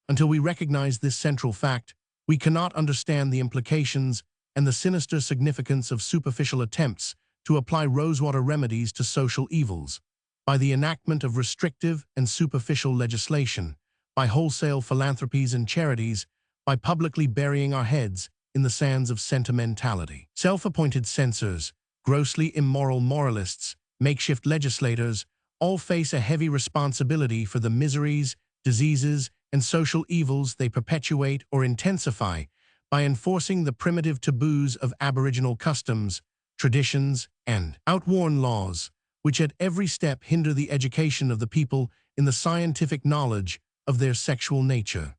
Until we recognize this central fact, we cannot understand the implications and the sinister significance of superficial attempts to apply rosewater remedies to social evils, by the enactment of restrictive and superficial legislation, by wholesale philanthropies and charities, by publicly burying our heads in the sands of sentimentality. Self-appointed censors, grossly immoral moralists, makeshift legislators, all face a heavy responsibility for the miseries, diseases, and social evils they perpetuate or intensify by enforcing the primitive taboos of aboriginal customs, traditions, and outworn laws, which at every step hinder the education of the people in the scientific knowledge of their sexual nature.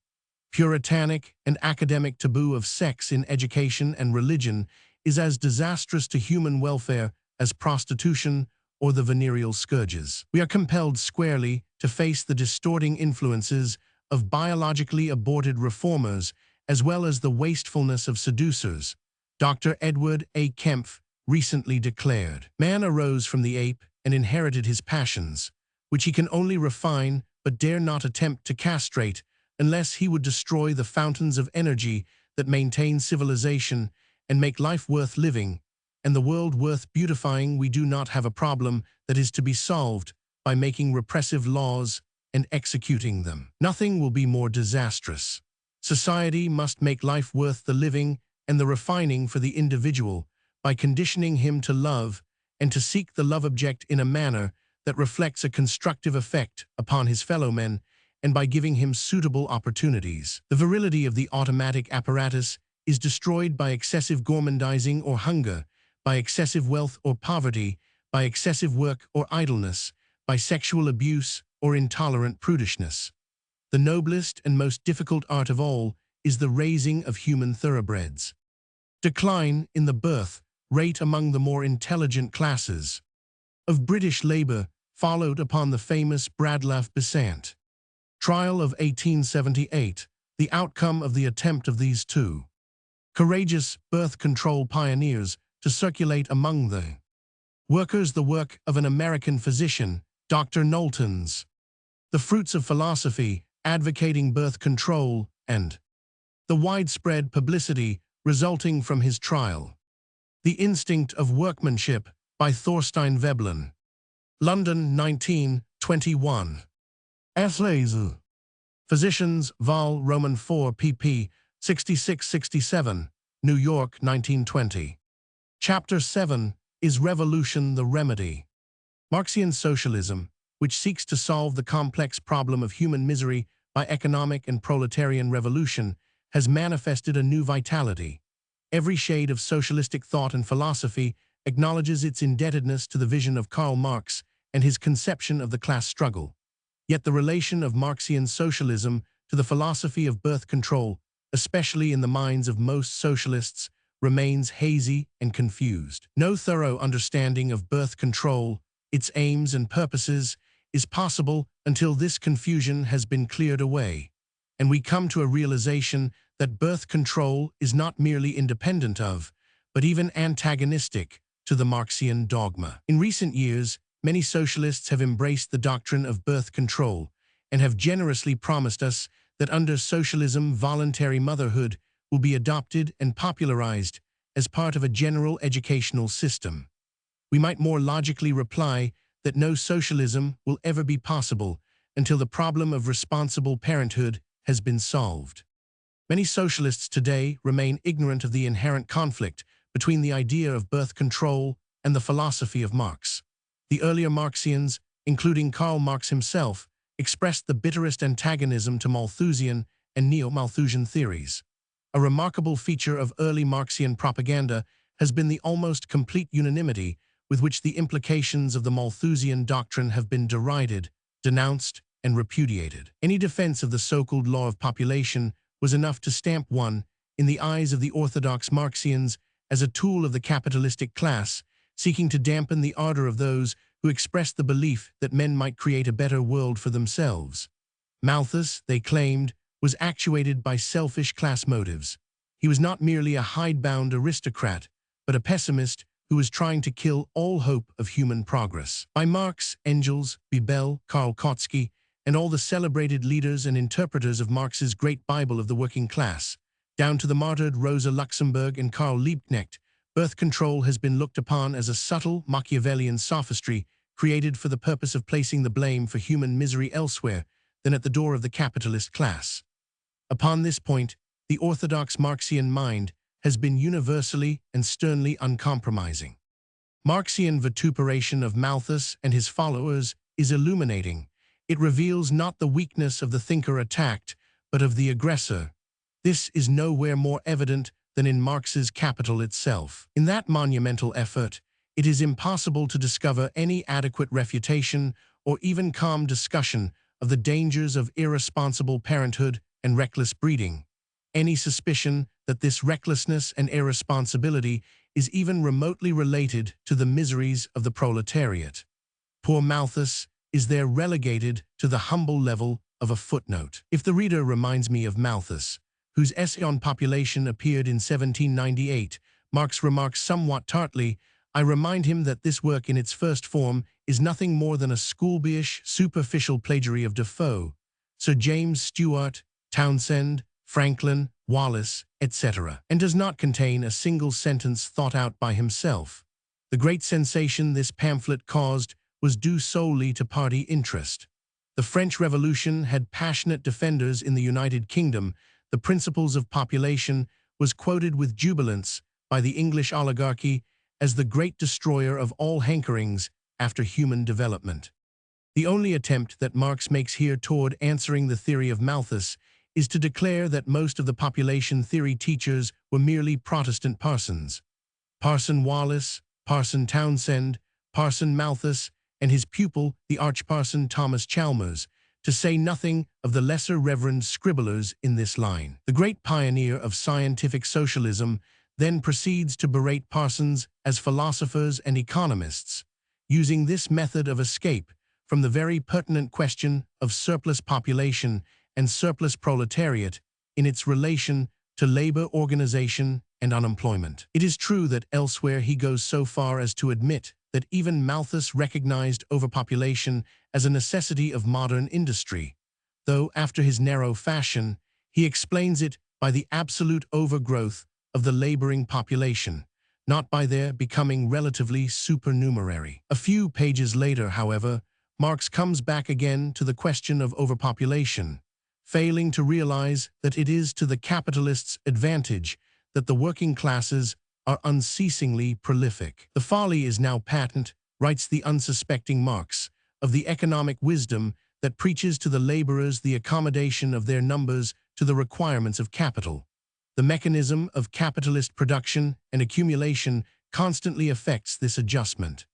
Puritanic and academic taboo of sex in education and religion is as disastrous to human welfare as prostitution or the venereal scourges. We are compelled squarely to face the distorting influences of biologically aborted reformers as well as the wastefulness of seducers. Dr. Edward A. Kempf recently declared, "Man arose from the ape and inherited his passions, which he can only refine but dare not attempt to castrate unless he would destroy the fountains of energy that maintain civilization and make life worth living, and the world worth beautifying. We do not have a problem that is to be solved by making repressive laws and executing them. Nothing will be more disastrous. Society must make life worth the living and the refining for the individual by conditioning him to love and to seek the love object in a manner that reflects a constructive effect upon his fellow men, and by giving him suitable opportunities. The virility of the automatic apparatus is destroyed by excessive gormandizing or hunger, by excessive wealth or poverty, by excessive work or idleness, by sexual abuse or intolerant prudishness. The noblest and most difficult art of all is the raising of human thoroughbreds. Decline in the birth rate among the more intelligent classes of British labour followed upon the famous Bradlaugh Besant trial of 1878, the outcome of the attempt of these two courageous birth control pioneers to circulate among the workers the work of an American physician, Dr. Knowlton's The Fruits of Philosophy, Advocating Birth Control, and the widespread publicity resulting from his trial. The Instinct of Workmanship by Thorstein Veblen. London, 1921. Essays. Physicians, Vol. Roman 4, pp. 66-67, New York, 1920. Chapter 7, Is Revolution the Remedy? Marxian socialism, which seeks to solve the complex problem of human misery by economic and proletarian revolution, has manifested a new vitality. Every shade of socialistic thought and philosophy acknowledges its indebtedness to the vision of Karl Marx and his conception of the class struggle. Yet the relation of Marxian socialism to the philosophy of birth control, especially in the minds of most socialists, remains hazy and confused. No thorough understanding of birth control, its aims and purposes, is possible until this confusion has been cleared away. and we come to a realization that birth control is not merely independent of, but even antagonistic to the Marxian dogma. In recent years, many socialists have embraced the doctrine of birth control and have generously promised us that under socialism, voluntary motherhood will be adopted and popularized as part of a general educational system. We might more logically reply that no socialism will ever be possible until the problem of responsible parenthood has been solved. Many socialists today remain ignorant of the inherent conflict between the idea of birth control and the philosophy of Marx. The earlier Marxians, including Karl Marx himself, expressed the bitterest antagonism to Malthusian and neo-Malthusian theories. A remarkable feature of early Marxian propaganda has been the almost complete unanimity with which the implications of the Malthusian doctrine have been derided, denounced, and repudiated. Any defense of the so-called law of population was enough to stamp one, in the eyes of the orthodox Marxians, as a tool of the capitalistic class, seeking to dampen the ardor of those who expressed the belief that men might create a better world for themselves. Malthus, they claimed, was actuated by selfish class motives. He was not merely a hidebound aristocrat, but a pessimist who was trying to kill all hope of human progress. By Marx, Engels, Bebel, Karl Kautsky, and all the celebrated leaders and interpreters of Marx's great Bible of the working class, down to the martyred Rosa Luxemburg and Karl Liebknecht, birth control has been looked upon as a subtle Machiavellian sophistry created for the purpose of placing the blame for human misery elsewhere than at the door of the capitalist class. Upon this point, the orthodox Marxian mind has been universally and sternly uncompromising. Marxian vituperation of Malthus and his followers is illuminating. It reveals not the weakness of the thinker attacked, but of the aggressor. This is nowhere more evident than in Marx's Capital itself. In that monumental effort, it is impossible to discover any adequate refutation or even calm discussion of the dangers of irresponsible parenthood and reckless breeding. Any suspicion that this recklessness and irresponsibility is even remotely related to the miseries of the proletariat. Poor Malthus is there relegated to the humble level of a footnote. If the reader reminds me of Malthus, whose essay on population appeared in 1798, Marx remarks somewhat tartly, I remind him that this work in its first form is nothing more than a schoolboyish, superficial plagiary of Defoe, Sir James Stewart, Townsend, Franklin, Wallace, etc., and does not contain a single sentence thought out by himself. The great sensation this pamphlet caused was due solely to party interest. The French Revolution had passionate defenders in the United Kingdom. The principles of population was quoted with jubilance by the English oligarchy as the great destroyer of all hankerings after human development. The only attempt that Marx makes here toward answering the theory of Malthus is to declare that most of the population theory teachers were merely Protestant parsons. Parson Wallace, Parson Townsend, Parson Malthus, and his pupil, the Archparson Thomas Chalmers, to say nothing of the lesser reverend scribblers in this line. The great pioneer of scientific socialism then proceeds to berate parsons as philosophers and economists, using this method of escape from the very pertinent question of surplus population and surplus proletariat in its relation to labor organization and unemployment. It is true that elsewhere he goes so far as to admit that even Malthus recognized overpopulation as a necessity of modern industry, though after his narrow fashion, he explains it by the absolute overgrowth of the laboring population, not by their becoming relatively supernumerary. A few pages later, however, Marx comes back again to the question of overpopulation, failing to realize that it is to the capitalists' advantage that the working classes are unceasingly prolific. The folly is now patent, writes the unsuspecting Marx, of the economic wisdom that preaches to the laborers the accommodation of their numbers to the requirements of capital. The mechanism of capitalist production and accumulation constantly affects this adjustment.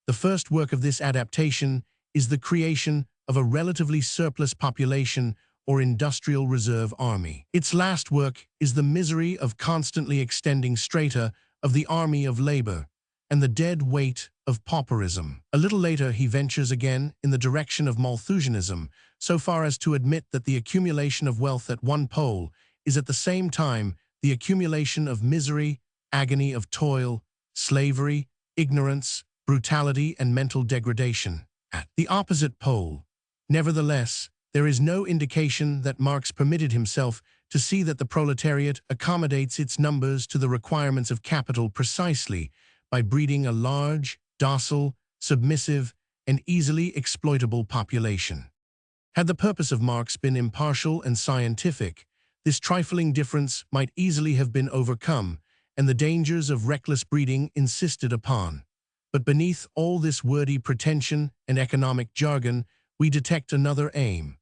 The first work of this adaptation is the creation of a relatively surplus population or industrial reserve army. Its last work is the misery of constantly extending strata of the army of labor, and the dead weight of pauperism. A little later, he ventures again in the direction of Malthusianism, so far as to admit that the accumulation of wealth at one pole is at the same time the accumulation of misery, agony of toil, slavery, ignorance, brutality, and mental degradation at the opposite pole. Nevertheless, there is no indication that Marx permitted himself to see that the proletariat accommodates its numbers to the requirements of capital precisely by breeding a large, docile, submissive, and easily exploitable population. Had the purpose of Marx been impartial and scientific, this trifling difference might easily have been overcome and the dangers of reckless breeding insisted upon. But beneath all this wordy pretension and economic jargon, we detect another aim.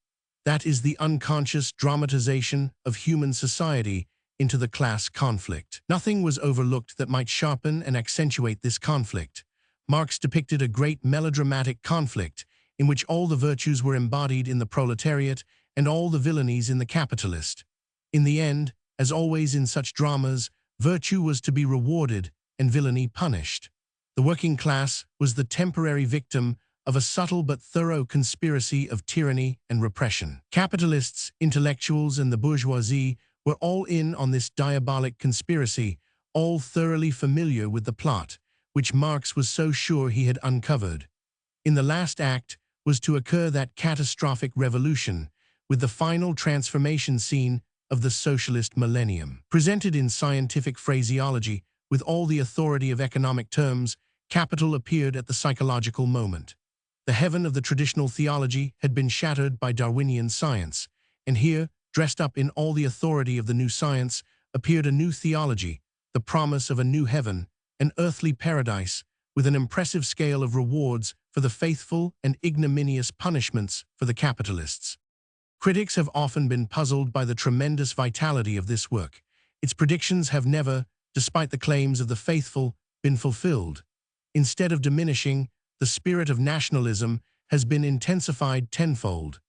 That is the unconscious dramatization of human society into the class conflict. Nothing was overlooked that might sharpen and accentuate this conflict. Marx depicted a great melodramatic conflict in which all the virtues were embodied in the proletariat and all the villainies in the capitalist. In the end, as always in such dramas, virtue was to be rewarded and villainy punished. The working class was the temporary victim of a subtle but thorough conspiracy of tyranny and repression. Capitalists, intellectuals, and the bourgeoisie were all in on this diabolic conspiracy, all thoroughly familiar with the plot, which Marx was so sure he had uncovered. In the last act was to occur that catastrophic revolution, with the final transformation scene of the socialist millennium. Presented in scientific phraseology, with all the authority of economic terms, capital appeared at the psychological moment. The heaven of the traditional theology had been shattered by Darwinian science, and here, dressed up in all the authority of the new science, appeared a new theology, the promise of a new heaven, an earthly paradise, with an impressive scale of rewards for the faithful and ignominious punishments for the capitalists. Critics have often been puzzled by the tremendous vitality of this work. Its predictions have never, despite the claims of the faithful, been fulfilled. Instead of diminishing, the spirit of nationalism has been intensified tenfold.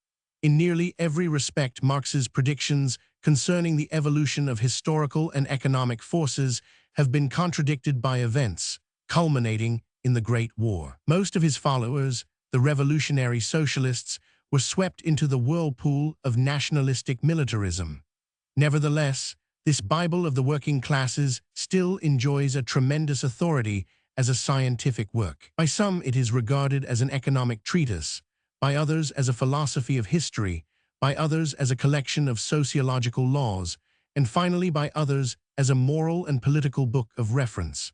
In nearly every respect, Marx's predictions concerning the evolution of historical and economic forces have been contradicted by events, culminating in the Great War. Most of his followers, the revolutionary socialists, were swept into the whirlpool of nationalistic militarism. Nevertheless, this Bible of the working classes still enjoys a tremendous authority as a scientific work. By some, it is regarded as an economic treatise, by others as a philosophy of history, by others as a collection of sociological laws, and finally by others as a moral and political book of reference.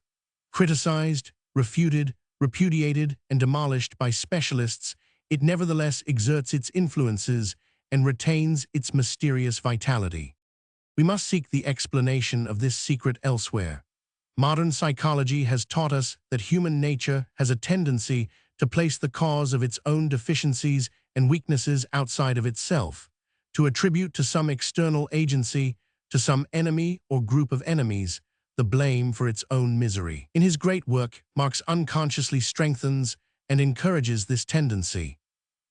Criticized, refuted, repudiated, and demolished by specialists, it nevertheless exerts its influences and retains its mysterious vitality. We must seek the explanation of this secret elsewhere. Modern psychology has taught us that human nature has a tendency to place the cause of its own deficiencies and weaknesses outside of itself, to attribute to some external agency, to some enemy or group of enemies, the blame for its own misery. In his great work, Marx unconsciously strengthens and encourages this tendency.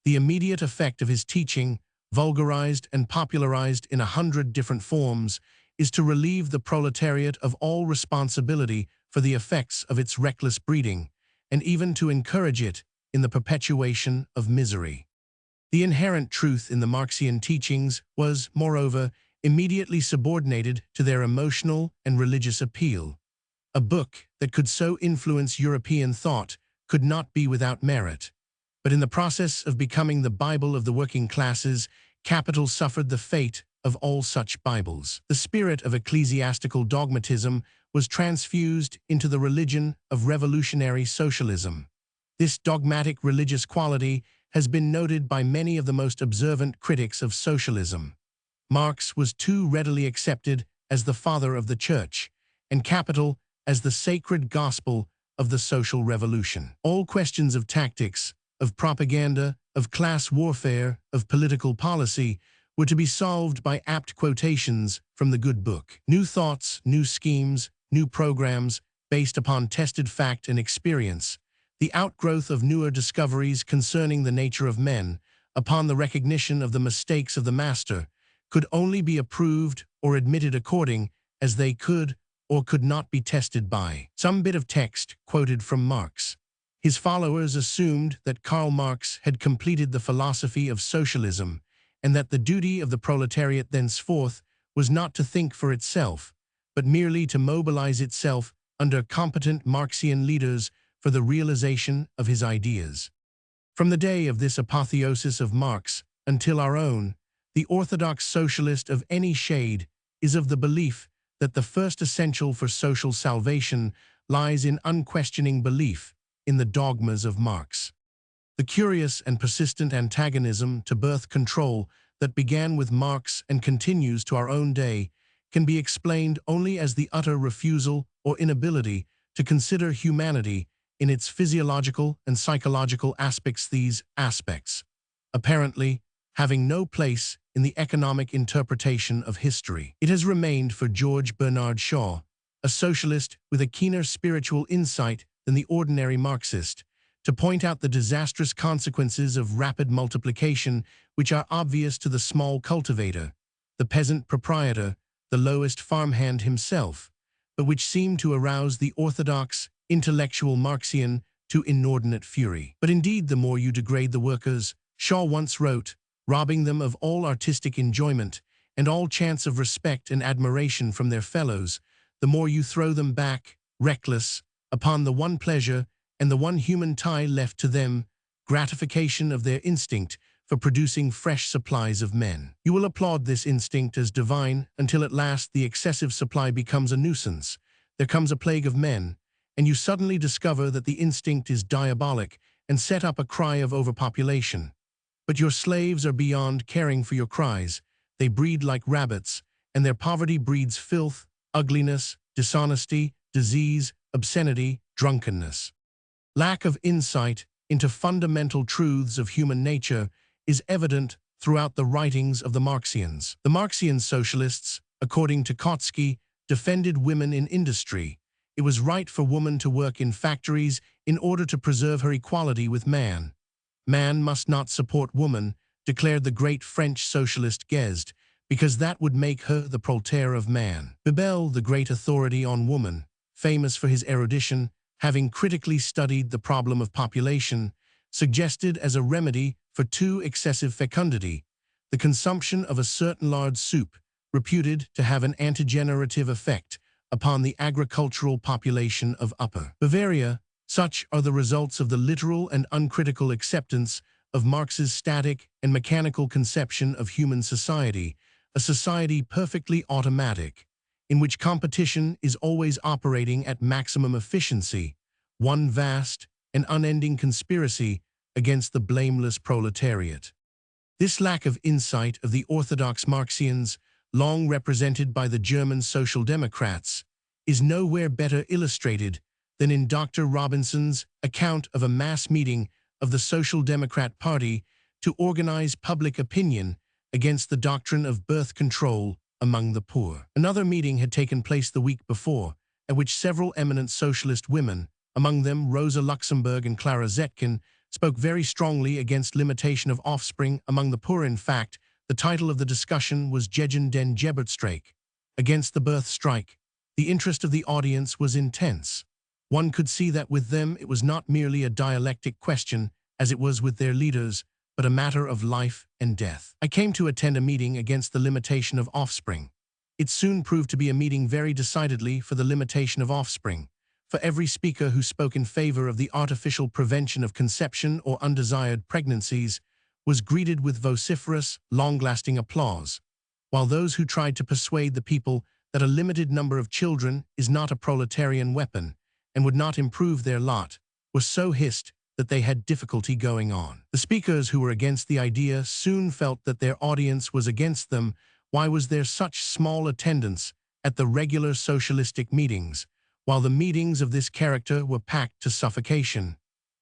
The immediate effect of his teaching, vulgarized and popularized in 100 different forms, is to relieve the proletariat of all responsibility for the effects of its reckless breeding, and even to encourage it in the perpetuation of misery. The inherent truth in the Marxian teachings was, moreover, immediately subordinated to their emotional and religious appeal. A book that could so influence European thought could not be without merit. But in the process of becoming the Bible of the working classes, capital suffered the fate of all such Bibles. The spirit of ecclesiastical dogmatism was transfused into the religion of revolutionary socialism. This dogmatic religious quality has been noted by many of the most observant critics of socialism. Marx was too readily accepted as the father of the church, and capital as the sacred gospel of the social revolution. All questions of tactics, of propaganda, of class warfare, of political policy were to be solved by apt quotations from the good book. New thoughts, new schemes, new programs, based upon tested fact and experience, the outgrowth of newer discoveries concerning the nature of men, upon the recognition of the mistakes of the master, could only be approved or admitted according as they could or could not be tested by some bit of text quoted from Marx. His followers assumed that Karl Marx had completed the philosophy of socialism and that the duty of the proletariat thenceforth was not to think for itself, but merely to mobilize itself under competent Marxian leaders for the realization of his ideas. From the day of this apotheosis of Marx until our own, the orthodox socialist of any shade is of the belief that the first essential for social salvation lies in unquestioning belief in the dogmas of Marx. The curious and persistent antagonism to birth control that began with Marx and continues to our own day can be explained only as the utter refusal or inability to consider humanity in its physiological and psychological aspects. These aspects, apparently, having no place in the economic interpretation of history. It has remained for George Bernard Shaw, a socialist with a keener spiritual insight than the ordinary Marxist, to point out the disastrous consequences of rapid multiplication which are obvious to the small cultivator, the peasant proprietor, the lowest farmhand himself, but which seem to arouse the orthodox, intellectual Marxian to inordinate fury. But indeed, the more you degrade the workers, Shaw once wrote, robbing them of all artistic enjoyment and all chance of respect and admiration from their fellows, the more you throw them back, reckless, upon the one pleasure and the one human tie left to them, gratification of their instinct for producing fresh supplies of men. You will applaud this instinct as divine until at last the excessive supply becomes a nuisance. There comes a plague of men, and you suddenly discover that the instinct is diabolic and set up a cry of overpopulation. But your slaves are beyond caring for your cries. They breed like rabbits, and their poverty breeds filth, ugliness, dishonesty, disease, obscenity, drunkenness. Lack of insight into fundamental truths of human nature is evident throughout the writings of the Marxians. The Marxian socialists, according to Kautsky, defended women in industry. It was right for woman to work in factories in order to preserve her equality with man. Man must not support woman, declared the great French socialist Guesde, because that would make her the proletariat of man. Bebel, the great authority on woman, famous for his erudition, having critically studied the problem of population, suggested as a remedy for too excessive fecundity, the consumption of a certain lard soup, reputed to have an antigenerative effect upon the agricultural population of Upper Bavaria. Such are the results of the literal and uncritical acceptance of Marx's static and mechanical conception of human society, a society perfectly automatic, in which competition is always operating at maximum efficiency, one vast and unending conspiracy against the blameless proletariat. This lack of insight of the orthodox Marxians, long represented by the German Social Democrats, is nowhere better illustrated than in Dr. Robinson's account of a mass meeting of the Social Democrat Party to organize public opinion against the doctrine of birth control among the poor. Another meeting had taken place the week before, at which several eminent socialist women, among them Rosa Luxemburg and Clara Zetkin, spoke very strongly against limitation of offspring among the poor. In fact, the title of the discussion was Gegen den Geburtsstreik, against the birth strike. The interest of the audience was intense. One could see that with them it was not merely a dialectic question, as it was with their leaders, but a matter of life and death. I came to attend a meeting against the limitation of offspring. It soon proved to be a meeting very decidedly for the limitation of offspring, for every speaker who spoke in favor of the artificial prevention of conception or undesired pregnancies was greeted with vociferous, long-lasting applause, while those who tried to persuade the people that a limited number of children is not a proletarian weapon and would not improve their lot were so hissed that they had difficulty going on. The speakers who were against the idea soon felt that their audience was against them. Why was there such small attendance at the regular socialistic meetings, while the meetings of this character were packed to suffocation?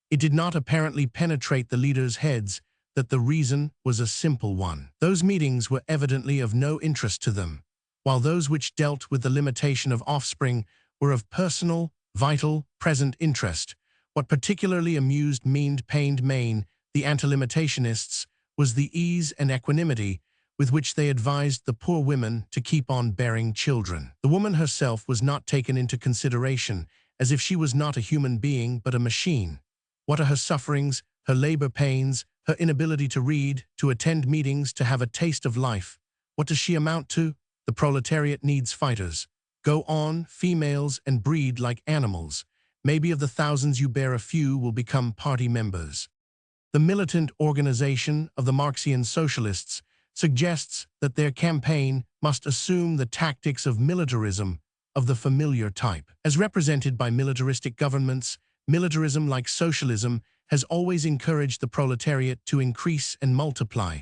It did not apparently penetrate the leaders' heads that the reason was a simple one. Those meetings were evidently of no interest to them, while those which dealt with the limitation of offspring were of personal, vital, present interest. What particularly pained the anti-limitationists was the ease and equanimity with which they advised the poor women to keep on bearing children. The woman herself was not taken into consideration, as if she was not a human being but a machine. What are her sufferings, her labor pains, her inability to read, to attend meetings, to have a taste of life? What does she amount to? The proletariat needs fighters. Go on, females, and breed like animals. Maybe of the thousands you bear, a few will become party members. The militant organization of the Marxian socialists suggests that their campaign must assume the tactics of militarism of the familiar type. As represented by militaristic governments, militarism, like socialism, has always encouraged the proletariat to increase and multiply.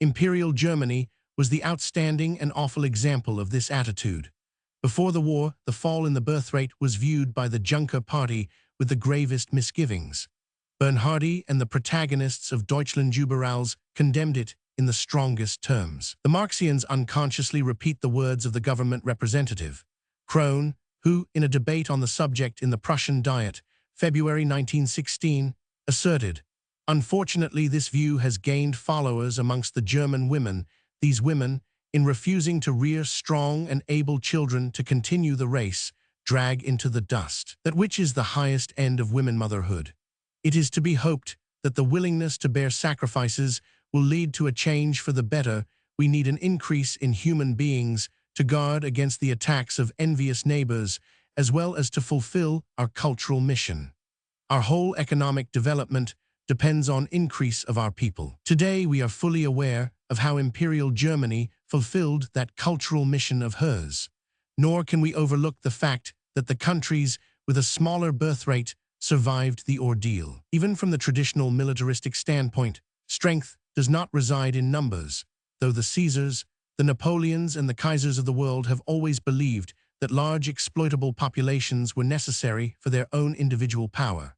Imperial Germany was the outstanding and awful example of this attitude. Before the war, the fall in the birth rate was viewed by the Junker Party with the gravest misgivings. Bernhardi and the protagonists of Deutschlandüberalls condemned it in the strongest terms. The Marxians unconsciously repeat the words of the government representative, Krohn, who, in a debate on the subject in the Prussian Diet, February 1916, asserted, "Unfortunately, this view has gained followers amongst the German women. These women, in refusing to rear strong and able children to continue the race, drag into the dust. That which is the highest end of women motherhood. It is to be hoped that the willingness to bear sacrifices will lead to a change for the better. We need an increase in human beings to guard against the attacks of envious neighbors, as well as to fulfill our cultural mission. Our whole economic development depends on increase of our people." Today we are fully aware of how Imperial Germany fulfilled that cultural mission of hers. Nor can we overlook the fact that the countries with a smaller birth rate survived the ordeal. Even from the traditional militaristic standpoint, strength does not reside in numbers, though the Caesars, the Napoleons, and the Kaisers of the world have always believed that large exploitable populations were necessary for their own individual power.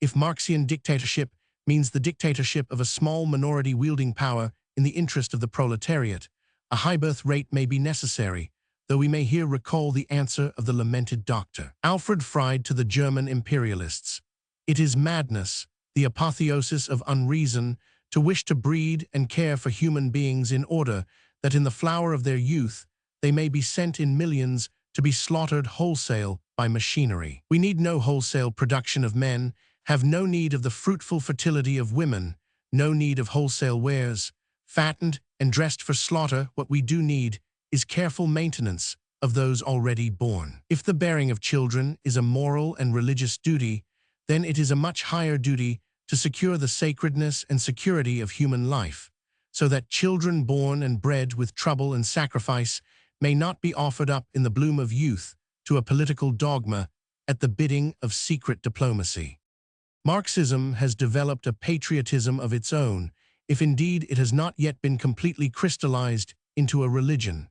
If Marxian dictatorship means the dictatorship of a small minority wielding power in the interest of the proletariat, a high birth rate may be necessary, though we may here recall the answer of the lamented Dr. Alfred Fried to the German imperialists. "It is madness, the apotheosis of unreason, to wish to breed and care for human beings in order that in the flower of their youth they may be sent in millions to be slaughtered wholesale by machinery. We need no wholesale production of men, have no need of the fruitful fertility of women, no need of wholesale wares, fattened and dressed for slaughter. What we do need is careful maintenance of those already born. If the bearing of children is a moral and religious duty, then it is a much higher duty to secure the sacredness and security of human life, so that children born and bred with trouble and sacrifice may not be offered up in the bloom of youth to a political dogma at the bidding of secret diplomacy. Marxism has developed a patriotism of its own, if indeed it has not yet been completely crystallized into a religion.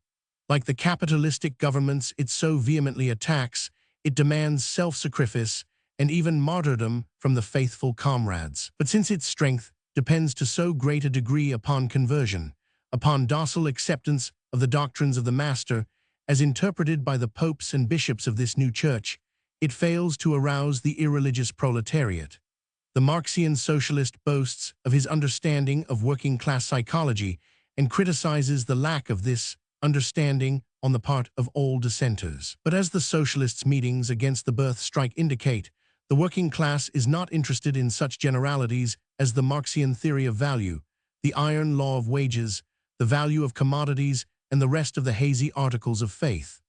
Like the capitalistic governments it so vehemently attacks, it demands self-sacrifice and even martyrdom from the faithful comrades. But since its strength depends to so great a degree upon conversion, upon docile acceptance of the doctrines of the Master, as interpreted by the popes and bishops of this new church, it fails to arouse the irreligious proletariat. The Marxian socialist boasts of his understanding of working-class psychology and criticizes the lack of this understanding on the part of all dissenters. But as the socialists' meetings against the birth strike indicate, the working class is not interested in such generalities as the Marxian theory of value, the iron law of wages, the value of commodities, and the rest of the hazy articles of faith.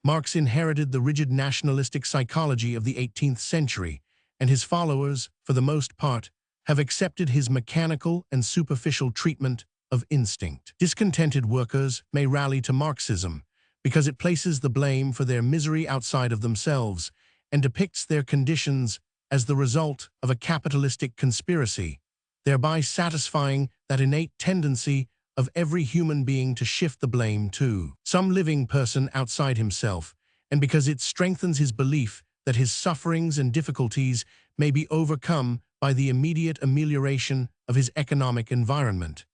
Marx inherited the rigid nationalistic psychology of the 18th century, and his followers, for the most part, have accepted his mechanical and superficial treatment of instinct. Discontented workers may rally to Marxism because it places the blame for their misery outside of themselves and depicts their conditions as the result of a capitalistic conspiracy, thereby satisfying that innate tendency of every human being to shift the blame to some living person outside himself, and because it strengthens his belief that his sufferings and difficulties may be overcome by the immediate amelioration of his economic environment.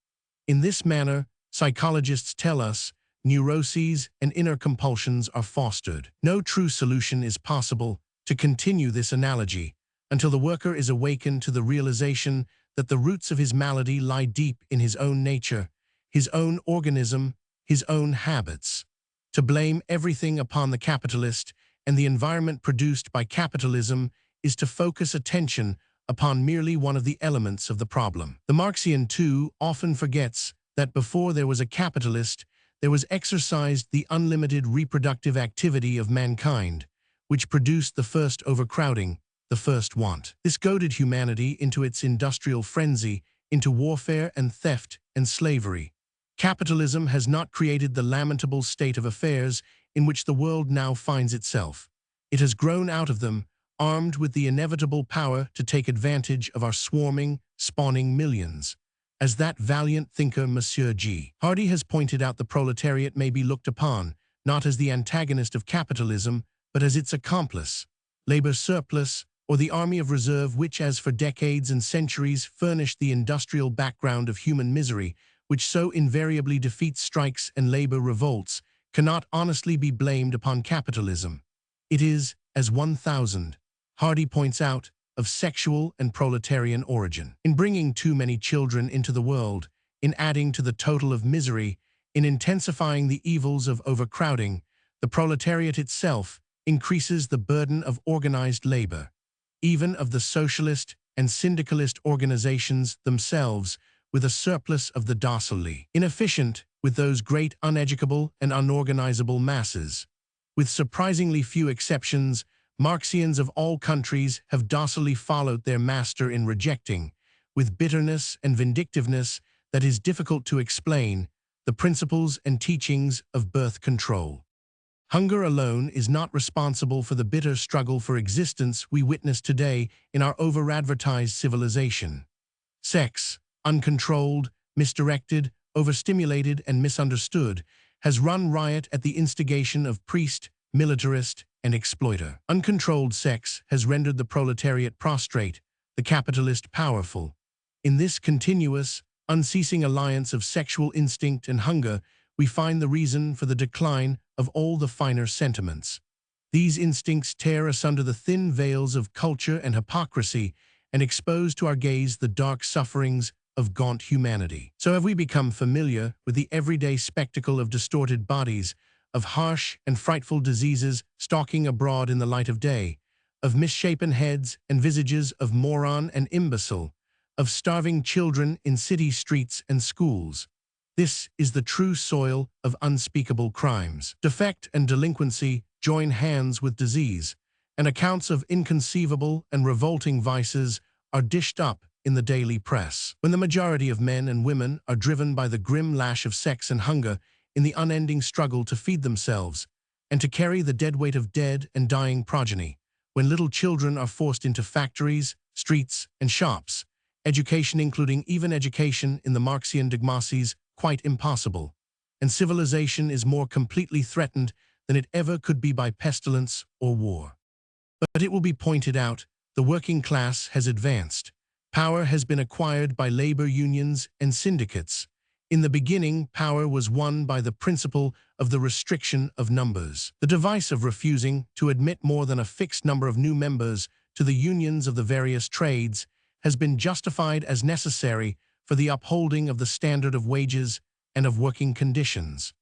In this manner, psychologists tell us, neuroses and inner compulsions are fostered. No true solution is possible, to continue this analogy, until the worker is awakened to the realization that the roots of his malady lie deep in his own nature, his own organism, his own habits. To blame everything upon the capitalist and the environment produced by capitalism is to focus attention upon merely one of the elements of the problem. The Marxian, too, often forgets that before there was a capitalist, there was exercised the unlimited reproductive activity of mankind, which produced the first overcrowding, the first want. This goaded humanity into its industrial frenzy, into warfare and theft and slavery. Capitalism has not created the lamentable state of affairs in which the world now finds itself. It has grown out of them, armed with the inevitable power to take advantage of our swarming, spawning millions. As that valiant thinker Monsieur G. Hardy has pointed out, the proletariat may be looked upon, not as the antagonist of capitalism, but as its accomplice. Labor surplus, or the army of reserve which has for decades and centuries furnished the industrial background of human misery, which so invariably defeats strikes and labor revolts, cannot honestly be blamed upon capitalism. It is, as 1000, Hardy points out, of sexual and proletarian origin. In bringing too many children into the world, in adding to the total of misery, in intensifying the evils of overcrowding, the proletariat itself increases the burden of organized labor, even of the socialist and syndicalist organizations themselves, with a surplus of the docilely inefficient, with those great uneducable and unorganizable masses. With surprisingly few exceptions, Marxians of all countries have docilely followed their master in rejecting, with bitterness and vindictiveness that is difficult to explain, the principles and teachings of birth control. Hunger alone is not responsible for the bitter struggle for existence we witness today in our over-advertised civilization. Sex, uncontrolled, misdirected, overstimulated, and misunderstood, has run riot at the instigation of priest, militarist, and exploiter. Uncontrolled sex has rendered the proletariat prostrate, the capitalist powerful. In this continuous, unceasing alliance of sexual instinct and hunger, we find the reason for the decline of all the finer sentiments. These instincts tear asunder the thin veils of culture and hypocrisy and expose to our gaze the dark sufferings of gaunt humanity. So have we become familiar with the everyday spectacle of distorted bodies, of harsh and frightful diseases stalking abroad in the light of day, of misshapen heads and visages of moron and imbecile, of starving children in city streets and schools. This is the true soil of unspeakable crimes. Defect and delinquency join hands with disease, and accounts of inconceivable and revolting vices are dished up in the daily press. When the majority of men and women are driven by the grim lash of sex and hunger in the unending struggle to feed themselves and to carry the dead weight of dead and dying progeny, when little children are forced into factories, streets, and shops, education, including even education in the Marxian dogmacies, quite impossible, and civilization is more completely threatened than it ever could be by pestilence or war. But it will be pointed out, the working class has advanced. Power has been acquired by labor unions and syndicates. In the beginning, power was won by the principle of the restriction of numbers. The device of refusing to admit more than a fixed number of new members to the unions of the various trades has been justified as necessary for the upholding of the standard of wages and of working conditions.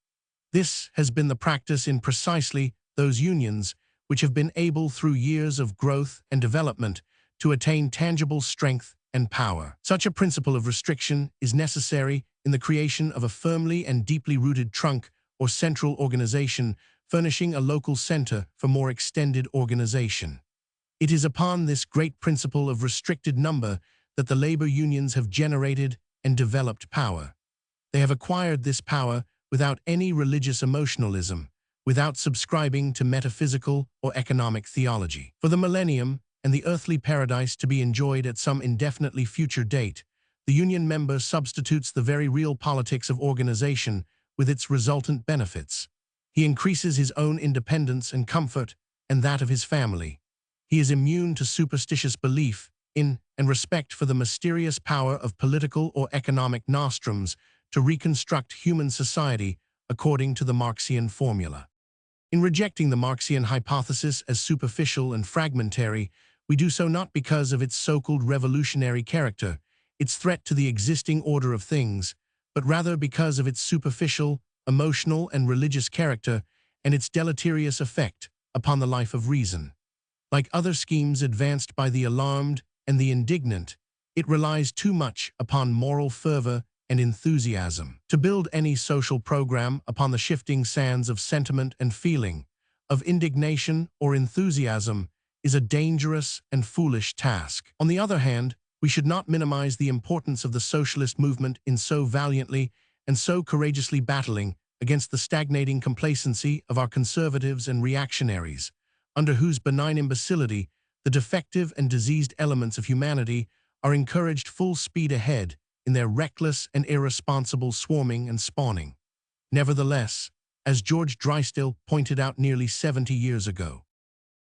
This has been the practice in precisely those unions which have been able through years of growth and development to attain tangible strength and power. Such a principle of restriction is necessary in the creation of a firmly and deeply rooted trunk or central organization, furnishing a local center for more extended organization. It is upon this great principle of restricted number that the labor unions have generated and developed power. They have acquired this power without any religious emotionalism, without subscribing to metaphysical or economic theology. For the millennium and the earthly paradise to be enjoyed at some indefinitely future date, the union member substitutes the very real politics of organization with its resultant benefits. He increases his own independence and comfort and that of his family. He is immune to superstitious belief in and respect for the mysterious power of political or economic nostrums to reconstruct human society according to the Marxian formula. In rejecting the Marxian hypothesis as superficial and fragmentary, we do so not because of its so-called revolutionary character, its threat to the existing order of things, but rather because of its superficial, emotional, and religious character and its deleterious effect upon the life of reason. Like other schemes advanced by the alarmed and the indignant, it relies too much upon moral fervor and enthusiasm. To build any social program upon the shifting sands of sentiment and feeling, of indignation or enthusiasm, is a dangerous and foolish task. On the other hand, we should not minimize the importance of the socialist movement in so valiantly and so courageously battling against the stagnating complacency of our conservatives and reactionaries, under whose benign imbecility the defective and diseased elements of humanity are encouraged full speed ahead in their reckless and irresponsible swarming and spawning. Nevertheless, as George Drysdale pointed out nearly 70 years ago,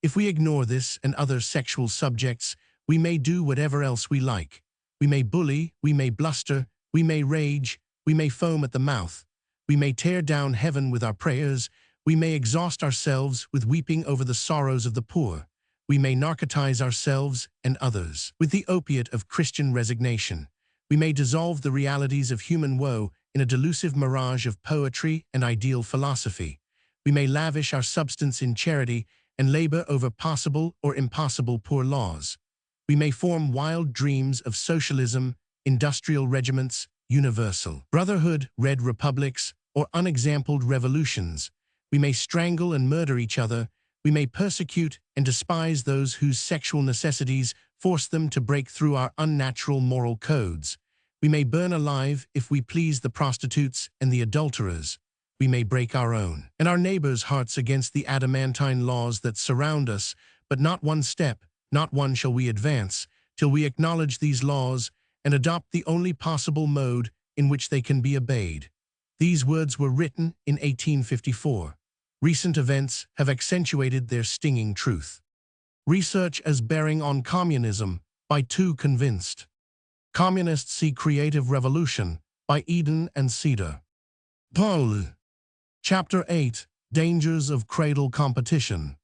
if we ignore this and other sexual subjects, we may do whatever else we like. We may bully, we may bluster, we may rage, we may foam at the mouth, we may tear down heaven with our prayers, we may exhaust ourselves with weeping over the sorrows of the poor, we may narcotize ourselves and others with the opiate of Christian resignation. We may dissolve the realities of human woe in a delusive mirage of poetry and ideal philosophy. We may lavish our substance in charity and labor over possible or impossible poor laws. We may form wild dreams of socialism, industrial regiments, universal brotherhood, red republics, or unexampled revolutions. We may strangle and murder each other. We may persecute and despise those whose sexual necessities force them to break through our unnatural moral codes. We may burn alive if we please the prostitutes and the adulterers. We may break our own and our neighbors' hearts against the adamantine laws that surround us, but not one step, not one shall we advance, till we acknowledge these laws and adopt the only possible mode in which they can be obeyed. These words were written in 1854. Recent events have accentuated their stinging truth. Research as bearing on communism by Two Convinced. Communists See Creative Revolution by Eden and Cedar. Paul. Chapter 8. Dangers of Cradle Competition.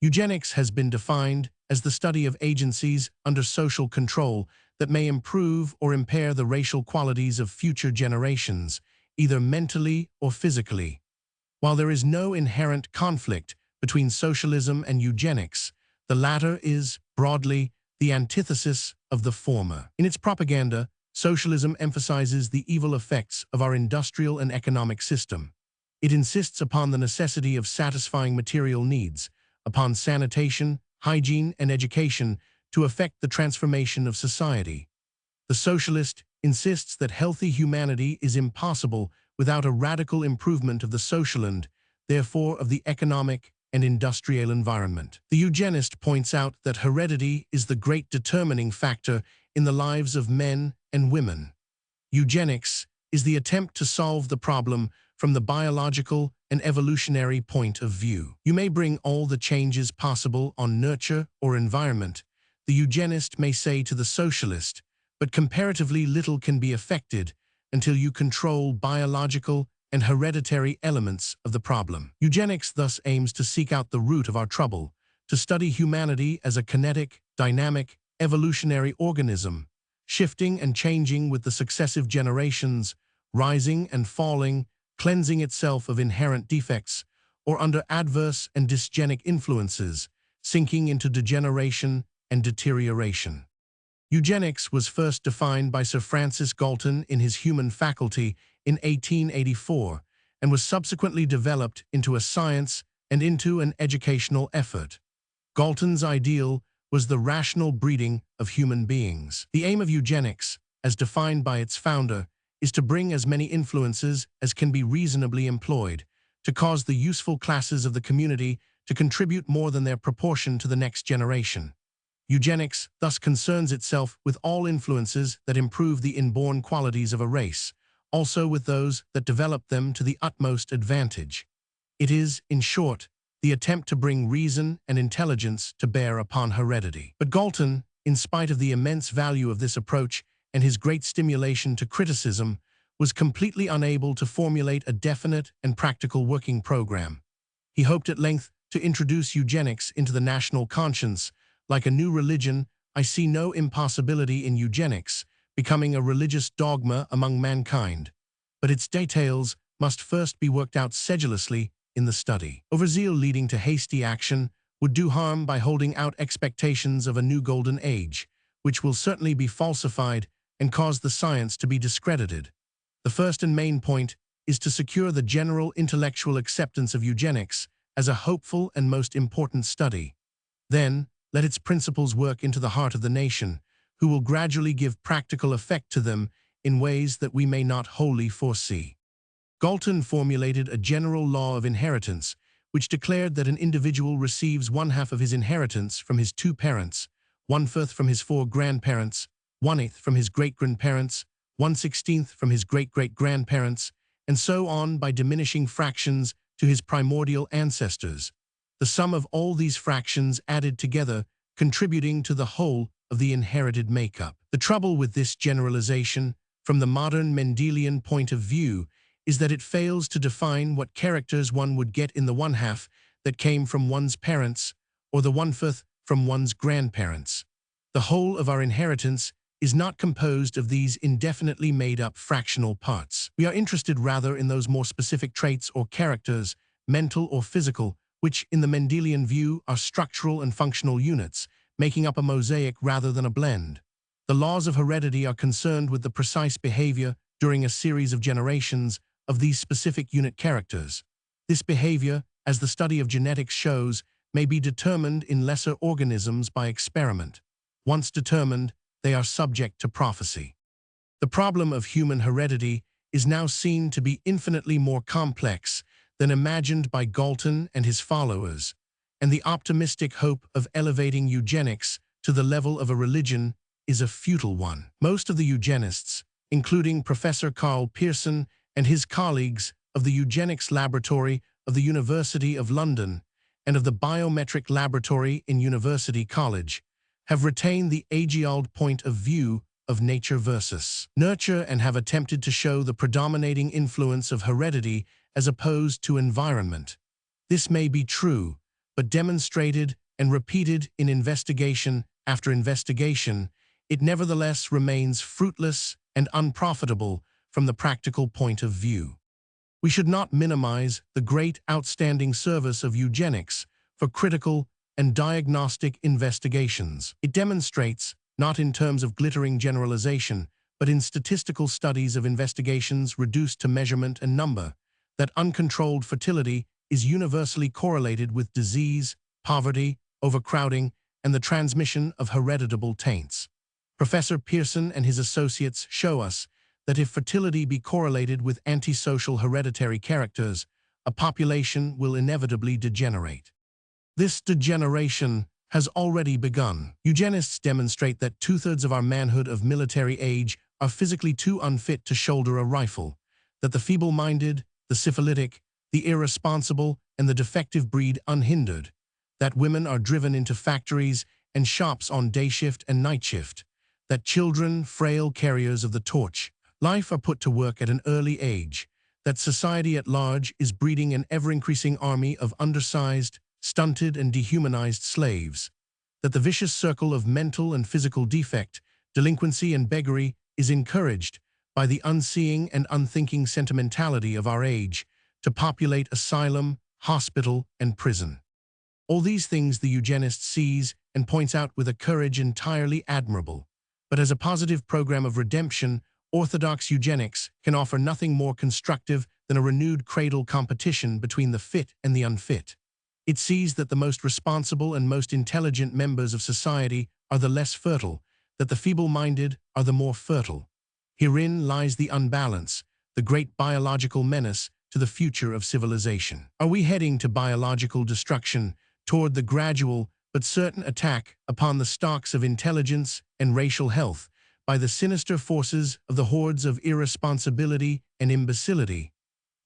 Eugenics has been defined as the study of agencies under social control that may improve or impair the racial qualities of future generations, either mentally or physically. While there is no inherent conflict between socialism and eugenics, the latter is, broadly, the antithesis of the former. In its propaganda, socialism emphasizes the evil effects of our industrial and economic system. It insists upon the necessity of satisfying material needs, upon sanitation, hygiene, and education to effect the transformation of society. The socialist insists that healthy humanity is impossible without a radical improvement of the social and, therefore, of the economic and industrial environment. The eugenist points out that heredity is the great determining factor in the lives of men and women. Eugenics is the attempt to solve the problem from the biological and evolutionary point of view. You may bring all the changes possible on nurture or environment, the eugenist may say to the socialist, but comparatively little can be effected until you control biological and hereditary elements of the problem. Eugenics thus aims to seek out the root of our trouble, to study humanity as a kinetic, dynamic, evolutionary organism, shifting and changing with the successive generations, rising and falling, cleansing itself of inherent defects, or under adverse and dysgenic influences, sinking into degeneration and deterioration. Eugenics was first defined by Sir Francis Galton in his Human Faculty in 1884 and was subsequently developed into a science and into an educational effort. Galton's ideal was the rational breeding of human beings. The aim of eugenics, as defined by its founder, is to bring as many influences as can be reasonably employed, to cause the useful classes of the community to contribute more than their proportion to the next generation. Eugenics thus concerns itself with all influences that improve the inborn qualities of a race, also with those that develop them to the utmost advantage. It is, in short, the attempt to bring reason and intelligence to bear upon heredity. But Galton, in spite of the immense value of this approach and his great stimulation to criticism, was completely unable to formulate a definite and practical working program. He hoped at length to introduce eugenics into the national conscience. Like a new religion, I see no impossibility in eugenics becoming a religious dogma among mankind. but its details must first be worked out sedulously in the study. Overzeal leading to hasty action would do harm by holding out expectations of a new golden age, which will certainly be falsified and cause the science to be discredited. The first and main point is to secure the general intellectual acceptance of eugenics as a hopeful and most important study. Then, let its principles work into the heart of the nation, who will gradually give practical effect to them in ways that we may not wholly foresee. Galton formulated a general law of inheritance, which declared that an individual receives 1/2 of his inheritance from his 2 parents, 1/4 from his 4 grandparents, 1/8 from his great-grandparents, 1/16 from his great-great-grandparents, and so on by diminishing fractions to his primordial ancestors, the sum of all these fractions added together contributing to the whole of the inherited makeup. The trouble with this generalization, from the modern Mendelian point of view, is that it fails to define what characters one would get in the 1/2 that came from one's parents, or the 1/4 from one's grandparents. The whole of our inheritance is not composed of these indefinitely made-up fractional parts. We are interested rather in those more specific traits or characters, mental or physical, which in the Mendelian view are structural and functional units, making up a mosaic rather than a blend. The laws of heredity are concerned with the precise behavior during a series of generations of these specific unit characters. This behavior, as the study of genetics shows, may be determined in lesser organisms by experiment. Once determined, they are subject to prophecy. The problem of human heredity is now seen to be infinitely more complex than imagined by Galton and his followers, and the optimistic hope of elevating eugenics to the level of a religion is a futile one. Most of the eugenists, including Professor Karl Pearson and his colleagues of the Eugenics Laboratory of the University of London and of the Biometric Laboratory in University College, have retained the age-old point of view of nature versus nurture and have attempted to show the predominating influence of heredity as opposed to environment. This may be true, but demonstrated and repeated in investigation after investigation, it nevertheless remains fruitless and unprofitable from the practical point of view. We should not minimize the great outstanding service of eugenics for critical and diagnostic investigations. It demonstrates, not in terms of glittering generalization, but in statistical studies of investigations reduced to measurement and number, that uncontrolled fertility is universally correlated with disease, poverty, overcrowding, and the transmission of hereditable taints. Professor Pearson and his associates show us that if fertility be correlated with antisocial hereditary characters, a population will inevitably degenerate. This degeneration has already begun. Eugenists demonstrate that 2/3 of our manhood of military age are physically too unfit to shoulder a rifle, that the feeble-minded, the syphilitic, the irresponsible, and the defective breed unhindered, that women are driven into factories and shops on day shift and night shift, that children, frail carriers of the torch, life are put to work at an early age, that society at large is breeding an ever-increasing army of undersized, stunted, and dehumanized slaves, that the vicious circle of mental and physical defect, delinquency, and beggary is encouraged by the unseeing and unthinking sentimentality of our age to populate asylum, hospital, and prison. All these things the eugenist sees and points out with a courage entirely admirable, but as a positive program of redemption, orthodox eugenics can offer nothing more constructive than a renewed cradle competition between the fit and the unfit. It sees that the most responsible and most intelligent members of society are the less fertile, that the feeble-minded are the more fertile. Herein lies the unbalance, the great biological menace to the future of civilization. Are we heading to biological destruction, toward the gradual but certain attack upon the stocks of intelligence and racial health by the sinister forces of the hordes of irresponsibility and imbecility?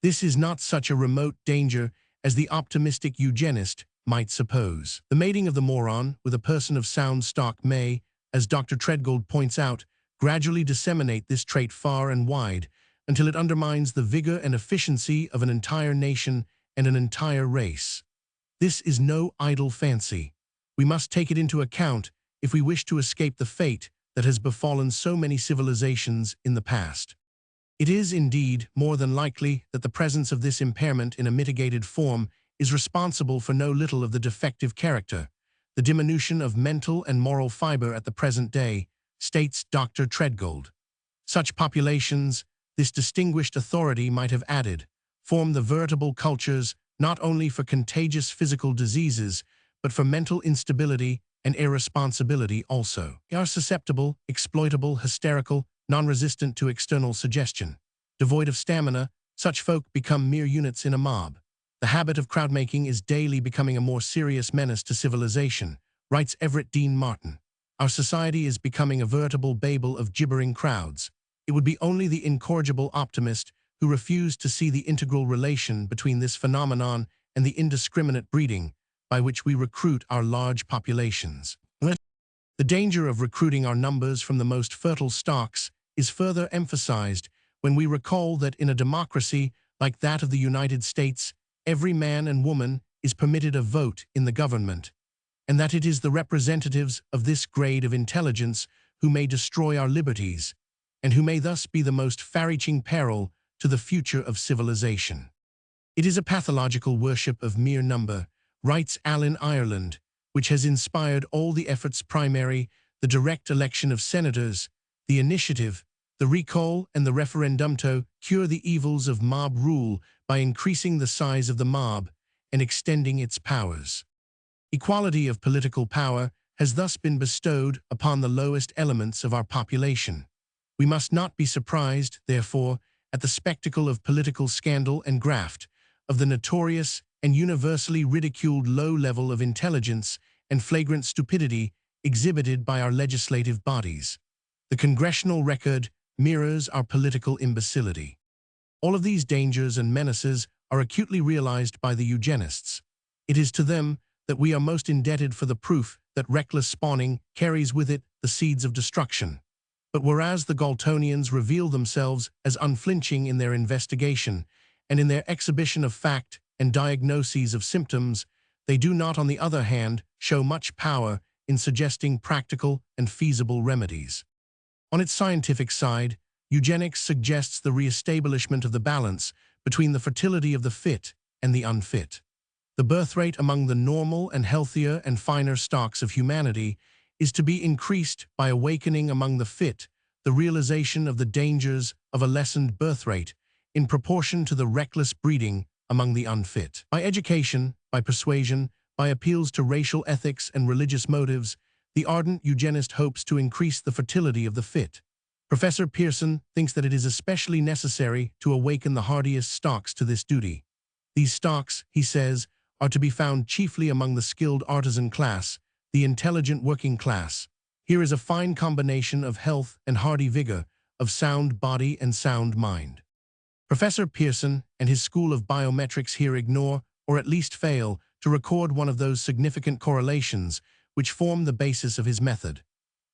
This is not such a remote danger as the optimistic eugenist might suppose. The mating of the moron with a person of sound stock may, as Dr. Treadgold points out, gradually disseminate this trait far and wide until it undermines the vigor and efficiency of an entire nation and an entire race. This is no idle fancy. We must take it into account if we wish to escape the fate that has befallen so many civilizations in the past. It is indeed more than likely that the presence of this impairment in a mitigated form is responsible for no little of the defective character, the diminution of mental and moral fiber at the present day, states Dr. Treadgold. Such populations, this distinguished authority might have added, form the veritable cultures not only for contagious physical diseases, but for mental instability and irresponsibility also. They are susceptible, exploitable, hysterical, non-resistant to external suggestion. Devoid of stamina, such folk become mere units in a mob. The habit of crowdmaking is daily becoming a more serious menace to civilization, writes Everett Dean Martin. Our society is becoming a veritable Babel of gibbering crowds. It would be only the incorrigible optimist who refused to see the integral relation between this phenomenon and the indiscriminate breeding by which we recruit our large populations. The danger of recruiting our numbers from the most fertile stocks is further emphasized when we recall that in a democracy like that of the United States, every man and woman is permitted a vote in the government, and that it is the representatives of this grade of intelligence who may destroy our liberties, and who may thus be the most far-reaching peril to the future of civilization. It is a pathological worship of mere number, writes Alan Ireland, which has inspired all the efforts primary, the direct election of senators, the initiative, the recall and the referendum to cure the evils of mob rule by increasing the size of the mob and extending its powers. Equality of political power has thus been bestowed upon the lowest elements of our population. We must not be surprised, therefore, at the spectacle of political scandal and graft, of the notorious and universally ridiculed low level of intelligence and flagrant stupidity exhibited by our legislative bodies. The congressional record mirrors our political imbecility. All of these dangers and menaces are acutely realized by the eugenists. It is to them that we are most indebted for the proof that reckless spawning carries with it the seeds of destruction. But whereas the Galtonians reveal themselves as unflinching in their investigation and in their exhibition of fact and diagnoses of symptoms, they do not, on the other hand, show much power in suggesting practical and feasible remedies. On its scientific side, eugenics suggests the re-establishment of the balance between the fertility of the fit and the unfit. The birth rate among the normal and healthier and finer stocks of humanity is to be increased by awakening among the fit the realization of the dangers of a lessened birth rate in proportion to the reckless breeding among the unfit. By education, by persuasion, by appeals to racial ethics and religious motives, the ardent eugenist hopes to increase the fertility of the fit. Professor Pearson thinks that it is especially necessary to awaken the hardiest stocks to this duty. These stocks, he says, are to be found chiefly among the skilled artisan class, the intelligent working class. Here is a fine combination of health and hardy vigor, of sound body and sound mind. Professor Pearson and his school of biometrics here ignore, or at least fail, to record one of those significant correlations which form the basis of his method.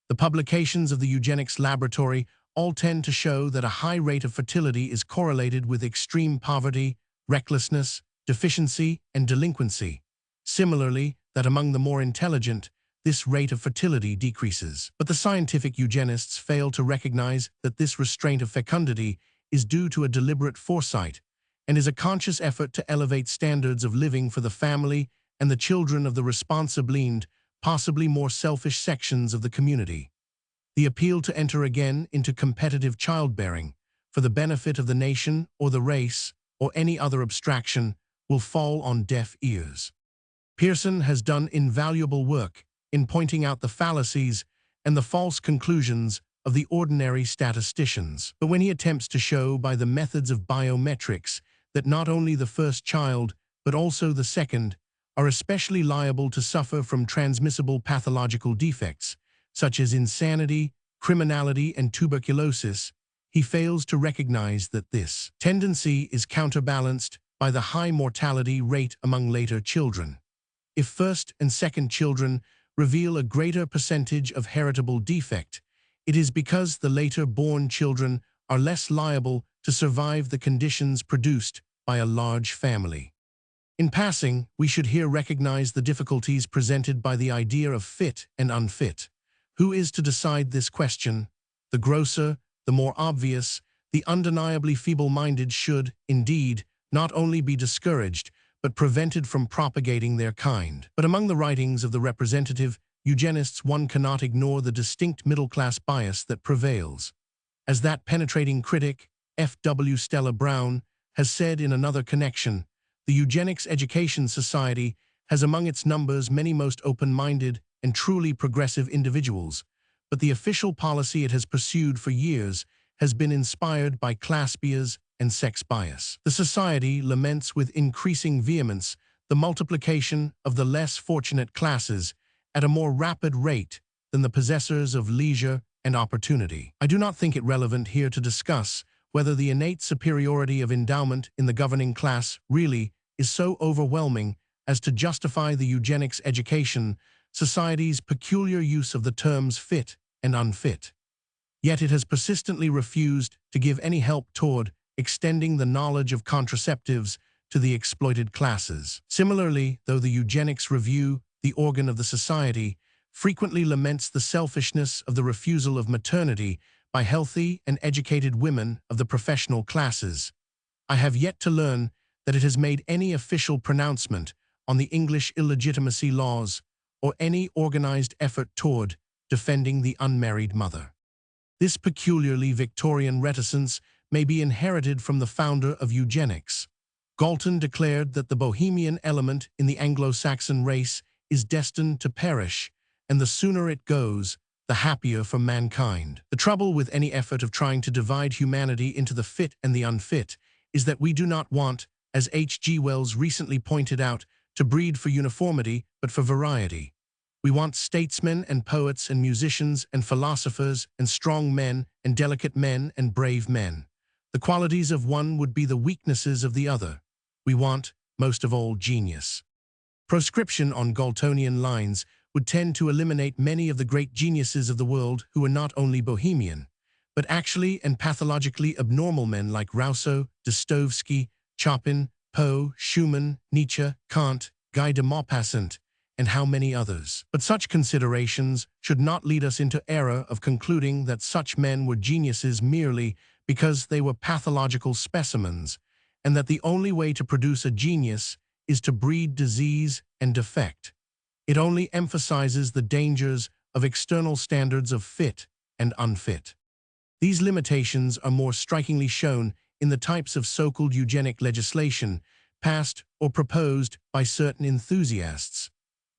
The publications of the eugenics laboratory all tend to show that a high rate of fertility is correlated with extreme poverty, recklessness, deficiency, and delinquency. Similarly, that among the more intelligent, this rate of fertility decreases. But the scientific eugenists fail to recognize that this restraint of fecundity is due to a deliberate foresight and is a conscious effort to elevate standards of living for the family and the children of the responsibly, possibly more selfish sections of the community. The appeal to enter again into competitive childbearing for the benefit of the nation or the race or any other abstraction will fall on deaf ears. Pearson has done invaluable work in pointing out the fallacies and the false conclusions of the ordinary statisticians. But when he attempts to show by the methods of biometrics that not only the first child, but also the second, are especially liable to suffer from transmissible pathological defects, such as insanity, criminality, and tuberculosis, he fails to recognize that this tendency is counterbalanced by the high mortality rate among later children. If first and second children reveal a greater percentage of heritable defect, it is because the later born children are less liable to survive the conditions produced by a large family. In passing, we should here recognize the difficulties presented by the idea of fit and unfit. Who is to decide this question? The grosser, the more obvious, The undeniably feeble-minded should, indeed, not only be discouraged, but prevented from propagating their kind. But among the writings of the representative eugenists, one cannot ignore the distinct middle-class bias that prevails. As that penetrating critic, F.W. Stella Brown, has said in another connection, the Eugenics Education Society has among its numbers many most open-minded and truly progressive individuals, but the official policy it has pursued for years has been inspired by class bias and sex bias. The society laments with increasing vehemence the multiplication of the less fortunate classes at a more rapid rate than the possessors of leisure and opportunity. I do not think it relevant here to discuss whether the innate superiority of endowment in the governing class really is so overwhelming as to justify the Eugenics Education Society's peculiar use of the terms fit and unfit. Yet it has persistently refused to give any help toward extending the knowledge of contraceptives to the exploited classes. Similarly, though the Eugenics Review, the organ of the society, frequently laments the selfishness of the refusal of maternity by healthy and educated women of the professional classes, I have yet to learn that it has made any official pronouncement on the English illegitimacy laws or any organized effort toward defending the unmarried mother. This peculiarly Victorian reticence may be inherited from the founder of eugenics. Galton declared that the bohemian element in the Anglo-Saxon race is destined to perish, and the sooner it goes, the happier for mankind. The trouble with any effort of trying to divide humanity into the fit and the unfit is that we do not want, as H.G. Wells recently pointed out, to breed for uniformity but for variety. We want statesmen and poets and musicians and philosophers and strong men and delicate men and brave men. The qualities of one would be the weaknesses of the other. We want, most of all, genius. Proscription on Galtonian lines would tend to eliminate many of the great geniuses of the world who are not only bohemian, but actually and pathologically abnormal men like Rousseau, Dostoevsky, Chopin, Poe, Schumann, Nietzsche, Kant, Guy de Maupassant, and how many others. But such considerations should not lead us into error of concluding that such men were geniuses merely because they were pathological specimens, and that the only way to produce a genius is to breed disease and defect. It only emphasizes the dangers of external standards of fit and unfit. These limitations are more strikingly shown in the types of so-called eugenic legislation passed or proposed by certain enthusiasts.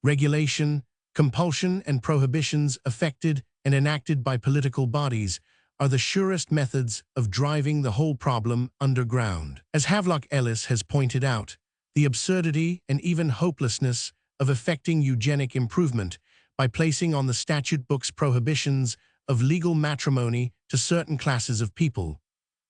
Regulation, compulsion, and prohibitions affected and enacted by political bodies are the surest methods of driving the whole problem underground. As Havelock Ellis has pointed out, the absurdity and even hopelessness of effecting eugenic improvement by placing on the statute books prohibitions of legal matrimony to certain classes of people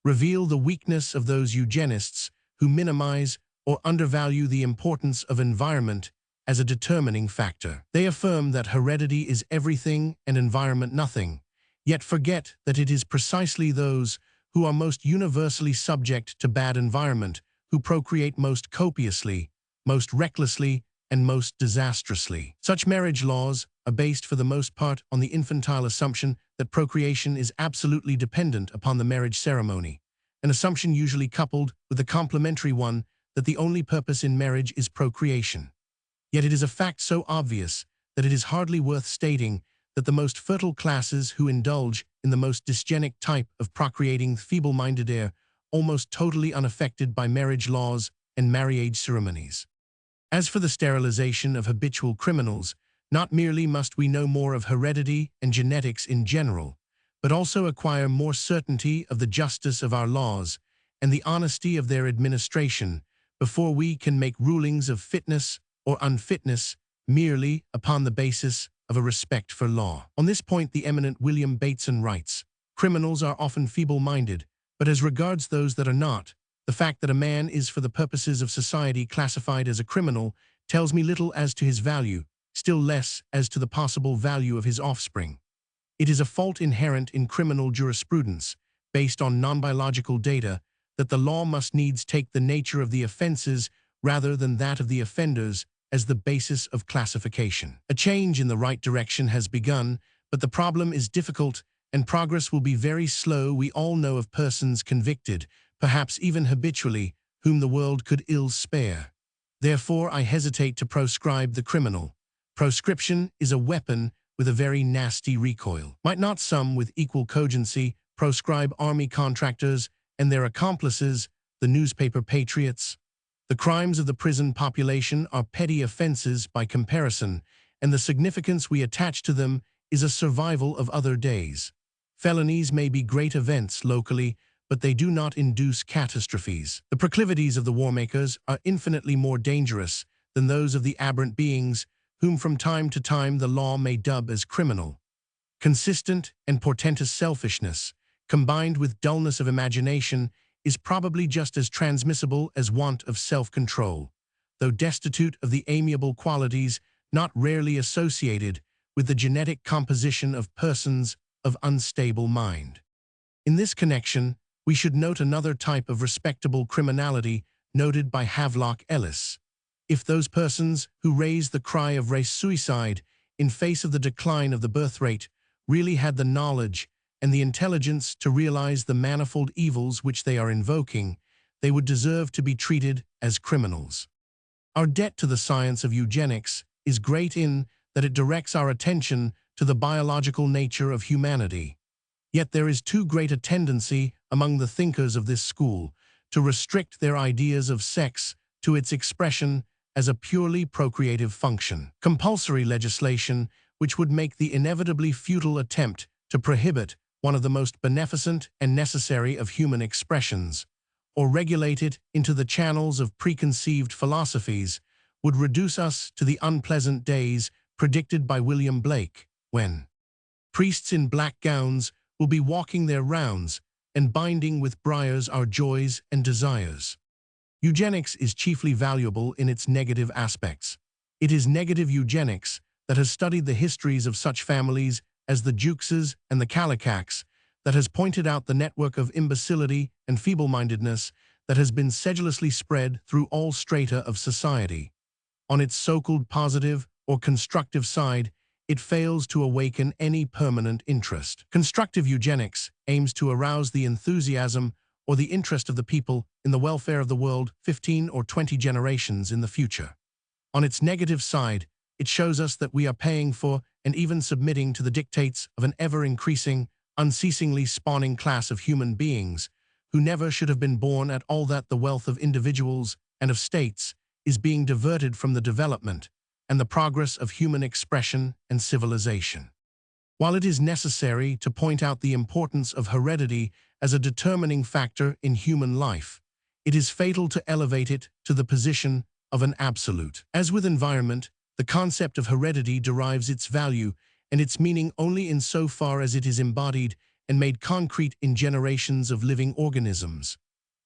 reveal the weakness of those eugenists who minimize or undervalue the importance of environment as a determining factor. They affirm that heredity is everything and environment nothing, yet forget that it is precisely those who are most universally subject to bad environment who procreate most copiously, most recklessly, and most disastrously. Such marriage laws are based for the most part on the infantile assumption that procreation is absolutely dependent upon the marriage ceremony, an assumption usually coupled with the complementary one that the only purpose in marriage is procreation. Yet it is a fact so obvious that it is hardly worth stating that the most fertile classes who indulge in the most dysgenic type of procreating feeble-minded are almost totally unaffected by marriage laws and marriage ceremonies. As for the sterilization of habitual criminals, not merely must we know more of heredity and genetics in general, but also acquire more certainty of the justice of our laws and the honesty of their administration before we can make rulings of fitness or unfitness merely upon the basis of a respect for law. On this point, the eminent William Bateson writes, "Criminals are often feeble-minded, but as regards those that are not, the fact that a man is for the purposes of society classified as a criminal tells me little as to his value, still less as to the possible value of his offspring. It is a fault inherent in criminal jurisprudence, based on non-biological data, that the law must needs take the nature of the offenses rather than that of the offenders as the basis of classification. A change in the right direction has begun, but the problem is difficult and progress will be very slow. We all know of persons convicted, perhaps even habitually, whom the world could ill spare. Therefore, I hesitate to proscribe the criminal. Proscription is a weapon with a very nasty recoil. Might not some, with equal cogency, proscribe army contractors and their accomplices, the newspaper patriots? The crimes of the prison population are petty offenses by comparison, and the significance we attach to them is a survival of other days. Felonies may be great events locally, but they do not induce catastrophes. The proclivities of the warmakers are infinitely more dangerous than those of the aberrant beings whom from time to time the law may dub as criminal. Consistent and portentous selfishness, combined with dullness of imagination, is probably just as transmissible as want of self-control, though destitute of the amiable qualities not rarely associated with the genetic composition of persons of unstable mind. In this connection, we should note another type of respectable criminality noted by Havelock Ellis. If those persons who raise the cry of race suicide in face of the decline of the birth rate really had the knowledge and the intelligence to realize the manifold evils which they are invoking, they would deserve to be treated as criminals. Our debt to the science of eugenics is great in that it directs our attention to the biological nature of humanity. Yet there is too great a tendency among the thinkers of this school to restrict their ideas of sex to its expression as a purely procreative function. Compulsory legislation, which would make the inevitably futile attempt to prohibit one of the most beneficent and necessary of human expressions, or regulate it into the channels of preconceived philosophies, would reduce us to the unpleasant days predicted by William Blake, when priests in black gowns will be walking their rounds and binding with briars our joys and desires. Eugenics is chiefly valuable in its negative aspects. It is negative eugenics that has studied the histories of such families as the Jukeses and the Kallikaks, that has pointed out the network of imbecility and feeble-mindedness that has been sedulously spread through all strata of society. On its so-called positive or constructive side, it fails to awaken any permanent interest. Constructive eugenics aims to arouse the enthusiasm or the interest of the people in the welfare of the world 15 or 20 generations in the future. On its negative side, it shows us that we are paying for and even submitting to the dictates of an ever-increasing, unceasingly spawning class of human beings who never should have been born at all, that the wealth of individuals and of states is being diverted from the development and the progress of human expression and civilization. While it is necessary to point out the importance of heredity as a determining factor in human life, it is fatal to elevate it to the position of an absolute. As with environment, the concept of heredity derives its value and its meaning only insofar as it is embodied and made concrete in generations of living organisms.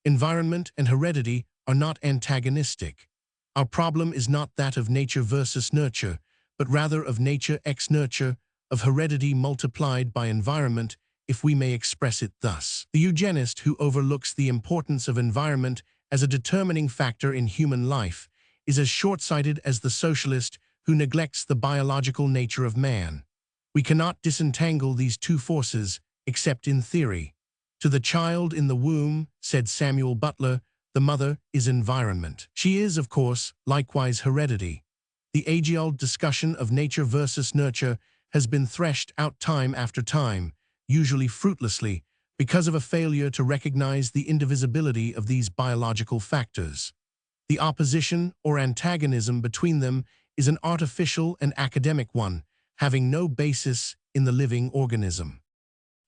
Environment and heredity are not antagonistic. Our problem is not that of nature versus nurture, but rather of nature ex nurture, of heredity multiplied by environment, if we may express it thus. The eugenist who overlooks the importance of environment as a determining factor in human life is as short-sighted as the socialist who neglects the biological nature of man. We cannot disentangle these two forces, except in theory. To the child in the womb, said Samuel Butler, the mother is environment. She is, of course, likewise heredity. The age-old discussion of nature versus nurture has been threshed out time after time, usually fruitlessly, because of a failure to recognize the indivisibility of these biological factors. The opposition or antagonism between them is an artificial and academic one, having no basis in the living organism.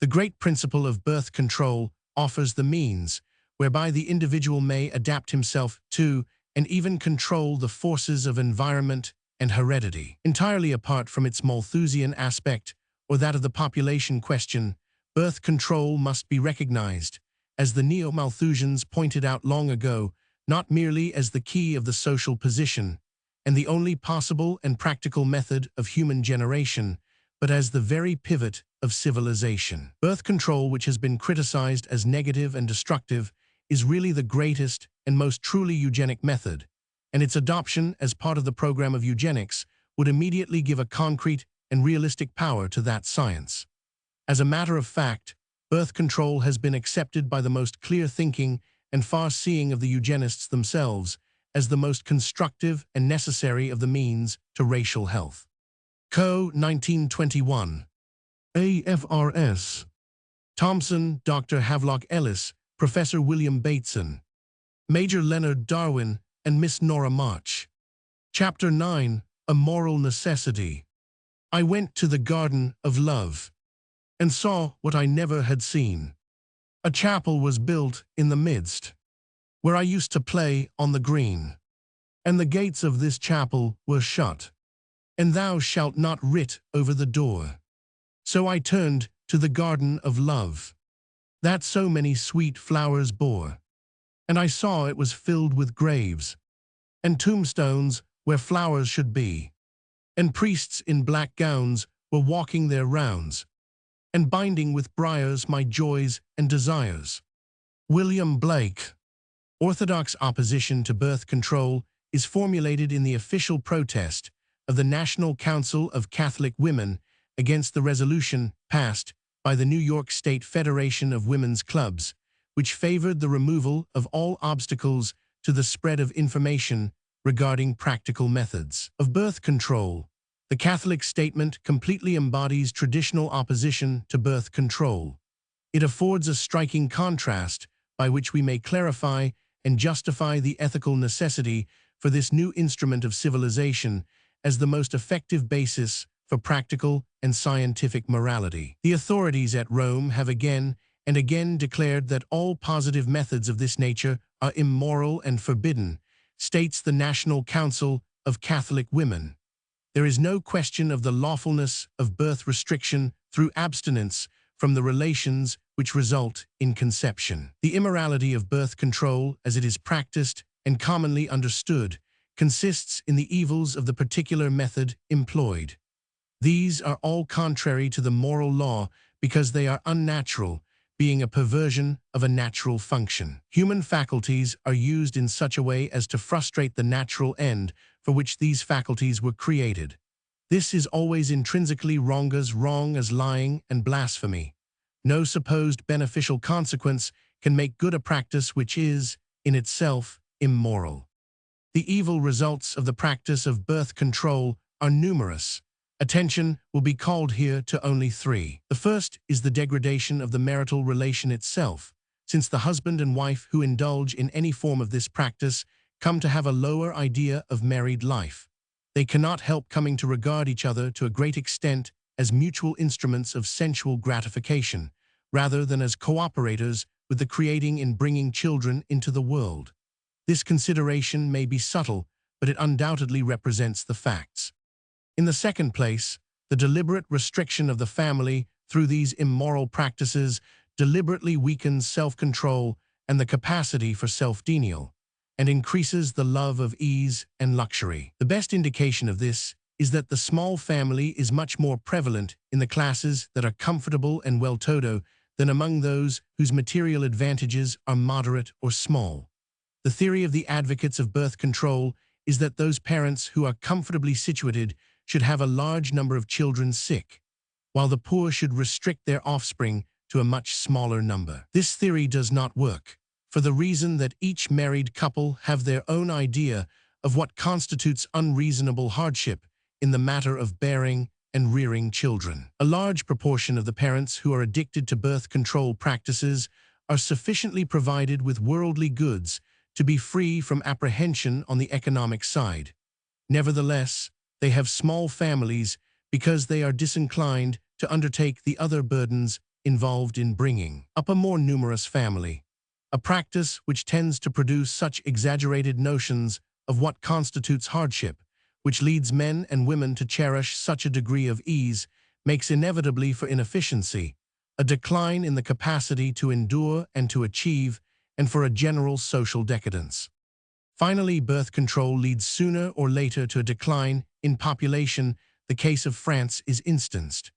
The great principle of birth control offers the means whereby the individual may adapt himself to and even control the forces of environment and heredity. Entirely apart from its Malthusian aspect or that of the population question, birth control must be recognized, as the neo-Malthusians pointed out long ago, not merely as the key of the social position and the only possible and practical method of human generation, but as the very pivot of civilization. Birth control, which has been criticized as negative and destructive, is really the greatest and most truly eugenic method, and its adoption as part of the program of eugenics would immediately give a concrete and realistic power to that science. As a matter of fact, birth control has been accepted by the most clear-thinking and far-seeing of the eugenists themselves as the most constructive and necessary of the means to racial health. Co. 1921. AFRS. Thompson, Dr. Havelock Ellis, Professor William Bateson, Major Leonard Darwin, and Miss Nora March. Chapter 9. A Moral Necessity. I went to the Garden of Love and saw what I never had seen. A chapel was built in the midst, where I used to play on the green, and the gates of this chapel were shut, and thou shalt not writ over the door. So I turned to the Garden of Love, that so many sweet flowers bore, and I saw it was filled with graves, and tombstones where flowers should be, and priests in black gowns were walking their rounds, and binding with briars my joys and desires. William Blake. Orthodox opposition to birth control is formulated in the official protest of the National Council of Catholic Women against the resolution passed by the New York State Federation of Women's Clubs, which favored the removal of all obstacles to the spread of information regarding practical methods of birth control. The Catholic statement completely embodies traditional opposition to birth control. It affords a striking contrast by which we may clarify and justify the ethical necessity for this new instrument of civilization as the most effective basis for practical and scientific morality. The authorities at Rome have again and again declared that all positive methods of this nature are immoral and forbidden, states the National Council of Catholic Women. There is no question of the lawfulness of birth restriction through abstinence from the relations which result in conception. The immorality of birth control, as it is practiced and commonly understood, consists in the evils of the particular method employed. These are all contrary to the moral law because they are unnatural, being a perversion of a natural function. Human faculties are used in such a way as to frustrate the natural end for which these faculties were created. This is always intrinsically wrong as lying and blasphemy. No supposed beneficial consequence can make good a practice which is, in itself, immoral. The evil results of the practice of birth control are numerous. Attention will be called here to only three. The first is the degradation of the marital relation itself, since the husband and wife who indulge in any form of this practice come to have a lower idea of married life. They cannot help coming to regard each other to a great extent as mutual instruments of sensual gratification, rather than as cooperators with the creating in bringing children into the world. This consideration may be subtle, but it undoubtedly represents the facts. In the second place, the deliberate restriction of the family through these immoral practices deliberately weakens self-control and the capacity for self-denial, and increases the love of ease and luxury. The best indication of this is that the small family is much more prevalent in the classes that are comfortable and well-to-do than among those whose material advantages are moderate or small. The theory of the advocates of birth control is that those parents who are comfortably situated should have a large number of children sick, while the poor should restrict their offspring to a much smaller number. This theory does not work, for the reason that each married couple have their own idea of what constitutes unreasonable hardship in the matter of bearing and rearing children. A large proportion of the parents who are addicted to birth control practices are sufficiently provided with worldly goods to be free from apprehension on the economic side. Nevertheless, they have small families because they are disinclined to undertake the other burdens involved in bringing up a more numerous family, a practice which tends to produce such exaggerated notions of what constitutes hardship, which leads men and women to cherish such a degree of ease, makes inevitably for inefficiency, a decline in the capacity to endure and to achieve, and for a general social decadence. Finally, birth control leads sooner or later to a decline in population. The case of France is instanced.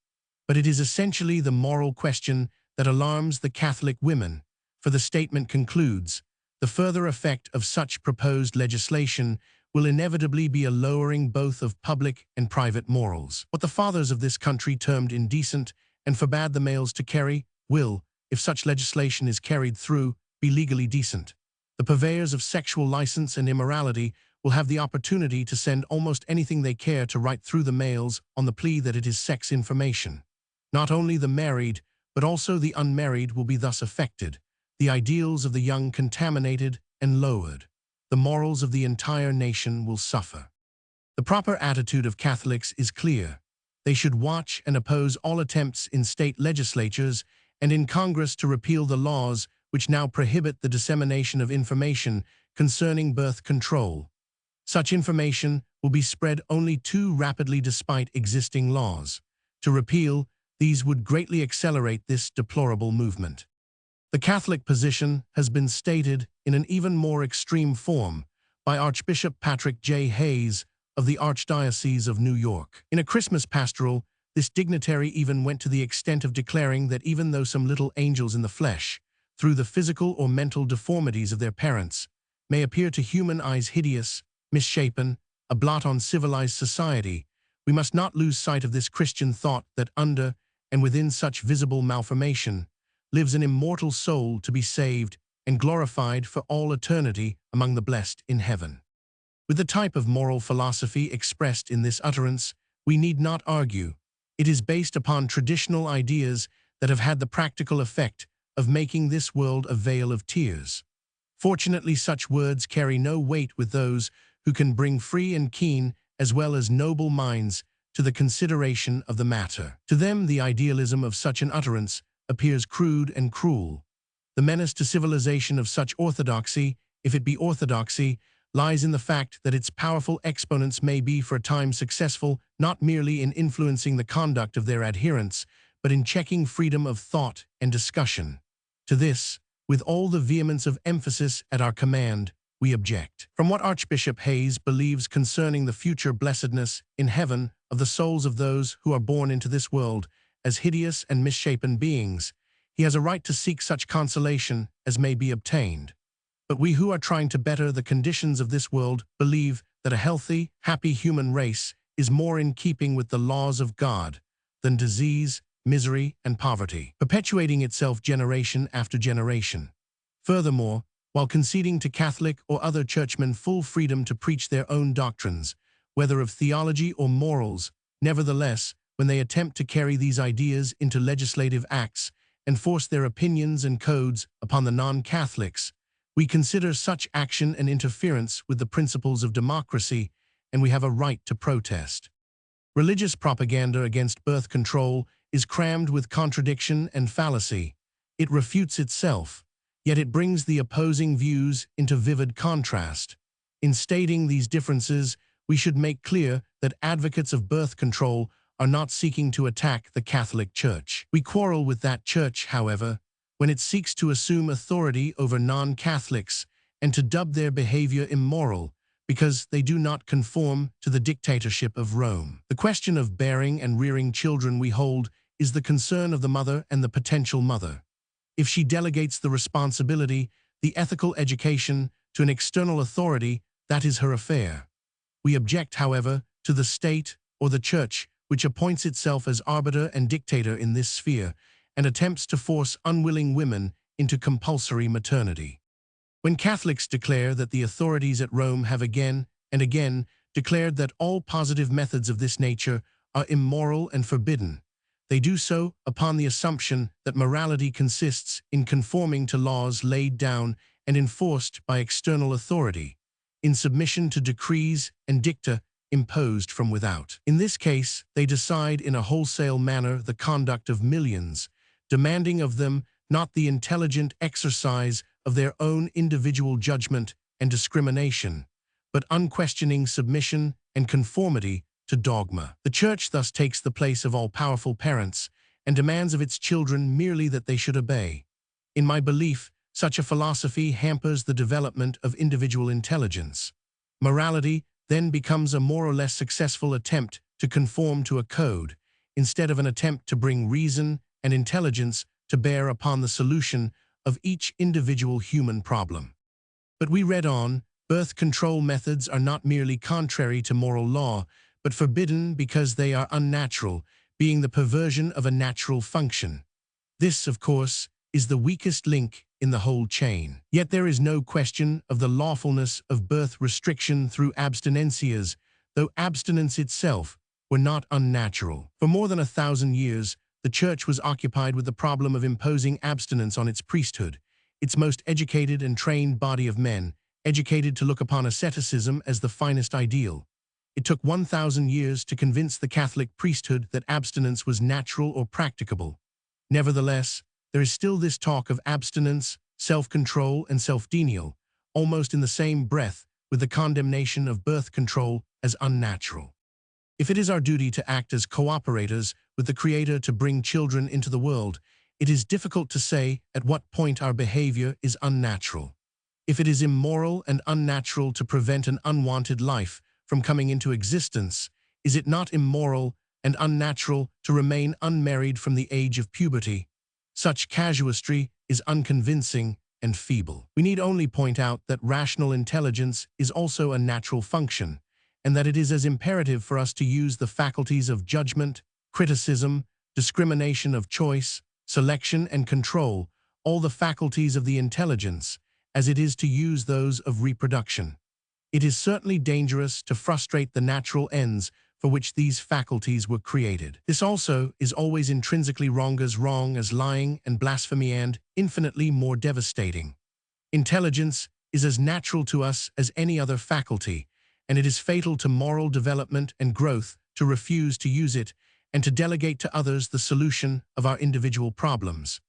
But it is essentially the moral question that alarms the Catholic women, for the statement concludes, the further effect of such proposed legislation will inevitably be a lowering both of public and private morals. What the fathers of this country termed indecent and forbade the males to carry, will, if such legislation is carried through, be legally decent. The purveyors of sexual license and immorality will have the opportunity to send almost anything they care to right through the males on the plea that it is sex information. Not only the married, but also the unmarried will be thus affected, the ideals of the young contaminated and lowered. The morals of the entire nation will suffer. The proper attitude of Catholics is clear. They should watch and oppose all attempts in state legislatures and in Congress to repeal the laws which now prohibit the dissemination of information concerning birth control. Such information will be spread only too rapidly despite existing laws. To repeal, these would greatly accelerate this deplorable movement. The Catholic position has been stated in an even more extreme form by Archbishop Patrick J. Hayes of the Archdiocese of New York. In a Christmas pastoral, this dignitary even went to the extent of declaring that even though some little angels in the flesh, through the physical or mental deformities of their parents, may appear to human eyes hideous, misshapen, a blot on civilized society, we must not lose sight of this Christian thought that under and within such visible malformation lives an immortal soul to be saved and glorified for all eternity among the blessed in heaven. With the type of moral philosophy expressed in this utterance, we need not argue. It is based upon traditional ideas that have had the practical effect of making this world a vale of tears. Fortunately, such words carry no weight with those who can bring free and keen as well as noble minds to the consideration of the matter. To them, the idealism of such an utterance appears crude and cruel. The menace to civilization of such orthodoxy, if it be orthodoxy, lies in the fact that its powerful exponents may be for a time successful not merely in influencing the conduct of their adherents, but in checking freedom of thought and discussion. To this, with all the vehemence of emphasis at our command, we object. From what Archbishop Hayes believes concerning the future blessedness in heaven of the souls of those who are born into this world as hideous and misshapen beings, he has a right to seek such consolation as may be obtained. But we who are trying to better the conditions of this world believe that a healthy, happy human race is more in keeping with the laws of God than disease, misery, and poverty, perpetuating itself generation after generation. Furthermore, while conceding to Catholic or other churchmen full freedom to preach their own doctrines, whether of theology or morals, nevertheless, when they attempt to carry these ideas into legislative acts and force their opinions and codes upon the non-Catholics, we consider such action an interference with the principles of democracy, and we have a right to protest. Religious propaganda against birth control is crammed with contradiction and fallacy. It refutes itself, yet it brings the opposing views into vivid contrast. In stating these differences, we should make clear that advocates of birth control are not seeking to attack the Catholic Church. We quarrel with that Church, however, when it seeks to assume authority over non-Catholics and to dub their behavior immoral because they do not conform to the dictatorship of Rome. The question of bearing and rearing children, we hold, is the concern of the mother and the potential mother. If she delegates the responsibility, the ethical education, to an external authority, that is her affair. We object, however, to the state or the Church, which appoints itself as arbiter and dictator in this sphere, and attempts to force unwilling women into compulsory maternity. When Catholics declare that the authorities at Rome have again and again declared that all positive methods of this nature are immoral and forbidden, they do so upon the assumption that morality consists in conforming to laws laid down and enforced by external authority, in submission to decrees and dicta imposed from without. In this case, they decide in a wholesale manner the conduct of millions, demanding of them not the intelligent exercise of their own individual judgment and discrimination, but unquestioning submission and conformity to dogma. The Church thus takes the place of all-powerful parents and demands of its children merely that they should obey. In my belief, such a philosophy hampers the development of individual intelligence. Morality then becomes a more or less successful attempt to conform to a code, instead of an attempt to bring reason and intelligence to bear upon the solution of each individual human problem. But we read on, birth control methods are not merely contrary to moral law, but forbidden because they are unnatural, being the perversion of a natural function. This, of course, is the weakest link in the whole chain. Yet there is no question of the lawfulness of birth restriction through abstinencias, though abstinence itself were not unnatural. For more than 1,000 years, the Church was occupied with the problem of imposing abstinence on its priesthood, its most educated and trained body of men, educated to look upon asceticism as the finest ideal. It took 1,000 years to convince the Catholic priesthood that abstinence was natural or practicable. Nevertheless, there is still this talk of abstinence, self-control, and self-denial, almost in the same breath with the condemnation of birth control as unnatural. If it is our duty to act as cooperators with the Creator to bring children into the world, it is difficult to say at what point our behavior is unnatural. If it is immoral and unnatural to prevent an unwanted life from coming into existence, is it not immoral and unnatural to remain unmarried from the age of puberty? Such casuistry is unconvincing and feeble. We need only point out that rational intelligence is also a natural function, and that it is as imperative for us to use the faculties of judgment, criticism, discrimination of choice, selection and control, all the faculties of the intelligence, as it is to use those of reproduction. It is certainly dangerous to frustrate the natural ends for which these faculties were created. This also is always intrinsically wrong as lying and blasphemy, and infinitely more devastating. Intelligence is as natural to us as any other faculty, and it is fatal to moral development and growth to refuse to use it and to delegate to others the solution of our individual problems.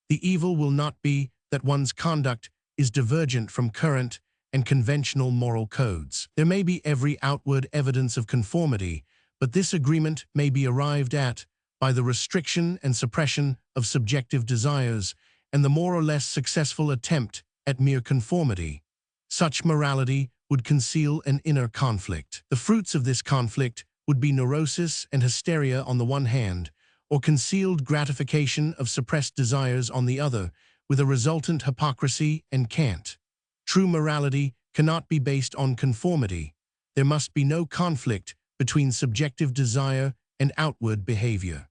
The evil will not be that one's conduct is divergent from current and conventional moral codes. There may be every outward evidence of conformity, but this agreement may be arrived at by the restriction and suppression of subjective desires and the more or less successful attempt at mere conformity. Such morality would conceal an inner conflict. The fruits of this conflict would be neurosis and hysteria on the one hand, or concealed gratification of suppressed desires on the other, with a resultant hypocrisy and cant. True morality cannot be based on conformity. There must be no conflict between subjective desire and outward behavior.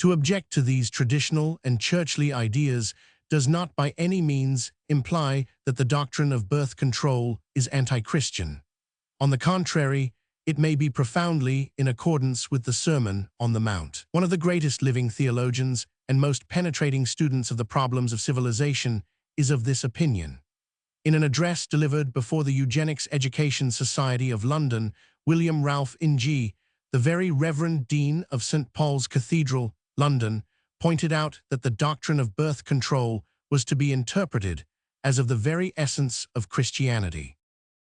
To object to these traditional and churchly ideas does not by any means imply that the doctrine of birth control is anti-Christian. On the contrary, it may be profoundly in accordance with the Sermon on the Mount. One of the greatest living theologians and most penetrating students of the problems of civilization is of this opinion. In an address delivered before the Eugenics Education Society of London, William Ralph Ng, the very Reverend Dean of St. Paul's Cathedral, London, pointed out that the doctrine of birth control was to be interpreted as of the very essence of Christianity.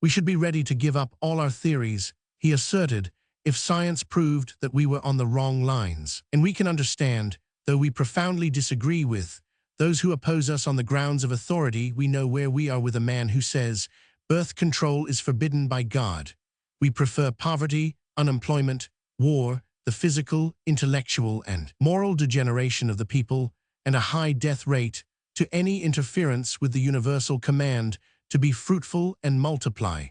We should be ready to give up all our theories, he asserted, if science proved that we were on the wrong lines. And we can understand, though we profoundly disagree with, those who oppose us on the grounds of authority. We know where we are with a man who says, birth control is forbidden by God. We prefer poverty, unemployment, war, the physical, intellectual, and moral degeneration of the people, and a high death rate, to any interference with the universal command to be fruitful and multiply.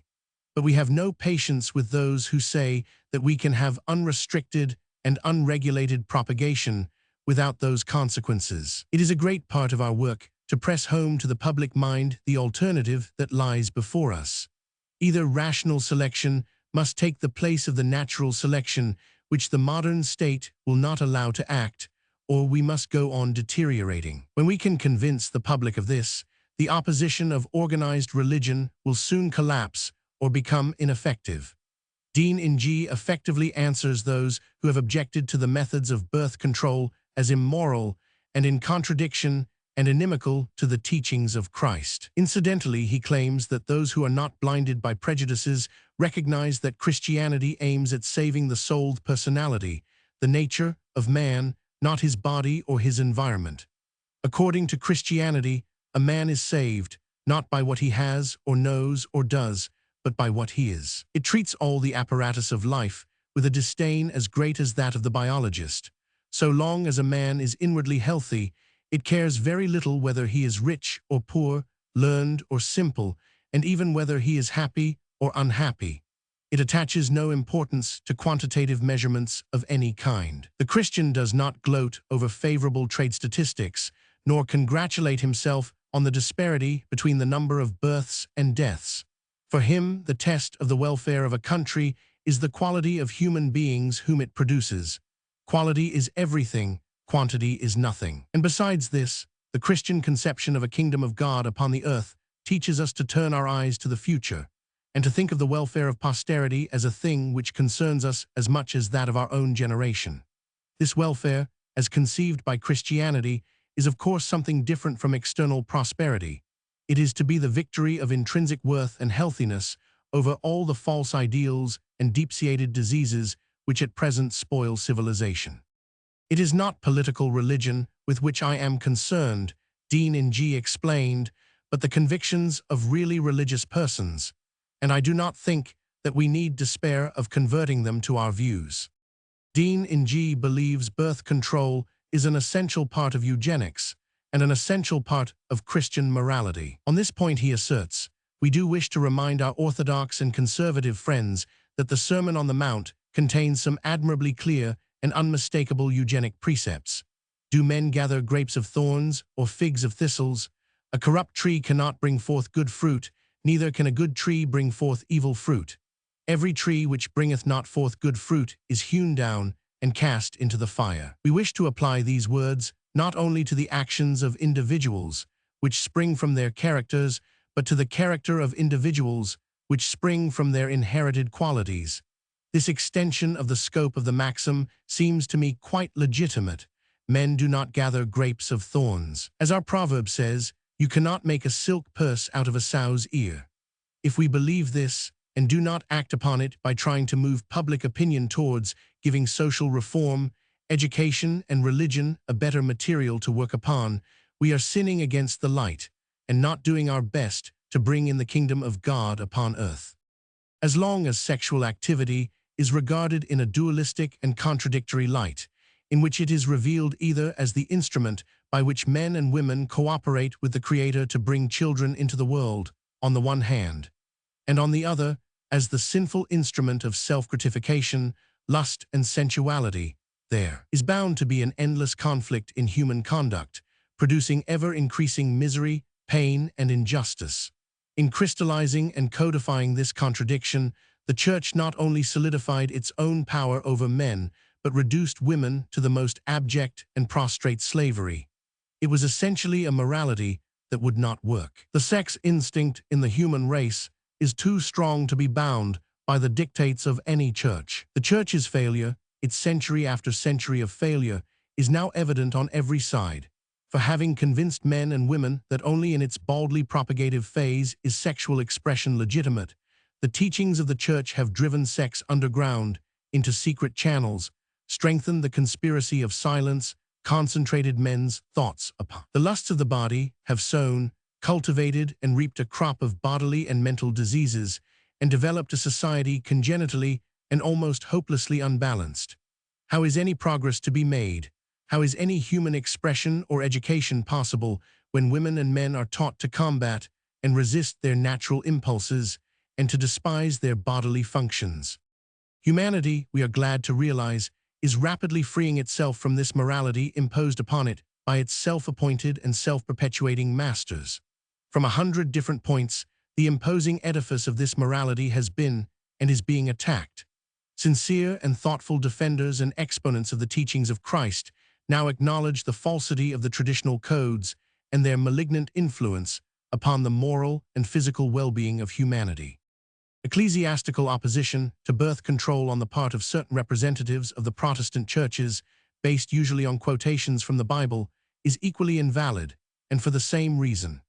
But we have no patience with those who say that we can have unrestricted and unregulated propagation without those consequences. It is a great part of our work to press home to the public mind the alternative that lies before us. Either rational selection must take the place of the natural selection which the modern state will not allow to act, or we must go on deteriorating. When we can convince the public of this, the opposition of organized religion will soon collapse or become ineffective. Dean Ng effectively answers those who have objected to the methods of birth control as immoral and in contradiction and inimical to the teachings of Christ. Incidentally, he claims that those who are not blinded by prejudices recognize that Christianity aims at saving the souled personality, the nature of man, not his body or his environment. According to Christianity, a man is saved, not by what he has or knows or does, but by what he is. It treats all the apparatus of life with a disdain as great as that of the biologist. So long as a man is inwardly healthy, it cares very little whether he is rich or poor, learned or simple, and even whether he is happy or unhappy. It attaches no importance to quantitative measurements of any kind. The Christian does not gloat over favorable trade statistics, nor congratulate himself on the disparity between the number of births and deaths. For him, the test of the welfare of a country is the quality of human beings whom it produces. Quality is everything, quantity is nothing. And besides this, the Christian conception of a kingdom of God upon the earth teaches us to turn our eyes to the future, and to think of the welfare of posterity as a thing which concerns us as much as that of our own generation. This welfare, as conceived by Christianity, is of course something different from external prosperity. It is to be the victory of intrinsic worth and healthiness over all the false ideals and deep-seated diseases which at present spoil civilization. It is not political religion with which I am concerned, Dean Ng explained, but the convictions of really religious persons, and I do not think that we need despair of converting them to our views. Dean Ng believes birth control is an essential part of eugenics and an essential part of Christian morality. On this point, he asserts, we do wish to remind our orthodox and conservative friends that the Sermon on the Mount contains some admirably clear and unmistakable eugenic precepts. Do men gather grapes of thorns or figs of thistles? A corrupt tree cannot bring forth good fruit, neither can a good tree bring forth evil fruit. Every tree which bringeth not forth good fruit is hewn down and cast into the fire. We wish to apply these words not only to the actions of individuals, which spring from their characters, but to the character of individuals, which spring from their inherited qualities. This extension of the scope of the maxim seems to me quite legitimate. Men do not gather grapes of thorns. As our proverb says, you cannot make a silk purse out of a sow's ear. If we believe this, and do not act upon it by trying to move public opinion towards giving social reform, education, and religion a better material to work upon, we are sinning against the light, and not doing our best to bring in the kingdom of God upon earth. As long as sexual activity is regarded in a dualistic and contradictory light, in which it is revealed either as the instrument by which men and women cooperate with the Creator to bring children into the world, on the one hand, and on the other, as the sinful instrument of self-gratification, lust, and sensuality, there is bound to be an endless conflict in human conduct, producing ever-increasing misery, pain, and injustice. In crystallizing and codifying this contradiction, the Church not only solidified its own power over men, but reduced women to the most abject and prostrate slavery. It was essentially a morality that would not work. The sex instinct in the human race is too strong to be bound by the dictates of any church. The Church's failure, its century after century of failure, is now evident on every side. For having convinced men and women that only in its baldly propagative phase is sexual expression legitimate, the teachings of the Church have driven sex underground into secret channels, strengthened the conspiracy of silence, concentrated men's thoughts upon. The lusts of the body have sown, cultivated, and reaped a crop of bodily and mental diseases, and developed a society congenitally and almost hopelessly unbalanced. How is any progress to be made? How is any human expression or education possible when women and men are taught to combat and resist their natural impulses and to despise their bodily functions? Humanity, we are glad to realize, is rapidly freeing itself from this morality imposed upon it by its self-appointed and self-perpetuating masters. From 100 different points, the imposing edifice of this morality has been and is being attacked. Sincere and thoughtful defenders and exponents of the teachings of Christ now acknowledge the falsity of the traditional codes and their malignant influence upon the moral and physical well-being of humanity. Ecclesiastical opposition to birth control on the part of certain representatives of the Protestant churches, based usually on quotations from the Bible, is equally invalid, and for the same reason.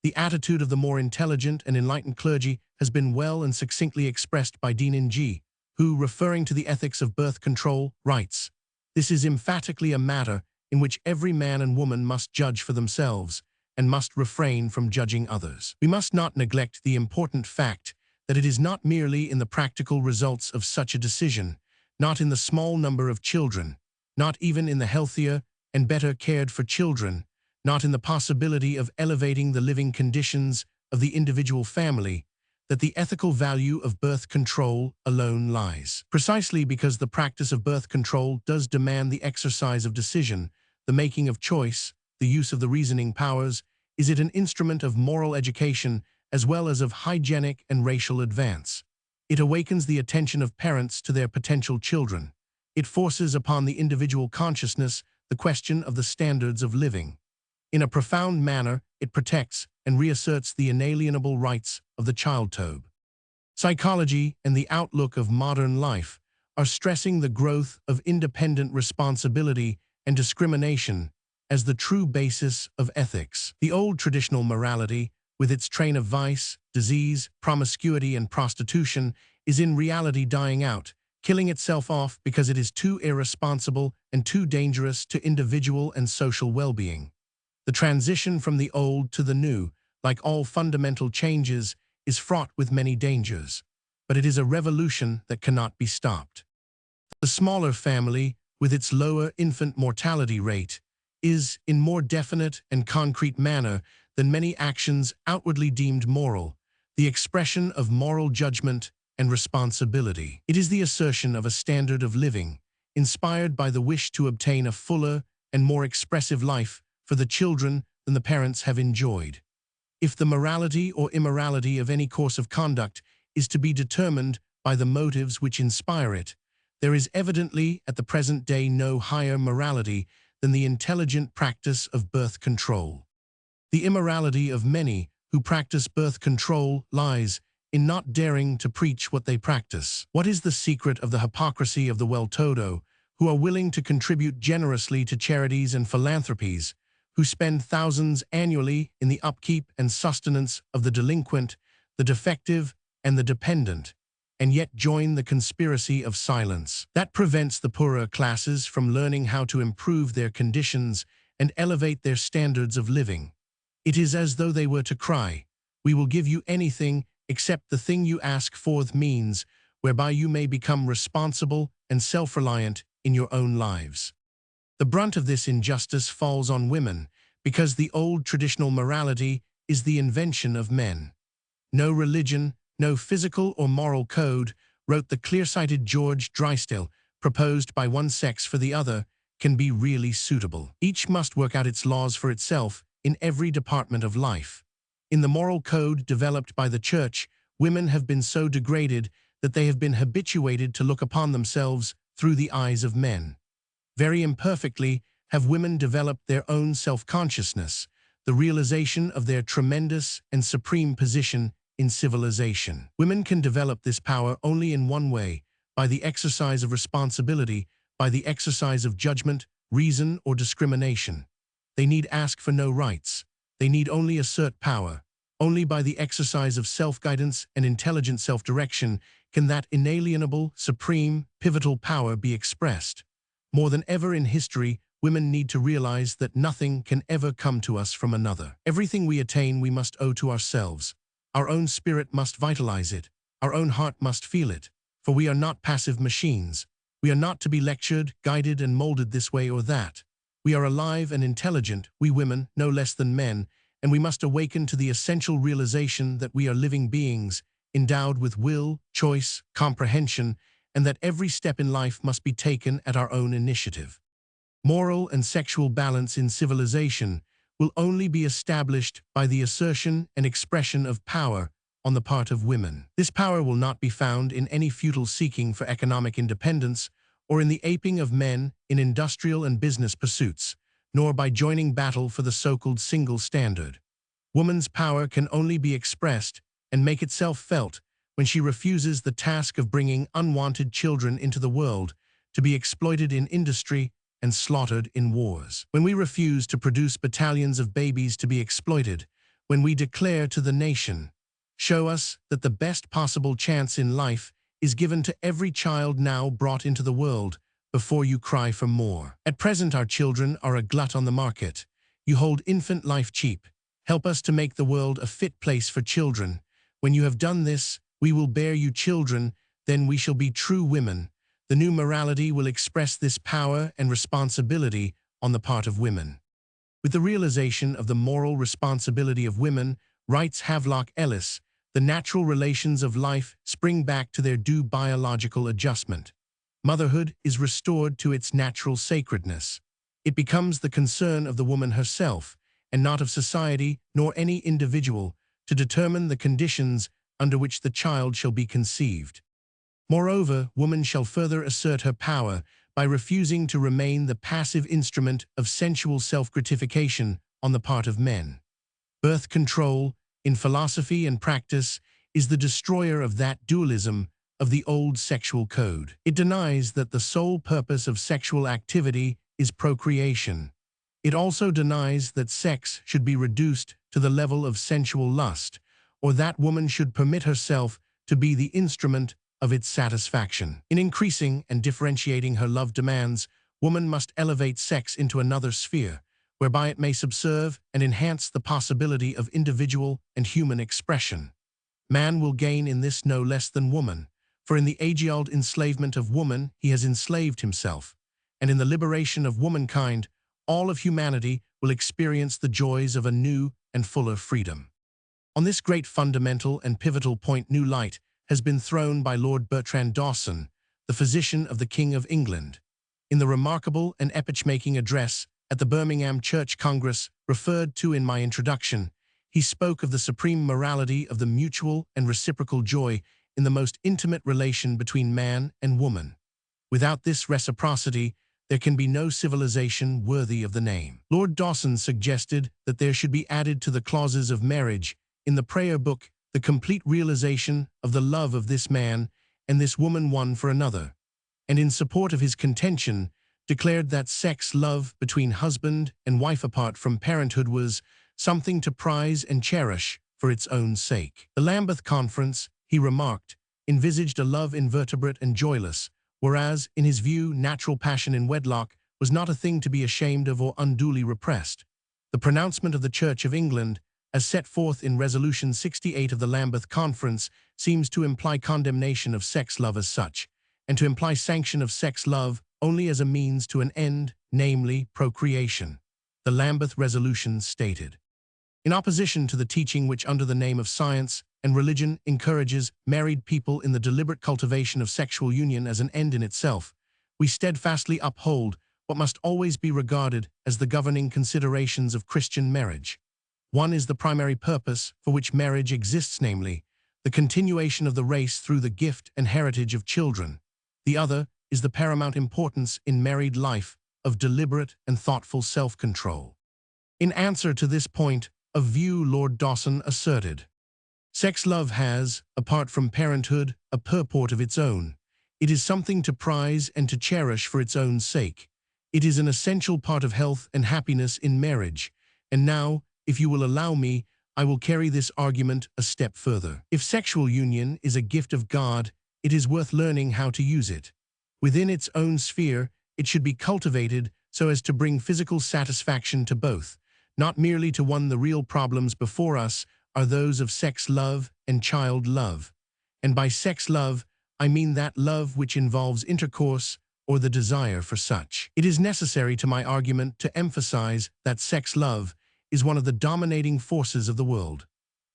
The attitude of the more intelligent and enlightened clergy has been well and succinctly expressed by Dean Ng, who, referring to the ethics of birth control, writes, "This is emphatically a matter in which every man and woman must judge for themselves and must refrain from judging others. We must not neglect the important fact that it is not merely in the practical results of such a decision, not in the small number of children, not even in the healthier and better cared for children, not in the possibility of elevating the living conditions of the individual family, that the ethical value of birth control alone lies. Precisely because the practice of birth control does demand the exercise of decision, the making of choice, the use of the reasoning powers, is it an instrument of moral education as well as of hygienic and racial advance. It awakens the attention of parents to their potential children. It forces upon the individual consciousness the question of the standards of living. In a profound manner, it protects and reasserts the inalienable rights of the child-tobe. Psychology and the outlook of modern life are stressing the growth of independent responsibility and discrimination as the true basis of ethics. The old traditional morality, with its train of vice, disease, promiscuity, and prostitution, is in reality dying out, killing itself off because it is too irresponsible and too dangerous to individual and social well-being. The transition from the old to the new, like all fundamental changes, is fraught with many dangers, but it is a revolution that cannot be stopped. The smaller family, with its lower infant mortality rate, is, in more definite and concrete manner than many actions outwardly deemed moral, the expression of moral judgment and responsibility. It is the assertion of a standard of living, inspired by the wish to obtain a fuller and more expressive life for the children than the parents have enjoyed. If the morality or immorality of any course of conduct is to be determined by the motives which inspire it, there is evidently at the present day no higher morality than the intelligent practice of birth control. The immorality of many who practice birth control lies in not daring to preach what they practice. What is the secret of the hypocrisy of the well-to-do, who are willing to contribute generously to charities and philanthropies, who spend thousands annually in the upkeep and sustenance of the delinquent, the defective, and the dependent, and yet join the conspiracy of silence that prevents the poorer classes from learning how to improve their conditions and elevate their standards of living? It is as though they were to cry, "We will give you anything except the thing you ask for, the means whereby you may become responsible and self-reliant in your own lives." The brunt of this injustice falls on women, because the old traditional morality is the invention of men. No religion, no physical or moral code, wrote the clear-sighted George Drysdale, proposed by one sex for the other, can be really suitable. Each must work out its laws for itself in every department of life. In the moral code developed by the Church, women have been so degraded that they have been habituated to look upon themselves through the eyes of men. Very imperfectly have women developed their own self-consciousness, the realization of their tremendous and supreme position in civilization. Women can develop this power only in one way, by the exercise of responsibility, by the exercise of judgment, reason, or discrimination. They need ask for no rights. They need only assert power. Only by the exercise of self-guidance and intelligent self-direction can that inalienable, supreme, pivotal power be expressed. More than ever in history, women need to realize that nothing can ever come to us from another. Everything we attain we must owe to ourselves. Our own spirit must vitalize it. Our own heart must feel it. For we are not passive machines. We are not to be lectured, guided, and molded this way or that. We are alive and intelligent, we women, no less than men, and we must awaken to the essential realization that we are living beings, endowed with will, choice, comprehension, and that every step in life must be taken at our own initiative. Moral and sexual balance in civilization will only be established by the assertion and expression of power on the part of women. This power will not be found in any futile seeking for economic independence or in the aping of men in industrial and business pursuits, nor by joining battle for the so-called single standard. Woman's power can only be expressed and make itself felt when she refuses the task of bringing unwanted children into the world to be exploited in industry and slaughtered in wars. When we refuse to produce battalions of babies to be exploited, when we declare to the nation, "Show us that the best possible chance in life is given to every child now brought into the world before you cry for more. At present our children are a glut on the market. You hold infant life cheap. Help us to make the world a fit place for children. When you have done this, we will bear you children, then we shall be true women." The new morality will express this power and responsibility on the part of women. With the realization of the moral responsibility of women, writes Havelock Ellis, the natural relations of life spring back to their due biological adjustment. Motherhood is restored to its natural sacredness. It becomes the concern of the woman herself, and not of society nor any individual, to determine the conditions under which the child shall be conceived. Moreover, woman shall further assert her power by refusing to remain the passive instrument of sensual self-gratification on the part of men. Birth control, in philosophy and practice, is the destroyer of that dualism of the old sexual code. It denies that the sole purpose of sexual activity is procreation. It also denies that sex should be reduced to the level of sensual lust, or that woman should permit herself to be the instrument of its satisfaction. In increasing and differentiating her love demands, woman must elevate sex into another sphere, whereby it may subserve and enhance the possibility of individual and human expression. Man will gain in this no less than woman, for in the age-old enslavement of woman he has enslaved himself, and in the liberation of womankind, all of humanity will experience the joys of a new and fuller freedom. On this great fundamental and pivotal point, new light has been thrown by Lord Bertrand Dawson, the physician of the King of England. In the remarkable and epoch-making address at the Birmingham Church Congress referred to in my introduction, he spoke of the supreme morality of the mutual and reciprocal joy in the most intimate relation between man and woman. Without this reciprocity, there can be no civilization worthy of the name. Lord Dawson suggested that there should be added to the clauses of marriage in the prayer book the complete realization of the love of this man and this woman one for another, and in support of his contention, declared that sex love between husband and wife apart from parenthood was something to prize and cherish for its own sake. The Lambeth Conference, he remarked, envisaged a love invertebrate and joyless, whereas, in his view, natural passion in wedlock was not a thing to be ashamed of or unduly repressed. The pronouncement of the Church of England, as set forth in Resolution 68 of the Lambeth Conference, seems to imply condemnation of sex love as such, and to imply sanction of sex love only as a means to an end, namely procreation. The Lambeth Resolution stated. In opposition to the teaching which under the name of science and religion encourages married people in the deliberate cultivation of sexual union as an end in itself, we steadfastly uphold what must always be regarded as the governing considerations of Christian marriage. One is the primary purpose for which marriage exists, namely, the continuation of the race through the gift and heritage of children. The other is the paramount importance in married life of deliberate and thoughtful self-control. In answer to this point of view, Lord Dawson asserted, sex love has, apart from parenthood, a purport of its own. It is something to prize and to cherish for its own sake. It is an essential part of health and happiness in marriage. And now, if you will allow me, I will carry this argument a step further. If sexual union is a gift of God, it is worth learning how to use it. Within its own sphere, it should be cultivated so as to bring physical satisfaction to both, not merely to one. The real problems before us are those of sex love and child love. And by sex love, I mean that love which involves intercourse or the desire for such. It is necessary to my argument to emphasize that sex love is one of the dominating forces of the world.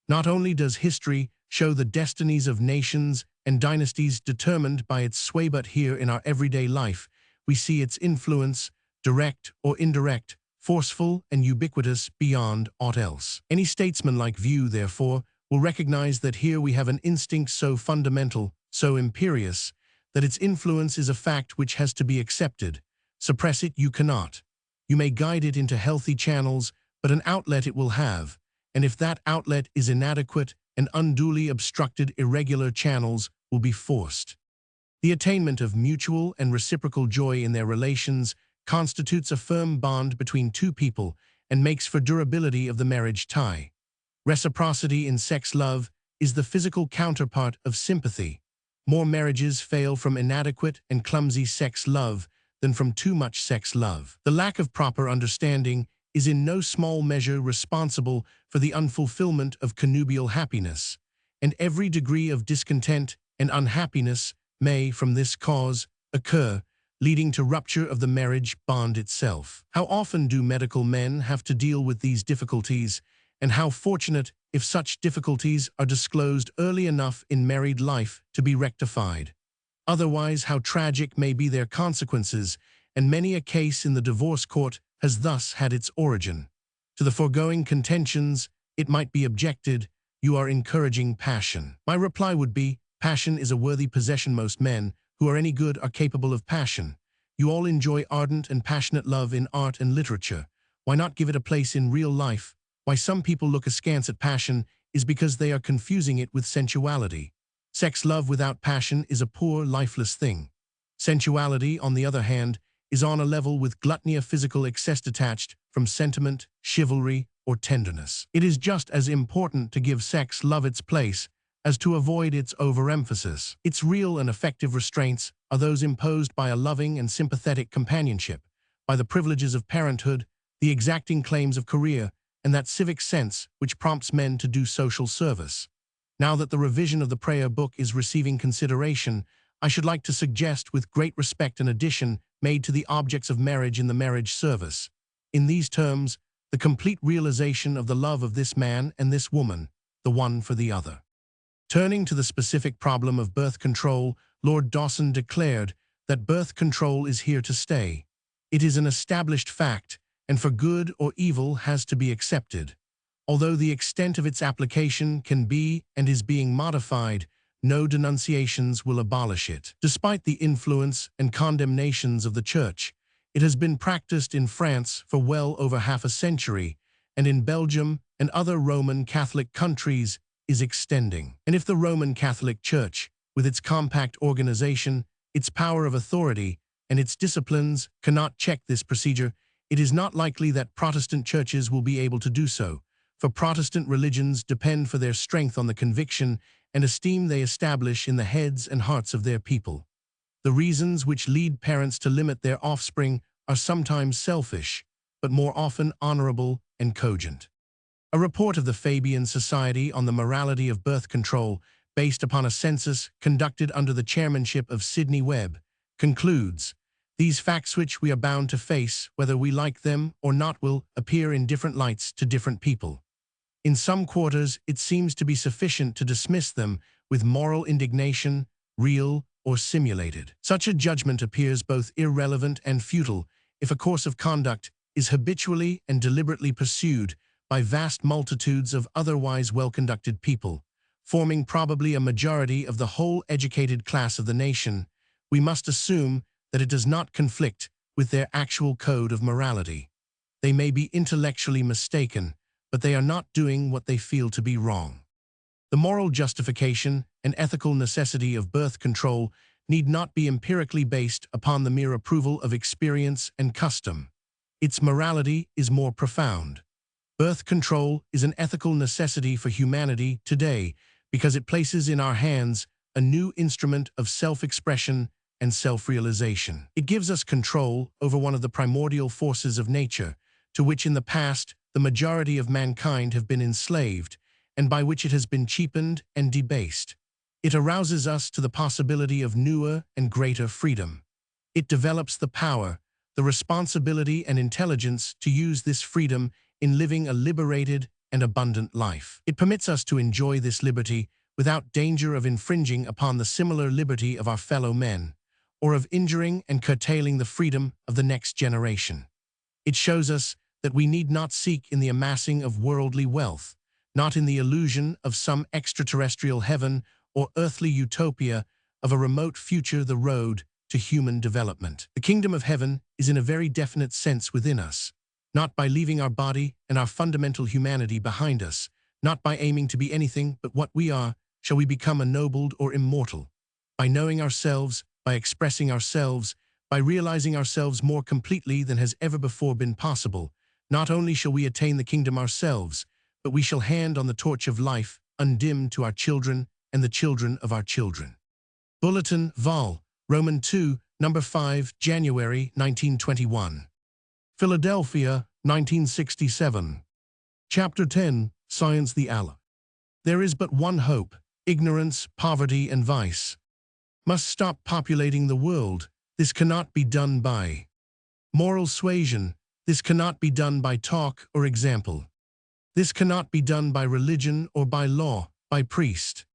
Not only does history show the destinies of nations and dynasties determined by its sway, but here in our everyday life, we see its influence, direct or indirect, forceful and ubiquitous beyond aught else. Any statesmanlike view, therefore, will recognize that here we have an instinct so fundamental, so imperious, that its influence is a fact which has to be accepted. Suppress it you cannot. You may guide it into healthy channels, but an outlet it will have, and if that outlet is inadequate and unduly obstructed, irregular channels will be forced. The attainment of mutual and reciprocal joy in their relations constitutes a firm bond between two people and makes for durability of the marriage tie. Reciprocity in sex love is the physical counterpart of sympathy. More marriages fail from inadequate and clumsy sex love than from too much sex love. The lack of proper understanding is in no small measure responsible for the unfulfillment of connubial happiness, and every degree of discontent and unhappiness may, from this cause, occur, leading to rupture of the marriage bond itself. How often do medical men have to deal with these difficulties, and how fortunate if such difficulties are disclosed early enough in married life to be rectified. Otherwise, how tragic may be their consequences, and many a case in the divorce court has thus had its origin. To the foregoing contentions, it might be objected, you are encouraging passion. My reply would be, passion is a worthy possession. Most men who are any good are capable of passion. You all enjoy ardent and passionate love in art and literature. Why not give it a place in real life? Why some people look askance at passion is because they are confusing it with sensuality. Sex love without passion is a poor, lifeless thing. Sensuality, on the other hand, is on a level with gluttony, a physical excess detached from sentiment, chivalry, or tenderness. It is just as important to give sex love its place as to avoid its overemphasis. Its real and effective restraints are those imposed by a loving and sympathetic companionship, by the privileges of parenthood, the exacting claims of career, and that civic sense which prompts men to do social service. Now that the revision of the prayer book is receiving consideration, I should like to suggest with great respect an addition made to the objects of marriage in the marriage service. In these terms, the complete realization of the love of this man and this woman, the one for the other. Turning to the specific problem of birth control, Lord Dawson declared that birth control is here to stay. It is an established fact, and for good or evil has to be accepted. Although the extent of its application can be and is being modified, no denunciations will abolish it. Despite the influence and condemnations of the Church, it has been practiced in France for well over half a century, and in Belgium and other Roman Catholic countries is extending. And if the Roman Catholic Church, with its compact organization, its power of authority, and its disciplines, cannot check this procedure, it is not likely that Protestant churches will be able to do so, for Protestant religions depend for their strength on the conviction and esteem they establish in the heads and hearts of their people. The reasons which lead parents to limit their offspring are sometimes selfish, but more often honorable and cogent. A report of the Fabian Society on the morality of birth control, based upon a census conducted under the chairmanship of Sidney Webb, concludes, these facts which we are bound to face, whether we like them or not, will appear in different lights to different people. In some quarters, it seems to be sufficient to dismiss them with moral indignation, real or simulated. Such a judgment appears both irrelevant and futile if a course of conduct is habitually and deliberately pursued by vast multitudes of otherwise well-conducted people, forming probably a majority of the whole educated class of the nation. We must assume that it does not conflict with their actual code of morality. They may be intellectually mistaken, but they are not doing what they feel to be wrong. The moral justification and ethical necessity of birth control need not be empirically based upon the mere approval of experience and custom. Its morality is more profound. Birth control is an ethical necessity for humanity today because it places in our hands a new instrument of self-expression and self-realization. It gives us control over one of the primordial forces of nature, to which in the past the majority of mankind have been enslaved, and by which it has been cheapened and debased. It arouses us to the possibility of newer and greater freedom. It develops the power, the responsibility and intelligence to use this freedom in living a liberated and abundant life. It permits us to enjoy this liberty without danger of infringing upon the similar liberty of our fellow men, or of injuring and curtailing the freedom of the next generation. It shows us that we need not seek in the amassing of worldly wealth, not in the illusion of some extraterrestrial heaven or earthly utopia of a remote future, the road to human development. The kingdom of heaven is in a very definite sense within us, not by leaving our body and our fundamental humanity behind us, not by aiming to be anything but what we are, shall we become ennobled or immortal. By knowing ourselves, by expressing ourselves, by realizing ourselves more completely than has ever before been possible, not only shall we attain the kingdom ourselves, but we shall hand on the torch of life undimmed to our children and the children of our children. Bulletin, Vol. Roman 2, No. 5, January 1921. Philadelphia, 1967. Chapter 10, Science the Ally. There is but one hope: ignorance, poverty, and vice must stop populating the world. This cannot be done by moral suasion. This cannot be done by talk or example. This cannot be done by religion or by law, by priest,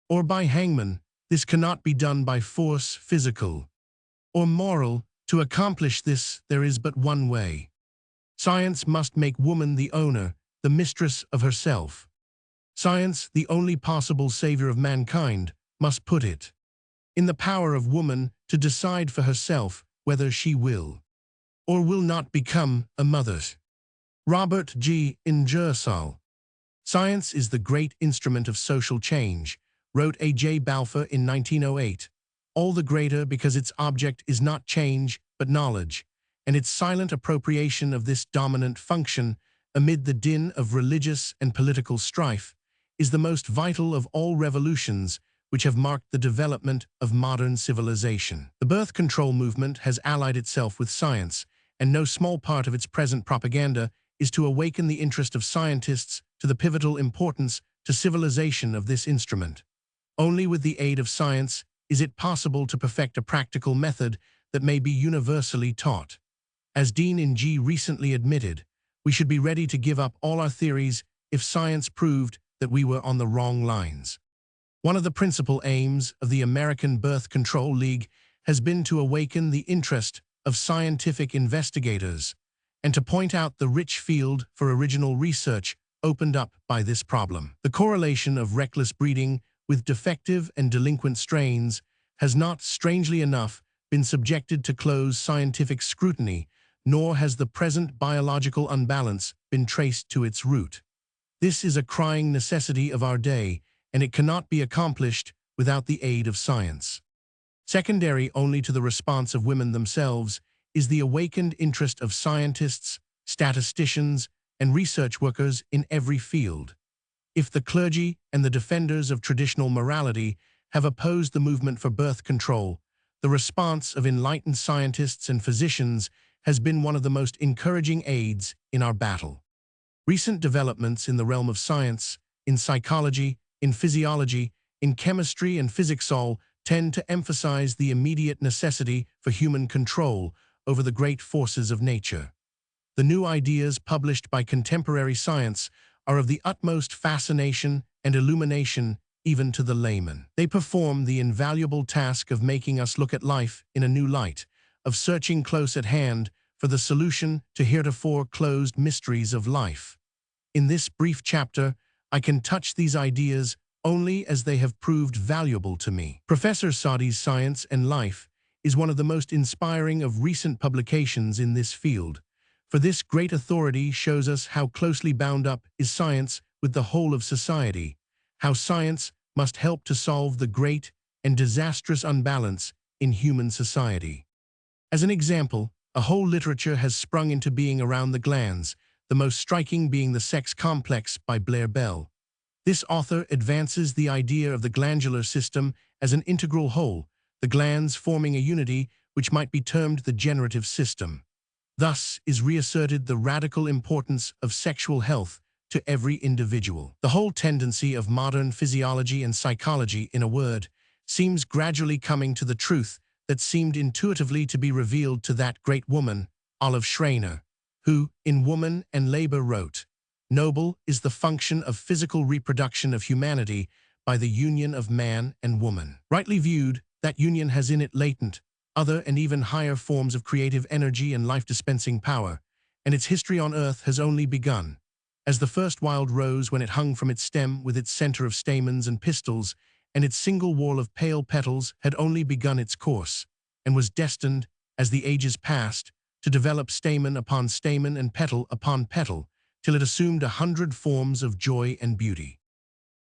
or by hangman. This cannot be done by force, physical or moral. To accomplish this, there is but one way. Science must make woman the owner, the mistress of herself. Science, the only possible savior of mankind, must put it in the power of woman to decide for herself whether she will or will not become a mother. Robert G. Ingersoll. Science is the great instrument of social change, wrote A. J. Balfour in 1908, all the greater because its object is not change but knowledge, and its silent appropriation of this dominant function amid the din of religious and political strife is the most vital of all revolutions which have marked the development of modern civilization. The birth control movement has allied itself with science, and no small part of its present propaganda is to awaken the interest of scientists to the pivotal importance to civilization of this instrument. Only with the aid of science is it possible to perfect a practical method that may be universally taught. As Dean in G recently admitted, we should be ready to give up all our theories if science proved that we were on the wrong lines. One of the principal aims of the American Birth Control League has been to awaken the interest of scientific investigators and to point out the rich field for original research opened up by this problem. The correlation of reckless breeding with defective and delinquent strains has not, strangely enough, been subjected to close scientific scrutiny, nor has the present biological unbalance been traced to its root. This is a crying necessity of our day, and it cannot be accomplished without the aid of science. Secondary only to the response of women themselves is the awakened interest of scientists, statisticians, and research workers in every field. If the clergy and the defenders of traditional morality have opposed the movement for birth control, the response of enlightened scientists and physicians has been one of the most encouraging aids in our battle. Recent developments in the realm of science, in psychology, in physiology, in chemistry and physics all tend to emphasize the immediate necessity for human control over the great forces of nature. The new ideas published by contemporary science are of the utmost fascination and illumination even to the layman. They perform the invaluable task of making us look at life in a new light, of searching close at hand for the solution to heretofore closed mysteries of life. In this brief chapter, I can touch these ideas only as they have proved valuable to me. Professor Sadi's Science and Life is one of the most inspiring of recent publications in this field, for this great authority shows us how closely bound up is science with the whole of society, how science must help to solve the great and disastrous unbalance in human society. As an example, a whole literature has sprung into being around the glands, the most striking being The Sex Complex by Blair Bell. This author advances the idea of the glandular system as an integral whole, the glands forming a unity which might be termed the generative system. Thus is reasserted the radical importance of sexual health to every individual. The whole tendency of modern physiology and psychology, in a word, seems gradually coming to the truth that seemed intuitively to be revealed to that great woman, Olive Schreiner, who, in Woman and Labor, wrote, "Noble is the function of physical reproduction of humanity by the union of man and woman." Rightly viewed, that union has in it latent, other and even higher forms of creative energy and life-dispensing power, and its history on earth has only begun. As the first wild rose when it hung from its stem with its center of stamens and pistils, and its single whorl of pale petals had only begun its course, and was destined, as the ages passed, to develop stamen upon stamen and petal upon petal, till it assumed 100 forms of joy and beauty.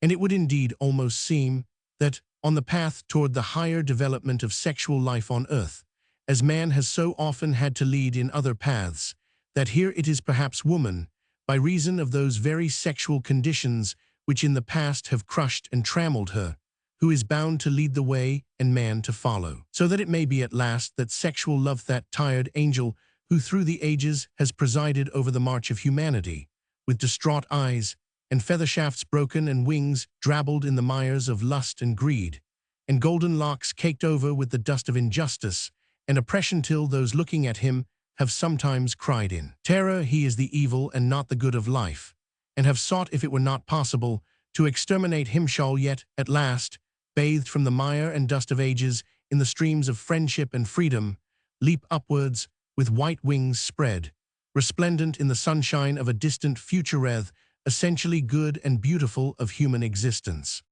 And it would indeed almost seem that, on the path toward the higher development of sexual life on earth, as man has so often had to lead in other paths, that here it is perhaps woman, by reason of those very sexual conditions which in the past have crushed and trammeled her, who is bound to lead the way and man to follow. So that it may be at last that sexual love, that tired angel who through the ages has presided over the march of humanity, with distraught eyes, and feather shafts broken and wings drabbled in the mires of lust and greed, and golden locks caked over with the dust of injustice and oppression, till those looking at him have sometimes cried in terror, he is the evil and not the good of life, and have sought, if it were not possible, to exterminate him shall yet, at last, bathed from the mire and dust of ages in the streams of friendship and freedom, leap upwards with white wings spread, resplendent in the sunshine of a distant futureth, essentially good and beautiful of human existence.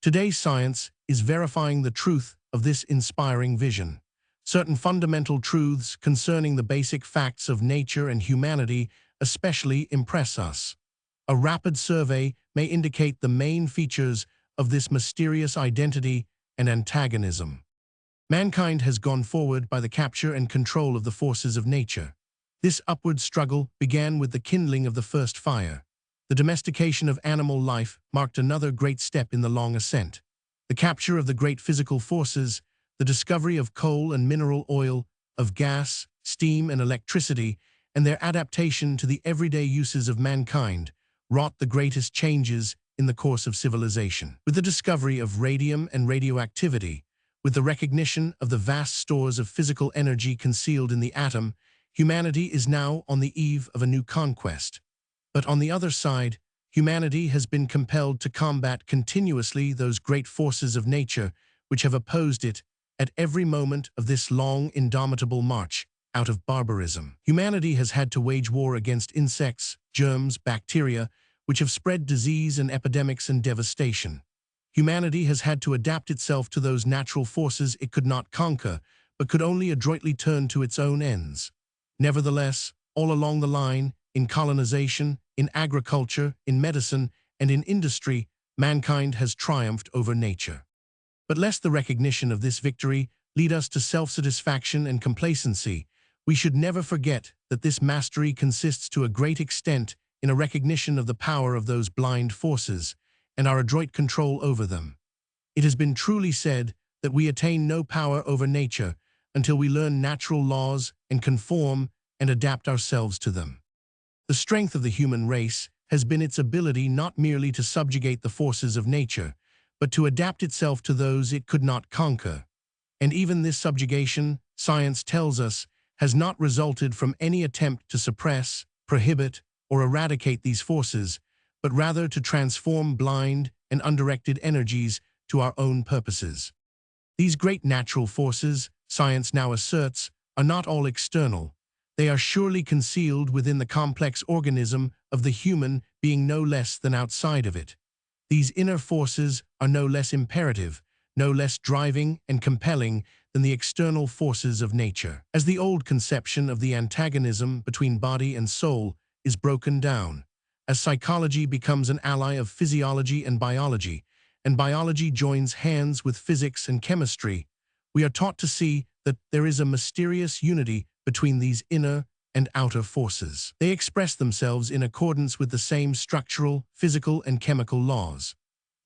Today's science is verifying the truth of this inspiring vision. Certain fundamental truths concerning the basic facts of nature and humanity especially impress us. A rapid survey may indicate the main features of this mysterious identity and antagonism. Mankind has gone forward by the capture and control of the forces of nature. This upward struggle began with the kindling of the first fire. The domestication of animal life marked another great step in the long ascent. The capture of the great physical forces, the discovery of coal and mineral oil, of gas, steam, and electricity, and their adaptation to the everyday uses of mankind, wrought the greatest changes in the course of civilization. With the discovery of radium and radioactivity, with the recognition of the vast stores of physical energy concealed in the atom, humanity is now on the eve of a new conquest. But on the other side, humanity has been compelled to combat continuously those great forces of nature which have opposed it at every moment of this long, indomitable march out of barbarism. Humanity has had to wage war against insects, germs, bacteria, which have spread disease and epidemics and devastation. Humanity has had to adapt itself to those natural forces it could not conquer, but could only adroitly turn to its own ends. Nevertheless, all along the line, in colonization, in agriculture, in medicine, and in industry, mankind has triumphed over nature. But lest the recognition of this victory lead us to self-satisfaction and complacency, we should never forget that this mastery consists to a great extent in a recognition of the power of those blind forces and our adroit control over them. It has been truly said that we attain no power over nature until we learn natural laws and conform and adapt ourselves to them. The strength of the human race has been its ability not merely to subjugate the forces of nature, but to adapt itself to those it could not conquer. And even this subjugation, science tells us, has not resulted from any attempt to suppress, prohibit, or eradicate these forces, but rather to transform blind and undirected energies to our own purposes. These great natural forces, science now asserts, are not all external. They are surely concealed within the complex organism of the human being no less than outside of it. These inner forces are no less imperative, no less driving and compelling than the external forces of nature. As the old conception of the antagonism between body and soul is broken down, as psychology becomes an ally of physiology and biology joins hands with physics and chemistry, we are taught to see that there is a mysterious unity between these inner and outer forces. They express themselves in accordance with the same structural, physical, and chemical laws.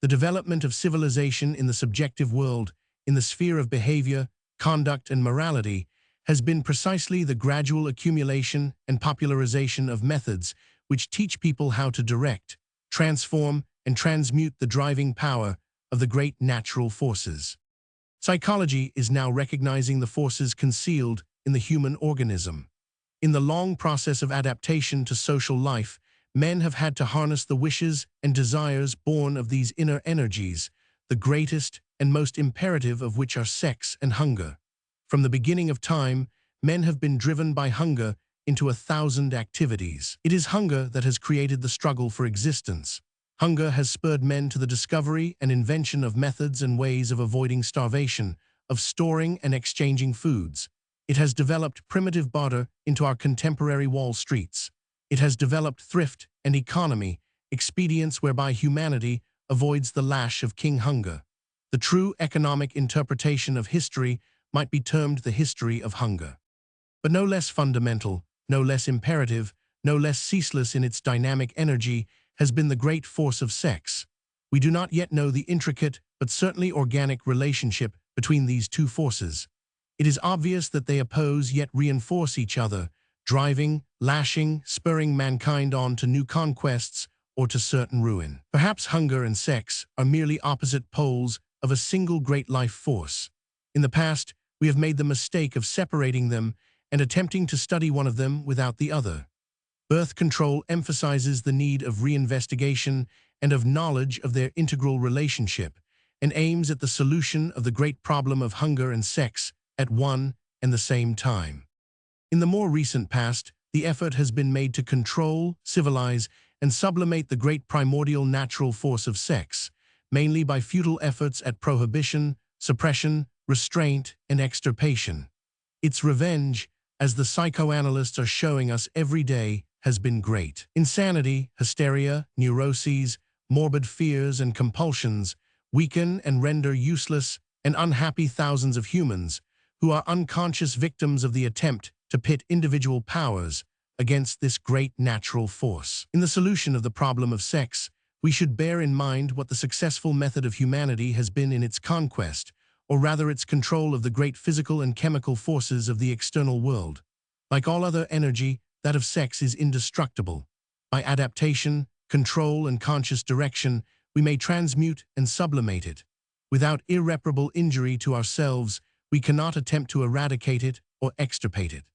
The development of civilization in the subjective world, in the sphere of behavior, conduct, and morality, has been precisely the gradual accumulation and popularization of methods which teach people how to direct, transform, and transmute the driving power of the great natural forces. Psychology is now recognizing the forces concealed in the human organism. In the long process of adaptation to social life, men have had to harness the wishes and desires born of these inner energies, the greatest and most imperative of which are sex and hunger. From the beginning of time, men have been driven by hunger into 1,000 activities. It is hunger that has created the struggle for existence. Hunger has spurred men to the discovery and invention of methods and ways of avoiding starvation, of storing and exchanging foods. It has developed primitive barter into our contemporary Wall Streets. It has developed thrift and economy, expedients whereby humanity avoids the lash of King Hunger. The true economic interpretation of history might be termed the history of hunger. But no less fundamental, no less imperative, no less ceaseless in its dynamic energy has been the great force of sex. We do not yet know the intricate but certainly organic relationship between these two forces. It is obvious that they oppose yet reinforce each other, driving, lashing, spurring mankind on to new conquests or to certain ruin. Perhaps hunger and sex are merely opposite poles of a single great life force. In the past, we have made the mistake of separating them and attempting to study one of them without the other. Birth control emphasizes the need of reinvestigation and of knowledge of their integral relationship, and aims at the solution of the great problem of hunger and sex at one and the same time. In the more recent past, the effort has been made to control, civilize, and sublimate the great primordial natural force of sex, mainly by futile efforts at prohibition, suppression, restraint, and extirpation. Its revenge, as the psychoanalysts are showing us every day, has been great. Insanity, hysteria, neuroses, morbid fears, and compulsions weaken and render useless and unhappy thousands of humans who are unconscious victims of the attempt to pit individual powers against this great natural force. In the solution of the problem of sex, we should bear in mind what the successful method of humanity has been in its conquest, or rather its control of the great physical and chemical forces of the external world. Like all other energy, that of sex is indestructible. By adaptation, control, and conscious direction, we may transmute and sublimate it. Without irreparable injury to ourselves, we cannot attempt to eradicate it or extirpate it.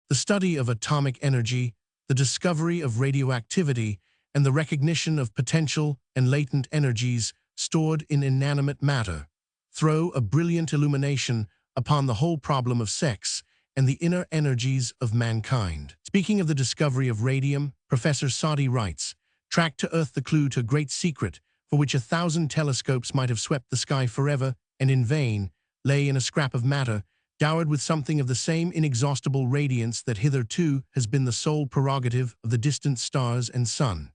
The study of atomic energy, the discovery of radioactivity, and the recognition of potential and latent energies stored in inanimate matter throw a brilliant illumination upon the whole problem of sex and the inner energies of mankind. Speaking of the discovery of radium, Professor Soddy writes, "Tracked to Earth the clue to a great secret for which 1,000 telescopes might have swept the sky forever and in vain, lay in a scrap of matter, dowered with something of the same inexhaustible radiance that hitherto has been the sole prerogative of the distant stars and sun.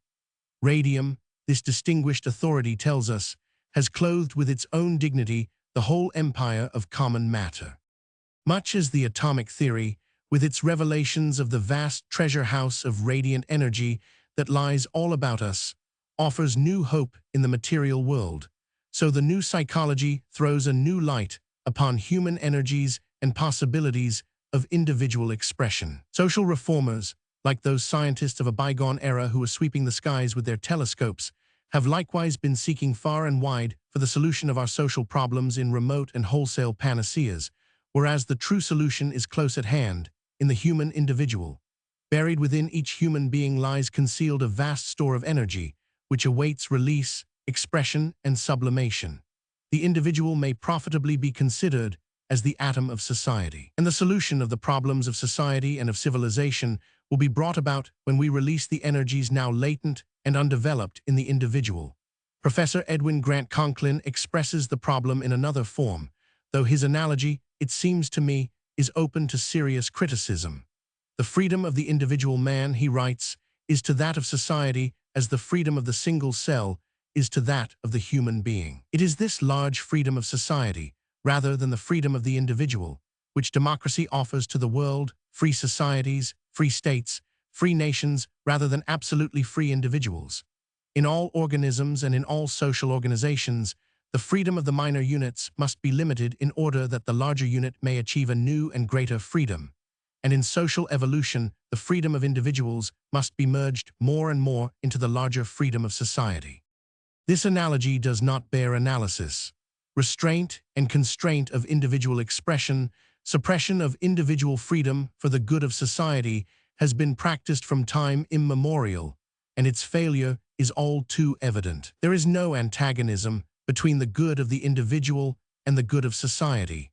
Radium, this distinguished authority tells us, has clothed with its own dignity the whole empire of common matter. Much as the atomic theory, with its revelations of the vast treasure house of radiant energy that lies all about us, offers new hope in the material world, so the new psychology throws a new light upon human energies and possibilities of individual expression. Social reformers, like those scientists of a bygone era who were sweeping the skies with their telescopes, have likewise been seeking far and wide for the solution of our social problems in remote and wholesale panaceas, whereas the true solution is close at hand, in the human individual. Buried within each human being lies concealed a vast store of energy, which awaits release, expression, and sublimation. The individual may profitably be considered as the atom of society. And the solution of the problems of society and of civilization will be brought about when we release the energies now latent and undeveloped in the individual. Professor Edwin Grant Conklin expresses the problem in another form, though his analogy, it seems to me, is open to serious criticism. The freedom of the individual man, he writes, is to that of society as the freedom of the single cell is to that of the human being. It is this large freedom of society, rather than the freedom of the individual, which democracy offers to the world, free societies, free states, free nations, rather than absolutely free individuals. In all organisms and in all social organizations, the freedom of the minor units must be limited in order that the larger unit may achieve a new and greater freedom. And in social evolution, the freedom of individuals must be merged more and more into the larger freedom of society. This analogy does not bear analysis. Restraint and constraint of individual expression, suppression of individual freedom for the good of society has been practiced from time immemorial, and its failure is all too evident. There is no antagonism between the good of the individual and the good of society.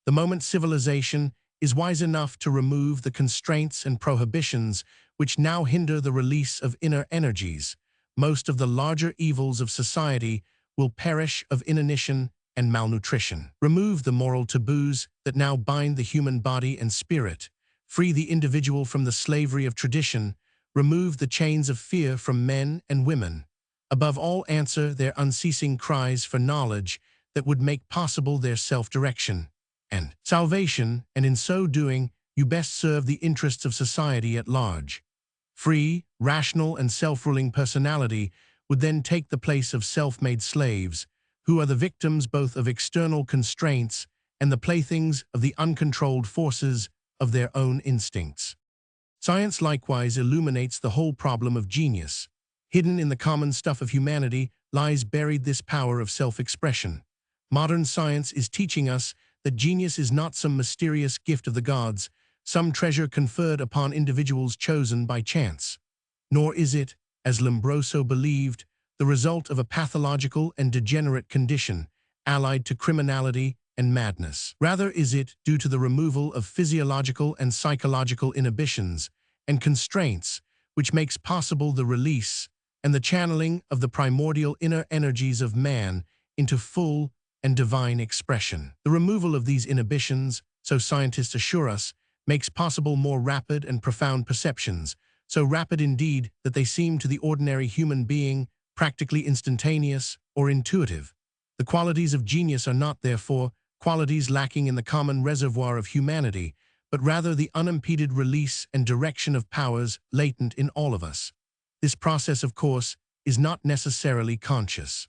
The moment civilization is wise enough to remove the constraints and prohibitions which now hinder the release of inner energies, most of the larger evils of society will perish of inanition and malnutrition. Remove the moral taboos that now bind the human body and spirit, free the individual from the slavery of tradition, remove the chains of fear from men and women. Above all, answer their unceasing cries for knowledge that would make possible their self-direction and salvation, and in so doing, you best serve the interests of society at large. Free, rational, and self-ruling personality would then take the place of self-made slaves, who are the victims both of external constraints and the playthings of the uncontrolled forces of their own instincts. Science likewise illuminates the whole problem of genius. Hidden in the common stuff of humanity lies buried this power of self-expression. Modern science is teaching us that genius is not some mysterious gift of the gods, some treasure conferred upon individuals chosen by chance. Nor is it, as Lombroso believed, the result of a pathological and degenerate condition, allied to criminality and madness. Rather is it due to the removal of physiological and psychological inhibitions and constraints, which makes possible the release and the channeling of the primordial inner energies of man into full and divine expression. The removal of these inhibitions, so scientists assure us, makes possible more rapid and profound perceptions, so rapid indeed that they seem to the ordinary human being practically instantaneous or intuitive. The qualities of genius are not, therefore, qualities lacking in the common reservoir of humanity, but rather the unimpeded release and direction of powers latent in all of us. This process, of course, is not necessarily conscious.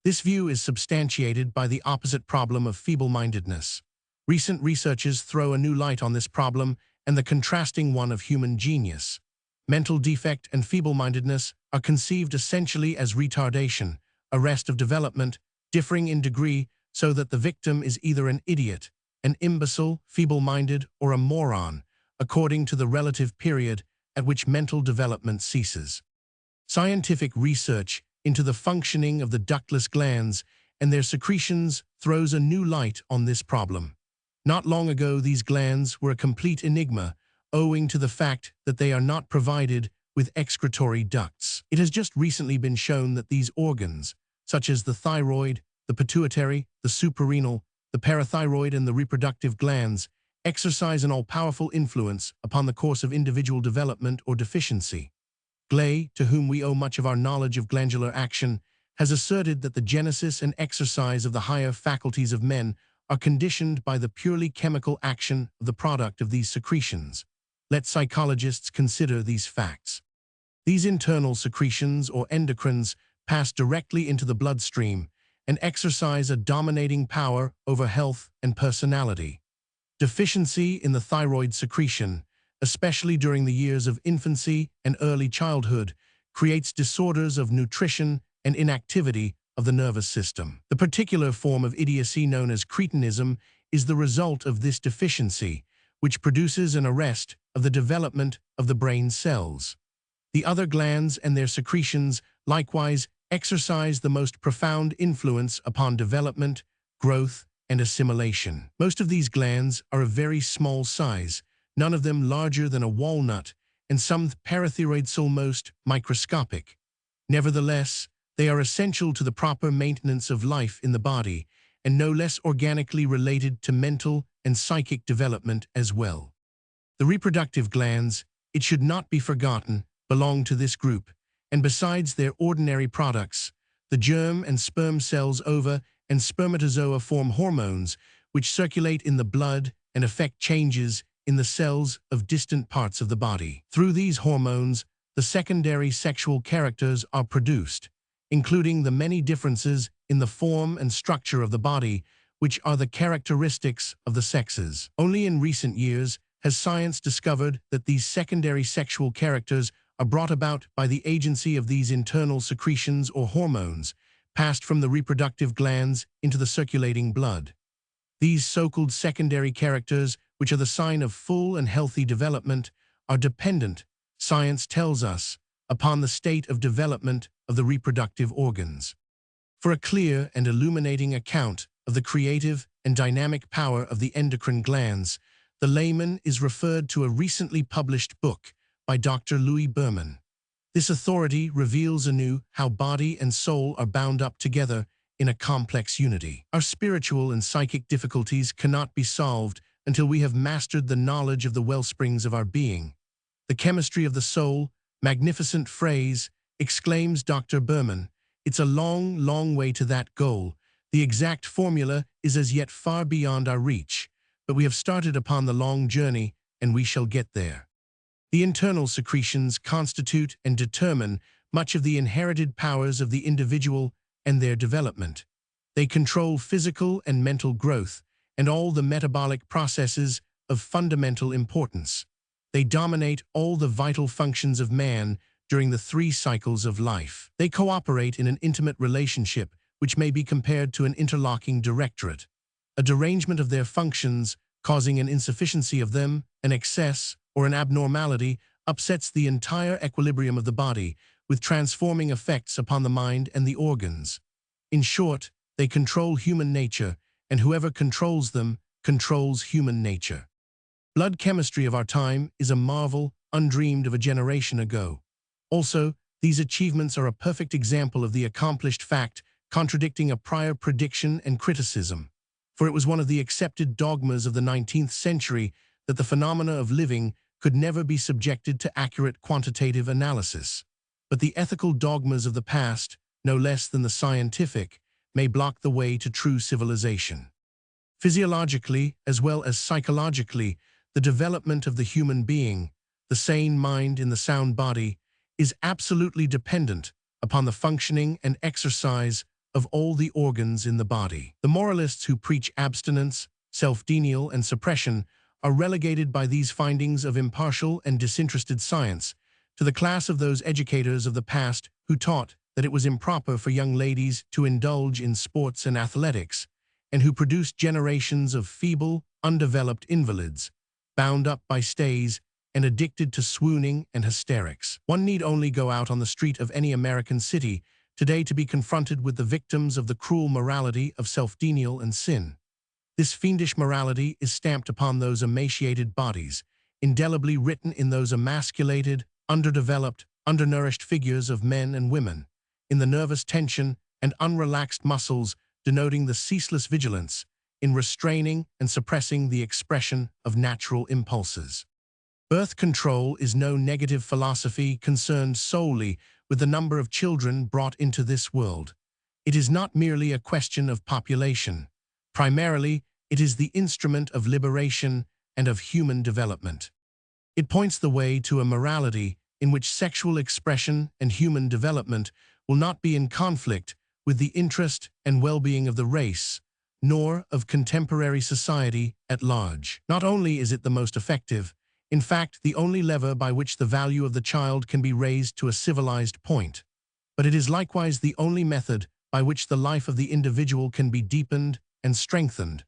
This view is substantiated by the opposite problem of feeble-mindedness. Recent researches throw a new light on this problem and the contrasting one of human genius. Mental defect and feeble-mindedness are conceived essentially as retardation, arrest of development, differing in degree so that the victim is either an idiot, an imbecile, feeble-minded, or a moron, according to the relative period at which mental development ceases. Scientific research into the functioning of the ductless glands and their secretions throws a new light on this problem. Not long ago, these glands were a complete enigma, owing to the fact that they are not provided with excretory ducts. It has just recently been shown that these organs, such as the thyroid, the pituitary, the suprarenal, the parathyroid, and the reproductive glands, exercise an all-powerful influence upon the course of individual development or deficiency. Gley, to whom we owe much of our knowledge of glandular action, has asserted that the genesis and exercise of the higher faculties of men are conditioned by the purely chemical action of the product of these secretions. Let psychologists consider these facts. These internal secretions or endocrines pass directly into the bloodstream and exercise a dominating power over health and personality. Deficiency in the thyroid secretion, especially during the years of infancy and early childhood, creates disorders of nutrition and inactivity of the nervous system. The particular form of idiocy known as cretinism is the result of this deficiency, which produces an arrest of the development of the brain cells. The other glands and their secretions likewise exercise the most profound influence upon development, growth, and assimilation. Most of these glands are of very small size, none of them larger than a walnut, and some parathyroids almost microscopic. Nevertheless, they are essential to the proper maintenance of life in the body, and no less organically related to mental and psychic development as well. The reproductive glands, it should not be forgotten, belong to this group, and besides their ordinary products, the germ and sperm cells, ova, and spermatozoa form hormones which circulate in the blood and affect changes in the cells of distant parts of the body. Through these hormones, the secondary sexual characters are produced, including the many differences in the form and structure of the body, which are the characteristics of the sexes. Only in recent years has science discovered that these secondary sexual characters are brought about by the agency of these internal secretions or hormones, passed from the reproductive glands into the circulating blood. These so-called secondary characters, which are the sign of full and healthy development, are dependent, science tells us, upon the state of development of the reproductive organs. For a clear and illuminating account of the creative and dynamic power of the endocrine glands, the layman is referred to a recently published book by Dr. Louis Berman. This authority reveals anew how body and soul are bound up together in a complex unity. Our spiritual and psychic difficulties cannot be solved until we have mastered the knowledge of the wellsprings of our being. The chemistry of the soul, magnificent phrase, exclaims Dr. Berman. It's a long, long way to that goal. The exact formula is as yet far beyond our reach, but we have started upon the long journey, and we shall get there. The internal secretions constitute and determine much of the inherited powers of the individual and their development. They control physical and mental growth and all the metabolic processes of fundamental importance. They dominate all the vital functions of man during the 3 cycles of life. They cooperate in an intimate relationship which may be compared to an interlocking directorate. A derangement of their functions causing an insufficiency of them, an excess, or an abnormality upsets the entire equilibrium of the body, with transforming effects upon the mind and the organs. In short, they control human nature, and whoever controls them controls human nature. Blood chemistry of our time is a marvel undreamed of a generation ago. Also, these achievements are a perfect example of the accomplished fact contradicting a prior prediction and criticism. For it was one of the accepted dogmas of the 19th century that the phenomena of living could never be subjected to accurate quantitative analysis. But the ethical dogmas of the past, no less than the scientific, may block the way to true civilization. Physiologically, as well as psychologically, the development of the human being, the sane mind in the sound body, is absolutely dependent upon the functioning and exercise of all the organs in the body. The moralists who preach abstinence, self-denial, and suppression are relegated by these findings of impartial and disinterested science to the class of those educators of the past who taught that it was improper for young ladies to indulge in sports and athletics, and who produced generations of feeble, undeveloped invalids, bound up by stays and addicted to swooning and hysterics. One need only go out on the street of any American city today to be confronted with the victims of the cruel morality of self-denial and sin. This fiendish morality is stamped upon those emaciated bodies, indelibly written in those emasculated, underdeveloped, undernourished figures of men and women, in the nervous tension and unrelaxed muscles denoting the ceaseless vigilance in restraining and suppressing the expression of natural impulses. Birth control is no negative philosophy concerned solely with the number of children brought into this world. It is not merely a question of population. Primarily, it is the instrument of liberation and of human development. It points the way to a morality in which sexual expression and human development will not be in conflict with the interest and well-being of the race, nor of contemporary society at large. Not only is it the most effective, in fact, the only lever by which the value of the child can be raised to a civilized point, but it is likewise the only method by which the life of the individual can be deepened and strengthened,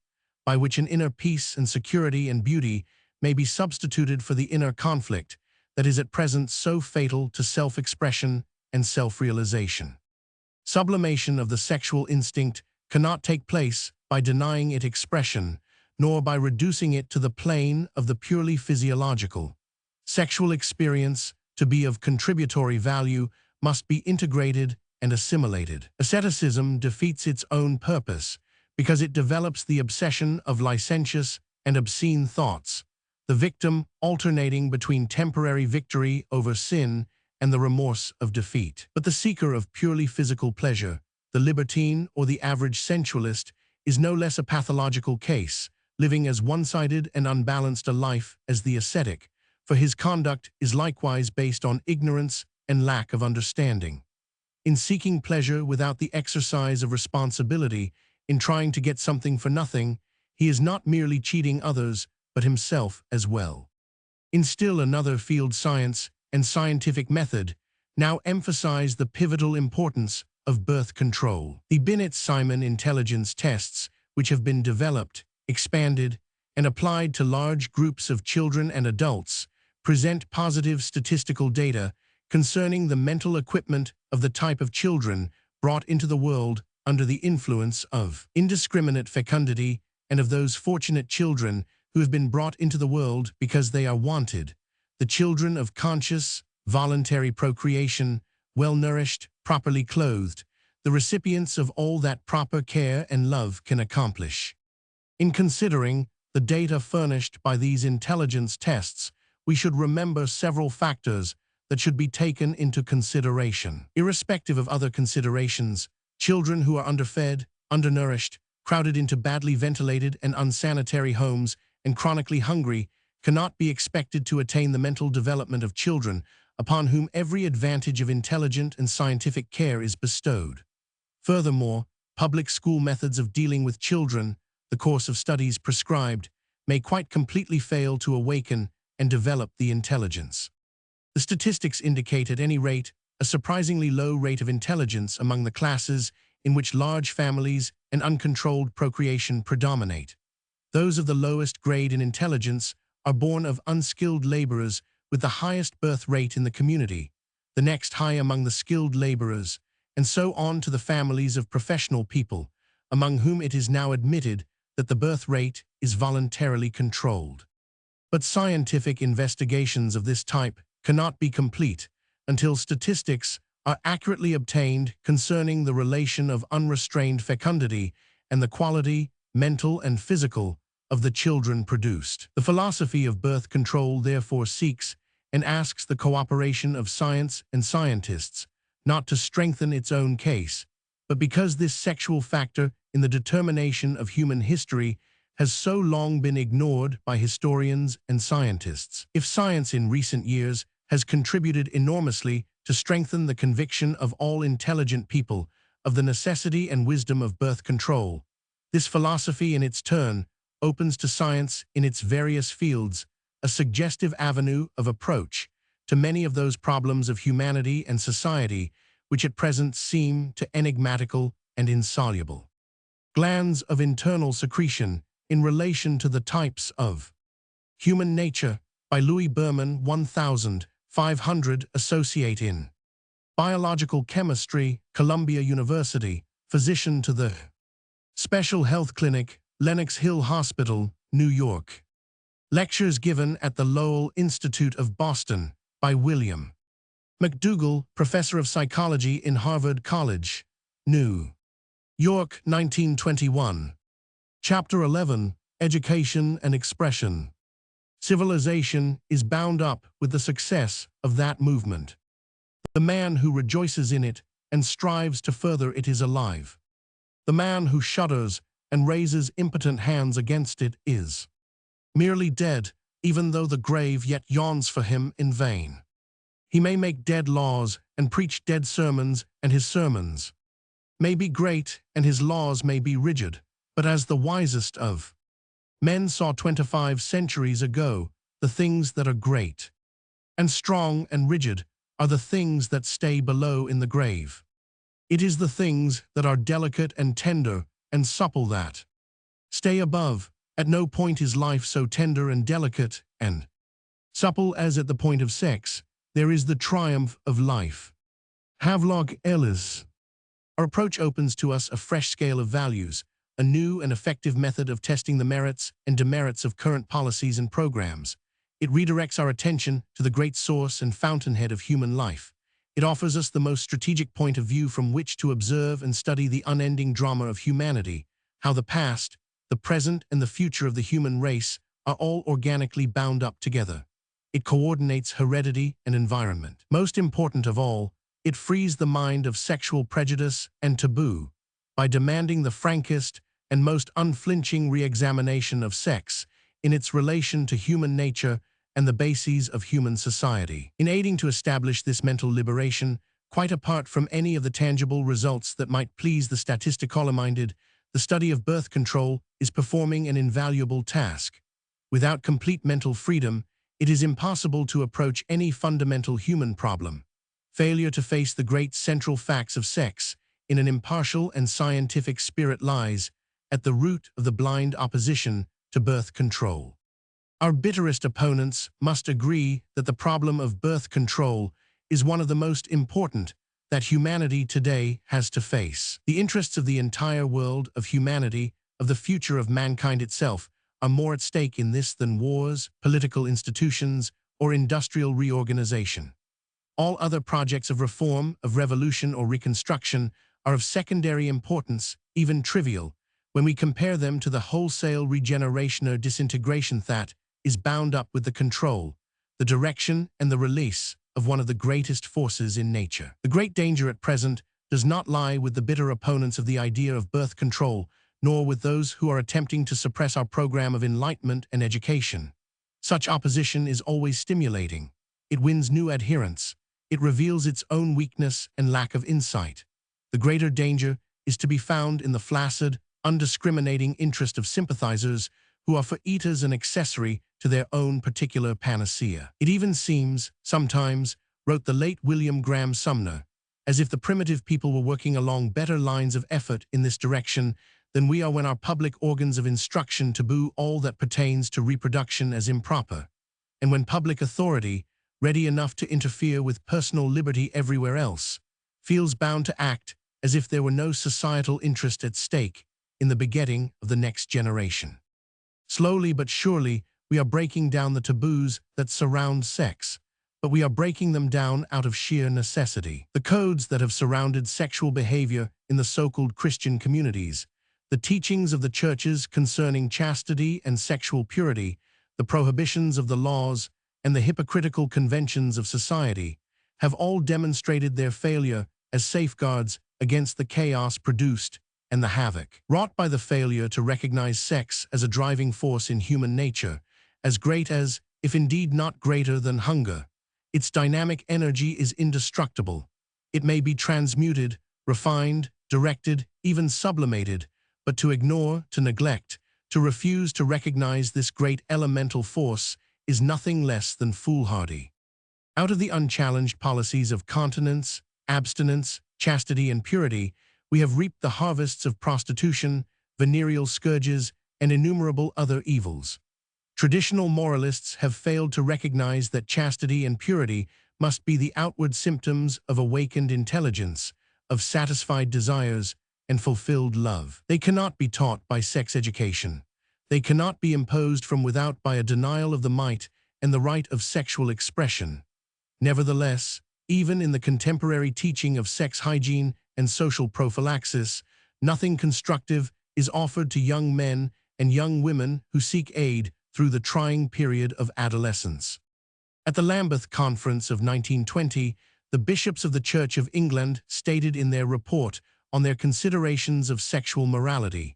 by which an inner peace and security and beauty may be substituted for the inner conflict that is at present so fatal to self-expression and self-realization. Sublimation of the sexual instinct cannot take place by denying it expression, nor by reducing it to the plane of the purely physiological. Sexual experience, to be of contributory value, must be integrated and assimilated. Asceticism defeats its own purpose because it develops the obsession of licentious and obscene thoughts, the victim alternating between temporary victory over sin and the remorse of defeat. But the seeker of purely physical pleasure, the libertine or the average sensualist, is no less a pathological case, living as one-sided and unbalanced a life as the ascetic, for his conduct is likewise based on ignorance and lack of understanding. In seeking pleasure without the exercise of responsibility, in trying to get something for nothing, he is not merely cheating others, but himself as well. In still another field, science and scientific method now emphasize the pivotal importance of birth control. The Binet-Simon intelligence tests, which have been developed, expanded, and applied to large groups of children and adults, present positive statistical data concerning the mental equipment of the type of children brought into the world under the influence of indiscriminate fecundity and of those fortunate children who have been brought into the world because they are wanted, the children of conscious, voluntary procreation, well-nourished, properly clothed, the recipients of all that proper care and love can accomplish. In considering the data furnished by these intelligence tests, we should remember several factors that should be taken into consideration. Irrespective of other considerations, children who are underfed, undernourished, crowded into badly ventilated and unsanitary homes, and chronically hungry cannot be expected to attain the mental development of children upon whom every advantage of intelligent and scientific care is bestowed. Furthermore, public school methods of dealing with children, the course of studies prescribed, may quite completely fail to awaken and develop the intelligence. The statistics indicate at any rate a surprisingly low rate of intelligence among the classes in which large families and uncontrolled procreation predominate. Those of the lowest grade in intelligence are born of unskilled laborers with the highest birth rate in the community, the next high among the skilled laborers, and so on to the families of professional people, among whom it is now admitted that the birth rate is voluntarily controlled. But scientific investigations of this type cannot be complete until statistics are accurately obtained concerning the relation of unrestrained fecundity and the quality, mental and physical, of the children produced. The philosophy of birth control therefore seeks and asks the cooperation of science and scientists, not to strengthen its own case, but because this sexual factor in the determination of human history has so long been ignored by historians and scientists. If science in recent years has contributed enormously to strengthen the conviction of all intelligent people of the necessity and wisdom of birth control, this philosophy in its turn opens to science in its various fields a suggestive avenue of approach to many of those problems of humanity and society which at present seem to enigmatical and insoluble. Glands of internal secretion in relation to the types of human nature by Louis Berman 1500, associate in Biological Chemistry, Columbia University, physician to the Special Health Clinic, Lenox Hill Hospital, New York. Lectures given at the Lowell Institute of Boston by William McDougall, Professor of Psychology in Harvard College, New York, 1921. Chapter 11, Education and Expression. Civilization is bound up with the success of that movement. The man who rejoices in it and strives to further it is alive. The man who shudders and raises impotent hands against it is merely dead, even though the grave yet yawns for him in vain. He may make dead laws and preach dead sermons, and his sermons may be great and his laws may be rigid, but as the wisest of men saw 25 centuries ago, the things that are great and strong and rigid are the things that stay below in the grave. It is the things that are delicate and tender and supple that stay above. At no point is life so tender and delicate and supple as at the point of sex. There is the triumph of life. Havelock Ellis. Our approach opens to us a fresh scale of values, a new and effective method of testing the merits and demerits of current policies and programs. It redirects our attention to the great source and fountainhead of human life. It offers us the most strategic point of view from which to observe and study the unending drama of humanity, how the past, the present, and the future of the human race are all organically bound up together. It coordinates heredity and environment. Most important of all, it frees the mind of sexual prejudice and taboo by demanding the frankest and most unflinching re-examination of sex in its relation to human nature and the bases of human society. In aiding to establish this mental liberation, quite apart from any of the tangible results that might please the statistically-minded, the study of birth control is performing an invaluable task. Without complete mental freedom, it is impossible to approach any fundamental human problem. Failure to face the great central facts of sex in an impartial and scientific spirit lies at the root of the blind opposition to birth control. Our bitterest opponents must agree that the problem of birth control is one of the most important that humanity today has to face. The interests of the entire world, of humanity, of the future of mankind itself, are more at stake in this than wars, political institutions, or industrial reorganization. All other projects of reform, of revolution or reconstruction are of secondary importance, even trivial, when we compare them to the wholesale regeneration or disintegration that is bound up with the control, the direction, and the release of one of the greatest forces in nature. The great danger at present does not lie with the bitter opponents of the idea of birth control, nor with those who are attempting to suppress our program of enlightenment and education. Such opposition is always stimulating. It wins new adherents. It reveals its own weakness and lack of insight. The greater danger is to be found in the flaccid, undiscriminating interest of sympathizers who are for eaters an accessory to their own particular panacea. It even seems, sometimes, wrote the late William Graham Sumner, as if the primitive people were working along better lines of effort in this direction than we are when our public organs of instruction taboo all that pertains to reproduction as improper, and when public authority, ready enough to interfere with personal liberty everywhere else, feels bound to act as if there were no societal interest at stake in the begetting of the next generation. Slowly but surely, we are breaking down the taboos that surround sex, but we are breaking them down out of sheer necessity. The codes that have surrounded sexual behavior in the so-called Christian communities, the teachings of the churches concerning chastity and sexual purity, the prohibitions of the laws, and the hypocritical conventions of society have all demonstrated their failure as safeguards against the chaos produced and the havoc wrought by the failure to recognize sex as a driving force in human nature, as great as, if indeed not greater than hunger. Its dynamic energy is indestructible. It may be transmuted, refined, directed, even sublimated, but to ignore, to neglect, to refuse to recognize this great elemental force is nothing less than foolhardy. Out of the unchallenged policies of continence, abstinence, chastity, and purity, we have reaped the harvests of prostitution, venereal scourges, and innumerable other evils. Traditional moralists have failed to recognize that chastity and purity must be the outward symptoms of awakened intelligence, of satisfied desires, and fulfilled love. They cannot be taught by sex education. They cannot be imposed from without by a denial of the might and the right of sexual expression. Nevertheless, even in the contemporary teaching of sex hygiene and social prophylaxis, nothing constructive is offered to young men and young women who seek aid through the trying period of adolescence. At the Lambeth Conference of 1920, the bishops of the Church of England stated in their report on their considerations of sexual morality,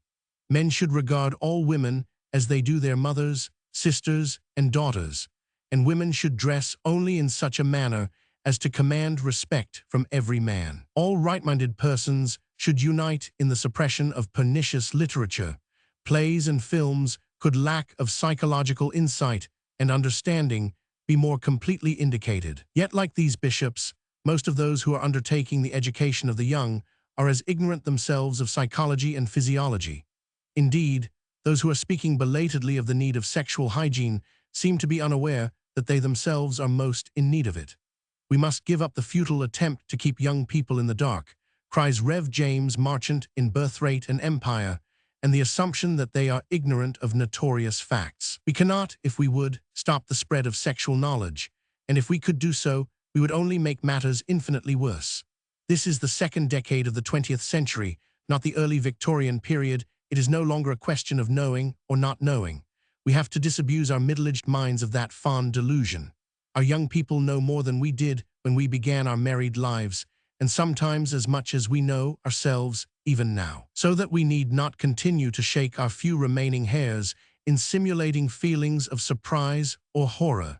"Men should regard all women as they do their mothers, sisters, and daughters, and women should dress only in such a manner as to command respect from every man. All right-minded persons should unite in the suppression of pernicious literature. Plays and films could lack of psychological insight and understanding be more completely indicated." Yet, like these bishops, most of those who are undertaking the education of the young are as ignorant themselves of psychology and physiology. Indeed, those who are speaking belatedly of the need of sexual hygiene seem to be unaware that they themselves are most in need of it. "We must give up the futile attempt to keep young people in the dark," cries Rev. James Marchant in Birthright and Empire, and the assumption that they are ignorant of notorious facts. We cannot, if we would, stop the spread of sexual knowledge, and if we could do so, we would only make matters infinitely worse. This is the second decade of the 20th century, not the early Victorian period. It is no longer a question of knowing or not knowing. We have to disabuse our middle-aged minds of that fond delusion. Our young people know more than we did when we began our married lives, and sometimes as much as we know ourselves even now, so that we need not continue to shake our few remaining hairs in simulating feelings of surprise or horror.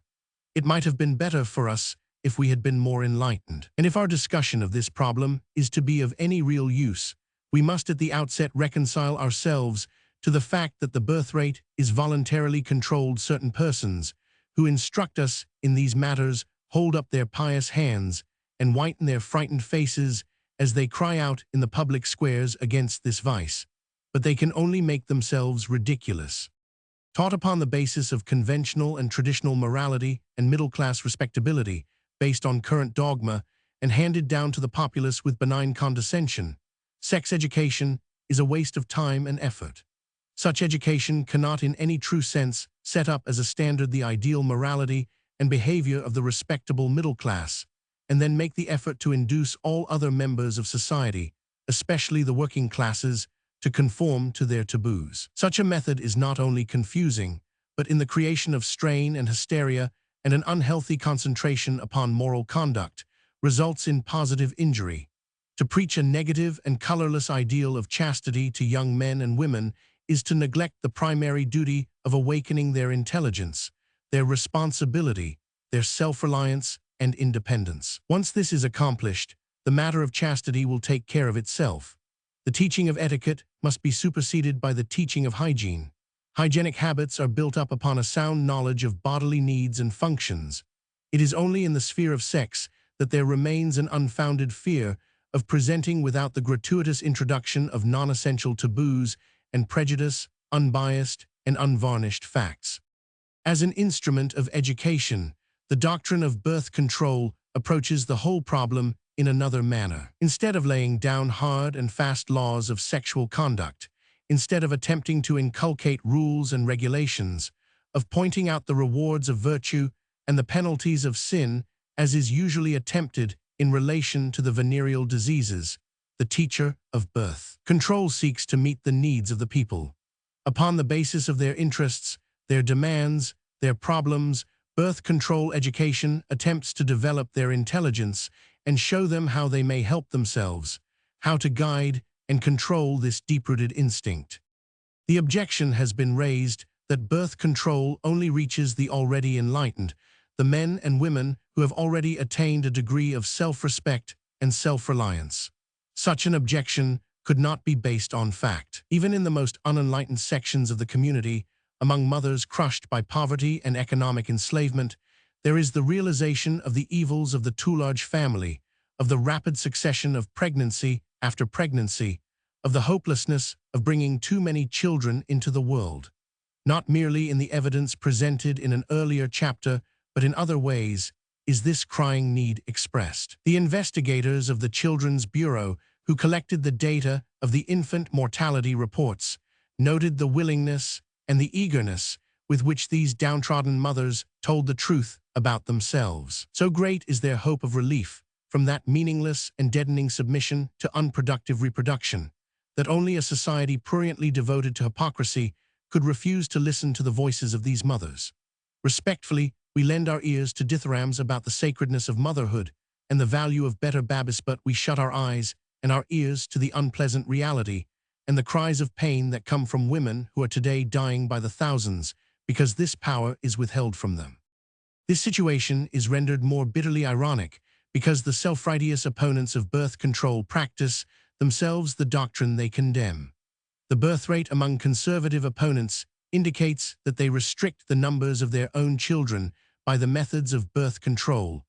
It might have been better for us if we had been more enlightened. And if our discussion of this problem is to be of any real use, we must at the outset reconcile ourselves to the fact that the birth rate is voluntarily controlled. Certain persons who instruct us in these matters hold up their pious hands and whiten their frightened faces as they cry out in the public squares against this vice, but they can only make themselves ridiculous. Taught upon the basis of conventional and traditional morality and middle-class respectability, based on current dogma, and handed down to the populace with benign condescension, sex education is a waste of time and effort. Such education cannot in any true sense set up as a standard the ideal morality and behavior of the respectable middle class, and then make the effort to induce all other members of society, especially the working classes, to conform to their taboos. Such a method is not only confusing, but in the creation of strain and hysteria and an unhealthy concentration upon moral conduct, results in positive injury. To preach a negative and colorless ideal of chastity to young men and women is to neglect the primary duty of awakening their intelligence, their responsibility, their self-reliance, and independence. Once this is accomplished, the matter of chastity will take care of itself. The teaching of etiquette must be superseded by the teaching of hygiene. Hygienic habits are built up upon a sound knowledge of bodily needs and functions. It is only in the sphere of sex that there remains an unfounded fear of presenting without the gratuitous introduction of non-essential taboos and prejudice, unbiased and unvarnished facts. As an instrument of education, the doctrine of birth control approaches the whole problem in another manner. Instead of laying down hard and fast laws of sexual conduct, instead of attempting to inculcate rules and regulations, of pointing out the rewards of virtue and the penalties of sin, as is usually attempted in relation to the venereal diseases, the teacher of birth control seeks to meet the needs of the people. Upon the basis of their interests, their demands, their problems, birth control education attempts to develop their intelligence and show them how they may help themselves, how to guide and control this deep-rooted instinct. The objection has been raised that birth control only reaches the already enlightened, the men and women who have already attained a degree of self-respect and self-reliance. Such an objection could not be based on fact. Even in the most unenlightened sections of the community, among mothers crushed by poverty and economic enslavement, there is the realization of the evils of the too large family, of the rapid succession of pregnancy after pregnancy, of the hopelessness of bringing too many children into the world. Not merely in the evidence presented in an earlier chapter, but in other ways, is this crying need expressed. The investigators of the Children's Bureau, who collected the data of the infant mortality reports, noted the willingness and the eagerness with which these downtrodden mothers told the truth about themselves. So great is their hope of relief from that meaningless and deadening submission to unproductive reproduction, that only a society pruriently devoted to hypocrisy could refuse to listen to the voices of these mothers. Respectfully, we lend our ears to dithyrambs about the sacredness of motherhood and the value of better babis, but we shut our eyes and our ears to the unpleasant reality and the cries of pain that come from women who are today dying by the thousands because this power is withheld from them. This situation is rendered more bitterly ironic because the self-righteous opponents of birth control practice themselves the doctrine they condemn. The birth rate among conservative opponents indicates that they restrict the numbers of their own children by the methods of birth control,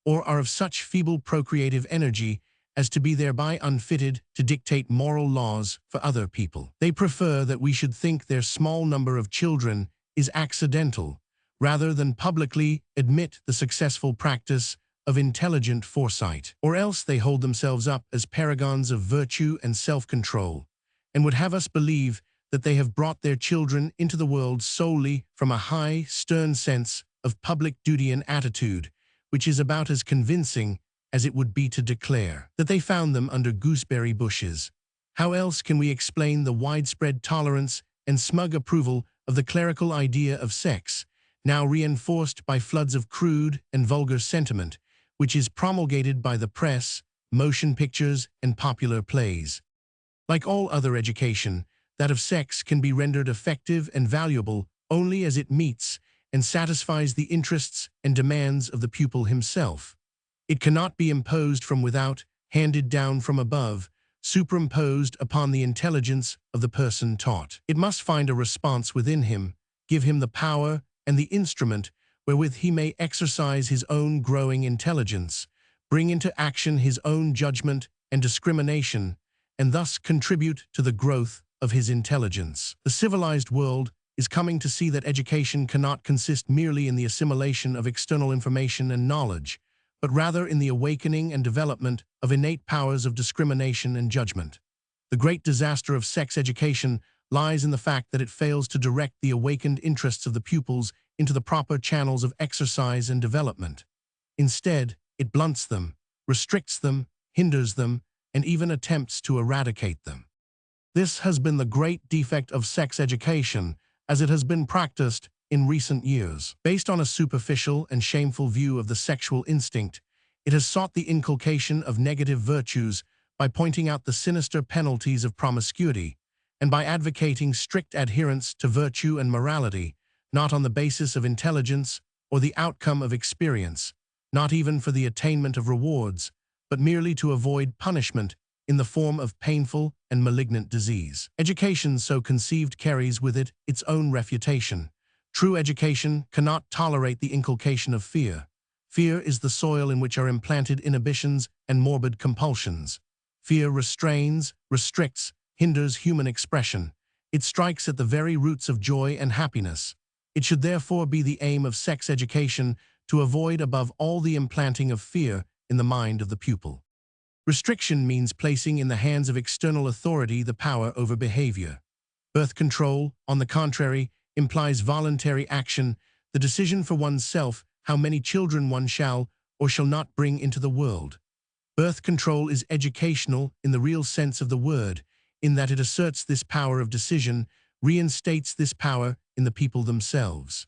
or are of such feeble procreative energy as to be thereby unfitted to dictate moral laws for other people. They prefer that we should think their small number of children is accidental, rather than publicly admit the successful practice of intelligent foresight. Or else they hold themselves up as paragons of virtue and self-control, and would have us believe that they have brought their children into the world solely from a high, stern sense of public duty and attitude, which is about as convincing as it would be to declare that they found them under gooseberry bushes. How else can we explain the widespread tolerance and smug approval of the clerical idea of sex, now reinforced by floods of crude and vulgar sentiment, which is promulgated by the press, motion pictures, and popular plays? Like all other education, that of sex can be rendered effective and valuable only as it meets and satisfies the interests and demands of the pupil himself. It cannot be imposed from without, handed down from above, superimposed upon the intelligence of the person taught. It must find a response within him, give him the power and the instrument wherewith he may exercise his own growing intelligence, bring into action his own judgment and discrimination, and thus contribute to the growth of his intelligence. The civilized world is coming to see that education cannot consist merely in the assimilation of external information and knowledge, but rather in the awakening and development of innate powers of discrimination and judgment. The great disaster of sex education lies in the fact that it fails to direct the awakened interests of the pupils into the proper channels of exercise and development. Instead, it blunts them, restricts them, hinders them, and even attempts to eradicate them. This has been the great defect of sex education as it has been practiced in recent years. Based on a superficial and shameful view of the sexual instinct, it has sought the inculcation of negative virtues by pointing out the sinister penalties of promiscuity, and by advocating strict adherence to virtue and morality, not on the basis of intelligence or the outcome of experience, not even for the attainment of rewards, but merely to avoid punishment in the form of painful and malignant disease. Education so conceived carries with it its own refutation. True education cannot tolerate the inculcation of fear. Fear is the soil in which are implanted inhibitions and morbid compulsions. Fear restrains, restricts, hinders human expression. It strikes at the very roots of joy and happiness. It should therefore be the aim of sex education to avoid above all the implanting of fear in the mind of the pupil. Restriction means placing in the hands of external authority the power over behavior. Birth control, on the contrary, implies voluntary action, the decision for oneself how many children one shall or shall not bring into the world. Birth control is educational in the real sense of the word, in that it asserts this power of decision, reinstates this power in the people themselves.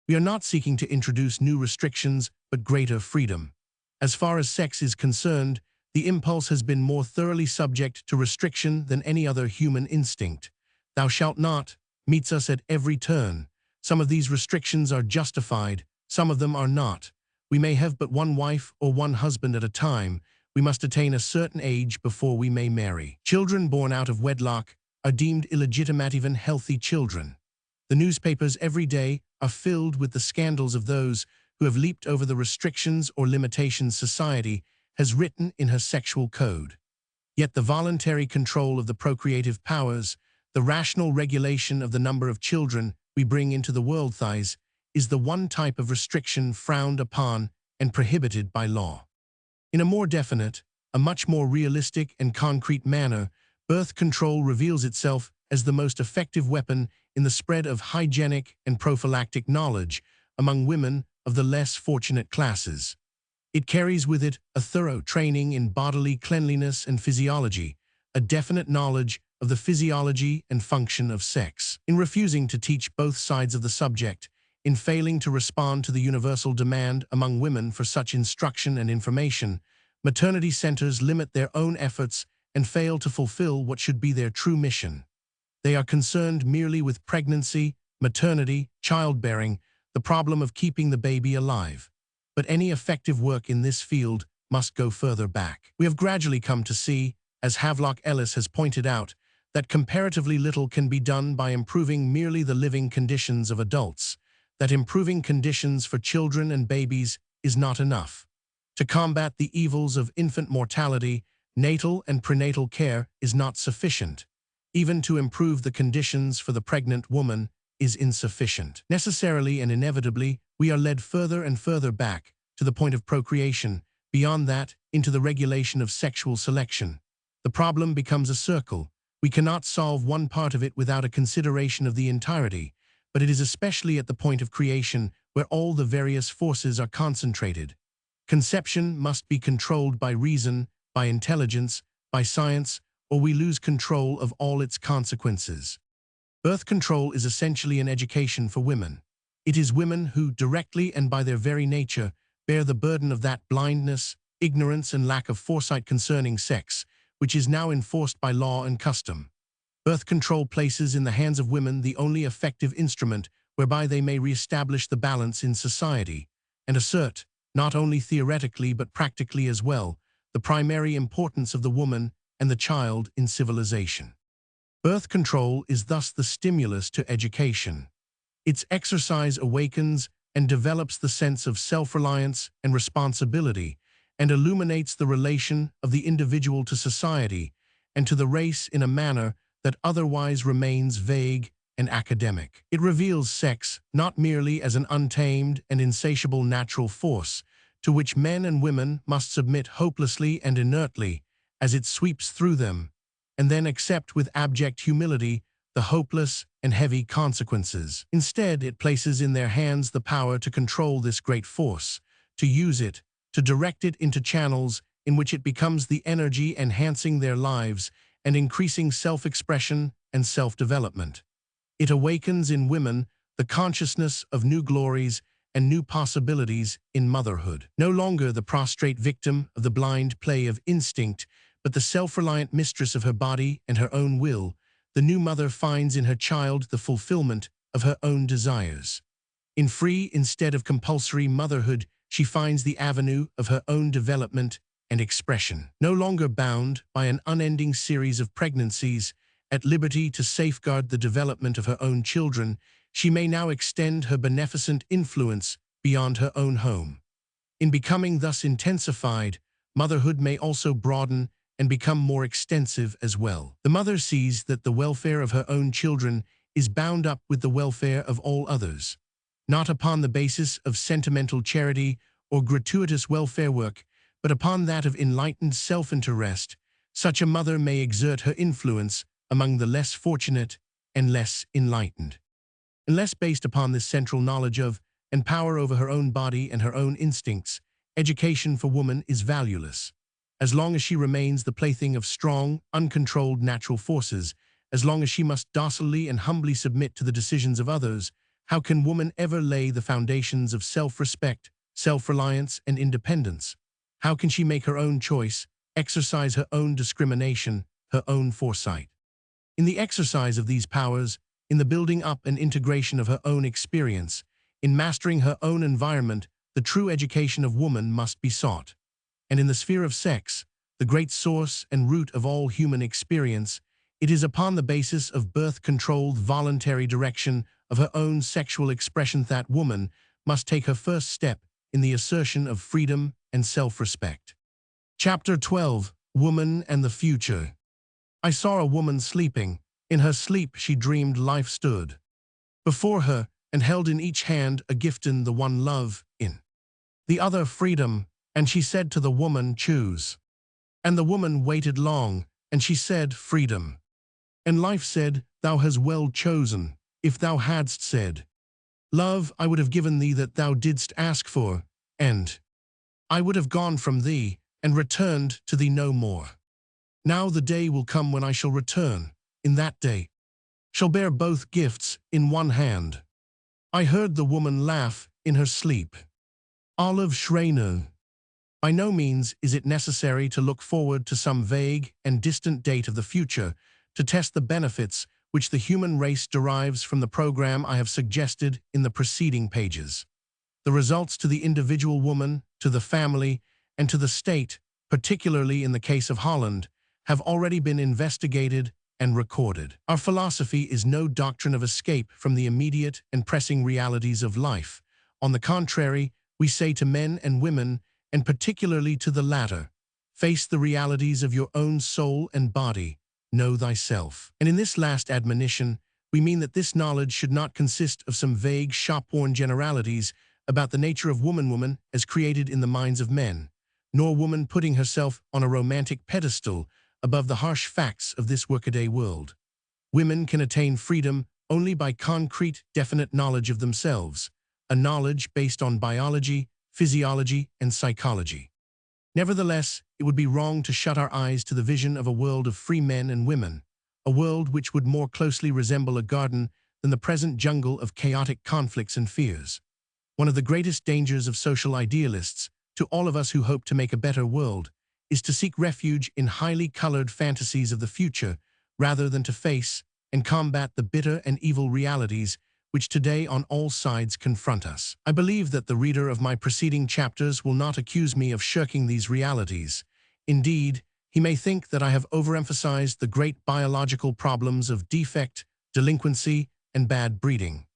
We are not seeking to introduce new restrictions, but greater freedom. As far as sex is concerned, the impulse has been more thoroughly subject to restriction than any other human instinct. Thou shalt not meets us at every turn. Some of these restrictions are justified, some of them are not. We may have but one wife or one husband at a time. We must attain a certain age before we may marry. Children born out of wedlock are deemed illegitimate, even healthy children. The newspapers every day are filled with the scandals of those who have leaped over the restrictions or limitations society has written in her sexual code. Yet the voluntary control of the procreative powers, the rational regulation of the number of children we bring into the world is the one type of restriction frowned upon and prohibited by law. In a more definite, a much more realistic and concrete manner, birth control reveals itself as the most effective weapon in the spread of hygienic and prophylactic knowledge among women of the less fortunate classes. It carries with it a thorough training in bodily cleanliness and physiology, a definite knowledge of the physiology and function of sex. In refusing to teach both sides of the subject, in failing to respond to the universal demand among women for such instruction and information, maternity centers limit their own efforts and fail to fulfill what should be their true mission. They are concerned merely with pregnancy, maternity, childbearing, the problem of keeping the baby alive. But any effective work in this field must go further back. We have gradually come to see, as Havelock Ellis has pointed out, that comparatively little can be done by improving merely the living conditions of adults, that improving conditions for children and babies is not enough. To combat the evils of infant mortality, natal and prenatal care is not sufficient. Even to improve the conditions for the pregnant woman is insufficient. Necessarily and inevitably, we are led further and further back to the point of procreation, beyond that, into the regulation of sexual selection. The problem becomes a circle. We cannot solve one part of it without a consideration of the entirety, but it is especially at the point of creation where all the various forces are concentrated. Conception must be controlled by reason, by intelligence, by science, or we lose control of all its consequences. Birth control is essentially an education for women. It is women who, directly and by their very nature, bear the burden of that blindness, ignorance, and lack of foresight concerning sex, which is now enforced by law and custom. Birth control places in the hands of women the only effective instrument whereby they may re-establish the balance in society, and assert, not only theoretically but practically as well, the primary importance of the woman and the child in civilization. Birth control is thus the stimulus to education. Its exercise awakens and develops the sense of self-reliance and responsibility, and illuminates the relation of the individual to society and to the race in a manner that otherwise remains vague and academic. It reveals sex not merely as an untamed and insatiable natural force to which men and women must submit hopelessly and inertly as it sweeps through them, and then accept with abject humility the hopeless and heavy consequences. Instead, it places in their hands the power to control this great force, to use it, to direct it into channels in which it becomes the energy enhancing their lives and increasing self-expression and self-development. It awakens in women the consciousness of new glories and new possibilities in motherhood. No longer the prostrate victim of the blind play of instinct, but the self-reliant mistress of her body and her own will, the new mother finds in her child the fulfillment of her own desires. In free instead of compulsory motherhood, she finds the avenue of her own development and expression. No longer bound by an unending series of pregnancies, at liberty to safeguard the development of her own children, she may now extend her beneficent influence beyond her own home. In becoming thus intensified, motherhood may also broaden and become more extensive as well. The mother sees that the welfare of her own children is bound up with the welfare of all others, not upon the basis of sentimental charity or gratuitous welfare work, but upon that of enlightened self-interest. Such a mother may exert her influence among the less fortunate and less enlightened. Unless based upon this central knowledge of and power over her own body and her own instincts, education for woman is valueless. As long as she remains the plaything of strong, uncontrolled natural forces, as long as she must docilely and humbly submit to the decisions of others, how can woman ever lay the foundations of self-respect, self-reliance, and independence? How can she make her own choice, exercise her own discrimination, her own foresight? In the exercise of these powers, in the building up and integration of her own experience, in mastering her own environment, the true education of woman must be sought. And in the sphere of sex, the great source and root of all human experience, it is upon the basis of birth-controlled voluntary direction of her own sexual expression that woman must take her first step in the assertion of freedom and self-respect. Chapter 12. Woman and the Future. I saw a woman sleeping. In her sleep she dreamed life stood before her and held in each hand a gift, in the one love, in the other freedom, and she said to the woman, choose. And the woman waited long, and she said, freedom. And life said, thou hast well chosen. If thou hadst said, love, I would have given thee that thou didst ask for, and I would have gone from thee, and returned to thee no more. Now the day will come when I shall return, in that day shall bear both gifts in one hand. I heard the woman laugh in her sleep. Olive Schreiner. By no means is it necessary to look forward to some vague and distant date of the future to test the benefits which the human race derives from the program I have suggested in the preceding pages. The results to the individual woman, to the family, and to the state, particularly in the case of Holland, have already been investigated and recorded. Our philosophy is no doctrine of escape from the immediate and pressing realities of life. On the contrary, we say to men and women, and particularly to the latter, face the realities of your own soul and body, know thyself. And in this last admonition, we mean that this knowledge should not consist of some vague, shop-worn generalities about the nature of woman as created in the minds of men, nor woman putting herself on a romantic pedestal above the harsh facts of this workaday world. Women can attain freedom only by concrete, definite knowledge of themselves, a knowledge based on biology, physiology, and psychology. Nevertheless, it would be wrong to shut our eyes to the vision of a world of free men and women, a world which would more closely resemble a garden than the present jungle of chaotic conflicts and fears. One of the greatest dangers of social idealists, to all of us who hope to make a better world, is to seek refuge in highly colored fantasies of the future rather than to face and combat the bitter and evil realities which today on all sides confront us. I believe that the reader of my preceding chapters will not accuse me of shirking these realities. Indeed, he may think that I have overemphasized the great biological problems of defect, delinquency, and bad breeding.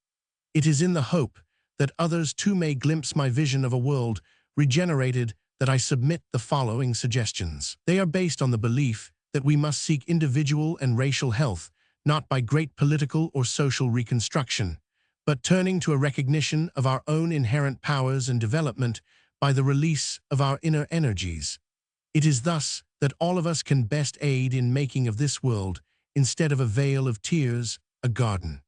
It is in the hope that others too may glimpse my vision of a world regenerated that I submit the following suggestions. They are based on the belief that we must seek individual and racial health, not by great political or social reconstruction, but turning to a recognition of our own inherent powers and development by the release of our inner energies. It is thus that all of us can best aid in making of this world, instead of a vale of tears, a garden.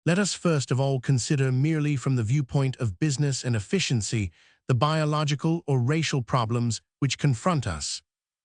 Let us first of all consider merely from the viewpoint of business and efficiency the biological or racial problems which confront us.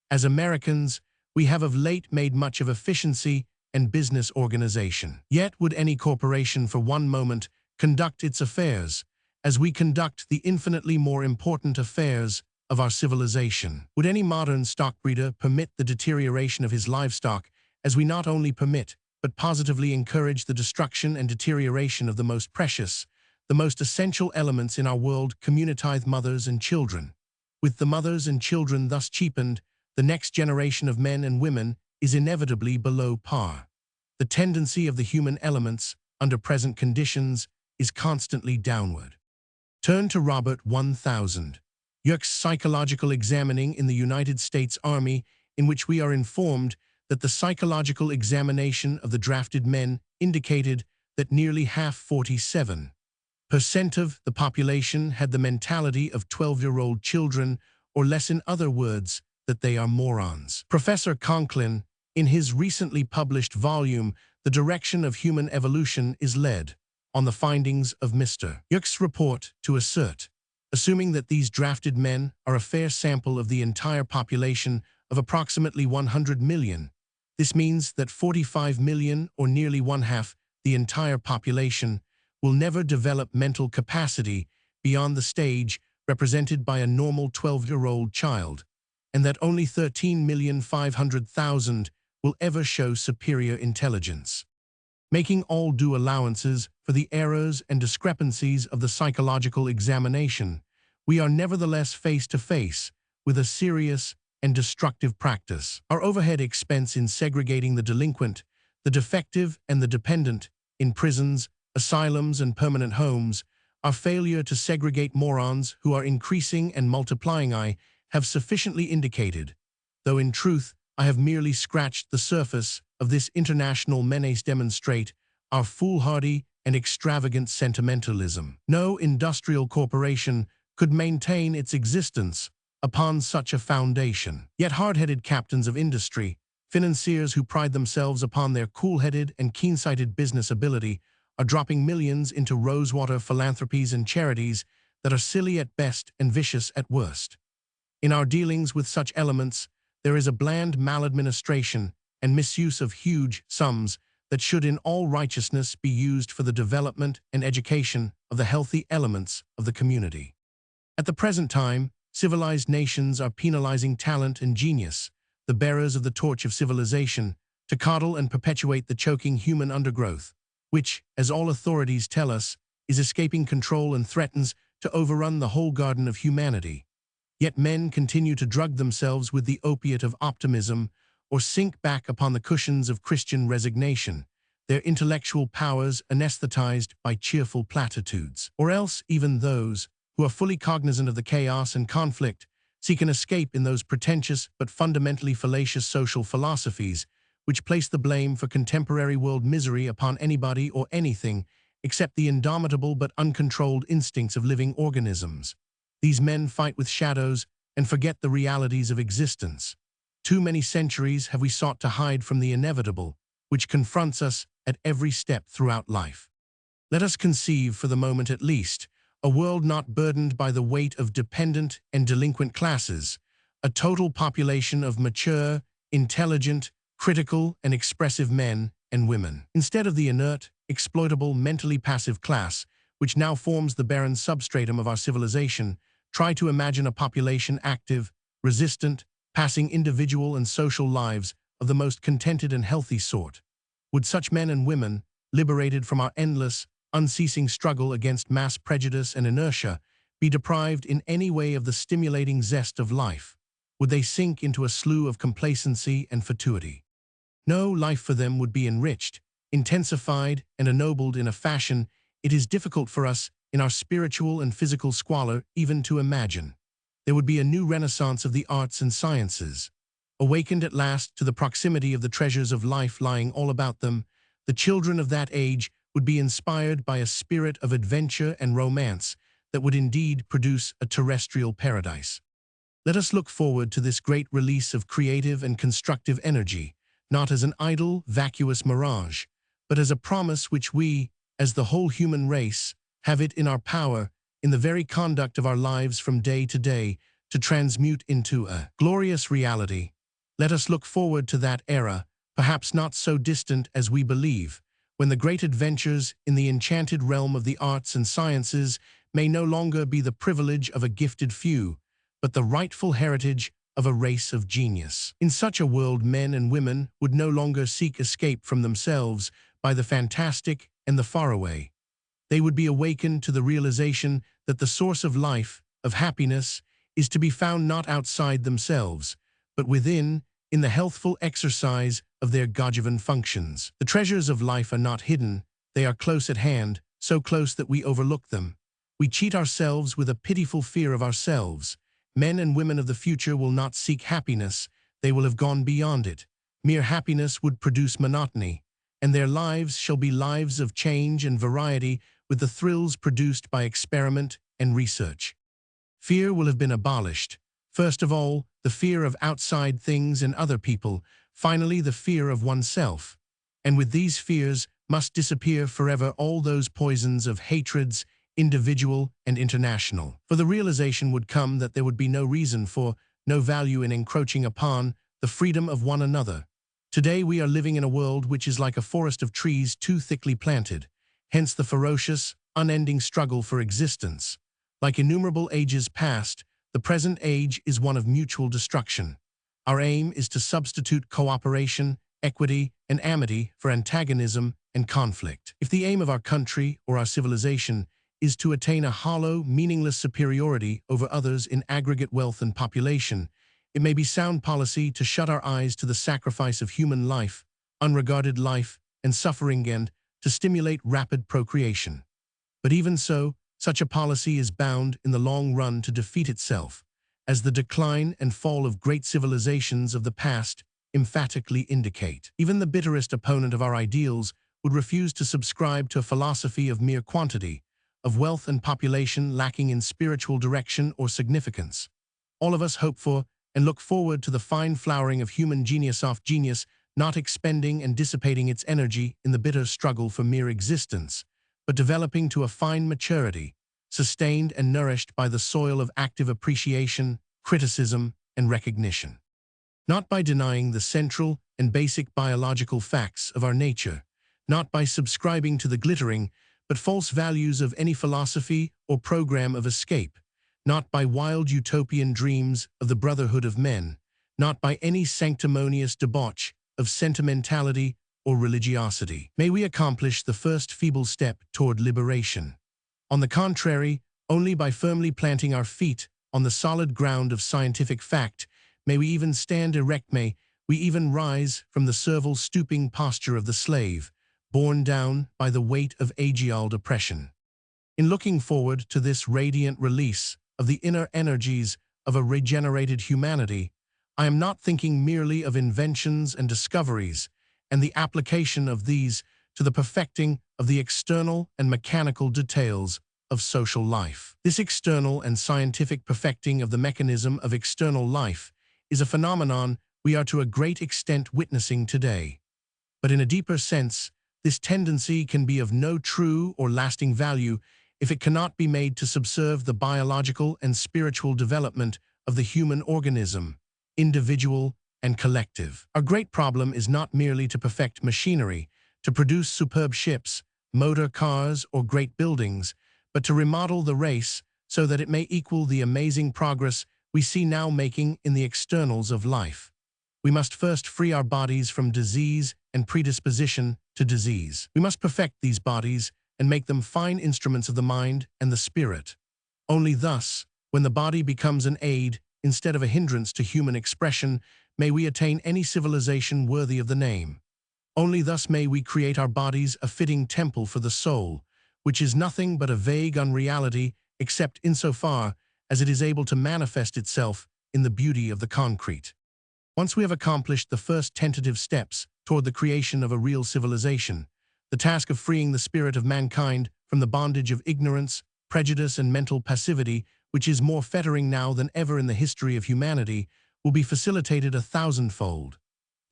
As Americans, we have of late made much of efficiency and business organization. Yet would any corporation for one moment conduct its affairs as we conduct the infinitely more important affairs of our civilization? Would any modern stockbreeder permit the deterioration of his livestock as we not only permit, but positively encourage the destruction and deterioration of the most precious, the most essential elements in our world, communitized mothers and children? With the mothers and children thus cheapened, the next generation of men and women is inevitably below par. The tendency of the human elements, under present conditions, is constantly downward. Turn to Robert 1000. Yerkes Psychological Examining in the United States Army in which we are informed that the psychological examination of the drafted men indicated that nearly half, 47% of the population, had the mentality of 12-year-old children, or less, in other words, that they are morons. Professor Conklin, in his recently published volume, The Direction of Human Evolution, is led on the findings of Mr. Yuck's report to assert, assuming that these drafted men are a fair sample of the entire population of approximately 100 million. This means that 45 million, or nearly one-half the entire population, will never develop mental capacity beyond the stage represented by a normal 12-year-old child, and that only 13,500,000 will ever show superior intelligence. Making all due allowances for the errors and discrepancies of the psychological examination, we are nevertheless face to face with a serious and destructive practice. Our overhead expense in segregating the delinquent, the defective, and the dependent in prisons, asylums, and permanent homes, our failure to segregate morons who are increasing and multiplying, I have sufficiently indicated, though in truth I have merely scratched the surface of this international menace, demonstrate our foolhardy and extravagant sentimentalism. No industrial corporation could maintain its existence upon such a foundation. Yet hard-headed captains of industry, financiers who pride themselves upon their cool-headed and keen-sighted business ability, are dropping millions into rosewater philanthropies and charities that are silly at best and vicious at worst. In our dealings with such elements, there is a bland maladministration and misuse of huge sums that should in all righteousness be used for the development and education of the healthy elements of the community. At the present time, civilized nations are penalizing talent and genius, the bearers of the torch of civilization, to coddle and perpetuate the choking human undergrowth, which, as all authorities tell us, is escaping control and threatens to overrun the whole garden of humanity. Yet men continue to drug themselves with the opiate of optimism or sink back upon the cushions of Christian resignation, their intellectual powers anesthetized by cheerful platitudes. Or else even those who are fully cognizant of the chaos and conflict seek an escape in those pretentious but fundamentally fallacious social philosophies which place the blame for contemporary world misery upon anybody or anything except the indomitable but uncontrolled instincts of living organisms. These men fight with shadows and forget the realities of existence. Too many centuries have we sought to hide from the inevitable, which confronts us at every step throughout life. Let us conceive, for the moment at least, a world not burdened by the weight of dependent and delinquent classes, a total population of mature, intelligent, critical, and expressive men and women. Instead of the inert, exploitable, mentally passive class, which now forms the barren substratum of our civilization, try to imagine a population active, resistant, passing individual and social lives of the most contented and healthy sort. Would such men and women, liberated from our endless, unceasing struggle against mass prejudice and inertia, be deprived in any way of the stimulating zest of life? Would they sink into a slough of complacency and fatuity? No, life for them would be enriched, intensified, and ennobled in a fashion it is difficult for us in our spiritual and physical squalor even to imagine. There would be a new renaissance of the arts and sciences. Awakened at last to the proximity of the treasures of life lying all about them, the children of that age would be inspired by a spirit of adventure and romance that would indeed produce a terrestrial paradise. Let us look forward to this great release of creative and constructive energy, not as an idle, vacuous mirage, but as a promise which we, as the whole human race, have it in our power, in the very conduct of our lives from day to day, to transmute into a glorious reality. Let us look forward to that era, perhaps not so distant as we believe, when the great adventures in the enchanted realm of the arts and sciences may no longer be the privilege of a gifted few, but the rightful heritage of a race of genius. In such a world, men and women would no longer seek escape from themselves by the fantastic and the faraway. They would be awakened to the realization that the source of life, of happiness, is to be found not outside themselves, but within, in the healthful exercise of their God-given functions. The treasures of life are not hidden, they are close at hand, so close that we overlook them. We cheat ourselves with a pitiful fear of ourselves. Men and women of the future will not seek happiness, they will have gone beyond it. Mere happiness would produce monotony, and their lives shall be lives of change and variety with the thrills produced by experiment and research. Fear will have been abolished. First of all, the fear of outside things and other people, finally the fear of oneself. And with these fears must disappear forever all those poisons of hatreds, individual and international. For the realization would come that there would be no reason for, no value in encroaching upon, the freedom of one another. Today we are living in a world which is like a forest of trees too thickly planted, hence the ferocious, unending struggle for existence. Like innumerable ages past, the present age is one of mutual destruction. Our aim is to substitute cooperation, equity, and amity for antagonism and conflict. If the aim of our country or our civilization is to attain a hollow, meaningless superiority over others in aggregate wealth and population, it may be sound policy to shut our eyes to the sacrifice of human life, unregarded life, and suffering, and to stimulate rapid procreation. But even so, such a policy is bound in the long run to defeat itself, as the decline and fall of great civilizations of the past emphatically indicate. Even the bitterest opponent of our ideals would refuse to subscribe to a philosophy of mere quantity, of wealth and population lacking in spiritual direction or significance. All of us hope for and look forward to the fine flowering of human genius off genius, not expending and dissipating its energy in the bitter struggle for mere existence, but developing to a fine maturity, sustained and nourished by the soil of active appreciation, criticism, and recognition. Not by denying the central and basic biological facts of our nature, not by subscribing to the glittering but false values of any philosophy or program of escape, not by wild utopian dreams of the brotherhood of men, not by any sanctimonious debauch of sentimentality or religiosity, may we accomplish the first feeble step toward liberation. On the contrary, only by firmly planting our feet on the solid ground of scientific fact may we even stand erect, may we even rise from the servile stooping posture of the slave, borne down by the weight of ageal oppression. In looking forward to this radiant release of the inner energies of a regenerated humanity, I am not thinking merely of inventions and discoveries and the application of these to the perfecting of the external and mechanical details of social life. This external and scientific perfecting of the mechanism of external life is a phenomenon we are to a great extent witnessing today. But in a deeper sense, this tendency can be of no true or lasting value if it cannot be made to subserve the biological and spiritual development of the human organism, individual and collective. Our great problem is not merely to perfect machinery, to produce superb ships, motor cars, or great buildings, but to remodel the race so that it may equal the amazing progress we see now making in the externals of life. We must first free our bodies from disease and predisposition to disease. We must perfect these bodies and make them fine instruments of the mind and the spirit. Only thus, when the body becomes an aid instead of a hindrance to human expression, may we attain any civilization worthy of the name. Only thus may we create our bodies a fitting temple for the soul, which is nothing but a vague unreality except insofar as it is able to manifest itself in the beauty of the concrete. Once we have accomplished the first tentative steps toward the creation of a real civilization, the task of freeing the spirit of mankind from the bondage of ignorance, prejudice, and mental passivity, which is more fettering now than ever in the history of humanity, will be facilitated 1,000-fold.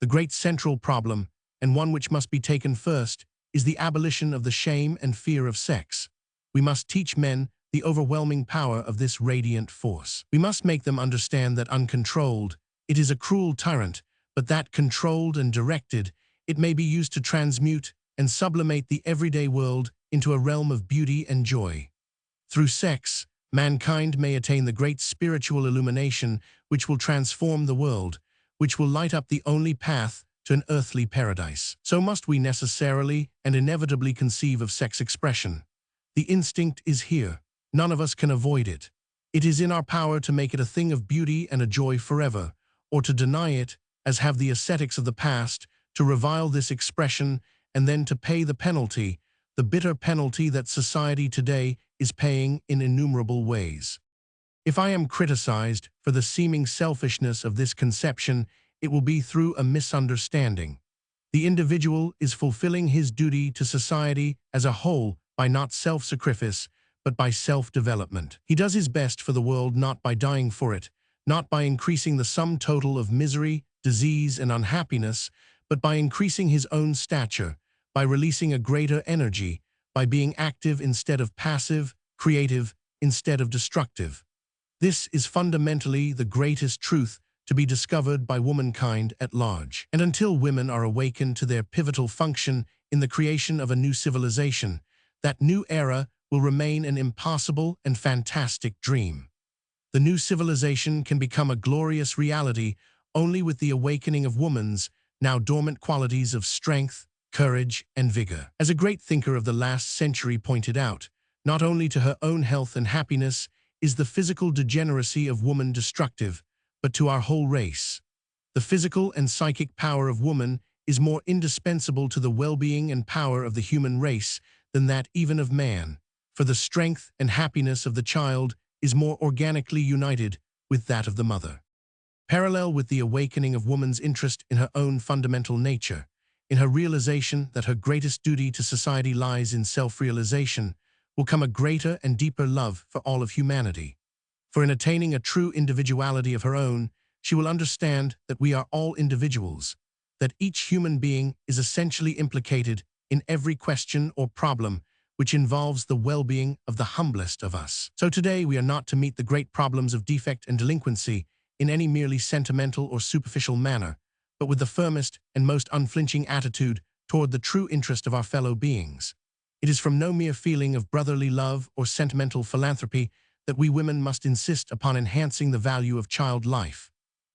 The great central problem, and one which must be taken first, is the abolition of the shame and fear of sex. We must teach men the overwhelming power of this radiant force. We must make them understand that uncontrolled, it is a cruel tyrant, but that controlled and directed, it may be used to transmute and sublimate the everyday world into a realm of beauty and joy. Through sex, mankind may attain the great spiritual illumination which will transform the world, which will light up the only path to an earthly paradise. So must we necessarily and inevitably conceive of sex expression. The instinct is here. None of us can avoid it. It is in our power to make it a thing of beauty and a joy forever, or to deny it, as have the ascetics of the past, to revile this expression and then to pay the penalty, the bitter penalty that society today is paying in innumerable ways. If I am criticized for the seeming selfishness of this conception, it will be through a misunderstanding. The individual is fulfilling his duty to society as a whole by not self-sacrifice, but by self-development. He does his best for the world not by dying for it, not by increasing the sum total of misery, disease, and unhappiness, but by increasing his own stature, by releasing a greater energy, by being active instead of passive, creative instead of destructive. This is fundamentally the greatest truth to be discovered by womankind at large. And until women are awakened to their pivotal function in the creation of a new civilization, that new era will remain an impossible and fantastic dream. The new civilization can become a glorious reality only with the awakening of woman's now dormant qualities of strength, courage, and vigor. As a great thinker of the last century pointed out, not only to her own health and happiness is the physical degeneracy of woman destructive, but to our whole race. The physical and psychic power of woman is more indispensable to the well-being and power of the human race than that even of man, for the strength and happiness of the child is more organically united with that of the mother. Parallel with the awakening of woman's interest in her own fundamental nature, in her realization that her greatest duty to society lies in self-realization, will come a greater and deeper love for all of humanity. For in attaining a true individuality of her own, she will understand that we are all individuals, that each human being is essentially implicated in every question or problem which involves the well-being of the humblest of us. So today we are not to meet the great problems of defect and delinquency in any merely sentimental or superficial manner, but with the firmest and most unflinching attitude toward the true interest of our fellow beings. It is from no mere feeling of brotherly love or sentimental philanthropy that we women must insist upon enhancing the value of child life.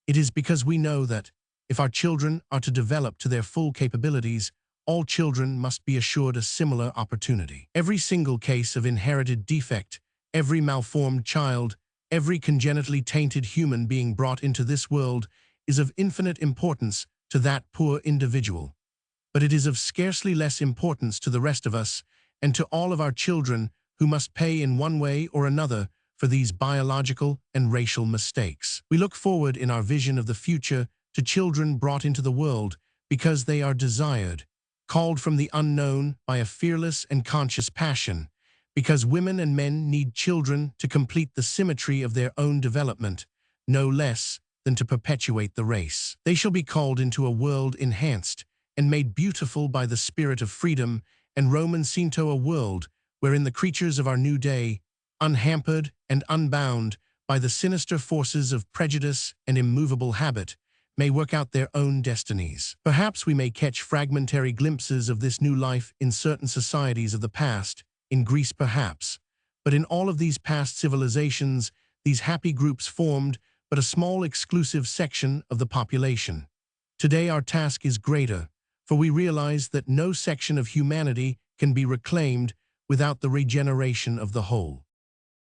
It is because we know that, if our children are to develop to their full capabilities, all children must be assured a similar opportunity. Every single case of inherited defect, every malformed child, every congenitally tainted human being brought into this world is of infinite importance to that poor individual. But it is of scarcely less importance to the rest of us and to all of our children who must pay in one way or another for these biological and racial mistakes. We look forward in our vision of the future to children brought into the world because they are desired, called from the unknown by a fearless and conscious passion, because women and men need children to complete the symmetry of their own development, no less than to perpetuate the race. They shall be called into a world enhanced and made beautiful by the spirit of freedom, and Roman Cinto a world wherein the creatures of our new day, unhampered and unbound by the sinister forces of prejudice and immovable habit, may work out their own destinies. Perhaps we may catch fragmentary glimpses of this new life in certain societies of the past, in Greece perhaps, but in all of these past civilizations, these happy groups formed but a small exclusive section of the population. Today our task is greater, for we realize that no section of humanity can be reclaimed without the regeneration of the whole.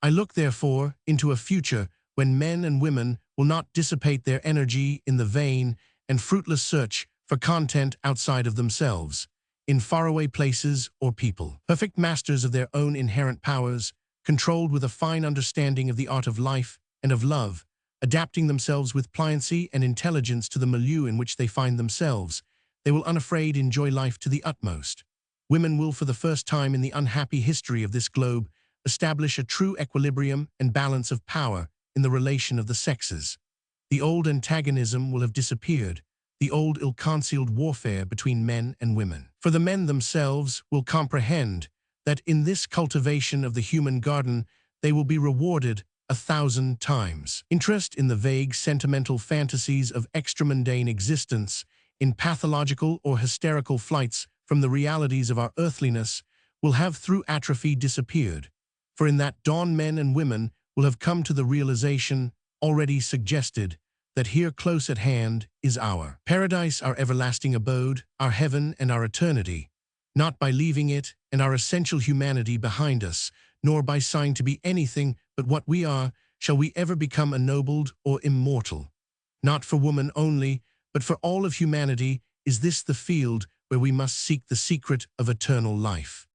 I look, therefore, into a future when men and women will not dissipate their energy in the vain and fruitless search for content outside of themselves, in faraway places or people. Perfect masters of their own inherent powers, controlled with a fine understanding of the art of life and of love, adapting themselves with pliancy and intelligence to the milieu in which they find themselves, they will unafraid enjoy life to the utmost. Women will, for the first time in the unhappy history of this globe, establish a true equilibrium and balance of power in the relation of the sexes. The old antagonism will have disappeared, the old ill-concealed warfare between men and women. For the men themselves will comprehend that in this cultivation of the human garden they will be rewarded 1,000 times. Interest in the vague sentimental fantasies of extramundane existence, in pathological or hysterical flights from the realities of our earthliness, will have through atrophy disappeared. For in that dawn men and women will have come to the realization, already suggested, that here close at hand is our paradise, our everlasting abode, our heaven and our eternity, not by leaving it and our essential humanity behind us, nor by sighing to be anything but what we are, shall we ever become ennobled or immortal. Not for woman only, but for all of humanity is this the field where we must seek the secret of eternal life.